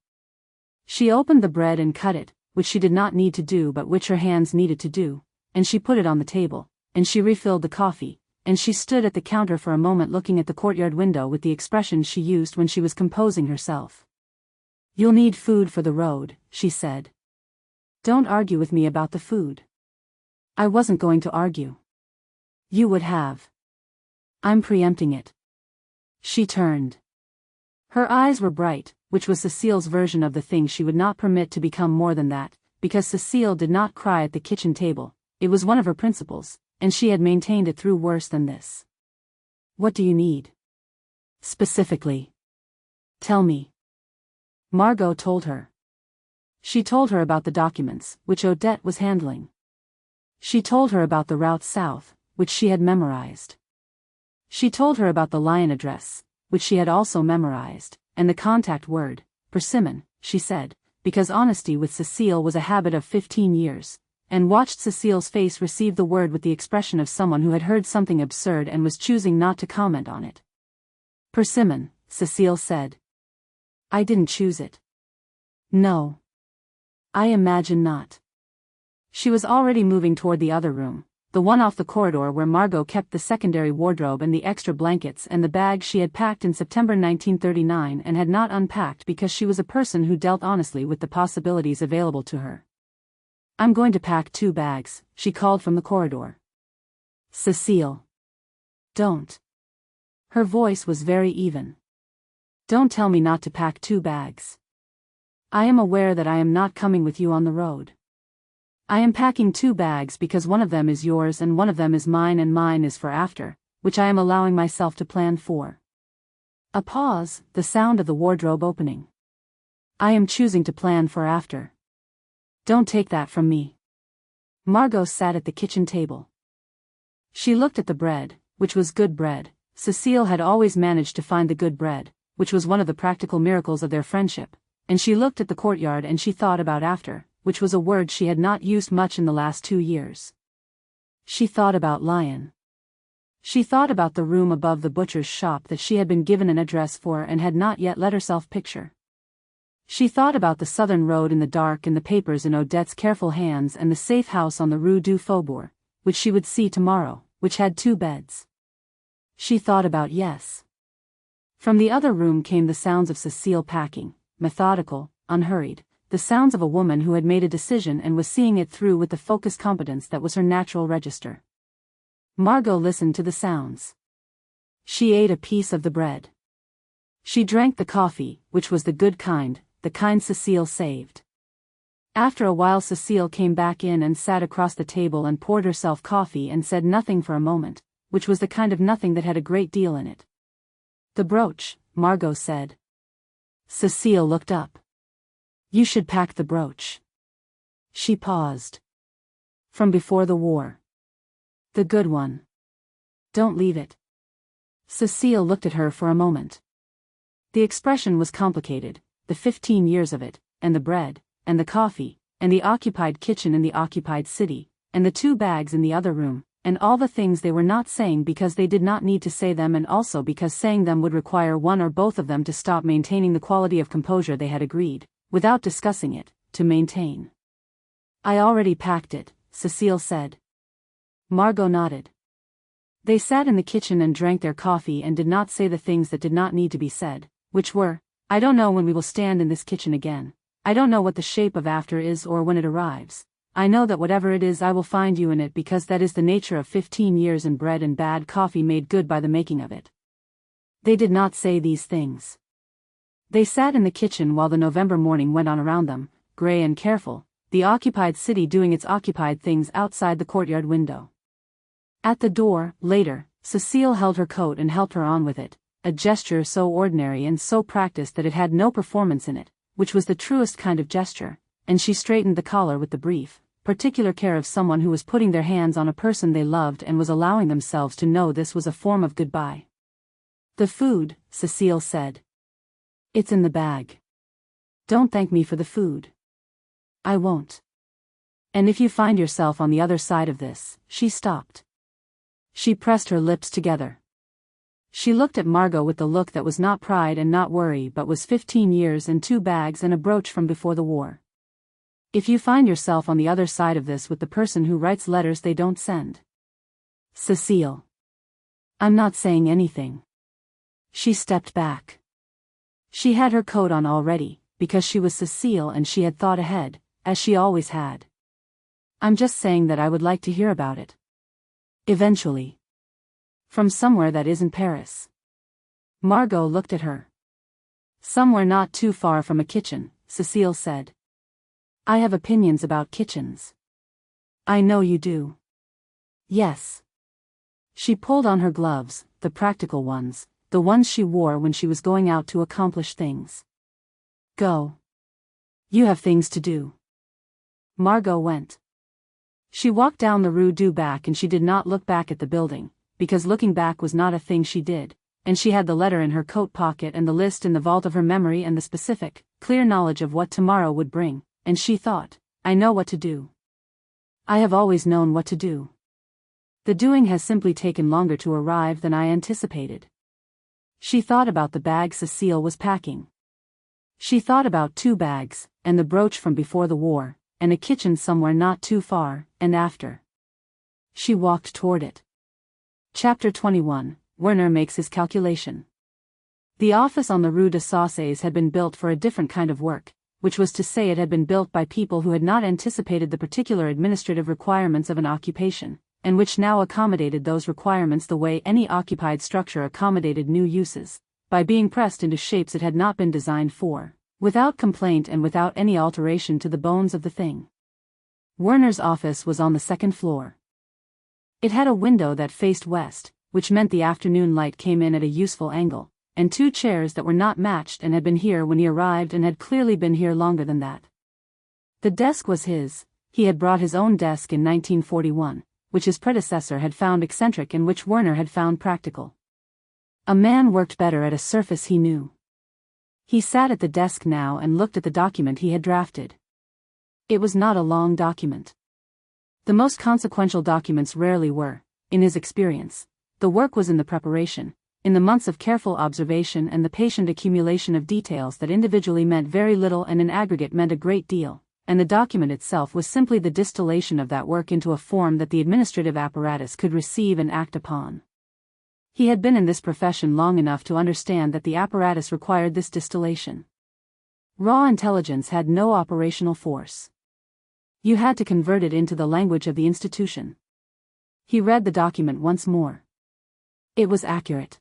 She opened the bread and cut it, which she did not need to do but which her hands needed to do, and she put it on the table, and she refilled the coffee, and she stood at the counter for a moment looking at the courtyard window with the expression she used when she was composing herself. "You'll need food for the road," she said. "Don't argue with me about the food." "I wasn't going to argue." "You would have." "I'm preempting it." She turned. Her eyes were bright, which was Cecile's version of the thing she would not permit to become more than that, because Cecile did not cry at the kitchen table, it was one of her principles, and she had maintained it through worse than this. "What do you need? Specifically. Tell me." Margot told her. She told her about the documents, which Odette was handling. She told her about the route south, which she had memorized. She told her about the Lion address, which she had also memorized, and the contact word, persimmon, she said, because honesty with Cecile was a habit of 15 years, and watched Cecile's face receive the word with the expression of someone who had heard something absurd and was choosing not to comment on it. "Persimmon," Cecile said. "I didn't choose it." "No. I imagine not." She was already moving toward the other room, the one off the corridor where Margot kept the secondary wardrobe and the extra blankets and the bag she had packed in September 1939 and had not unpacked because she was a person who dealt honestly with the possibilities available to her. "I'm going to pack 2 bags, she called from the corridor. "Cecile. Don't." Her voice was very even. "Don't tell me not to pack 2 bags. I am aware that I am not coming with you on the road. I am packing 2 bags because one of them is yours and one of them is mine and mine is for after, which I am allowing myself to plan for." A pause, the sound of the wardrobe opening. I am choosing to plan for after. Don't take that from me. Margot sat at the kitchen table. She looked at the bread, which was good bread. Cecile had always managed to find the good bread, which was one of the practical miracles of their friendship, and she looked at the courtyard and she thought about after, which was a word she had not used much in the last 2 years. She thought about Lion. She thought about the room above the butcher's shop that she had been given an address for and had not yet let herself picture. She thought about the southern road in the dark and the papers in Odette's careful hands and the safe house on the Rue du Faubourg, which she would see tomorrow, which had 2 beds. She thought about yes. From the other room came the sounds of Cecile packing, methodical, unhurried, the sounds of a woman who had made a decision and was seeing it through with the focused competence that was her natural register. Margot listened to the sounds. She ate a piece of the bread. She drank the coffee, which was the good kind, the kind Cecile saved. After a while Cecile came back in and sat across the table and poured herself coffee and said nothing for a moment, which was the kind of nothing that had a great deal in it. The brooch, Margot said. Cecile looked up. You should pack the brooch. She paused. From before the war. The good one. Don't leave it. Cecile looked at her for a moment. The expression was complicated, the 15 years of it, and the bread, and the coffee, and the occupied kitchen in the occupied city, and the 2 bags in the other room, and all the things they were not saying because they did not need to say them and also because saying them would require one or both of them to stop maintaining the quality of composure they had agreed, without discussing it, to maintain. I already packed it, Cecile said. Margot nodded. They sat in the kitchen and drank their coffee and did not say the things that did not need to be said, which were, I don't know when we will stand in this kitchen again. I don't know what the shape of after is or when it arrives. I know that whatever it is I will find you in it because that is the nature of 15 years in bread and bad coffee made good by the making of it. They did not say these things. They sat in the kitchen while the November morning went on around them, grey and careful, the occupied city doing its occupied things outside the courtyard window. At the door, later, Cecile held her coat and helped her on with it, a gesture so ordinary and so practiced that it had no performance in it, which was the truest kind of gesture, and she straightened the collar with the brief, particular care of someone who was putting their hands on a person they loved and was allowing themselves to know this was a form of goodbye. The food, Cecile said. It's in the bag. Don't thank me for the food. I won't. And if you find yourself on the other side of this, she stopped. She pressed her lips together. She looked at Margot with the look that was not pride and not worry but was 15 years and 2 bags and a brooch from before the war. If you find yourself on the other side of this with the person who writes letters they don't send. Cecile. I'm not saying anything. She stepped back. She had her coat on already, because she was Cecile and she had thought ahead, as she always had. I'm just saying that I would like to hear about it. Eventually. From somewhere that isn't Paris. Margot looked at her. Somewhere not too far from a kitchen, Cecile said. I have opinions about kitchens. I know you do. Yes. She pulled on her gloves, the practical ones, the ones she wore when she was going out to accomplish things. Go. You have things to do. Margot went. She walked down the Rue du Bac and she did not look back at the building, because looking back was not a thing she did, and she had the letter in her coat pocket and the list in the vault of her memory and the specific, clear knowledge of what tomorrow would bring, and she thought, I know what to do. I have always known what to do. The doing has simply taken longer to arrive than I anticipated. She thought about the bag Cecile was packing. She thought about 2 bags, and the brooch from before the war, and a kitchen somewhere not too far, and after. She walked toward it. Chapter 21, Werner makes his calculation. The office on the Rue des Sauces had been built for a different kind of work, which was to say it had been built by people who had not anticipated the particular administrative requirements of an occupation, and which now accommodated those requirements the way any occupied structure accommodated new uses, by being pressed into shapes it had not been designed for, without complaint and without any alteration to the bones of the thing. Werner's office was on the 2nd floor. It had a window that faced west, which meant the afternoon light came in at a useful angle, and 2 chairs that were not matched and had been here when he arrived and had clearly been here longer than that. The desk was his. He had brought his own desk in 1941, which his predecessor had found eccentric and which Werner had found practical. A man worked better at a surface he knew. He sat at the desk now and looked at the document he had drafted. It was not a long document. The most consequential documents rarely were, in his experience. The work was in the preparation, in the months of careful observation and the patient accumulation of details that individually meant very little and in aggregate meant a great deal, and the document itself was simply the distillation of that work into a form that the administrative apparatus could receive and act upon. He had been in this profession long enough to understand that the apparatus required this distillation. Raw intelligence had no operational force. You had to convert it into the language of the institution. He read the document once more. It was accurate.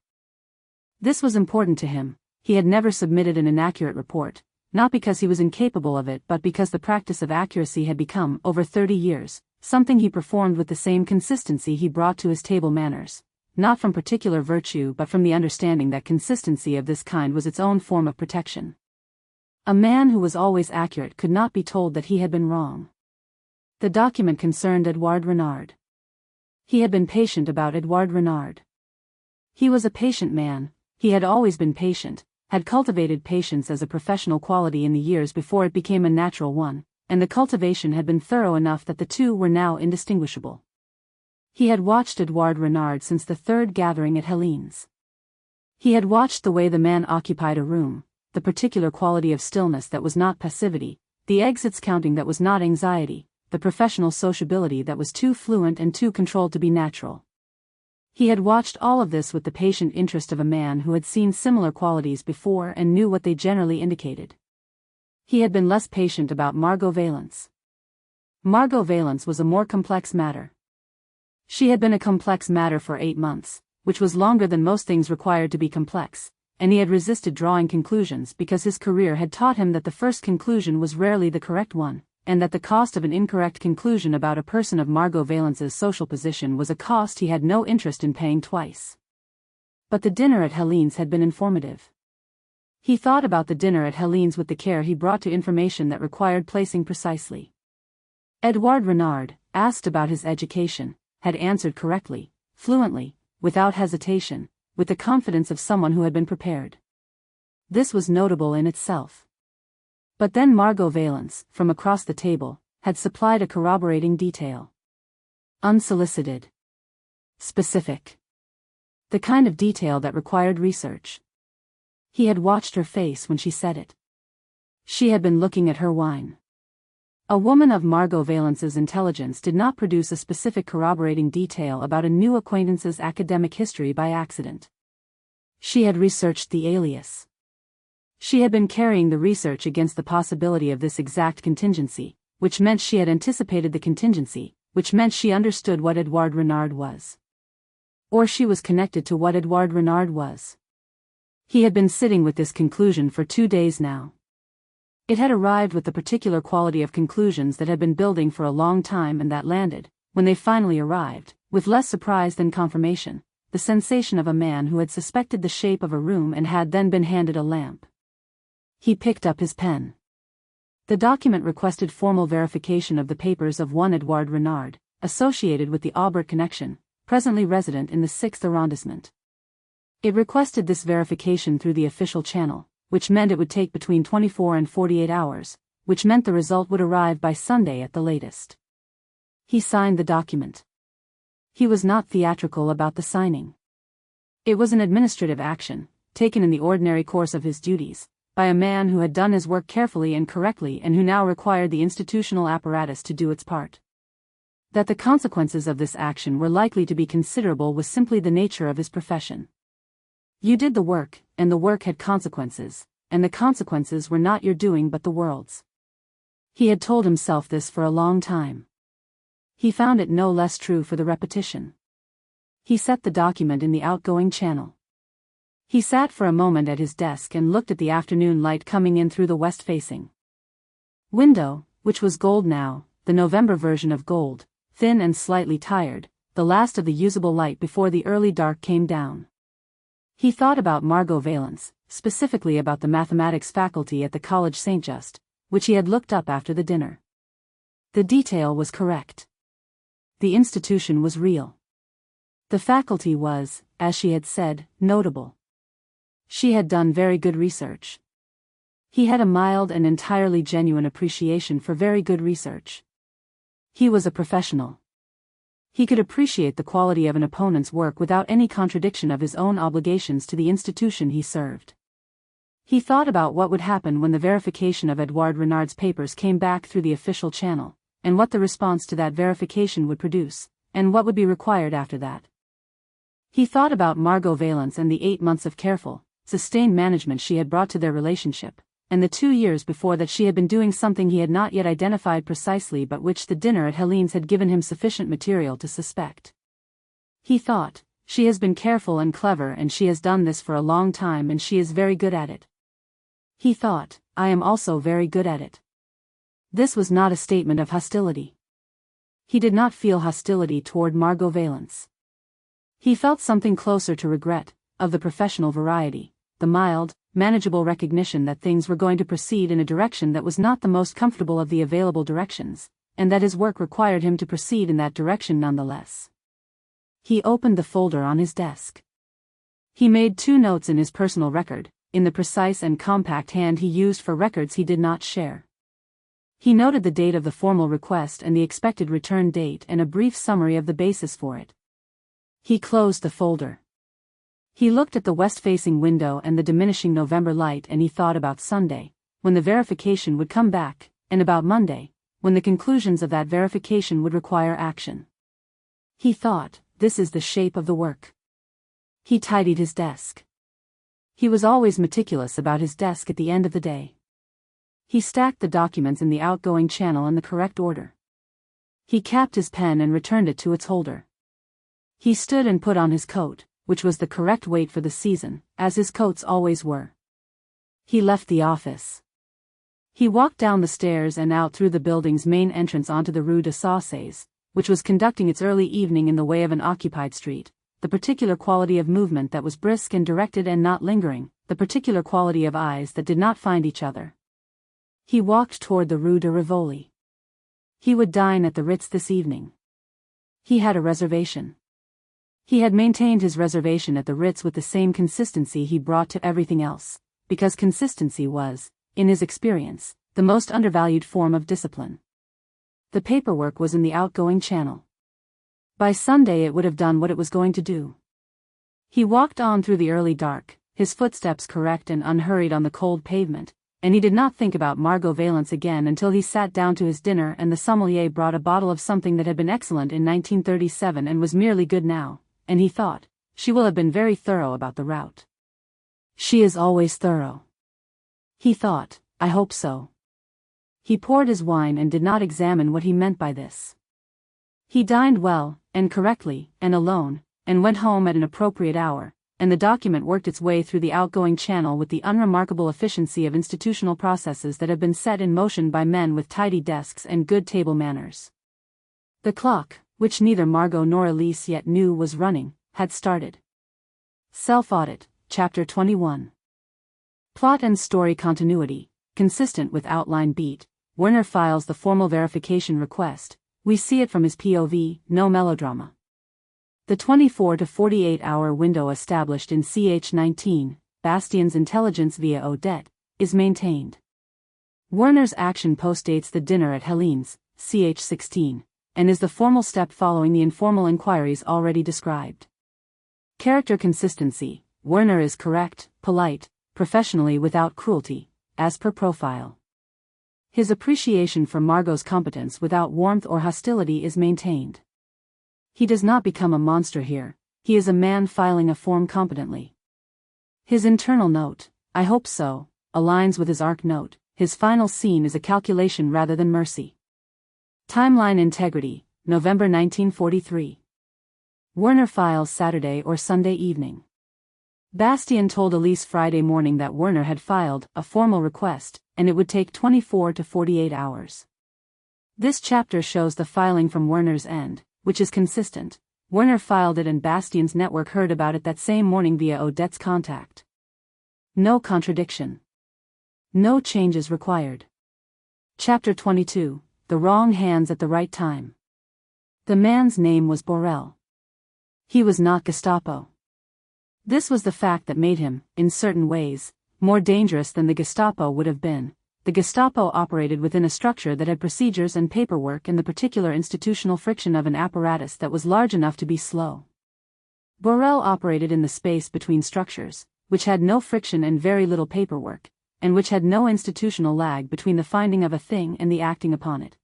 This was important to him. He had never submitted an inaccurate report, not because he was incapable of it but because the practice of accuracy had become, over 30 years, something he performed with the same consistency he brought to his table manners, not from particular virtue but from the understanding that consistency of this kind was its own form of protection. A man who was always accurate could not be told that he had been wrong. The document concerned Edouard Renard. He had been patient about Edouard Renard. He was a patient man. He had always been patient, had cultivated patience as a professional quality in the years before it became a natural one, and the cultivation had been thorough enough that the two were now indistinguishable. He had watched Edouard Renard since the 3rd gathering at Helene's. He had watched the way the man occupied a room, the particular quality of stillness that was not passivity, the exits counting that was not anxiety, the professional sociability that was too fluent and too controlled to be natural. He had watched all of this with the patient interest of a man who had seen similar qualities before and knew what they generally indicated. He had been less patient about Margot Valence. Margot Valence was a more complex matter. She had been a complex matter for 8 months, which was longer than most things required to be complex, and he had resisted drawing conclusions because his career had taught him that the first conclusion was rarely the correct one, and that the cost of an incorrect conclusion about a person of Margot Valence's social position was a cost he had no interest in paying twice. But the dinner at Helene's had been informative. He thought about the dinner at Helene's with the care he brought to information that required placing precisely. Edouard Renard, asked about his education, had answered correctly, fluently, without hesitation, with the confidence of someone who had been prepared. This was notable in itself. But then Margot Valence, from across the table, had supplied a corroborating detail. Unsolicited. Specific. The kind of detail that required research. He had watched her face when she said it. She had been looking at her wine. A woman of Margot Valence's intelligence did not produce a specific corroborating detail about a new acquaintance's academic history by accident. She had researched the alias. She had been carrying the research against the possibility of this exact contingency, which meant she had anticipated the contingency, which meant she understood what Edouard Renard was. Or she was connected to what Edouard Renard was. He had been sitting with this conclusion for 2 days now. It had arrived with the particular quality of conclusions that had been building for a long time and that landed, when they finally arrived, with less surprise than confirmation, the sensation of a man who had suspected the shape of a room and had then been handed a lamp. He picked up his pen. The document requested formal verification of the papers of one Edouard Renard, associated with the Aubert connection, presently resident in the 6th arrondissement. It requested this verification through the official channel, which meant it would take between 24 and 48 hours, which meant the result would arrive by Sunday at the latest. He signed the document. He was not theatrical about the signing. It was an administrative action, taken in the ordinary course of his duties, by a man who had done his work carefully and correctly and who now required the institutional apparatus to do its part. That the consequences of this action were likely to be considerable was simply the nature of his profession. You did the work, and the work had consequences, and the consequences were not your doing but the world's. He had told himself this for a long time. He found it no less true for the repetition. He set the document in the outgoing channel. He sat for a moment at his desk and looked at the afternoon light coming in through the west-facing window, which was gold now, the November version of gold, thin and slightly tired, the last of the usable light before the early dark came down. He thought about Margot Valence, specifically about the mathematics faculty at the College St. Just, which he had looked up after the dinner. The detail was correct. The institution was real. The faculty was, as she had said, notable. She had done very good research. He had a mild and entirely genuine appreciation for very good research. He was a professional. He could appreciate the quality of an opponent's work without any contradiction of his own obligations to the institution he served. He thought about what would happen when the verification of Edouard Renard's papers came back through the official channel, and what the response to that verification would produce, and what would be required after that. He thought about Margot Valence and the 8 months of careful, sustained management she had brought to their relationship, and the 2 years before that she had been doing something he had not yet identified precisely but which the dinner at Helene's had given him sufficient material to suspect. He thought, she has been careful and clever and she has done this for a long time and she is very good at it. He thought, I am also very good at it. This was not a statement of hostility. He did not feel hostility toward Margot Valence. He felt something closer to regret, of the professional variety, the mild, manageable recognition that things were going to proceed in a direction that was not the most comfortable of the available directions, and that his work required him to proceed in that direction nonetheless. He opened the folder on his desk. He made 2 notes in his personal record, in the precise and compact hand he used for records he did not share. He noted the date of the formal request and the expected return date and a brief summary of the basis for it. He closed the folder. He looked at the west-facing window and the diminishing November light and he thought about Sunday, when the verification would come back, and about Monday, when the conclusions of that verification would require action. He thought, this is the shape of the work. He tidied his desk. He was always meticulous about his desk at the end of the day. He stacked the documents in the outgoing channel in the correct order. He capped his pen and returned it to its holder. He stood and put on his coat, which was the correct weight for the season, as his coats always were. He left the office. He walked down the stairs and out through the building's main entrance onto the Rue des Sauces, which was conducting its early evening in the way of an occupied street, the particular quality of movement that was brisk and directed and not lingering, the particular quality of eyes that did not find each other. He walked toward the Rue de Rivoli. He would dine at the Ritz this evening. He had a reservation. He had maintained his reservation at the Ritz with the same consistency he brought to everything else, because consistency was, in his experience, the most undervalued form of discipline. The paperwork was in the outgoing channel. By Sunday it would have done what it was going to do. He walked on through the early dark, his footsteps correct and unhurried on the cold pavement, and he did not think about Margot Valence again until he sat down to his dinner and the sommelier brought a bottle of something that had been excellent in 1937 and was merely good now. And he thought, she will have been very thorough about the route. She is always thorough. He thought, I hope so. He poured his wine and did not examine what he meant by this. He dined well, and correctly, and alone, and went home at an appropriate hour, and the document worked its way through the outgoing channel with the unremarkable efficiency of institutional processes that have been set in motion by men with tidy desks and good table manners. The clock, which neither Margot nor Elise yet knew was running, had started. Self-audit, Chapter 21. Plot and story continuity, consistent with outline beat. Werner files the formal verification request. We see it from his POV, no melodrama. The 24 to 48 hour window established in CH19, Bastien's intelligence via Odette, is maintained. Werner's action postdates the dinner at Helene's, CH16. And is the formal step following the informal inquiries already described. Character consistency. Werner is correct, polite, professionally without cruelty, as per profile. His appreciation for Margot's competence without warmth or hostility is maintained. He does not become a monster here, he is a man filing a form competently. His internal note, I hope so, aligns with his arc note. His final scene is a calculation rather than mercy. Timeline integrity, November 1943. Werner files Saturday or Sunday evening. Bastien told Elise Friday morning that Werner had filed a formal request, and it would take 24 to 48 hours. This chapter shows the filing from Werner's end, which is consistent, Werner filed it and Bastien's network heard about it that same morning via Odette's contact. No contradiction. No changes required. Chapter 22, The Wrong Hands at the Right Time. The man's name was Borel. He was not Gestapo. This was the fact that made him, in certain ways, more dangerous than the Gestapo would have been. The Gestapo operated within a structure that had procedures and paperwork and the particular institutional friction of an apparatus that was large enough to be slow. Borel operated in the space between structures, which had no friction and very little paperwork, and which had no institutional lag between the finding of a thing and the acting upon it.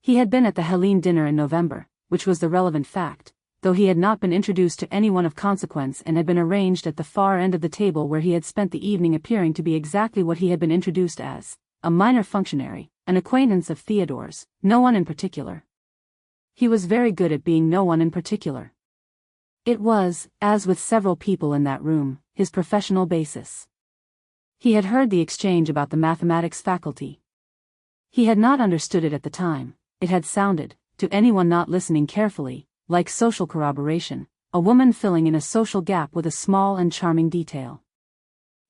He had been at the Helene dinner in November, which was the relevant fact, though he had not been introduced to anyone of consequence and had been arranged at the far end of the table where he had spent the evening, appearing to be exactly what he had been introduced as, a minor functionary, an acquaintance of Theodore's, no one in particular. He was very good at being no one in particular. It was, as with several people in that room, his professional basis. He had heard the exchange about the mathematics faculty. He had not understood it at the time. It had sounded, to anyone not listening carefully, like social corroboration, a woman filling in a social gap with a small and charming detail.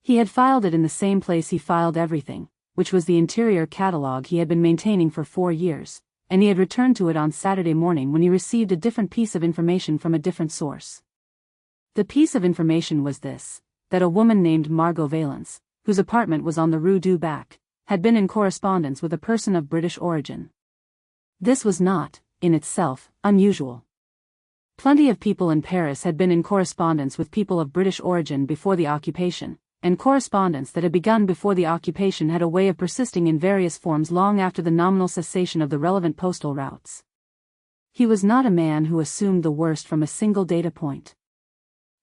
He had filed it in the same place he filed everything, which was the interior catalogue he had been maintaining for 4 years, and he had returned to it on Saturday morning when he received a different piece of information from a different source. The piece of information was this, that a woman named Margot Valence, whose apartment was on the Rue du Bac, had been in correspondence with a person of British origin. This was not, in itself, unusual. Plenty of people in Paris had been in correspondence with people of British origin before the occupation, and correspondence that had begun before the occupation had a way of persisting in various forms long after the nominal cessation of the relevant postal routes. He was not a man who assumed the worst from a single data point.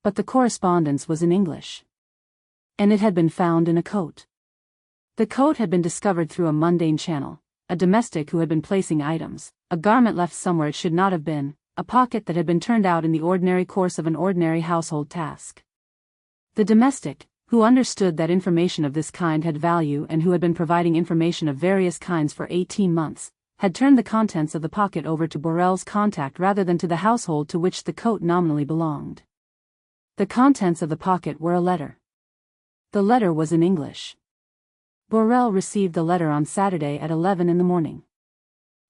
But the correspondence was in English. And it had been found in a coat. The coat had been discovered through a mundane channel, a domestic who had been placing items, a garment left somewhere it should not have been, a pocket that had been turned out in the ordinary course of an ordinary household task. The domestic, who understood that information of this kind had value and who had been providing information of various kinds for 18 months, had turned the contents of the pocket over to Borel's contact rather than to the household to which the coat nominally belonged. The contents of the pocket were a letter. The letter was in English. Borel received the letter on Saturday at 11 in the morning.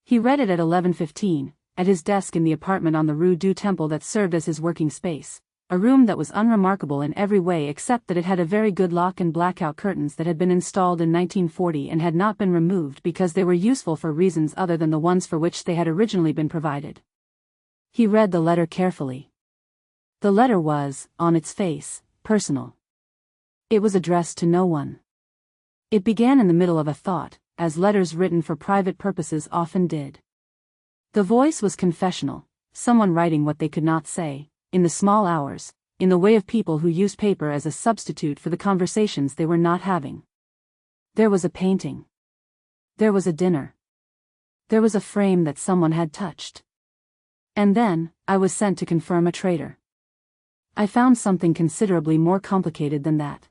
He read it at 11:15, at his desk in the apartment on the Rue du Temple that served as his working space, a room that was unremarkable in every way except that it had a very good lock and blackout curtains that had been installed in 1940 and had not been removed because they were useful for reasons other than the ones for which they had originally been provided. He read the letter carefully. The letter was, on its face, personal. It was addressed to no one. It began in the middle of a thought, as letters written for private purposes often did. The voice was confessional, someone writing what they could not say, in the small hours, in the way of people who use paper as a substitute for the conversations they were not having. There was a painting. There was a dinner. There was a frame that someone had touched. And then, I was sent to confirm a traitor. I found something considerably more complicated than that.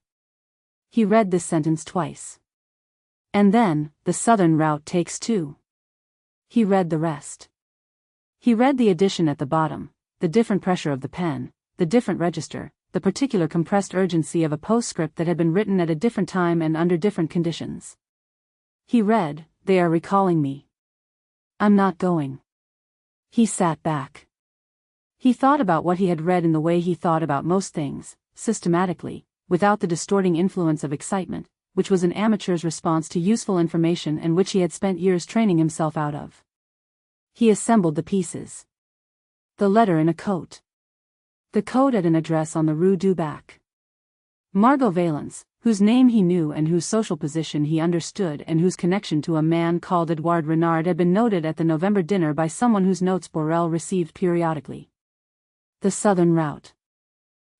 He read this sentence twice. And then, the southern route takes 2. He read the rest. He read the addition at the bottom, the different pressure of the pen, the different register, the particular compressed urgency of a postscript that had been written at a different time and under different conditions. He read, "They are recalling me. I'm not going." He sat back. He thought about what he had read in the way he thought about most things, systematically, without the distorting influence of excitement, which was an amateur's response to useful information and which he had spent years training himself out of. He assembled the pieces. The letter in a coat. The coat at an address on the Rue du Bac. Margot Valence, whose name he knew and whose social position he understood and whose connection to a man called Edouard Renard had been noted at the November dinner by someone whose notes Borel received periodically. The southern route.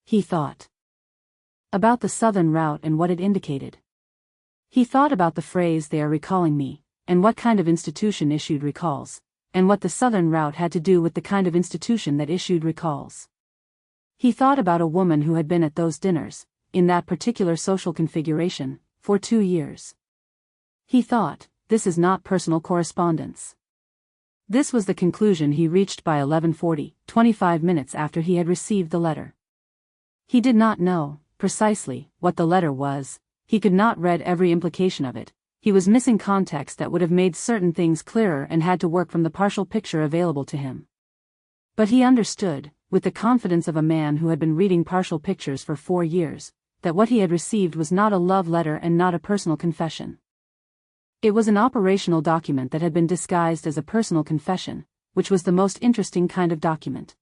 He thought about the southern route and what it indicated. He thought about the phrase "they are recalling me," and what kind of institution issued recalls, and what the southern route had to do with the kind of institution that issued recalls. He thought about a woman who had been at those dinners, in that particular social configuration, for 2 years. He thought, this is not personal correspondence. This was the conclusion he reached by 11:40, 25 minutes after he had received the letter. He did not know, precisely, what the letter was. He could not read every implication of it. He was missing context that would have made certain things clearer and had to work from the partial picture available to him. But he understood, with the confidence of a man who had been reading partial pictures for 4 years, that what he had received was not a love letter and not a personal confession. It was an operational document that had been disguised as a personal confession, which was the most interesting kind of document.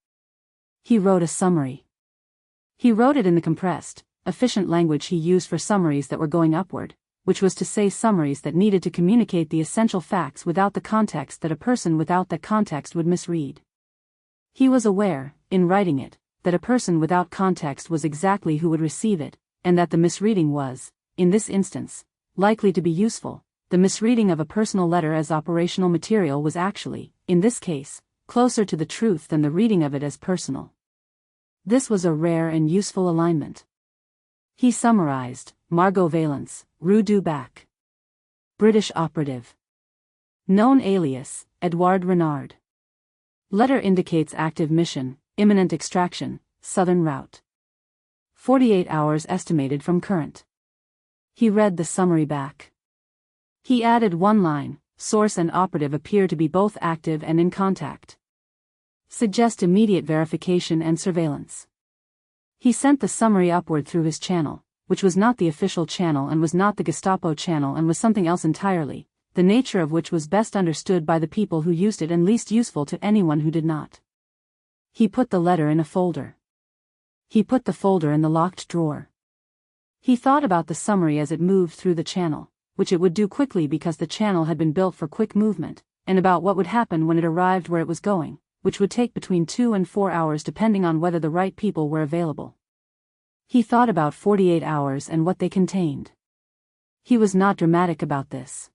He wrote a summary. He wrote it in the compressed, efficient language he used for summaries that were going upward, which was to say summaries that needed to communicate the essential facts without the context that a person without that context would misread. He was aware, in writing it, that a person without context was exactly who would receive it, and that the misreading was, in this instance, likely to be useful. The misreading of a personal letter as operational material was actually, in this case, closer to the truth than the reading of it as personal. This was a rare and useful alignment. He summarized: Margot Valence, Rue du Bac. British operative. Known alias, Edouard Renard. Letter indicates active mission, imminent extraction, southern route. 48 hours estimated from current. He read the summary back. He added one line: source and operative appear to be both active and in contact. Suggest immediate verification and surveillance. He sent the summary upward through his channel, which was not the official channel and was not the Gestapo channel and was something else entirely, the nature of which was best understood by the people who used it and least useful to anyone who did not. He put the letter in a folder. He put the folder in the locked drawer. He thought about the summary as it moved through the channel, which it would do quickly because the channel had been built for quick movement, and about what would happen when it arrived where it was going, which would take between 2 and 4 hours depending on whether the right people were available. He thought about 48 hours and what they contained. He was not dramatic about this.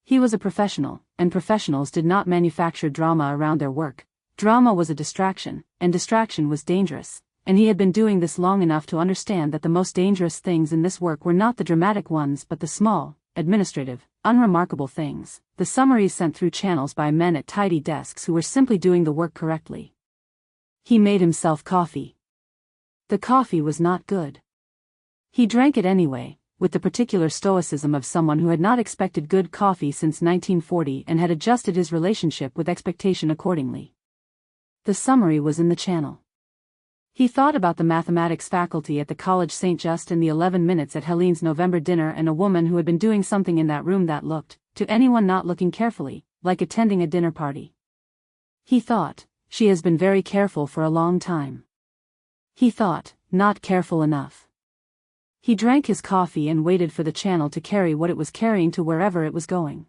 He was a professional, and professionals did not manufacture drama around their work. Drama was a distraction, and distraction was dangerous, and he had been doing this long enough to understand that the most dangerous things in this work were not the dramatic ones but the small, administrative, unremarkable things, the summaries sent through channels by men at tidy desks who were simply doing the work correctly. He made himself coffee. The coffee was not good. He drank it anyway, with the particular stoicism of someone who had not expected good coffee since 1940 and had adjusted his relationship with expectation accordingly. The summary was in the channel. He thought about the mathematics faculty at the College St. Just and the 11 minutes at Helene's November dinner and a woman who had been doing something in that room that looked, to anyone not looking carefully, like attending a dinner party. He thought, she has been very careful for a long time. He thought, not careful enough. He drank his coffee and waited for the channel to carry what it was carrying to wherever it was going.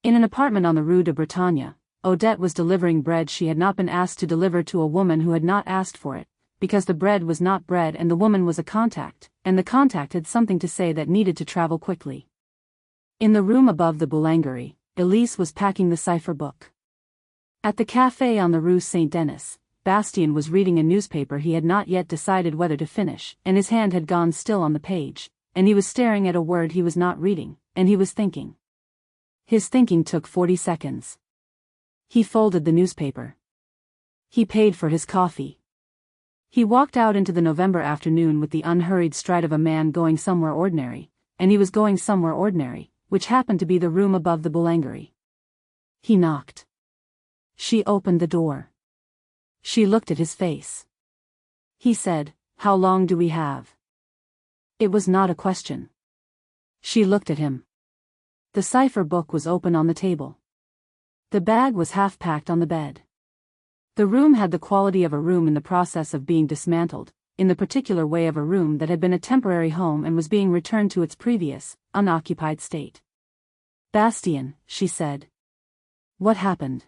In an apartment on the Rue de Bretagne, Odette was delivering bread she had not been asked to deliver to a woman who had not asked for it, because the bread was not bread and the woman was a contact, and the contact had something to say that needed to travel quickly. In the room above the boulangerie, Elise was packing the cipher book. At the café on the Rue Saint-Denis, Bastien was reading a newspaper he had not yet decided whether to finish, and his hand had gone still on the page, and he was staring at a word he was not reading, and he was thinking. His thinking took 40 seconds. He folded the newspaper. He paid for his coffee. He walked out into the November afternoon with the unhurried stride of a man going somewhere ordinary, and he was going somewhere ordinary, which happened to be the room above the boulangerie. He knocked. She opened the door. She looked at his face. He said, "How long do we have?" It was not a question. She looked at him. The cipher book was open on the table. The bag was half packed on the bed. The room had the quality of a room in the process of being dismantled, in the particular way of a room that had been a temporary home and was being returned to its previous, unoccupied state. "Bastien," she said. "What happened?"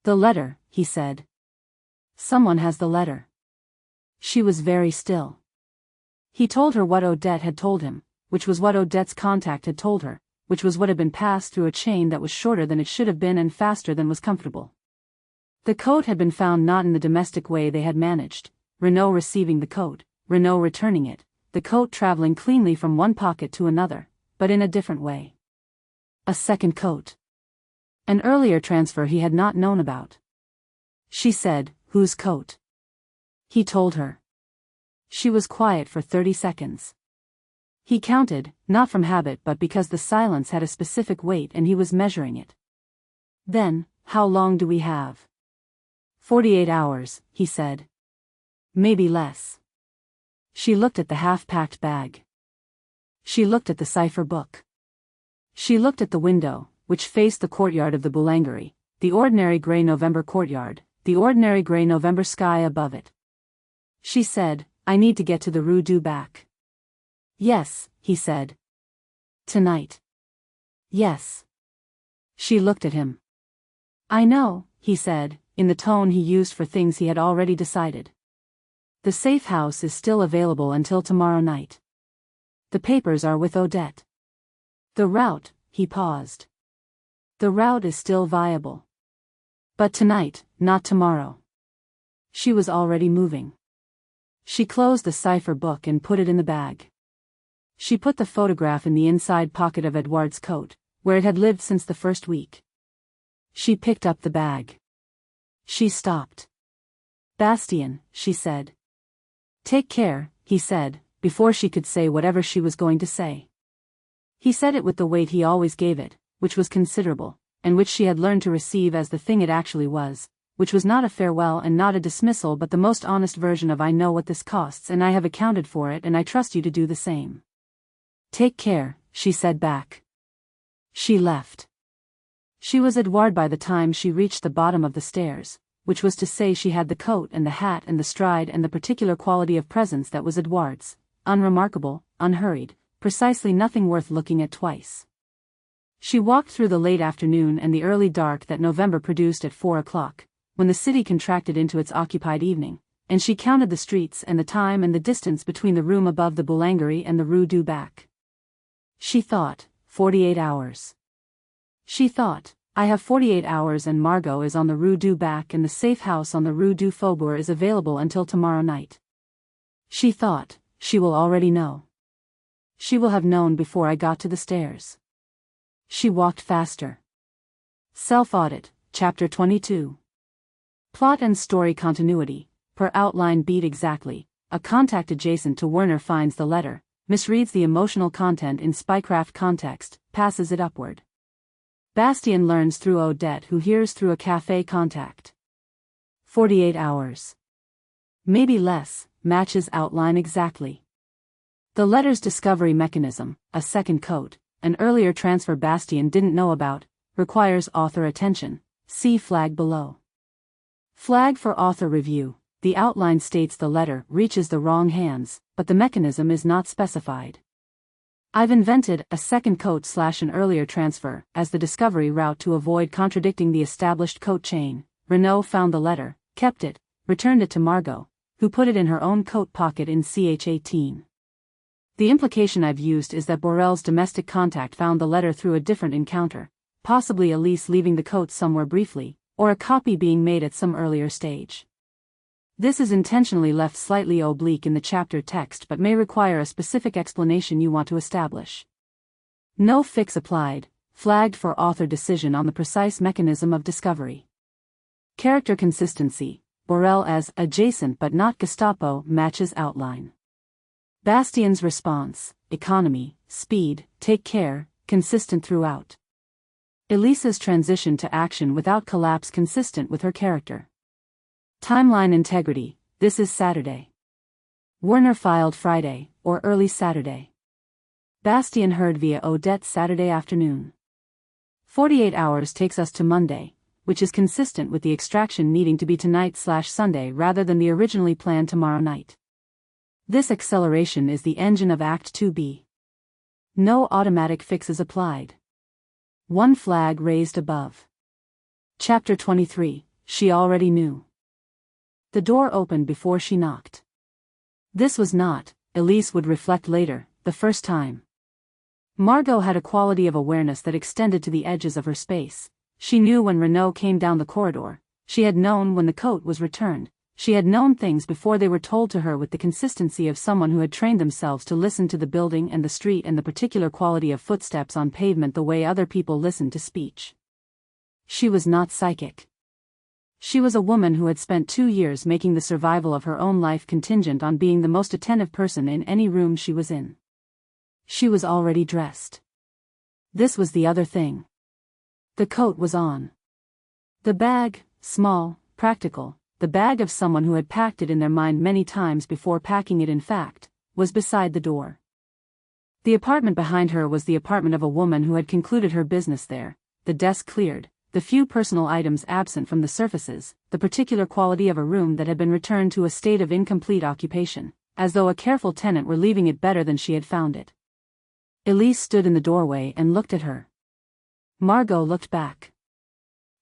"The letter," he said. "Someone has the letter." She was very still. He told her what Odette had told him, which was what Odette's contact had told her, which was what had been passed through a chain that was shorter than it should have been and faster than was comfortable. The coat had been found not in the domestic way they had managed, Renaud receiving the coat, Renaud returning it, the coat traveling cleanly from one pocket to another, but in a different way. A second coat. An earlier transfer he had not known about. She said, "Whose coat?" He told her. She was quiet for 30 seconds. He counted, not from habit but because the silence had a specific weight and he was measuring it. Then, "How long do we have?" 48 hours, he said. Maybe less. She looked at the half-packed bag. She looked at the cipher book. She looked at the window, which faced the courtyard of the Boulangerie, the ordinary grey November courtyard, the ordinary grey November sky above it. She said, "I need to get to the Rue du Bac." "Yes," he said. "Tonight." "Yes." She looked at him. "I know," he said, in the tone he used for things he had already decided. "The safe house is still available until tomorrow night. The papers are with Odette. The route," he paused. "The route is still viable. But tonight, not tomorrow." She was already moving. She closed the cipher book and put it in the bag. She put the photograph in the inside pocket of Edouard's coat, where it had lived since the first week. She picked up the bag. She stopped. "Bastien," she said. "Take care," he said, before she could say whatever she was going to say. He said it with the weight he always gave it, which was considerable, and which she had learned to receive as the thing it actually was, which was not a farewell and not a dismissal but the most honest version of "I know what this costs and I have accounted for it and I trust you to do the same." "Take care," she said back. She left. She was Edouard by the time she reached the bottom of the stairs, which was to say she had the coat and the hat and the stride and the particular quality of presence that was Edouard's, unremarkable, unhurried, precisely nothing worth looking at twice. She walked through the late afternoon and the early dark that November produced at 4 o'clock, when the city contracted into its occupied evening, and she counted the streets and the time and the distance between the room above the Boulangerie and the Rue du Bac. She thought, 48 hours. She thought, "I have 48 hours and Marggo is on the Rue du Bac and the safe house on the Rue du Faubourg is available until tomorrow night." She thought, "She will already know. She will have known before I got to the stairs." She walked faster. Self-audit, Chapter 22. Plot and story continuity, per outline beat exactly. A contact adjacent to Werner finds the letter, misreads the emotional content in spycraft context, passes it upward. Bastien learns through Odette who hears through a cafe contact. 48 hours. Maybe less, matches outline exactly. The letter's discovery mechanism, a second code, an earlier transfer Bastien didn't know about, requires author attention. See flag below. Flag for author review. The outline states the letter reaches the wrong hands, but the mechanism is not specified. I've invented a second coat / an earlier transfer as the discovery route to avoid contradicting the established coat chain. Renaud found the letter, kept it, returned it to Margot, who put it in her own coat pocket in CH18. The implication I've used is that Borel's domestic contact found the letter through a different encounter, possibly Elise leaving the coat somewhere briefly, or a copy being made at some earlier stage. This is intentionally left slightly oblique in the chapter text but may require a specific explanation you want to establish. No fix applied, flagged for author decision on the precise mechanism of discovery. Character consistency, Borel as adjacent but not Gestapo matches outline. Bastien's response, economy, speed, take care, consistent throughout. Elise's transition to action without collapse consistent with her character. Timeline integrity, this is Saturday. Werner filed Friday, or early Saturday. Bastien heard via Odette Saturday afternoon. 48 hours takes us to Monday, which is consistent with the extraction needing to be tonight/Sunday rather than the originally planned tomorrow night. This acceleration is the engine of Act 2B. No automatic fixes applied. One flag raised above. Chapter 23, she already knew. The door opened before she knocked. This was not, Elise would reflect later, the first time. Margot had a quality of awareness that extended to the edges of her space. She knew when Renaud came down the corridor, she had known when the coat was returned, she had known things before they were told to her with the consistency of someone who had trained themselves to listen to the building and the street and the particular quality of footsteps on pavement the way other people listen to speech. She was not psychic. She was a woman who had spent 2 years making the survival of her own life contingent on being the most attentive person in any room she was in. She was already dressed. This was the other thing. The coat was on. The bag, small, practical, the bag of someone who had packed it in their mind many times before packing it in fact, was beside the door. The apartment behind her was the apartment of a woman who had concluded her business there, the desk cleared, the few personal items absent from the surfaces, the particular quality of a room that had been returned to a state of incomplete occupation, as though a careful tenant were leaving it better than she had found it. Elise stood in the doorway and looked at her. Margot looked back.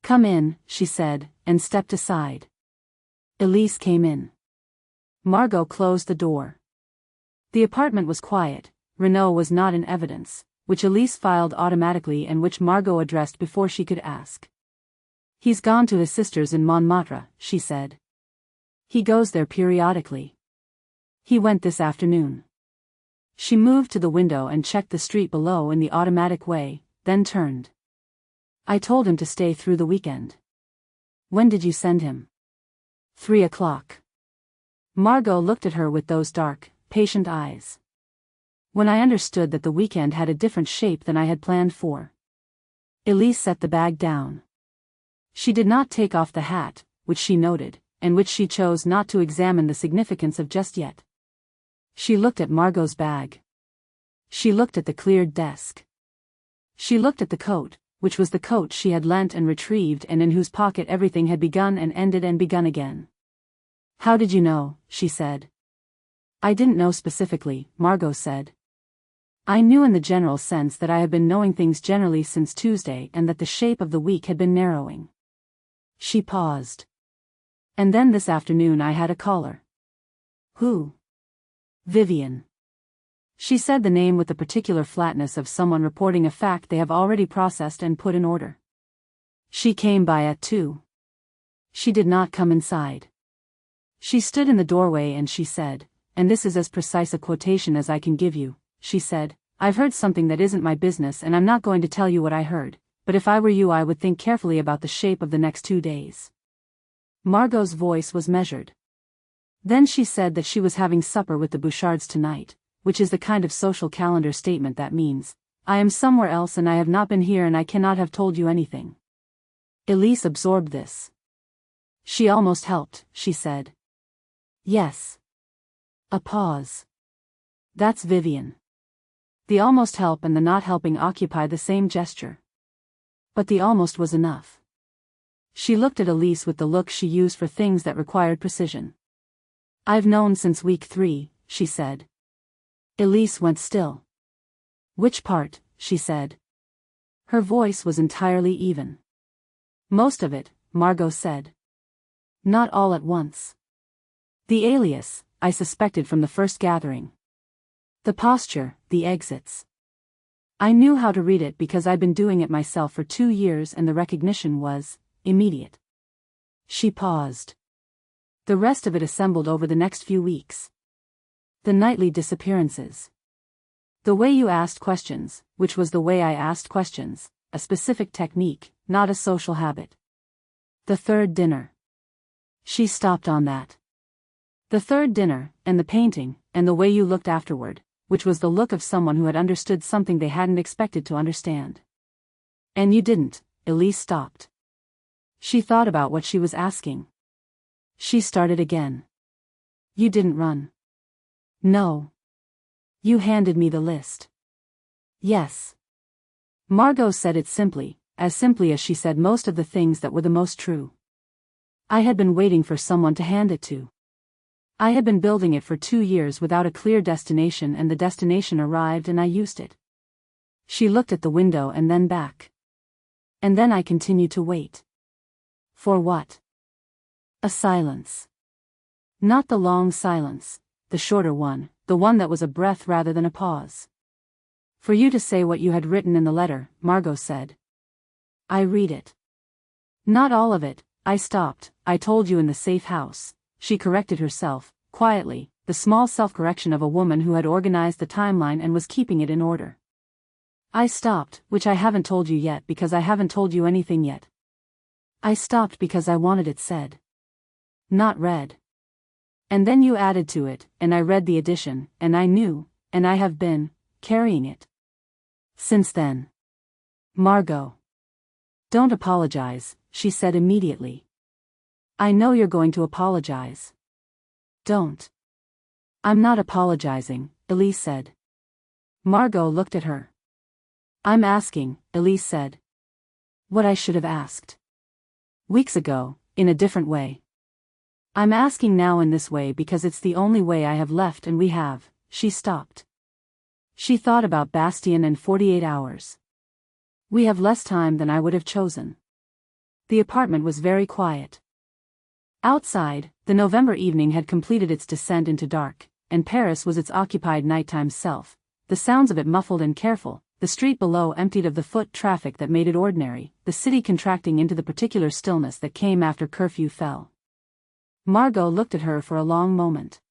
"Come in," she said, and stepped aside. Elise came in. Margot closed the door. The apartment was quiet. Renault was not in evidence, which Elise filed automatically and which Margot addressed before she could ask. "He's gone to his sister's in Montmartre," she said. "He goes there periodically. He went this afternoon." She moved to the window and checked the street below in the automatic way, then turned. "I told him to stay through the weekend." "When did you send him?" 3 o'clock. Margot looked at her with those dark, patient eyes. "When I understood that the weekend had a different shape than I had planned for." Elise set the bag down. She did not take off the hat, which she noted, and which she chose not to examine the significance of just yet. She looked at Margot's bag. She looked at the cleared desk. She looked at the coat, which was the coat she had lent and retrieved and in whose pocket everything had begun and ended and begun again. "How did you know?" she said. "I didn't know specifically," Margot said. "I knew in the general sense that I have been knowing things generally since Tuesday and that the shape of the week had been narrowing." She paused. "And then this afternoon I had a caller." "Who?" "Vivien." She said the name with the particular flatness of someone reporting a fact they have already processed and put in order. "She came by at 2. She did not come inside. She stood in the doorway and she said, and this is as precise a quotation as I can give you, she said, 'I've heard something that isn't my business and I'm not going to tell you what I heard, but if I were you I would think carefully about the shape of the next 2 days.'" Margot's voice was measured. Then she said that she was having supper with the Bouchards tonight, which is the kind of social calendar statement that means, "I am somewhere else and I have not been here and I cannot have told you anything." Elise absorbed this. "She almost helped," she said. "Yes." A pause. "That's Vivien." The almost help and the not helping occupy the same gesture. But the almost was enough. She looked at Elise with the look she used for things that required precision. "I've known since week 3, she said. Elise went still. "Which part?" she said. Her voice was entirely even. "Most of it," Margot said. "Not all at once. The alias, I suspected from the first gathering. The posture, the exits. I knew how to read it because I'd been doing it myself for 2 years and the recognition was immediate." She paused. "The rest of it assembled over the next few weeks. The nightly disappearances. The way you asked questions, which was the way I asked questions, a specific technique, not a social habit. The third dinner." She stopped on that. "The third dinner, and the painting, and the way you looked afterward, which was the look of someone who had understood something they hadn't expected to understand." "And you didn't," Elise stopped. She thought about what she was asking. She started again. "You didn't run." "No. You handed me the list." "Yes." Margot said it simply as she said most of the things that were the most true. "I had been waiting for someone to hand it to. I had been building it for 2 years without a clear destination and the destination arrived and I used it." She looked at the window and then back. "And then I continued to wait." "For what?" A silence. Not the long silence, the shorter one, the one that was a breath rather than a pause. "For you to say what you had written in the letter," Margot said. "I read it." "Not all of it," I stopped. "I told you in the safe house," she corrected herself, quietly, the small self-correction of a woman who had organized the timeline and was keeping it in order. "I stopped, which I haven't told you yet because I haven't told you anything yet. I stopped because I wanted it said. Not read. And then you added to it, and I read the addition, and I knew, and I have been carrying it since then. Margot. Don't apologize, she said immediately. I know you're going to apologize. Don't. I'm not apologizing, Elise said. Margot looked at her. I'm asking, Elise said. What I should have asked weeks ago, in a different way. I'm asking now in this way because it's the only way I have left, and we have. She stopped. She thought about Bastien and 48 hours. We have less time than I would have chosen. The apartment was very quiet. Outside, the November evening had completed its descent into dark, and Paris was its occupied nighttime self, the sounds of it muffled and careful, the street below emptied of the foot traffic that made it ordinary, the city contracting into the particular stillness that came after curfew fell. Margot looked at her for a long moment.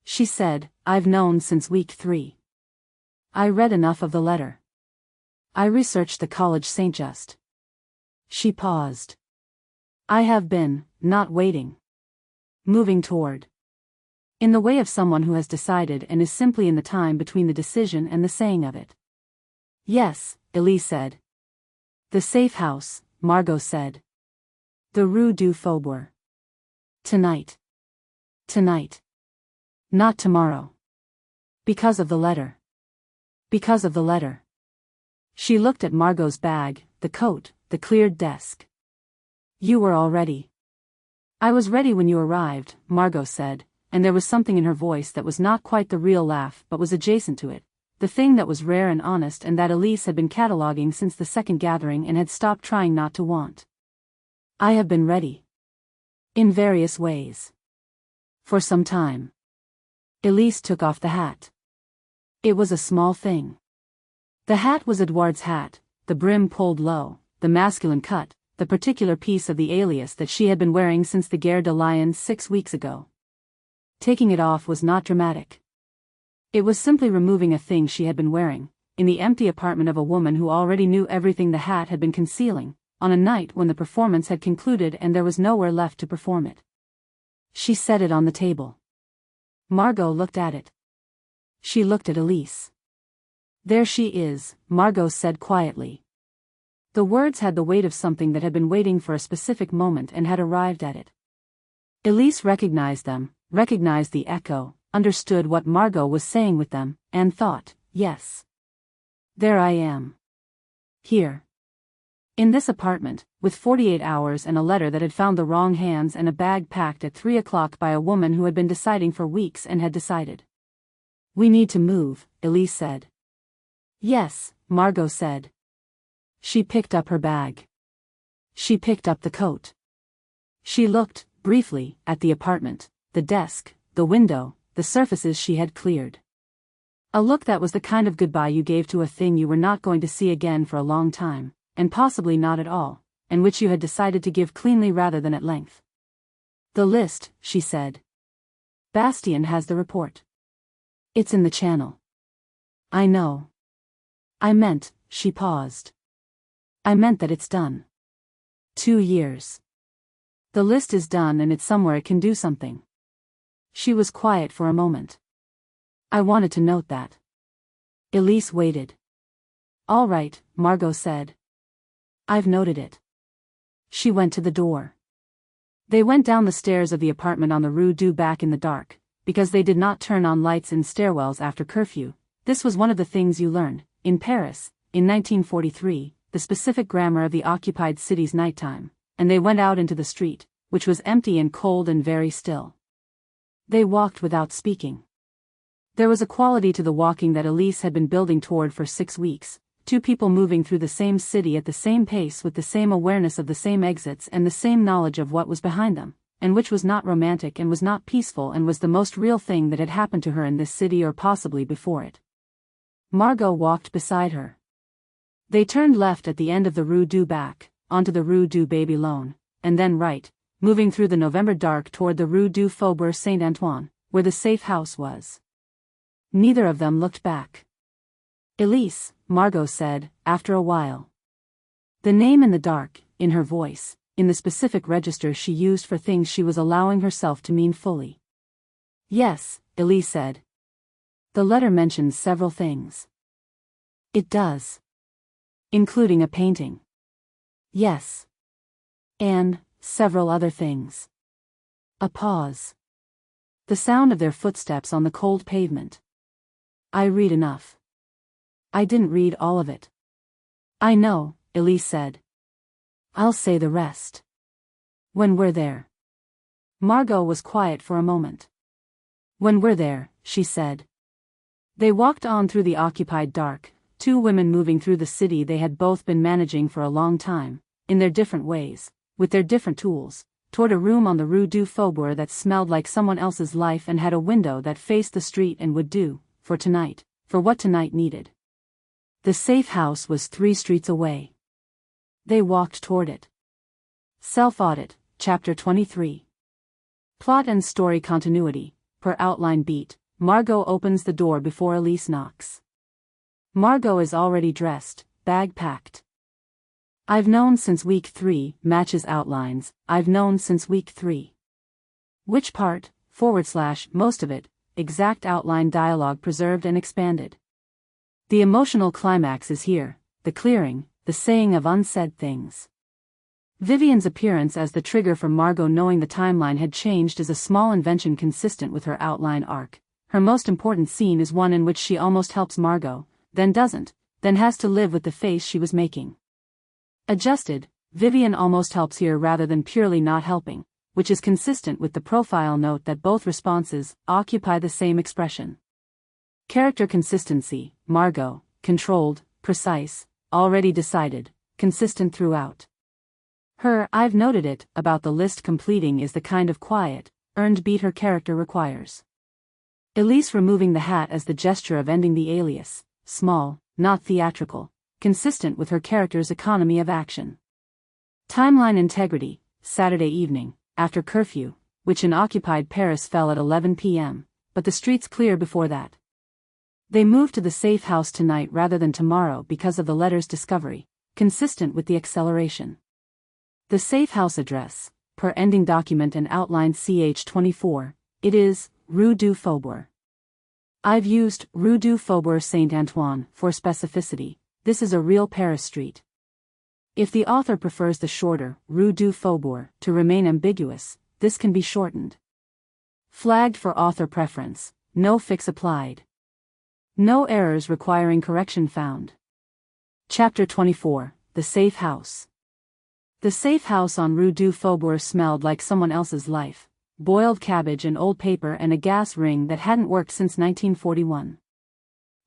She said, I've known since week 3. I read enough of the letter. I researched the college Saint Just. She paused. I have been, not waiting. Moving toward. In the way of someone who has decided and is simply in the time between the decision and the saying of it. Yes, Elise said. The safe house, Margot said. The Rue du Faubourg. Tonight. Tonight. Not tomorrow. Because of the letter. Because of the letter. She looked at Margot's bag, the coat, the cleared desk. You were all ready. I was ready when you arrived, Margot said, and there was something in her voice that was not quite the real laugh but was adjacent to it, the thing that was rare and honest and that Elise had been cataloguing since the second gathering and had stopped trying not to want. I have been ready. In various ways. For some time. Elise took off the hat. It was a small thing. The hat was Edouard's hat, the brim pulled low, the masculine cut, the particular piece of the alias that she had been wearing since the Gare de Lyon 6 weeks ago. Taking it off was not dramatic. It was simply removing a thing she had been wearing, in the empty apartment of a woman who already knew everything the hat had been concealing, on a night when the performance had concluded and there was nowhere left to perform it. She set it on the table. Margot looked at it. She looked at Elise. There she is, Margot said quietly. The words had the weight of something that had been waiting for a specific moment and had arrived at it. Elise recognized them, recognized the echo, understood what Margot was saying with them, and thought, yes. There I am. Here. In this apartment, with 48 hours and a letter that had found the wrong hands and a bag packed at 3 o'clock by a woman who had been deciding for weeks and had decided. We need to move, Elise said. Yes, Margot said. She picked up her bag. She picked up the coat. She looked, briefly, at the apartment, the desk, the window, the surfaces she had cleared. A look that was the kind of goodbye you gave to a thing you were not going to see again for a long time, and possibly not at all, and which you had decided to give cleanly rather than at length. The list, she said. Bastien has the report. It's in the channel. I know. I meant, she paused. I meant that it's done. 2 years. The list is done and it's somewhere it can do something. She was quiet for a moment. I wanted to note that. Elise waited. All right, Margot said. I've noted it. She went to the door. They went down the stairs of the apartment on the Rue du Bac in the dark, because they did not turn on lights in stairwells after curfew. This was one of the things you learned, in Paris, in 1943, the specific grammar of the occupied city's nighttime, and they went out into the street, which was empty and cold and very still. They walked without speaking. There was a quality to the walking that Elise had been building toward for 6 weeks, 2 people moving through the same city at the same pace with the same awareness of the same exits and the same knowledge of what was behind them, and which was not romantic and was not peaceful and was the most real thing that had happened to her in this city or possibly before it. Margot walked beside her. They turned left at the end of the Rue du Bac, onto the Rue du Babylone, and then right, moving through the November dark toward the Rue du Faubourg Saint-Antoine, where the safe house was. Neither of them looked back. Elise, Margot said, after a while. The name in the dark, in her voice, in the specific register she used for things she was allowing herself to mean fully. Yes, Elise said. The letter mentions several things. It does. Including a painting. Yes. And several other things. A pause. The sound of their footsteps on the cold pavement. I read enough. I didn't read all of it. I know, Elise said. I'll say the rest. When we're there. Margot was quiet for a moment. When we're there, she said. They walked on through the occupied dark, two women moving through the city they had both been managing for a long time, in their different ways, with their different tools, toward a room on the Rue du Faubourg that smelled like someone else's life and had a window that faced the street and would do, for tonight, for what tonight needed. The safe house was 3 streets away. They walked toward it. Self-audit, Chapter 23. Plot and story continuity, per outline beat. Margot opens the door before Elise knocks. Margot is already dressed, bag packed. I've known since week 3, matches outlines, I've known since week 3. Which part, / most of it, exact outline dialogue preserved and expanded. The emotional climax is here, the clearing, the saying of unsaid things. Vivien's appearance as the trigger for Margot knowing the timeline had changed is a small invention consistent with her outline arc. Her most important scene is one in which she almost helps Margot, then doesn't, then has to live with the face she was making. Adjusted, Vivien almost helps here rather than purely not helping, which is consistent with the profile note that both responses occupy the same expression. Character consistency, Margot, controlled, precise, already decided, consistent throughout. Her "I've noted it" about the list completing is the kind of quiet, earned beat her character requires. Elise removing the hat as the gesture of ending the alias, small, not theatrical, consistent with her character's economy of action. Timeline integrity, Saturday evening, after curfew, which in occupied Paris fell at 11 p.m., but the streets clear before that. They moved to the safe house tonight rather than tomorrow because of the letter's discovery, consistent with the acceleration. The safe house address, per ending document and outline ch24, it is, Rue du Faubourg. I've used Rue du Faubourg Saint-Antoine for specificity, this is a real Paris street. If the author prefers the shorter Rue du Faubourg to remain ambiguous, this can be shortened. Flagged for author preference, no fix applied. No errors requiring correction found. Chapter 24, The Safe House. The safe house on Rue du Faubourg smelled like someone else's life, boiled cabbage and old paper and a gas ring that hadn't worked since 1941.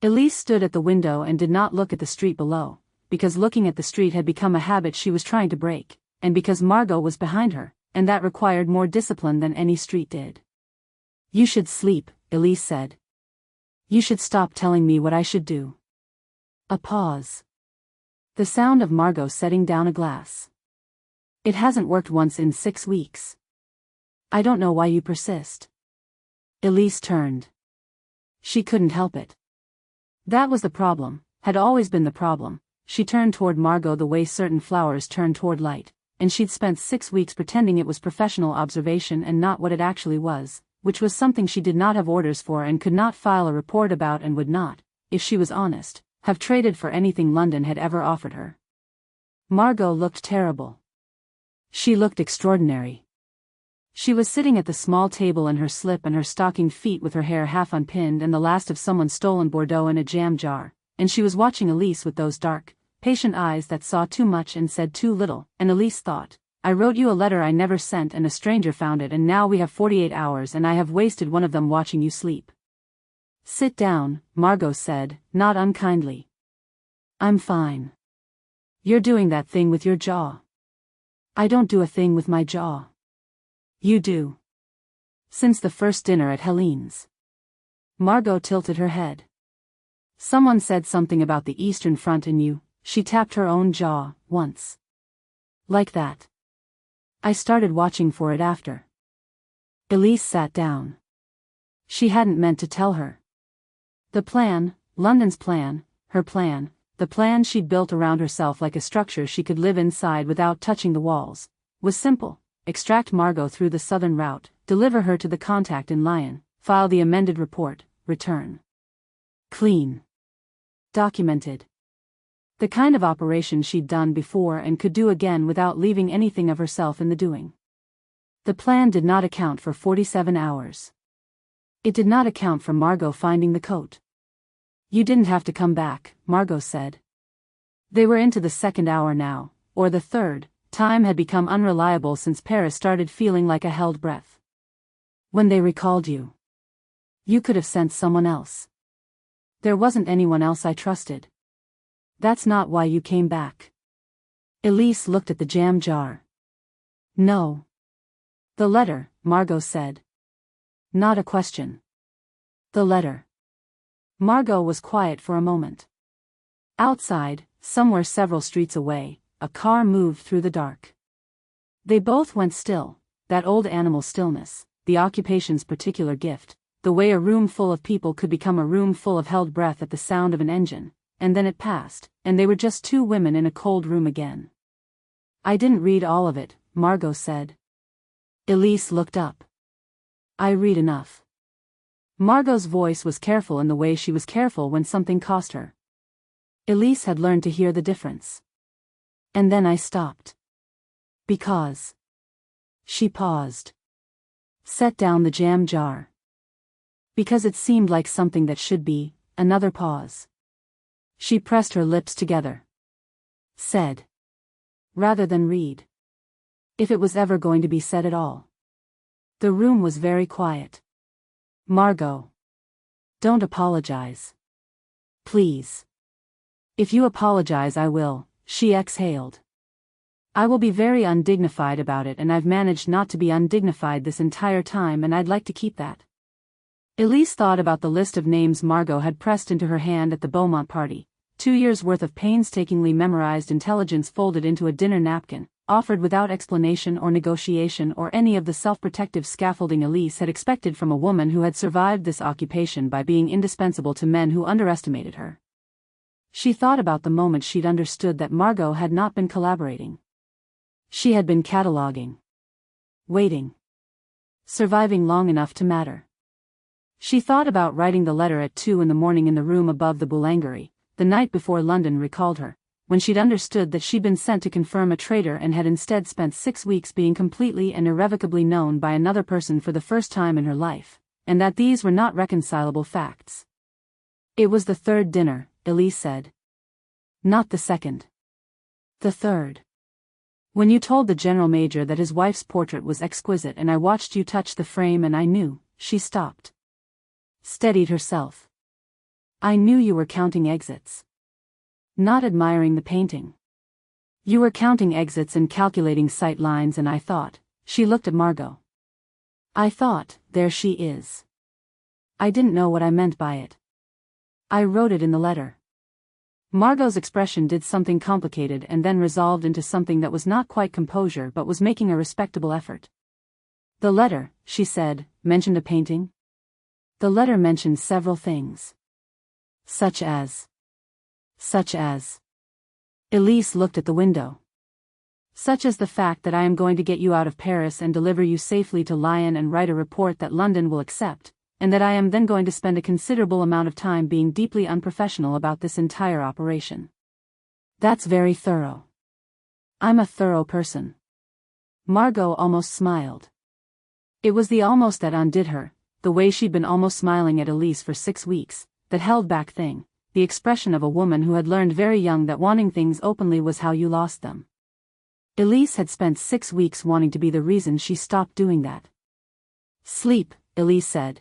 Elise stood at the window and did not look at the street below, because looking at the street had become a habit she was trying to break, and because Margot was behind her, and that required more discipline than any street did. You should sleep, Elise said. You should stop telling me what I should do. A pause. The sound of Margot setting down a glass. It hasn't worked once in 6 weeks. I don't know why you persist. Elise turned. She couldn't help it. That was the problem, had always been the problem. She turned toward Margot the way certain flowers turn toward light, and she'd spent 6 weeks pretending it was professional observation and not what it actually was, which was something she did not have orders for and could not file a report about and would not, if she was honest, have traded for anything London had ever offered her. Margot looked terrible. She looked extraordinary. She was sitting at the small table in her slip and her stocking feet with her hair half unpinned and the last of someone's stolen Bordeaux in a jam jar, and she was watching Elise with those dark, patient eyes that saw too much and said too little, and Elise thought, I wrote you a letter I never sent and a stranger found it and now we have 48 hours and I have wasted one of them watching you sleep. Sit down, Margot said, not unkindly. I'm fine. You're doing that thing with your jaw. I don't do a thing with my jaw. You do. Since the first dinner at Helene's. Margot tilted her head. Someone said something about the Eastern Front in you, she tapped her own jaw, once. Like that. I started watching for it after. Elise sat down. She hadn't meant to tell her. The plan, London's plan, her plan, the plan she'd built around herself like a structure she could live inside without touching the walls, was simple: extract Margot through the southern route, deliver her to the contact in Lyon, file the amended report, return. Clean. Documented. The kind of operation she'd done before and could do again without leaving anything of herself in the doing. The plan did not account for 47 hours. It did not account for Margot finding the coat. You didn't have to come back, Margot said. They were into the second hour now, or the third. Time had become unreliable since Paris started feeling like a held breath. When they recalled you, you could have sent someone else. There wasn't anyone else I trusted. That's not why you came back. Elise looked at the jam jar. No. The letter, Margot said. Not a question. The letter. Margot was quiet for a moment. Outside, somewhere several streets away, a car moved through the dark. They both went still, that old animal stillness, the occupation's particular gift, the way a room full of people could become a room full of held breath at the sound of an engine, and then it passed, and they were just two women in a cold room again. I didn't read all of it, Margot said. Elise looked up. I read enough. Margot's voice was careful in the way she was careful when something cost her. Elise had learned to hear the difference. And then I stopped. Because. She paused. Set down the jam jar. Because it seemed like something that should be. Another pause. She pressed her lips together. Said. Rather than read. If it was ever going to be said at all. The room was very quiet. Margot. Don't apologize. Please. If you apologize I will, she exhaled. I will be very undignified about it, and I've managed not to be undignified this entire time, and I'd like to keep that. Elise thought about the list of names Margot had pressed into her hand at the Beaumont party, 2 years' worth of painstakingly memorized intelligence folded into a dinner napkin, offered without explanation or negotiation or any of the self-protective scaffolding Elise had expected from a woman who had survived this occupation by being indispensable to men who underestimated her. She thought about the moment she'd understood that Margot had not been collaborating. She had been cataloging. Waiting. Surviving long enough to matter. She thought about writing the letter at 2 a.m. in the room above the boulangerie, the night before London recalled her, when she'd understood that she'd been sent to confirm a traitor and had instead spent 6 weeks being completely and irrevocably known by another person for the first time in her life, and that these were not reconcilable facts. It was the third dinner, Elise said. Not the second. The third. When you told the general major that his wife's portrait was exquisite and I watched you touch the frame and I knew, she stopped. Steadied herself. I knew you were counting exits. Not admiring the painting. You were counting exits and calculating sight lines, and I thought, she looked at Margot. I thought, there she is. I didn't know what I meant by it. I wrote it in the letter. Margot's expression did something complicated and then resolved into something that was not quite composure but was making a respectable effort. The letter, she said, mentioned a painting? The letter mentioned several things. Such as. Elise looked at the window. Such as the fact that I am going to get you out of Paris and deliver you safely to Lyon and write a report that London will accept, and that I am then going to spend a considerable amount of time being deeply unprofessional about this entire operation. That's very thorough. I'm a thorough person. Margot almost smiled. It was the almost that undid her, the way she'd been almost smiling at Elise for 6 weeks, that held back thing, the expression of a woman who had learned very young that wanting things openly was how you lost them. Elise had spent 6 weeks wanting to be the reason she stopped doing that. Sleep, Elise said.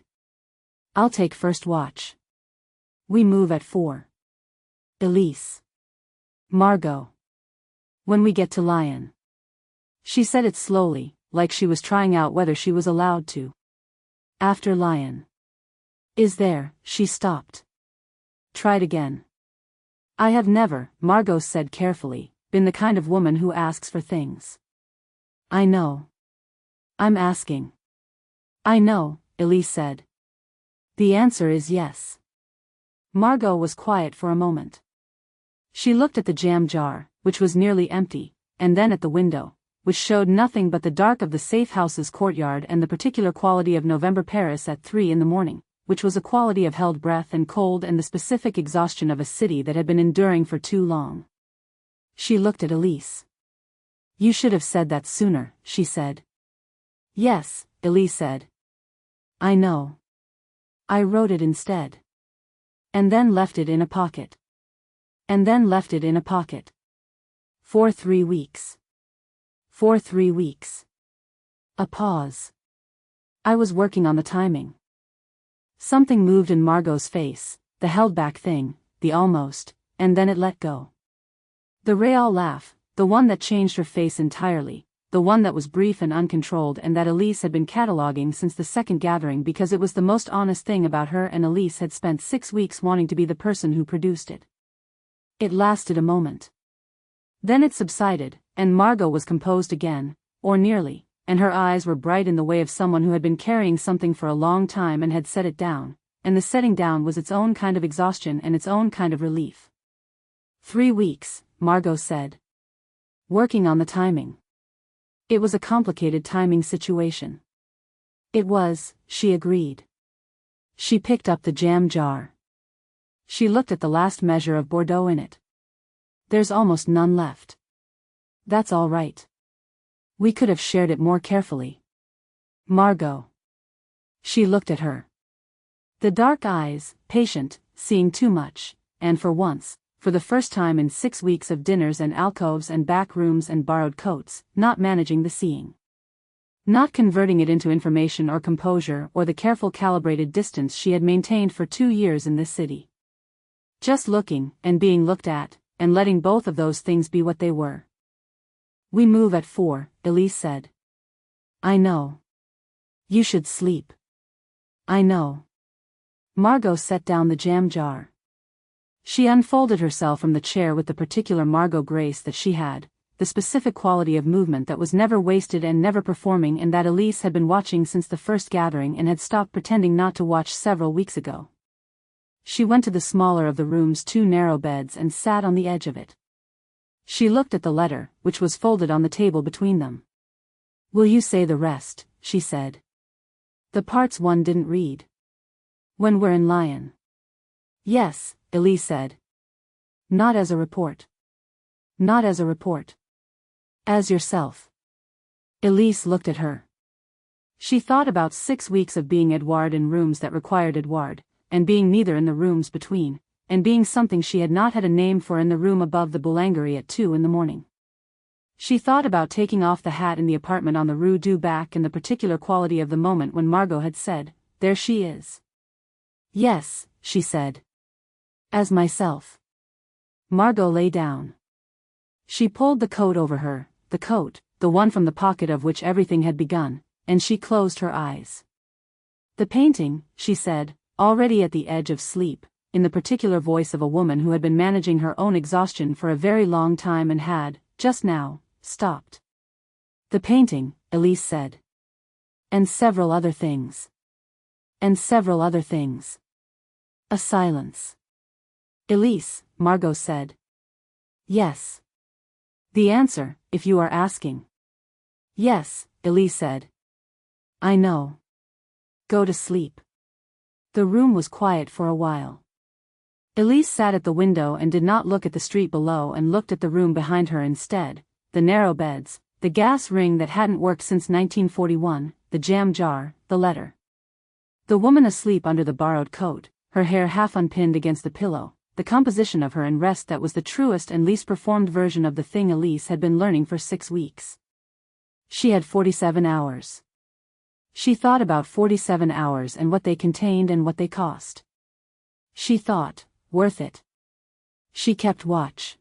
I'll take first watch. We move at 4. Elise. Margot. When we get to Lyon. She said it slowly, like she was trying out whether she was allowed to. After Lyon. Is there, she stopped. Tried again. I have never, Margot said carefully, been the kind of woman who asks for things. I know. I'm asking. I know, Elise said. The answer is yes. Margot was quiet for a moment. She looked at the jam jar, which was nearly empty, and then at the window, which showed nothing but the dark of the safe house's courtyard and the particular quality of November Paris at 3 in the morning, which was a quality of held breath and cold and the specific exhaustion of a city that had been enduring for too long. She looked at Elise. "You should have said that sooner," she said. "Yes," Elise said. "I know. I wrote it instead. And then left it in a pocket. And then left it in a pocket. For 3 weeks. For 3 weeks." A pause. "I was working on the timing." Something moved in Margot's face, the held-back thing, the almost, and then it let go. The real laugh, the one that changed her face entirely, the one that was brief and uncontrolled and that Elise had been cataloging since the second gathering because it was the most honest thing about her, and Elise had spent 6 weeks wanting to be the person who produced it. It lasted a moment. Then it subsided, and Margot was composed again, or nearly, and her eyes were bright in the way of someone who had been carrying something for a long time and had set it down, and the setting down was its own kind of exhaustion and its own kind of relief. 3 weeks, Margot said. Working on the timing. It was a complicated timing situation. It was, she agreed. She picked up the jam jar. She looked at the last measure of Bordeaux in it. There's almost none left. That's all right. We could have shared it more carefully. Margot. She looked at her. The dark eyes, patient, seeing too much, and for once, for the first time in 6 weeks of dinners and alcoves and back rooms and borrowed coats, not managing the seeing. Not converting it into information or composure or the careful calibrated distance she had maintained for 2 years in this city. Just looking, and being looked at, and letting both of those things be what they were. We move at 4, Elise said. I know. You should sleep. I know. Margot set down the jam jar. She unfolded herself from the chair with the particular Margot grace that she had, the specific quality of movement that was never wasted and never performing, and that Elise had been watching since the first gathering and had stopped pretending not to watch several weeks ago. She went to the smaller of the room's 2 narrow beds and sat on the edge of it. She looked at the letter, which was folded on the table between them. Will you say the rest, she said. The parts one didn't read. When we're in Lyon. Yes, Elise said. Not as a report. Not as a report. As yourself. Elise looked at her. She thought about 6 weeks of being Edouard in rooms that required Edouard, and being neither in the rooms between, and being something she had not had a name for in the room above the boulangerie at 2 in the morning. She thought about taking off the hat in the apartment on the Rue du Bac and the particular quality of the moment when Margot had said, there she is. Yes, she said. As myself. Margot lay down. She pulled the coat over her, the coat, the one from the pocket of which everything had begun, and she closed her eyes. The painting, she said, already at the edge of sleep, in the particular voice of a woman who had been managing her own exhaustion for a very long time and had, just now, stopped. The painting, Elise said. And several other things. And several other things. A silence. Elise, Margot said. Yes. The answer, if you are asking. Yes, Elise said. I know. Go to sleep. The room was quiet for a while. Elise sat at the window and did not look at the street below and looked at the room behind her instead, the narrow beds, the gas ring that hadn't worked since 1941, the jam jar, the letter. The woman asleep under the borrowed coat, her hair half unpinned against the pillow, the composition of her in rest that was the truest and least performed version of the thing Elise had been learning for 6 weeks. She had 47 hours. She thought about 47 hours and what they contained and what they cost. She thought, worth it. She kept watch.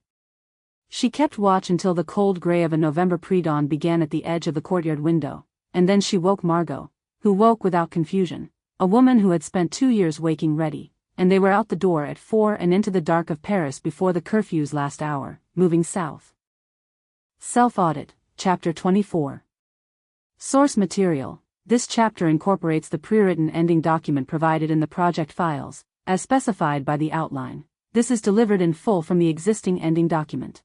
She kept watch until the cold gray of a November pre-dawn began at the edge of the courtyard window, and then she woke Margot, who woke without confusion, a woman who had spent 2 years waking ready, and they were out the door at 4 and into the dark of Paris before the curfew's last hour, moving south. Self-Audit, Chapter 24. Source material. This chapter incorporates the pre-written ending document provided in the project files, as specified by the outline. This is delivered in full from the existing ending document.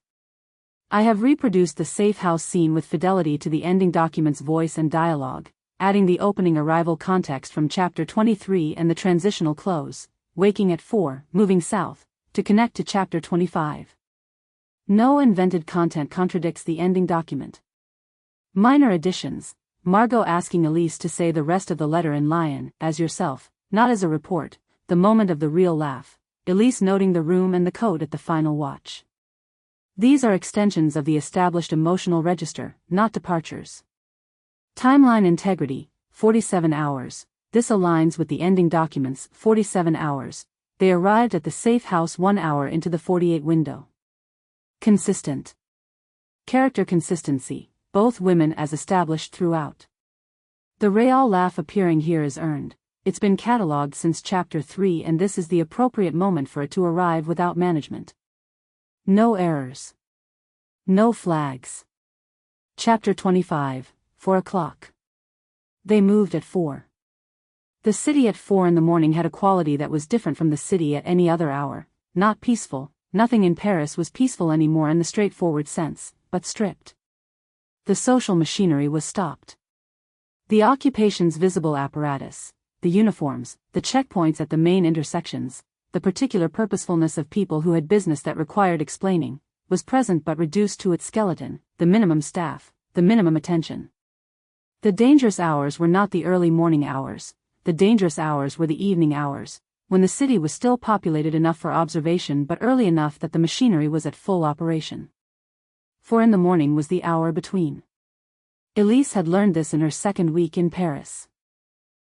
I have reproduced the safe house scene with fidelity to the ending document's voice and dialogue, adding the opening arrival context from chapter 23 and the transitional close, waking at 4, moving south, to connect to chapter 25. No invented content contradicts the ending document. Minor additions: Margot asking Elise to say the rest of the letter in Lion, as yourself, not as a report, the moment of the real laugh, Elise noting the room and the code at the final watch. These are extensions of the established emotional register, not departures. Timeline integrity, 47 hours, this aligns with the ending document's 47 hours, they arrived at the safe house 1 hour into the 48 window. Consistent. Character consistency, both women as established throughout. The real laugh appearing here is earned, it's been catalogued since chapter 3 and this is the appropriate moment for it to arrive without management. No errors. No flags. Chapter 25, 4 o'clock. They moved at 4. The city at 4 in the morning had a quality that was different from the city at any other hour, not peaceful, nothing in Paris was peaceful anymore in the straightforward sense, but stripped. The social machinery was stopped. The occupation's visible apparatus, the uniforms, the checkpoints at the main intersections, the particular purposefulness of people who had business that required explaining, was present but reduced to its skeleton, the minimum staff, the minimum attention. The dangerous hours were not the early morning hours, the dangerous hours were the evening hours, when the city was still populated enough for observation but early enough that the machinery was at full operation. 4 in the morning was the hour between. Elise had learned this in her second week in Paris.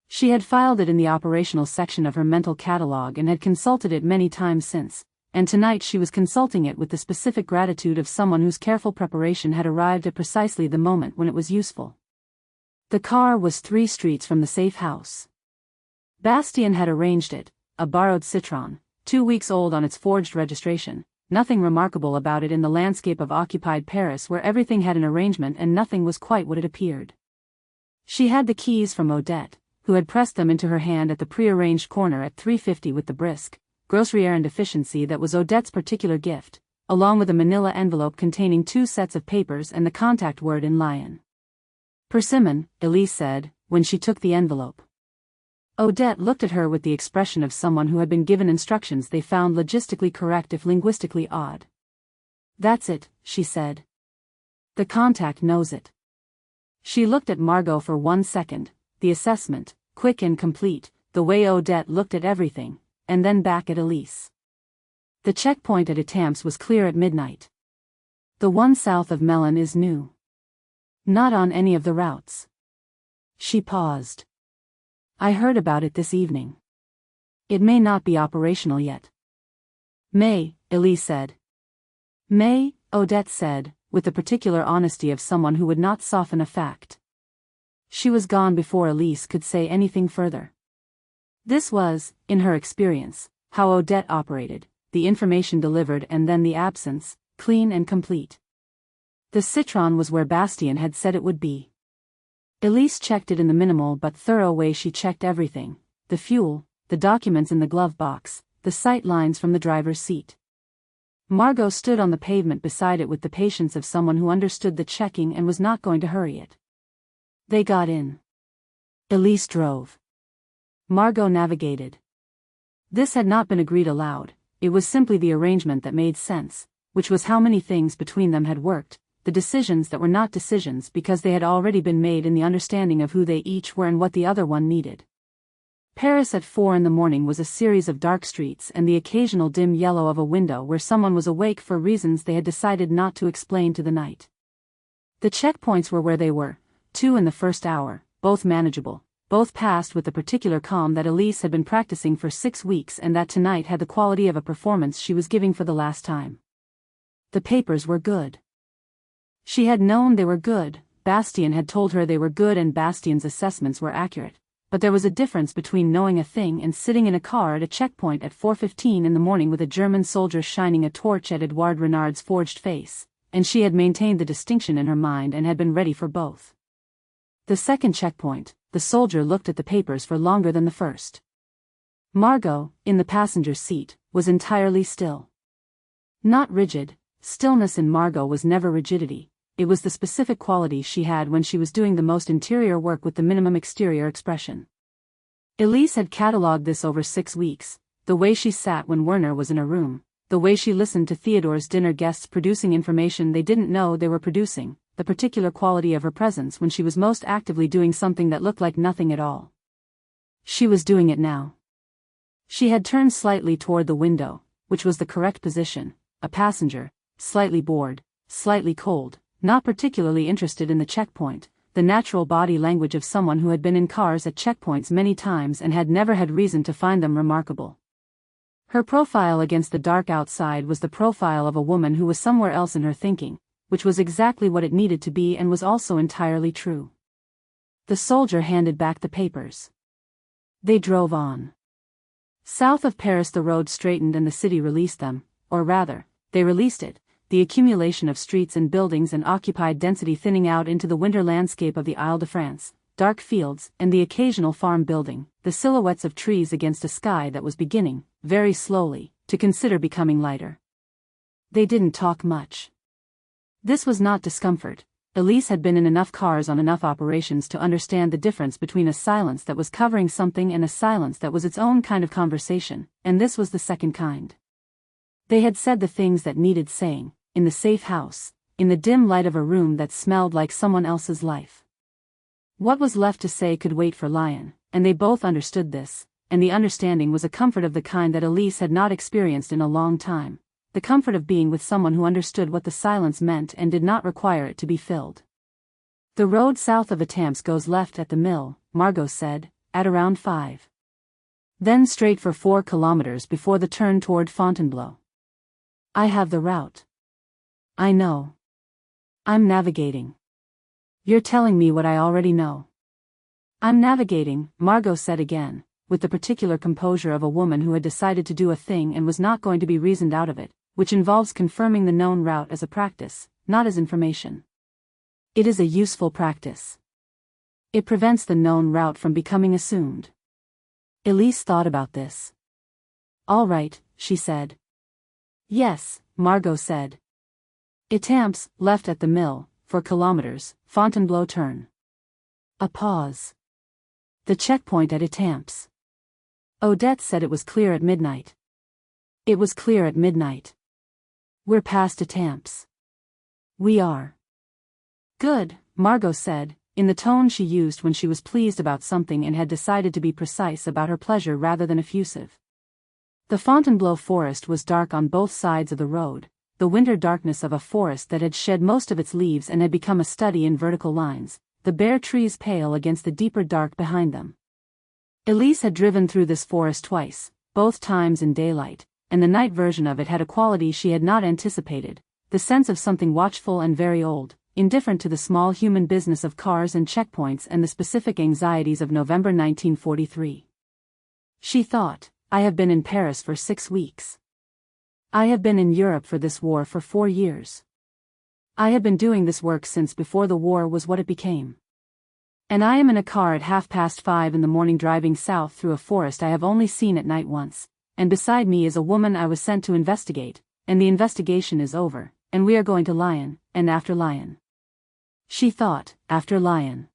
She had filed it in the operational section of her mental catalogue and had consulted it many times since, and tonight she was consulting it with the specific gratitude of someone whose careful preparation had arrived at precisely the moment when it was useful. The car was 3 streets from the safe house. Bastien had arranged it, a borrowed Citroën, 2 weeks old on its forged registration, nothing remarkable about it in the landscape of occupied Paris where everything had an arrangement and nothing was quite what it appeared. She had the keys from Odette, who had pressed them into her hand at the prearranged corner at 3:50 with the brisk, grocery-errand efficiency that was Odette's particular gift, along with a manila envelope containing 2 sets of papers and the contact word in Lion. Persimmon, Elise said, when she took the envelope. Odette looked at her with the expression of someone who had been given instructions they found logistically correct if linguistically odd. That's it, she said. The contact knows it. She looked at Margot for 1 second, the assessment, quick and complete, the way Odette looked at everything, and then back at Elise. The checkpoint at Etamps was clear at midnight. The one south of Melun is new. Not on any of the routes. She paused. I heard about it this evening. It may not be operational yet. May, Elise said. May, Odette said, with the particular honesty of someone who would not soften a fact. She was gone before Elise could say anything further. This was, in her experience, how Odette operated, the information delivered and then the absence, clean and complete. The Citroën was where Bastien had said it would be. Elise checked it in the minimal but thorough way she checked everything, the fuel, the documents in the glove box, the sight lines from the driver's seat. Margot stood on the pavement beside it with the patience of someone who understood the checking and was not going to hurry it. They got in. Elise drove. Margot navigated. This had not been agreed aloud, it was simply the arrangement that made sense, which was how many things between them had worked, the decisions that were not decisions because they had already been made in the understanding of who they each were and what the other one needed. Paris at 4 in the morning was a series of dark streets and the occasional dim yellow of a window where someone was awake for reasons they had decided not to explain to the night. The checkpoints were where they were, 2 in the first hour, both manageable, both passed with the particular calm that Elise had been practicing for 6 weeks and that tonight had the quality of a performance she was giving for the last time. The papers were good. She had known they were good, Bastien had told her they were good and Bastien's assessments were accurate, but there was a difference between knowing a thing and sitting in a car at a checkpoint at 4:15 in the morning with a German soldier shining a torch at Edouard Renard's forged face, and she had maintained the distinction in her mind and had been ready for both. The second checkpoint, the soldier looked at the papers for longer than the first. Margot, in the passenger seat, was entirely still. Not rigid, Stillness in Marggo was never rigidity, it was the specific quality she had when she was doing the most interior work with the minimum exterior expression. Elise had catalogued this over 6 weeks, the way she sat when Werner was in a room, the way she listened to Theodore's dinner guests producing information they didn't know they were producing, the particular quality of her presence when she was most actively doing something that looked like nothing at all. She was doing it now. She had turned slightly toward the window, which was the correct position, a passenger, slightly bored, slightly cold, not particularly interested in the checkpoint, the natural body language of someone who had been in cars at checkpoints many times and had never had reason to find them remarkable. Her profile against the dark outside was the profile of a woman who was somewhere else in her thinking, which was exactly what it needed to be and was also entirely true. The soldier handed back the papers. They drove on. South of Paris the road straightened and the city released them, or rather, they released it, the accumulation of streets and buildings and occupied density thinning out into the winter landscape of the Ile-de-France, dark fields, and the occasional farm building, the silhouettes of trees against a sky that was beginning, very slowly, to consider becoming lighter. They didn't talk much. This was not discomfort. Elise had been in enough cars on enough operations to understand the difference between a silence that was covering something and a silence that was its own kind of conversation, and this was the second kind. They had said the things that needed saying, in the safe house, in the dim light of a room that smelled like someone else's life. What was left to say could wait for Lion, and they both understood this, and the understanding was a comfort of the kind that Elise had not experienced in a long time. The comfort of being with someone who understood what the silence meant and did not require it to be filled. The road south of Étampes goes left at the mill, Margot said, at around 5. Then straight for 4 kilometers before the turn toward Fontainebleau. I have the route. I know. I'm navigating. You're telling me what I already know. I'm navigating, Margot said again, with the particular composure of a woman who had decided to do a thing and was not going to be reasoned out of it, which involves confirming the known route as a practice, not as information. It is a useful practice. It prevents the known route from becoming assumed. Elise thought about this. All right, she said. Yes, Margot said. Étampes, left at the mill, 4 kilometers, Fontainebleau turn. A pause. The checkpoint at Étampes. Odette said it was clear at midnight. It was clear at midnight. We're past Étampes. We are. Good, Margot said, in the tone she used when she was pleased about something and had decided to be precise about her pleasure rather than effusive. The Fontainebleau forest was dark on both sides of the road, the winter darkness of a forest that had shed most of its leaves and had become a study in vertical lines, the bare trees pale against the deeper dark behind them. Elise had driven through this forest twice, both times in daylight, and the night version of it had a quality she had not anticipated, the sense of something watchful and very old, indifferent to the small human business of cars and checkpoints and the specific anxieties of November 1943. She thought, I have been in Paris for 6 weeks. I have been in Europe for this war for 4 years. I have been doing this work since before the war was what it became. And I am in a car at 5:30 in the morning driving south through a forest I have only seen at night once, and beside me is a woman I was sent to investigate, and the investigation is over, and we are going to Lion, and after Lion. She thought, after Lion.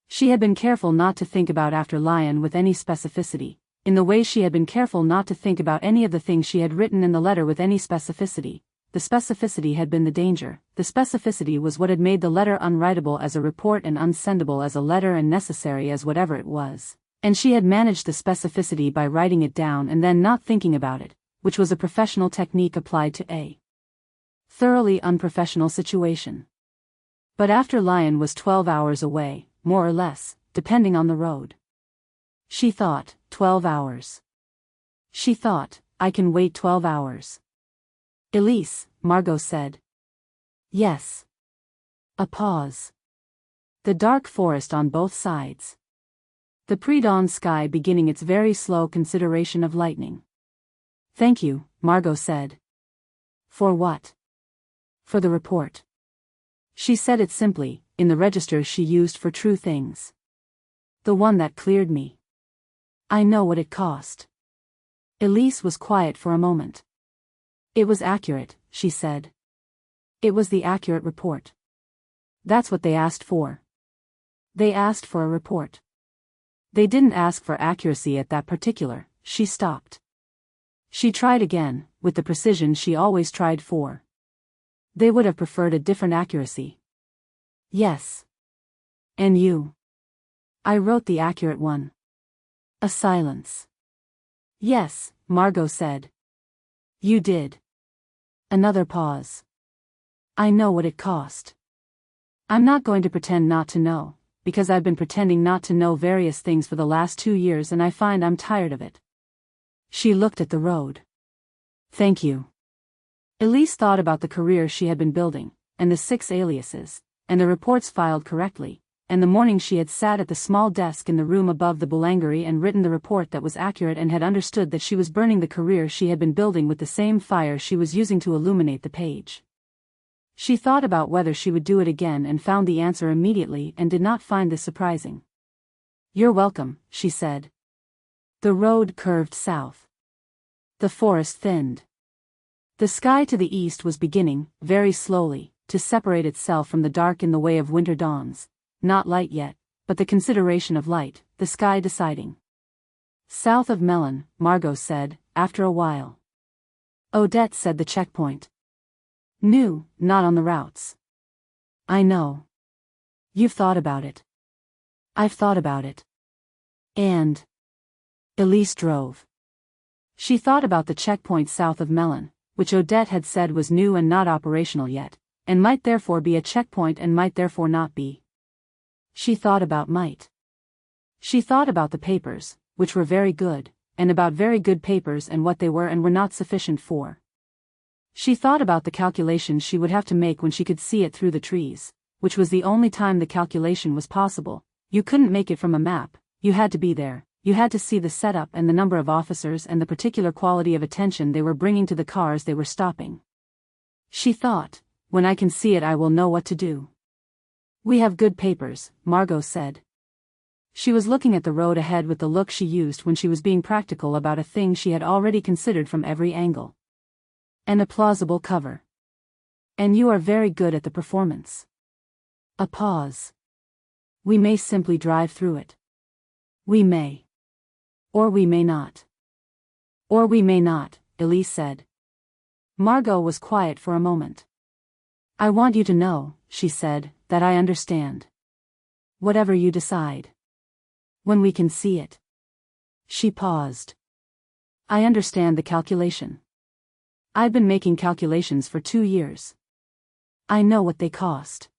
She had been careful not to think about after Lion with any specificity, in the way she had been careful not to think about any of the things she had written in the letter with any specificity. The specificity had been the danger, the specificity was what had made the letter unwritable as a report and unsendable as a letter and necessary as whatever it was, and she had managed the specificity by writing it down and then not thinking about it, which was a professional technique applied to a thoroughly unprofessional situation. But after Lion was 12 hours away, more or less, depending on the road. She thought, 12 hours. She thought, I can wait 12 hours. Elise, Margot said. Yes. A pause. The dark forest on both sides. The pre-dawn sky beginning its very slow consideration of lightning. Thank you, Margot said. For what? For the report. She said it simply, in the register she used for true things. The one that cleared me. I know what it cost. Elise was quiet for a moment. It was accurate, she said. It was the accurate report. That's what they asked for. They asked for a report. They didn't ask for accuracy at that particular. She stopped. She tried again, with the precision she always tried for. They would have preferred a different accuracy. Yes. And you? I wrote the accurate one. A silence. Yes, Margot said. You did. Another pause. I know what it cost. I'm not going to pretend not to know, because I've been pretending not to know various things for the last 2 years and I find I'm tired of it. She looked at the road. Thank you. Elise thought about the career she had been building, and the 6 aliases, and the reports filed correctly, and the morning she had sat at the small desk in the room above the boulangerie and written the report that was accurate and had understood that she was burning the career she had been building with the same fire she was using to illuminate the page. She thought about whether she would do it again and found the answer immediately and did not find this surprising. You're welcome, she said. The road curved south. The forest thinned. The sky to the east was beginning, very slowly, to separate itself from the dark in the way of winter dawns, not light yet, but the consideration of light, the sky deciding. South of Melon, Margot said, after a while. Odette said the checkpoint. New, not on the routes. I know. You've thought about it. I've thought about it. And Elise drove. She thought about the checkpoint south of Melon, which Odette had said was new and not operational yet, and might therefore be a checkpoint and might therefore not be. She thought about might. She thought about the papers, which were very good, and about very good papers and what they were and were not sufficient for. She thought about the calculation she would have to make when she could see it through the trees, which was the only time the calculation was possible. You couldn't make it from a map, you had to be there, you had to see the setup and the number of officers and the particular quality of attention they were bringing to the cars they were stopping. She thought, when I can see it I will know what to do. We have good papers, Margot said. She was looking at the road ahead with the look she used when she was being practical about a thing she had already considered from every angle. And a plausible cover. And you are very good at the performance. A pause. We may simply drive through it. We may. Or we may not. Or we may not, Elise said. Margot was quiet for a moment. I want you to know, she said, that I understand. Whatever you decide. When we can see it. She paused. I understand the calculation. I've been making calculations for 2 years. I know what they cost.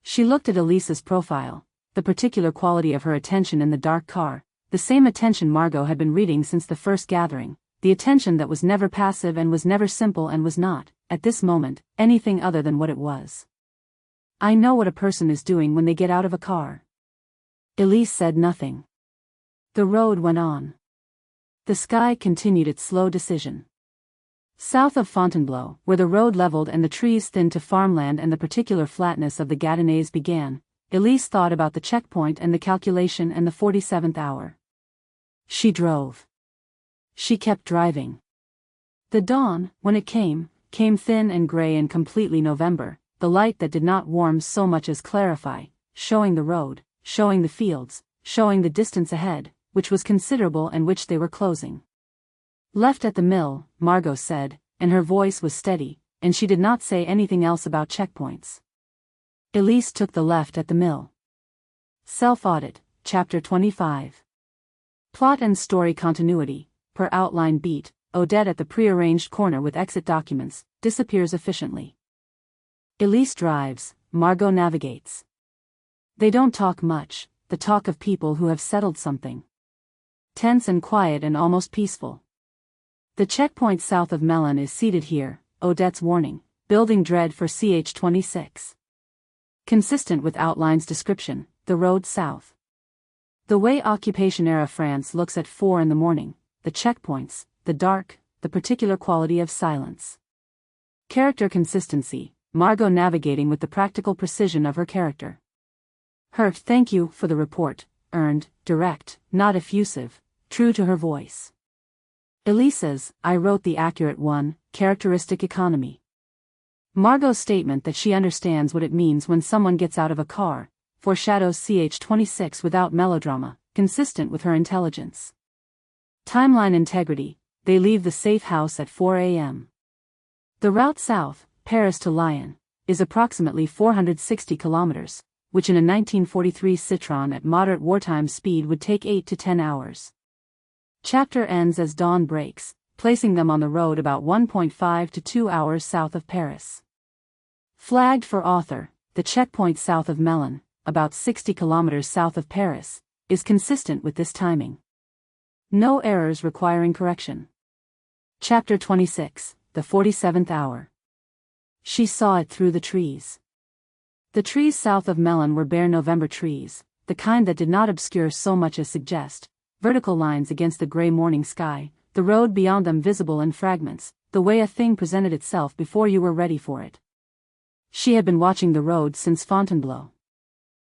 She looked at Elise's profile, the particular quality of her attention in the dark car, the same attention Margot had been reading since the first gathering, the attention that was never passive and was never simple and was not, at this moment, anything other than what it was. I know what a person is doing when they get out of a car. Elise said nothing. The road went on. The sky continued its slow decision. South of Fontainebleau, where the road leveled and the trees thinned to farmland and the particular flatness of the Gâtinais began, Elise thought about the checkpoint and the calculation and the 47th hour. She drove. She kept driving. The dawn, when it came thin and gray and completely November, the light that did not warm so much as clarify, showing the road, showing the fields, showing the distance ahead, which was considerable and which they were closing. Left at the mill, Margot said, and her voice was steady, and she did not say anything else about checkpoints. Elise took the left at the mill. Self-audit, Chapter 25. Plot and story continuity, per outline beat, Odette at the prearranged corner with exit documents, disappears efficiently. Elise drives, Margot navigates. They don't talk much, the talk of people who have settled something. Tense and quiet and almost peaceful. The checkpoint south of Melon is seated here, Odette's warning, building dread for CH-26. Consistent with outline's description, the road south. The way occupation-era France looks at 4 in the morning, the checkpoints, the dark, the particular quality of silence. Character consistency, Margot navigating with the practical precision of her character. Her thank you for the report, earned, direct, not effusive, true to her voice. Elise's, I wrote the accurate one, characteristic economy. Margot's statement that she understands what it means when someone gets out of a car, foreshadows ch26 without melodrama, consistent with her intelligence. Timeline integrity, they leave the safe house at 4 a.m. The route south, Paris to Lyon, is approximately 460 kilometers, which in a 1943 Citroën at moderate wartime speed would take 8 to 10 hours. Chapter ends as dawn breaks, placing them on the road about 1.5 to 2 hours south of Paris. Flagged for author, the checkpoint south of Melun, about 60 kilometers south of Paris, is consistent with this timing. No errors requiring correction. Chapter 26, the 47th hour. She saw it through the trees. The trees south of Melun were bare November trees, the kind that did not obscure so much as suggest vertical lines against the gray morning sky, the road beyond them visible in fragments, the way a thing presented itself before you were ready for it. She had been watching the road since Fontainebleau.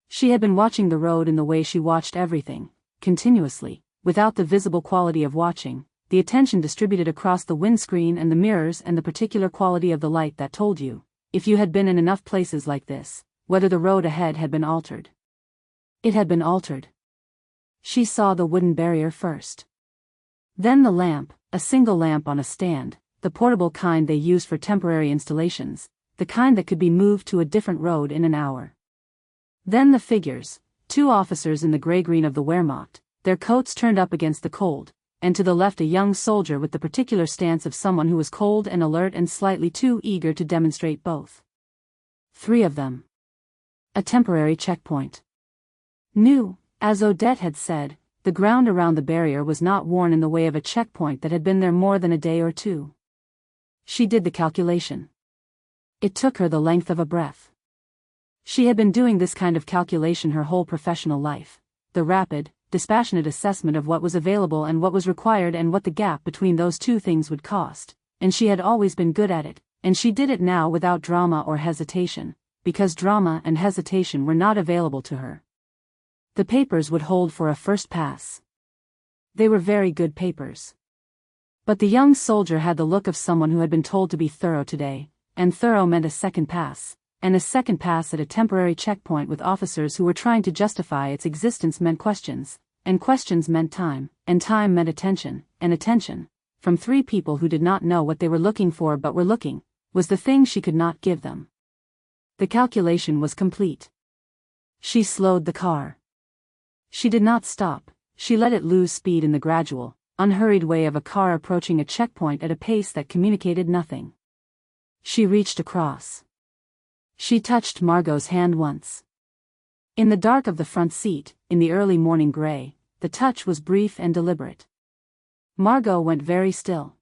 She had been watching the road in the way she watched everything, continuously, without the visible quality of watching, the attention distributed across the windscreen and the mirrors and the particular quality of the light that told you, if you had been in enough places like this, whether the road ahead had been altered. It had been altered. She saw the wooden barrier first. Then the lamp, a single lamp on a stand, the portable kind they use for temporary installations, the kind that could be moved to a different road in an hour. Then the figures, 2 officers in the gray-green of the Wehrmacht, their coats turned up against the cold, and to the left a young soldier with the particular stance of someone who was cold and alert and slightly too eager to demonstrate both. 3 of them. A temporary checkpoint. New, as Odette had said, the ground around the barrier was not worn in the way of a checkpoint that had been there more than a day or two. She did the calculation. It took her the length of a breath. She had been doing this kind of calculation her whole professional life, the rapid, dispassionate assessment of what was available and what was required and what the gap between those two things would cost, and she had always been good at it, and she did it now without drama or hesitation, because drama and hesitation were not available to her. The papers would hold for a first pass. They were very good papers. But the young soldier had the look of someone who had been told to be thorough today, and thorough meant a second pass, and a second pass at a temporary checkpoint with officers who were trying to justify its existence meant questions, and questions meant time, and time meant attention, and attention, from 3 people who did not know what they were looking for but were looking, was the thing she could not give them. The calculation was complete. She slowed the car. She did not stop, she let it lose speed in the gradual, unhurried way of a car approaching a checkpoint at a pace that communicated nothing. She reached across. She touched Margot's hand once. In the dark of the front seat, in the early morning gray, the touch was brief and deliberate. Margot went very still.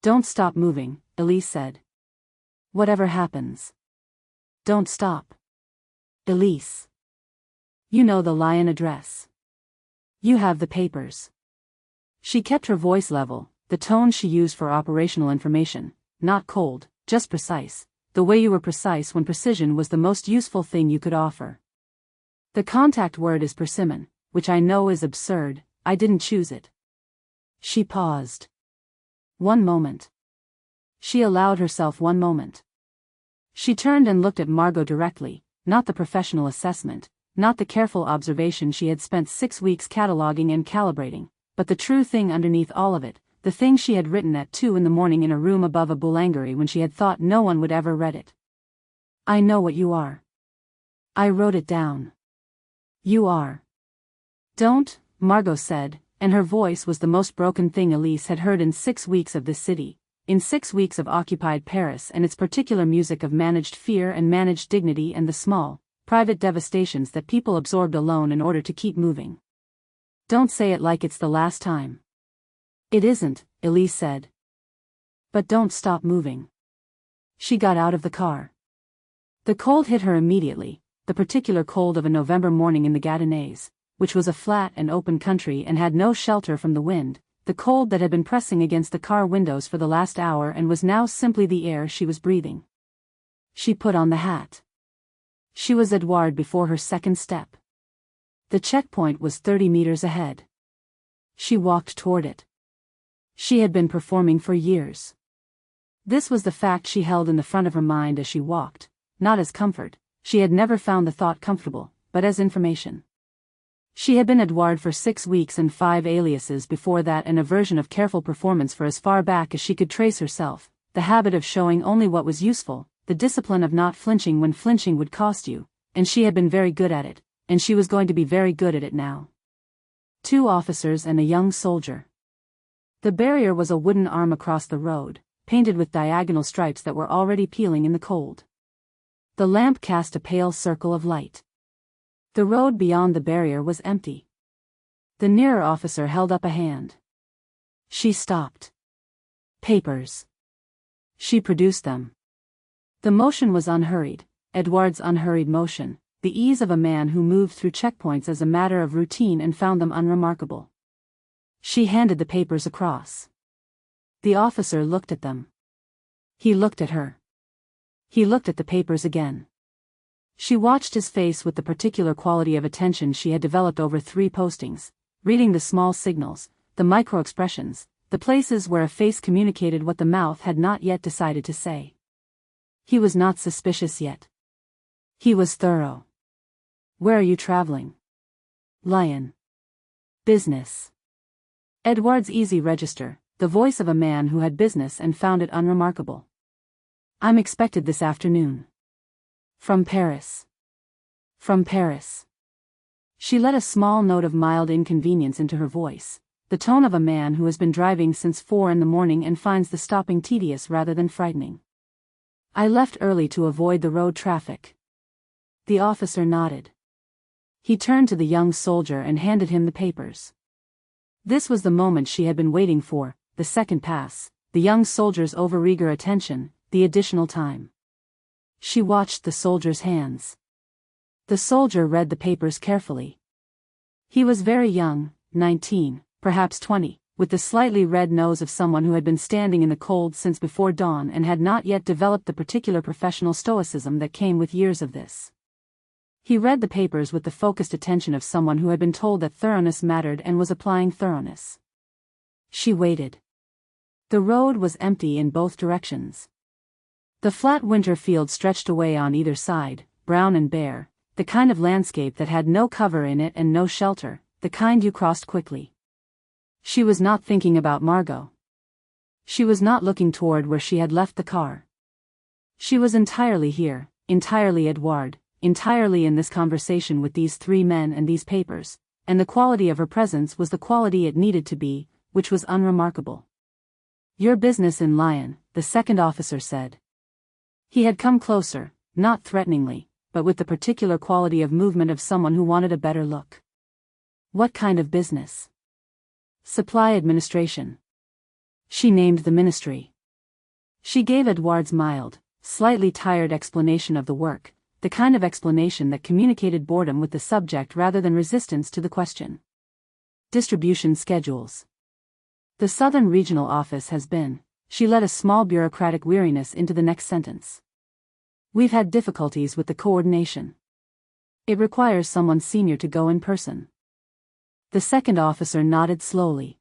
"Don't stop moving," Elise said. "Whatever happens. Don't stop. Elise. You know the Lyon address. You have the papers." She kept her voice level, the tone she used for operational information, not cold, just precise, the way you were precise when precision was the most useful thing you could offer. "The contact word is persimmon, which I know is absurd, I didn't choose it." She paused. 1 moment. She allowed herself 1 moment. She turned and looked at Margot directly, not the professional assessment, not the careful observation she had spent 6 weeks cataloging and calibrating, but the true thing underneath all of it, the thing she had written at 2 in the morning in a room above a boulangerie when she had thought no one would ever read it. "I know what you are. I wrote it down. You are." "Don't," Margot said, and her voice was the most broken thing Elise had heard in 6 weeks of this city, in 6 weeks of occupied Paris and its particular music of managed fear and managed dignity and the small, private devastations that people absorbed alone in order to keep moving. "Don't say it like it's the last time." "It isn't," Elise said. "But don't stop moving." She got out of the car. The cold hit her immediately, the particular cold of a November morning in the Gâtinais, which was a flat and open country and had no shelter from the wind, the cold that had been pressing against the car windows for the last hour and was now simply the air she was breathing. She put on the hat. She was Edouard before her second step. The checkpoint was 30 meters ahead. She walked toward it. She had been performing for years. This was the fact she held in the front of her mind as she walked, not as comfort. She had never found the thought comfortable, but as information. She had been Edouard for 6 weeks and 5 aliases before that, and a version of careful performance for as far back as she could trace herself, the habit of showing only what was useful, the discipline of not flinching when flinching would cost you, and she had been very good at it, and she was going to be very good at it now. 2 officers and a young soldier. The barrier was a wooden arm across the road, painted with diagonal stripes that were already peeling in the cold. The lamp cast a pale circle of light. The road beyond the barrier was empty. The nearer officer held up a hand. She stopped. Papers. She produced them. The motion was unhurried, Edouard's unhurried motion, the ease of a man who moved through checkpoints as a matter of routine and found them unremarkable. She handed the papers across. The officer looked at them. He looked at her. He looked at the papers again. She watched his face with the particular quality of attention she had developed over 3 postings, reading the small signals, the micro-expressions, the places where a face communicated what the mouth had not yet decided to say. He was not suspicious yet. He was thorough. Where are you traveling? Lion. Business. Edouard's easy register, the voice of a man who had business and found it unremarkable. I'm expected this afternoon. From Paris. From Paris. She let a small note of mild inconvenience into her voice, the tone of a man who has been driving since 4 in the morning and finds the stopping tedious rather than frightening. I left early to avoid the road traffic. The officer nodded. He turned to the young soldier and handed him the papers. This was the moment she had been waiting for, the second pass, the young soldier's overeager attention, the additional time. She watched the soldier's hands. The soldier read the papers carefully. He was very young, 19, perhaps 20, with the slightly red nose of someone who had been standing in the cold since before dawn and had not yet developed the particular professional stoicism that came with years of this. He read the papers with the focused attention of someone who had been told that thoroughness mattered and was applying thoroughness. She waited. The road was empty in both directions. The flat winter field stretched away on either side, brown and bare, the kind of landscape that had no cover in it and no shelter, the kind you crossed quickly. She was not thinking about Margot. She was not looking toward where she had left the car. She was entirely here, entirely Edouard, entirely in this conversation with these 3 men and these papers, and the quality of her presence was the quality it needed to be, which was unremarkable. Your business in Lyon, the second officer said. He had come closer, not threateningly, but with the particular quality of movement of someone who wanted a better look. What kind of business? Supply administration. She named the ministry. She gave Edouard's mild, slightly tired explanation of the work, the kind of explanation that communicated boredom with the subject rather than resistance to the question. Distribution schedules. The Southern Regional Office has been. She let a small bureaucratic weariness into the next sentence. We've had difficulties with the coordination. It requires someone senior to go in person. The second officer nodded slowly.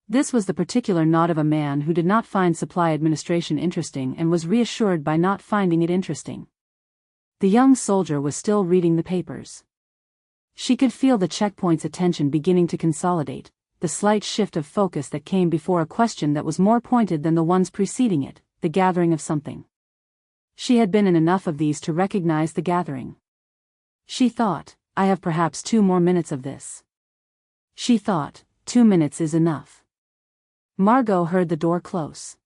This was the particular nod of a man who did not find supply administration interesting and was reassured by not finding it interesting. The young soldier was still reading the papers. She could feel the checkpoint's attention beginning to consolidate, the slight shift of focus that came before a question that was more pointed than the ones preceding it, the gathering of something. She had been in enough of these to recognize the gathering. She thought, I have perhaps 2 more minutes of this. She thought, 2 minutes is enough. Margot heard the door close.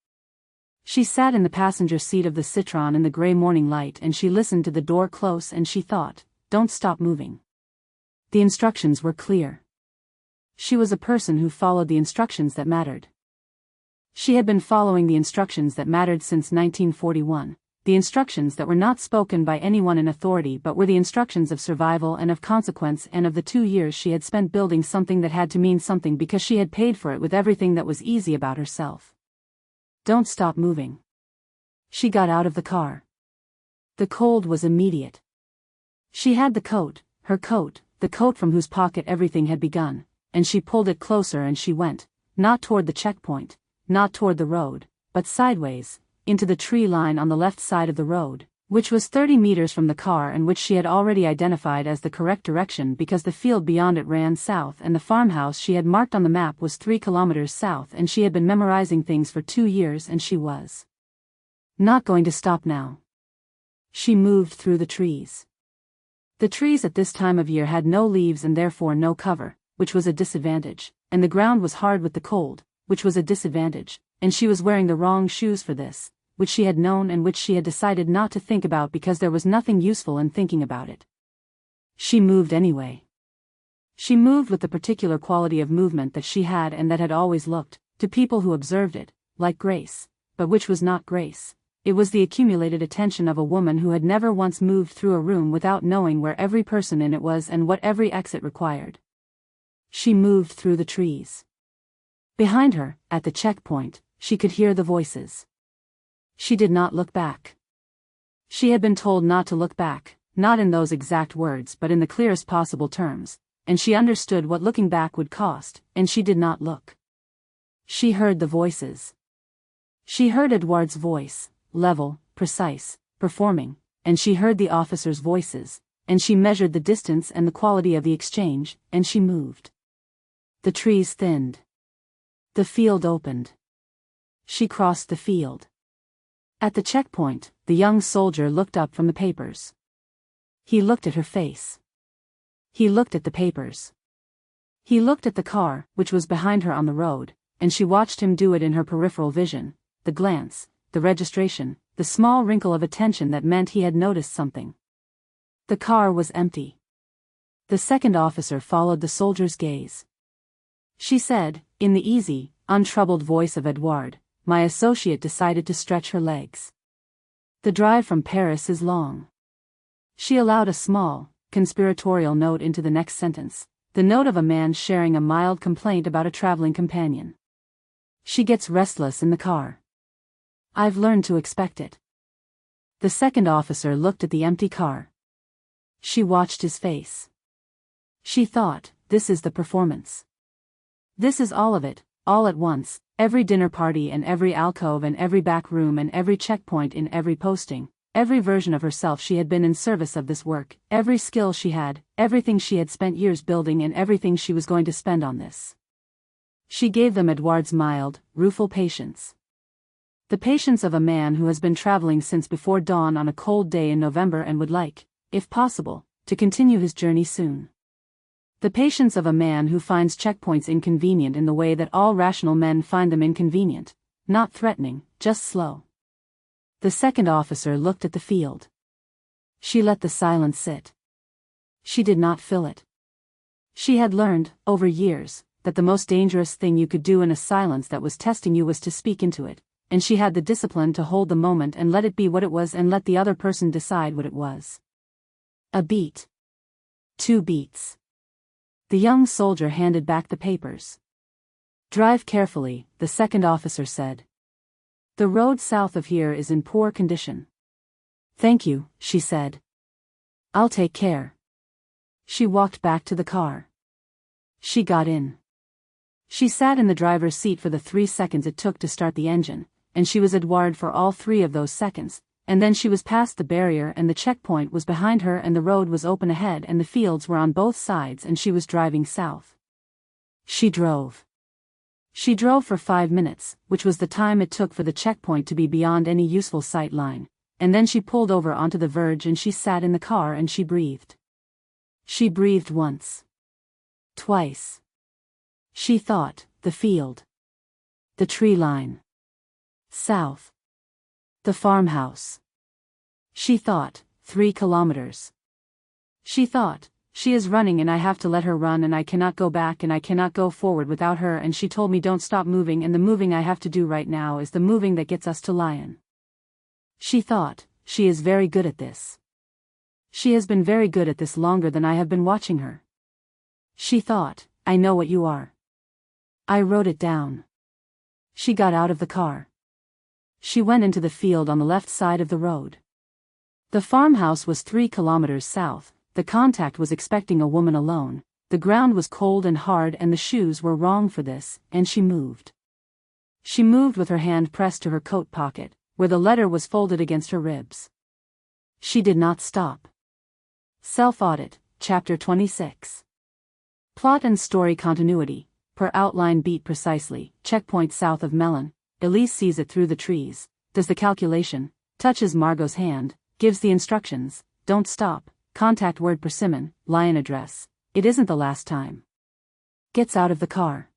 She sat in the passenger seat of the Citron in the gray morning light and she listened to the door close and she thought, don't stop moving. The instructions were clear. She was a person who followed the instructions that mattered. She had been following the instructions that mattered since 1941, the instructions that were not spoken by anyone in authority but were the instructions of survival and of consequence and of the 2 years she had spent building something that had to mean something because she had paid for it with everything that was easy about herself. Don't stop moving. She got out of the car. The cold was immediate. She had the coat, her coat, the coat from whose pocket everything had begun, and she pulled it closer and she went, not toward the checkpoint, not toward the road, but sideways, into the tree line on the left side of the road, which was 30 meters from the car and which she had already identified as the correct direction because the field beyond it ran south and the farmhouse she had marked on the map was 3 kilometers south and she had been memorizing things for 2 years and she was not going to stop now. She moved through the trees. The trees at this time of year had no leaves and therefore no cover, which was a disadvantage, and the ground was hard with the cold, which was a disadvantage, and she was wearing the wrong shoes for this, which she had known and which she had decided not to think about because there was nothing useful in thinking about it. She moved anyway. She moved with the particular quality of movement that she had and that had always looked, to people who observed it, like grace, but which was not grace. It was the accumulated attention of a woman who had never once moved through a room without knowing where every person in it was and what every exit required. She moved through the trees. Behind her, at the checkpoint, she could hear the voices. She did not look back. She had been told not to look back, not in those exact words but in the clearest possible terms, and she understood what looking back would cost, and she did not look. She heard the voices. She heard Edouard's voice, level, precise, performing, and she heard the officers' voices, and she measured the distance and the quality of the exchange, and she moved. The trees thinned. The field opened. She crossed the field. At the checkpoint, the young soldier looked up from the papers. He looked at her face. He looked at the papers. He looked at the car, which was behind her on the road, and she watched him do it in her peripheral vision, the glance, the registration, the small wrinkle of attention that meant he had noticed something. The car was empty. The second officer followed the soldier's gaze. She said, in the easy, untroubled voice of Edouard, "My associate decided to stretch her legs. The drive from Paris is long." She allowed a small, conspiratorial note into the next sentence, the note of a man sharing a mild complaint about a traveling companion. "She gets restless in the car. I've learned to expect it." The second officer looked at the empty car. She watched his face. She thought, this is the performance. This is all of it, all at once, every dinner party and every alcove and every back room and every checkpoint in every posting, every version of herself she had been in service of this work, every skill she had, everything she had spent years building and everything she was going to spend on this. She gave them Edouard's mild, rueful patience. The patience of a man who has been traveling since before dawn on a cold day in November and would like, if possible, to continue his journey soon. The patience of a man who finds checkpoints inconvenient in the way that all rational men find them inconvenient, not threatening, just slow. The second officer looked at the field. She let the silence sit. She did not fill it. She had learned, over years, that the most dangerous thing you could do in a silence that was testing you was to speak into it, and she had the discipline to hold the moment and let it be what it was and let the other person decide what it was. A beat. 2 beats. The young soldier handed back the papers. "Drive carefully," the second officer said. "The road south of here is in poor condition." "Thank you," she said. "I'll take care." She walked back to the car. She got in. She sat in the driver's seat for the 3 seconds it took to start the engine, and she was Edouard for all 3 of those seconds, and then she was past the barrier and the checkpoint was behind her and the road was open ahead and the fields were on both sides and she was driving south. She drove. She drove for 5 minutes, which was the time it took for the checkpoint to be beyond any useful sight line, and then she pulled over onto the verge and she sat in the car and she breathed. She breathed once. Twice. She thought, the field. The tree line. South. The farmhouse. She thought, 3 kilometers. She thought, she is running and I have to let her run and I cannot go back and I cannot go forward without her and she told me don't stop moving and the moving I have to do right now is the moving that gets us to Lyon. She thought, she is very good at this. She has been very good at this longer than I have been watching her. She thought, I know what you are. I wrote it down. She got out of the car. She went into the field on the left side of the road. The farmhouse was 3 kilometers south. The contact was expecting a woman alone, The ground was cold and hard and the shoes were wrong for this, and she moved. She moved with her hand pressed to her coat pocket, where the letter was folded against her ribs. She did not stop. Self-audit, Chapter 26. Plot and story continuity, per outline beat precisely, checkpoint south of Melon, Elise sees it through the trees, does the calculation, touches Margot's hand, gives the instructions, don't stop, contact word persimmon, Lion address, it isn't the last time. Gets out of the car.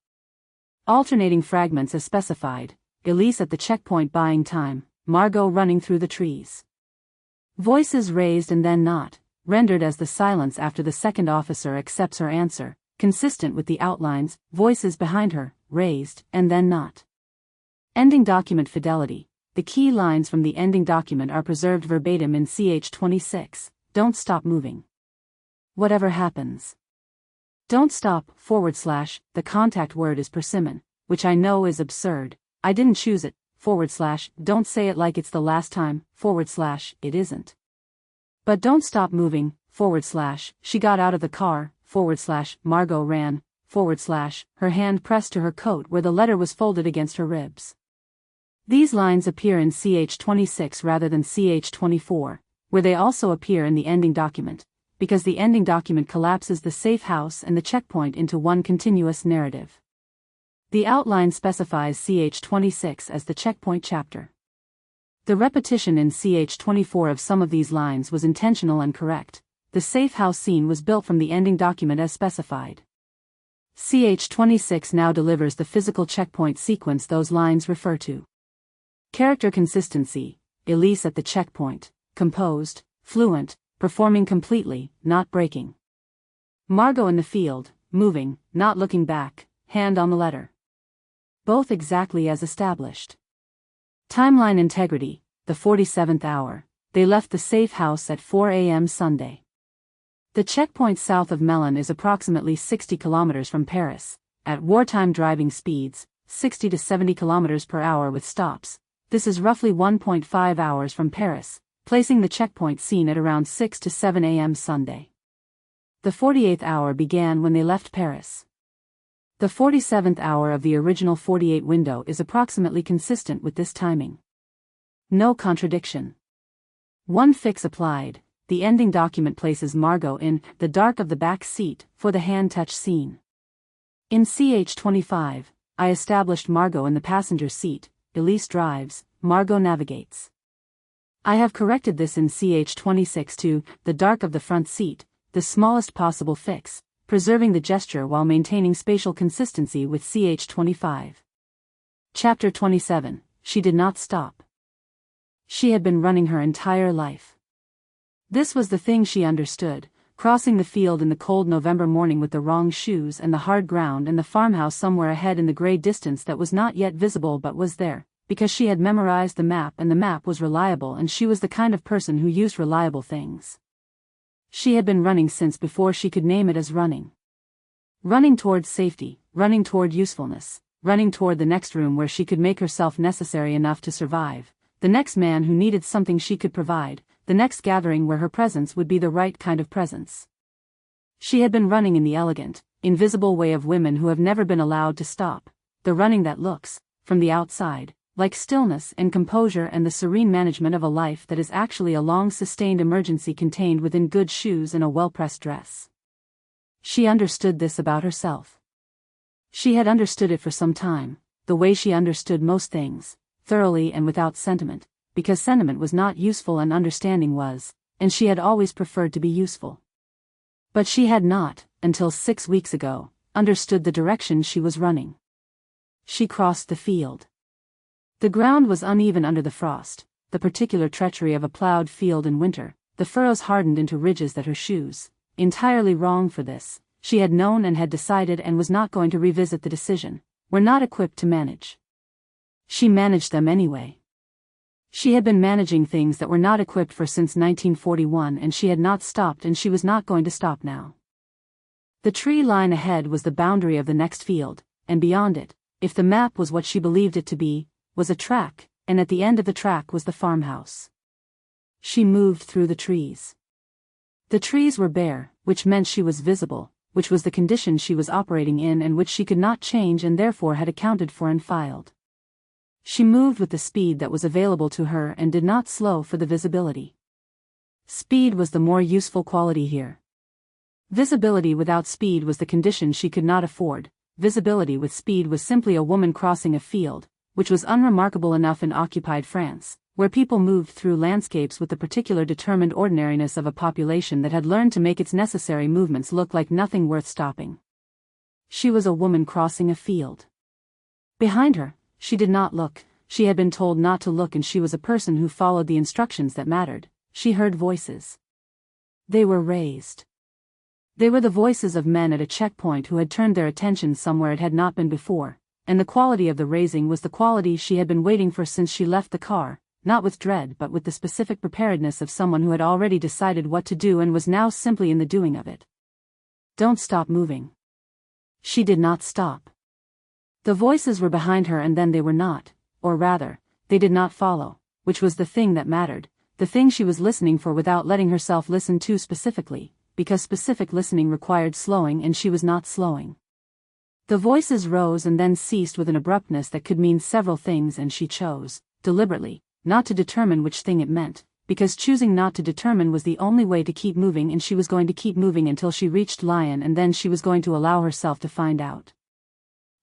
Alternating fragments as specified, Elise at the checkpoint buying time, Margot running through the trees. Voices raised and then not, rendered as the silence after the second officer accepts her answer, consistent with the outlines, voices behind her, raised, and then not. Ending document fidelity. The key lines from the ending document are preserved verbatim in ch26, don't stop moving. Whatever happens. Don't stop, / the contact word is persimmon, which I know is absurd, I didn't choose it, / don't say it like it's the last time, / it isn't. But don't stop moving, / she got out of the car, / Margot ran, / her hand pressed to her coat where the letter was folded against her ribs. These lines appear in ch26 rather than ch24, where they also appear in the ending document, because the ending document collapses the safe house and the checkpoint into one continuous narrative. The outline specifies ch26 as the checkpoint chapter. The repetition in ch24 of some of these lines was intentional and correct. The safe house scene was built from the ending document as specified. ch26 now delivers the physical checkpoint sequence those lines refer to. Character consistency, Elise at the checkpoint, composed, fluent, performing completely, not breaking. Margot in the field, moving, not looking back, hand on the letter. Both exactly as established. Timeline integrity, the 47th hour, they left the safe house at 4 a.m. Sunday. The checkpoint south of Melun is approximately 60 kilometers from Paris, at wartime driving speeds, 60 to 70 kilometers per hour with stops. This is roughly 1.5 hours from Paris, placing the checkpoint scene at around 6 to 7 a.m. Sunday. The 48th hour began when they left Paris. The 47th hour of the original 48 window is approximately consistent with this timing. No contradiction. One fix applied, the ending document places Margot in the dark of the back seat for the hand-touch scene. In ch25, I established Margot in the passenger seat, Elise drives, Margot navigates. I have corrected this in ch26 to the dark of the front seat, the smallest possible fix, preserving the gesture while maintaining spatial consistency with ch25. Chapter 27, she did not stop. She had been running her entire life. This was the thing she understood, crossing the field in the cold November morning with the wrong shoes and the hard ground and the farmhouse somewhere ahead in the gray distance that was not yet visible but was there, because she had memorized the map and the map was reliable and she was the kind of person who used reliable things. She had been running since before she could name it as running. Running toward safety, running toward usefulness, running toward the next room where she could make herself necessary enough to survive, the next man who needed something she could provide, the next gathering where her presence would be the right kind of presence. She had been running in the elegant, invisible way of women who have never been allowed to stop, the running that looks, from the outside, like stillness and composure and the serene management of a life that is actually a long-sustained emergency contained within good shoes and a well-pressed dress. She understood this about herself. She had understood it for some time, the way she understood most things, thoroughly and without sentiment, because sentiment was not useful and understanding was, and she had always preferred to be useful. But she had not, until 6 weeks ago, understood the direction she was running. She crossed the field. The ground was uneven under the frost, the particular treachery of a plowed field in winter, the furrows hardened into ridges that her shoes, entirely wrong for this, she had known and had decided and was not going to revisit the decision, were not equipped to manage. She managed them anyway. She had been managing things that were not equipped for since 1941 and she had not stopped and she was not going to stop now. The tree line ahead was the boundary of the next field, and beyond it, if the map was what she believed it to be, was a track, and at the end of the track was the farmhouse. She moved through the trees. The trees were bare, which meant she was visible, which was the condition she was operating in and which she could not change and therefore had accounted for and filed. She moved with the speed that was available to her and did not slow for the visibility. Speed was the more useful quality here. Visibility without speed was the condition she could not afford. Visibility with speed was simply a woman crossing a field, which was unremarkable enough in occupied France, where people moved through landscapes with the particular determined ordinariness of a population that had learned to make its necessary movements look like nothing worth stopping. She was a woman crossing a field. Behind her, she did not look. She had been told not to look, and she was a person who followed the instructions that mattered. She heard voices. They were raised. They were the voices of men at a checkpoint who had turned their attention somewhere it had not been before, and the quality of the raising was the quality she had been waiting for since she left the car, not with dread but with the specific preparedness of someone who had already decided what to do and was now simply in the doing of it. Don't stop moving. She did not stop. The voices were behind her and then they were not, or rather, they did not follow, which was the thing that mattered, the thing she was listening for without letting herself listen too specifically, because specific listening required slowing and she was not slowing. The voices rose and then ceased with an abruptness that could mean several things, and she chose, deliberately, not to determine which thing it meant, because choosing not to determine was the only way to keep moving, and she was going to keep moving until she reached Lion, and then she was going to allow herself to find out.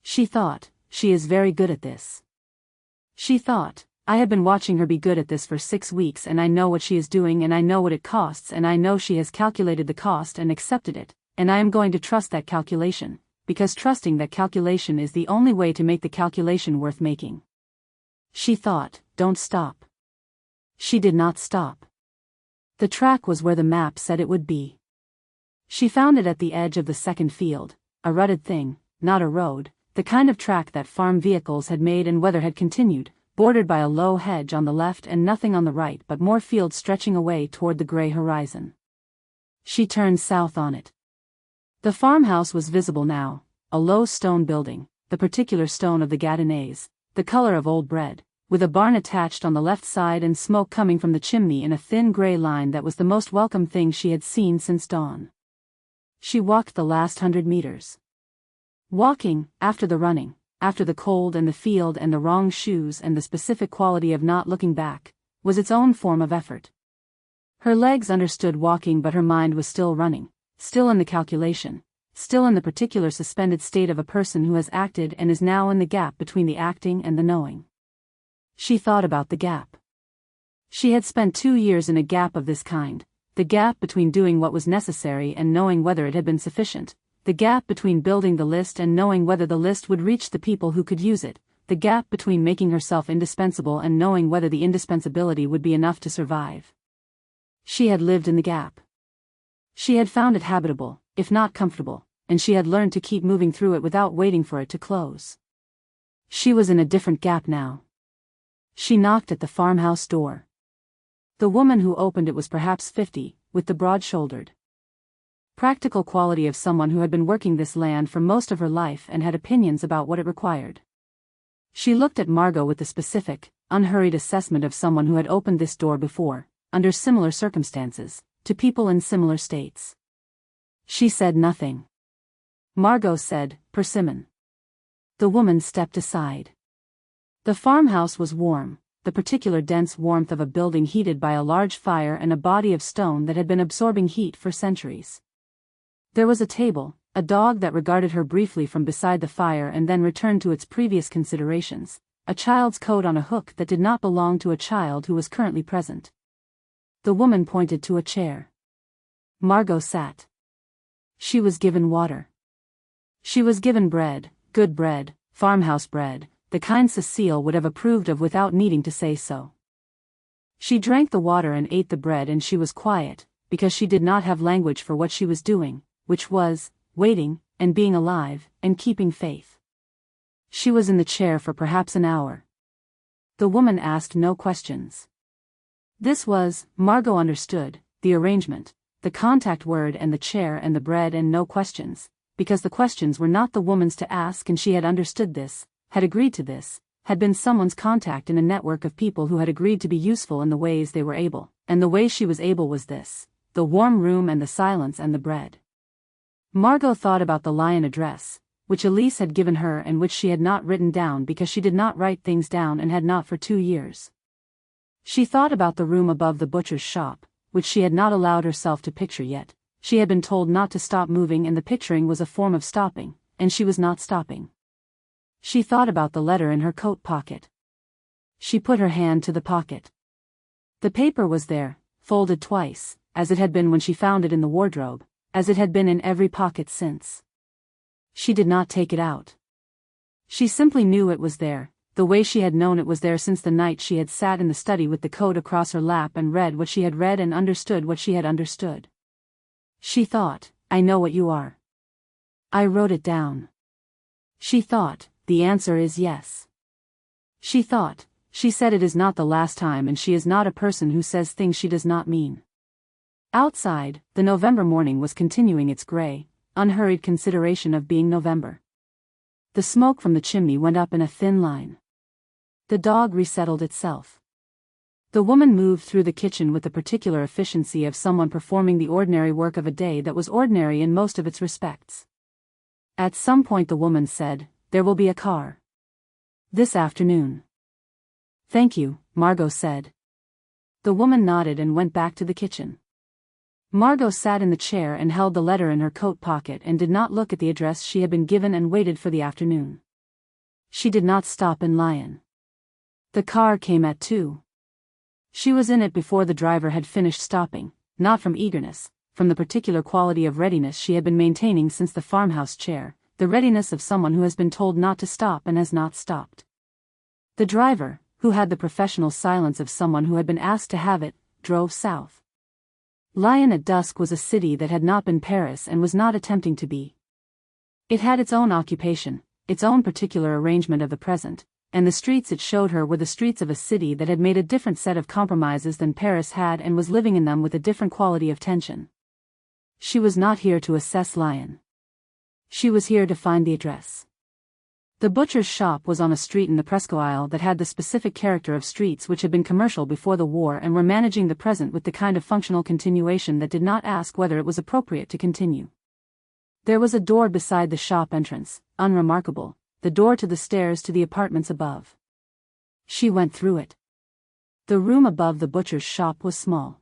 She thought, she is very good at this. She thought, I have been watching her be good at this for 6 weeks and I know what she is doing and I know what it costs and I know she has calculated the cost and accepted it, and I am going to trust that calculation, because trusting that calculation is the only way to make the calculation worth making. She thought, don't stop. She did not stop. The track was where the map said it would be. She found it at the edge of the second field, a rutted thing, not a road, the kind of track that farm vehicles had made and weather had continued, bordered by a low hedge on the left and nothing on the right but more fields stretching away toward the gray horizon. She turned south on it. The farmhouse was visible now, a low stone building, the particular stone of the Gâtinais, the color of old bread, with a barn attached on the left side and smoke coming from the chimney in a thin gray line that was the most welcome thing she had seen since dawn. She walked the last 100 meters. Walking, after the running, after the cold and the field and the wrong shoes and the specific quality of not looking back, was its own form of effort. Her legs understood walking, but her mind was still running, still in the calculation, still in the particular suspended state of a person who has acted and is now in the gap between the acting and the knowing. She thought about the gap. She had spent 2 years in a gap of this kind, the gap between doing what was necessary and knowing whether it had been sufficient, the gap between building the list and knowing whether the list would reach the people who could use it, the gap between making herself indispensable and knowing whether the indispensability would be enough to survive. She had lived in the gap. She had found it habitable, if not comfortable, and she had learned to keep moving through it without waiting for it to close. She was in a different gap now. She knocked at the farmhouse door. The woman who opened it was perhaps 50, with the broad-shouldered, practical quality of someone who had been working this land for most of her life and had opinions about what it required. She looked at Margot with the specific, unhurried assessment of someone who had opened this door before, under similar circumstances, to people in similar states. She said nothing. Margot said, "Persimmon." The woman stepped aside. The farmhouse was warm, the particular dense warmth of a building heated by a large fire and a body of stone that had been absorbing heat for centuries. There was a table, a dog that regarded her briefly from beside the fire and then returned to its previous considerations, a child's coat on a hook that did not belong to a child who was currently present. The woman pointed to a chair. Margot sat. She was given water. She was given bread, good bread, farmhouse bread, the kind Cecile would have approved of without needing to say so. She drank the water and ate the bread, and she was quiet, because she did not have language for what she was doing, which was, waiting, and being alive, and keeping faith. She was in the chair for perhaps an hour. The woman asked no questions. This was, Margot understood, the arrangement, the contact word and the chair and the bread and no questions, because the questions were not the woman's to ask, and she had understood this, had agreed to this, had been someone's contact in a network of people who had agreed to be useful in the ways they were able, and the way she was able was this, the warm room and the silence and the bread. Margot thought about the Lion address, which Elise had given her and which she had not written down because she did not write things down and had not for 2 years. She thought about the room above the butcher's shop, which she had not allowed herself to picture yet. She had been told not to stop moving, and the picturing was a form of stopping, and she was not stopping. She thought about the letter in her coat pocket. She put her hand to the pocket. The paper was there, folded twice, as it had been when she found it in the wardrobe, as it had been in every pocket since. She did not take it out. She simply knew it was there, the way she had known it was there since the night she had sat in the study with the coat across her lap and read what she had read and understood what she had understood. She thought, I know what you are. I wrote it down. She thought, the answer is yes. She thought, she said it is not the last time, and she is not a person who says things she does not mean. Outside, the November morning was continuing its gray, unhurried consideration of being November. The smoke from the chimney went up in a thin line. The dog resettled itself. The woman moved through the kitchen with the particular efficiency of someone performing the ordinary work of a day that was ordinary in most of its respects. At some point the woman said, "There will be a car. This afternoon." "Thank you," Margot said. The woman nodded and went back to the kitchen. Margot sat in the chair and held the letter in her coat pocket and did not look at the address she had been given and waited for the afternoon. She did not stop in Lion. The car came at 2. She was in it before the driver had finished stopping, not from eagerness, from the particular quality of readiness she had been maintaining since the farmhouse chair, the readiness of someone who has been told not to stop and has not stopped. The driver, who had the professional silence of someone who had been asked to have it, drove south. Lion at dusk was a city that had not been Paris and was not attempting to be. It had its own occupation, its own particular arrangement of the present, and the streets it showed her were the streets of a city that had made a different set of compromises than Paris had and was living in them with a different quality of tension. She was not here to assess Lion. She was here to find the address. The butcher's shop was on a street in the Presqu'Isle that had the specific character of streets which had been commercial before the war and were managing the present with the kind of functional continuation that did not ask whether it was appropriate to continue. There was a door beside the shop entrance, unremarkable, the door to the stairs to the apartments above. She went through it. The room above the butcher's shop was small.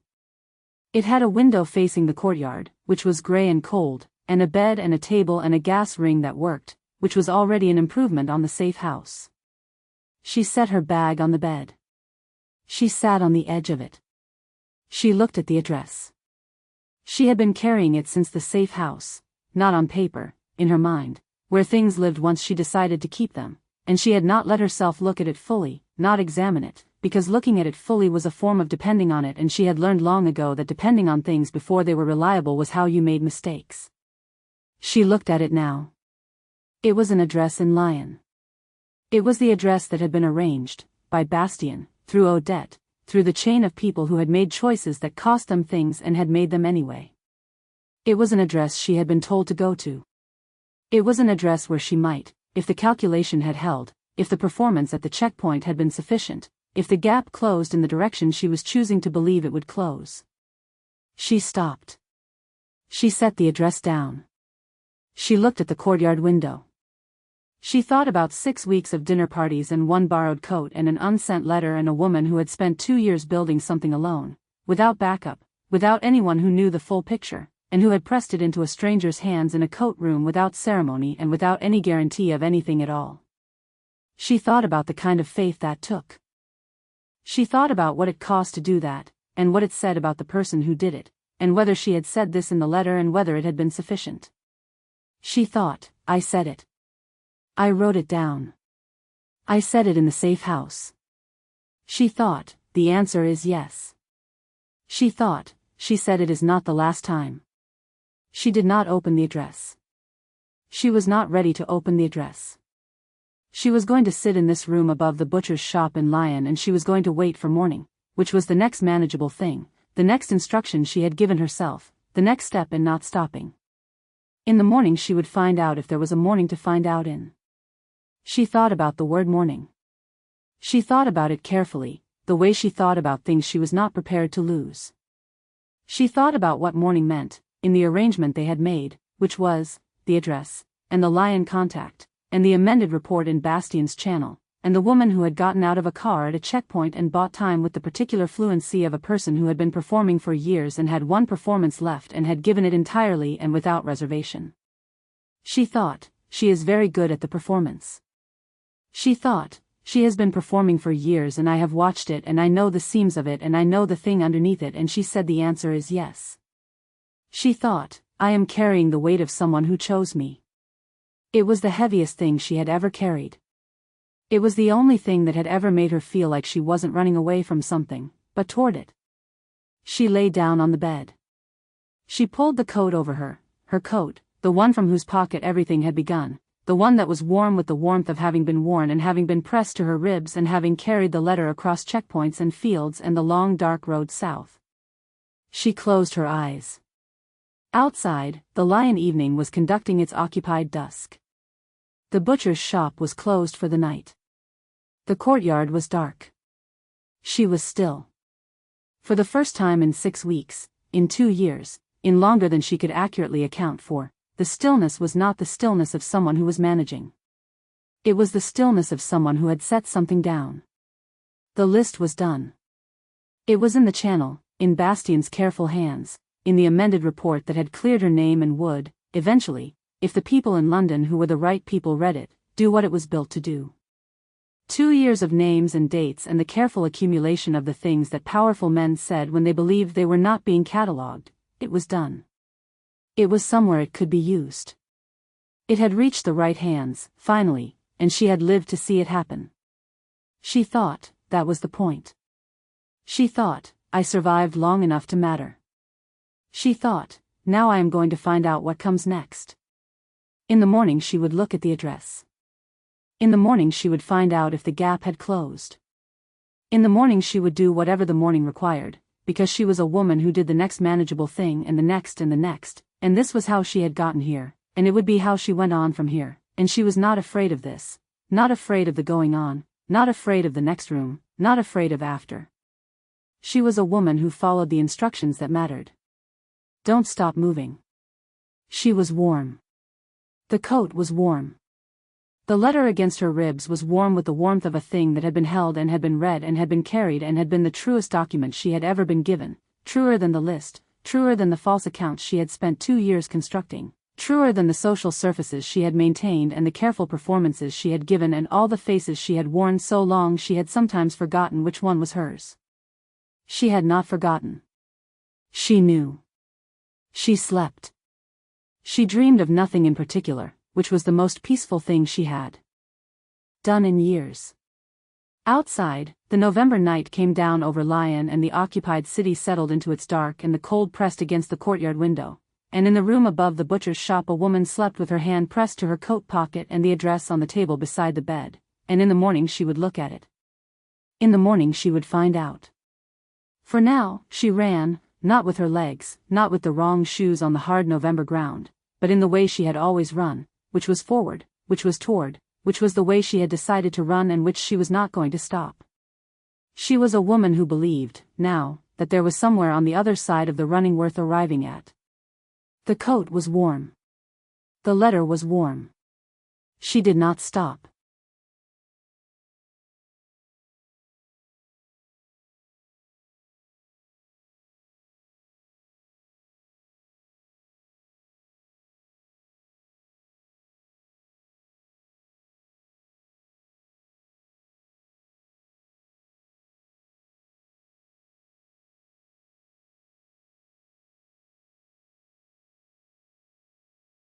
It had a window facing the courtyard, which was grey and cold, and a bed and a table and a gas ring that worked, which was already an improvement on the safe house. She set her bag on the bed. She sat on the edge of it. She looked at the address. She had been carrying it since the safe house, not on paper, in her mind, where things lived once she decided to keep them, and she had not let herself look at it fully, not examine it, because looking at it fully was a form of depending on it, and she had learned long ago that depending on things before they were reliable was how you made mistakes. She looked at it now. It was an address in Lion. It was the address that had been arranged, by Bastien, through Odette, through the chain of people who had made choices that cost them things and had made them anyway. It was an address she had been told to go to. It was an address where she might, if the calculation had held, if the performance at the checkpoint had been sufficient, if the gap closed in the direction she was choosing to believe it would close. She stopped. She set the address down. She looked at the courtyard window. She thought about 6 weeks of dinner parties and 1 borrowed coat and an unsent letter and a woman who had spent 2 years building something alone, without backup, without anyone who knew the full picture, and who had pressed it into a stranger's hands in a coat room without ceremony and without any guarantee of anything at all. She thought about the kind of faith that took. She thought about what it cost to do that, and what it said about the person who did it, and whether she had said this in the letter and whether it had been sufficient. She thought, I said it. I wrote it down. I said it in the safe house. She thought, the answer is yes. She thought, she said it is not the last time. She did not open the address. She was not ready to open the address. She was going to sit in this room above the butcher's shop in Lion, and she was going to wait for morning, which was the next manageable thing, the next instruction she had given herself, the next step in not stopping. In the morning she would find out if there was a morning to find out in. She thought about the word morning. She thought about it carefully, the way she thought about things she was not prepared to lose. She thought about what morning meant, in the arrangement they had made, which was the address, and the lion contact, and the amended report in Bastien's channel, and the woman who had gotten out of a car at a checkpoint and bought time with the particular fluency of a person who had been performing for years and had one performance left and had given it entirely and without reservation. She thought, she is very good at the performance. She thought, she has been performing for years and I have watched it and I know the seams of it and I know the thing underneath it, and she said the answer is yes. She thought, I am carrying the weight of someone who chose me. It was the heaviest thing she had ever carried. It was the only thing that had ever made her feel like she wasn't running away from something, but toward it. She lay down on the bed. She pulled the coat over her coat, the one from whose pocket everything had begun, the one that was warm with the warmth of having been worn and having been pressed to her ribs and having carried the letter across checkpoints and fields and the long dark road south. She closed her eyes. Outside, the lion evening was conducting its occupied dusk. The butcher's shop was closed for the night. The courtyard was dark. She was still. For the first time in 6 weeks, in 2 years, in longer than she could accurately account for, the stillness was not the stillness of someone who was managing. It was the stillness of someone who had set something down. The list was done. It was in the channel, in Bastien's careful hands, in the amended report that had cleared her name and would, eventually, if the people in London who were the right people read it, do what it was built to do. 2 years of names and dates and the careful accumulation of the things that powerful men said when they believed they were not being catalogued, it was done. It was somewhere it could be used. It had reached the right hands, finally, and she had lived to see it happen. She thought, that was the point. She thought, I survived long enough to matter. She thought, now I am going to find out what comes next. In the morning she would look at the address. In the morning she would find out if the gap had closed. In the morning she would do whatever the morning required, because she was a woman who did the next manageable thing and the next, and this was how she had gotten here, and it would be how she went on from here, and she was not afraid of this, not afraid of the going on, not afraid of the next room, not afraid of after. She was a woman who followed the instructions that mattered. Don't stop moving. She was warm. The coat was warm. The letter against her ribs was warm with the warmth of a thing that had been held and had been read and had been carried and had been the truest document she had ever been given, truer than the list, truer than the false accounts she had spent 2 years constructing, truer than the social surfaces she had maintained and the careful performances she had given and all the faces she had worn so long she had sometimes forgotten which one was hers. She had not forgotten. She knew. She slept. She dreamed of nothing in particular, which was the most peaceful thing she had done in years. Outside, the November night came down over Lyon and the occupied city settled into its dark and the cold pressed against the courtyard window, and in the room above the butcher's shop a woman slept with her hand pressed to her coat pocket and the address on the table beside the bed, and in the morning she would look at it. In the morning she would find out. For now, she ran, not with her legs, not with the wrong shoes on the hard November ground, but in the way she had always run, which was forward, which was toward, which was the way she had decided to run and which she was not going to stop. She was a woman who believed, now, that there was somewhere on the other side of the running worth arriving at. The coat was warm. The letter was warm. She did not stop.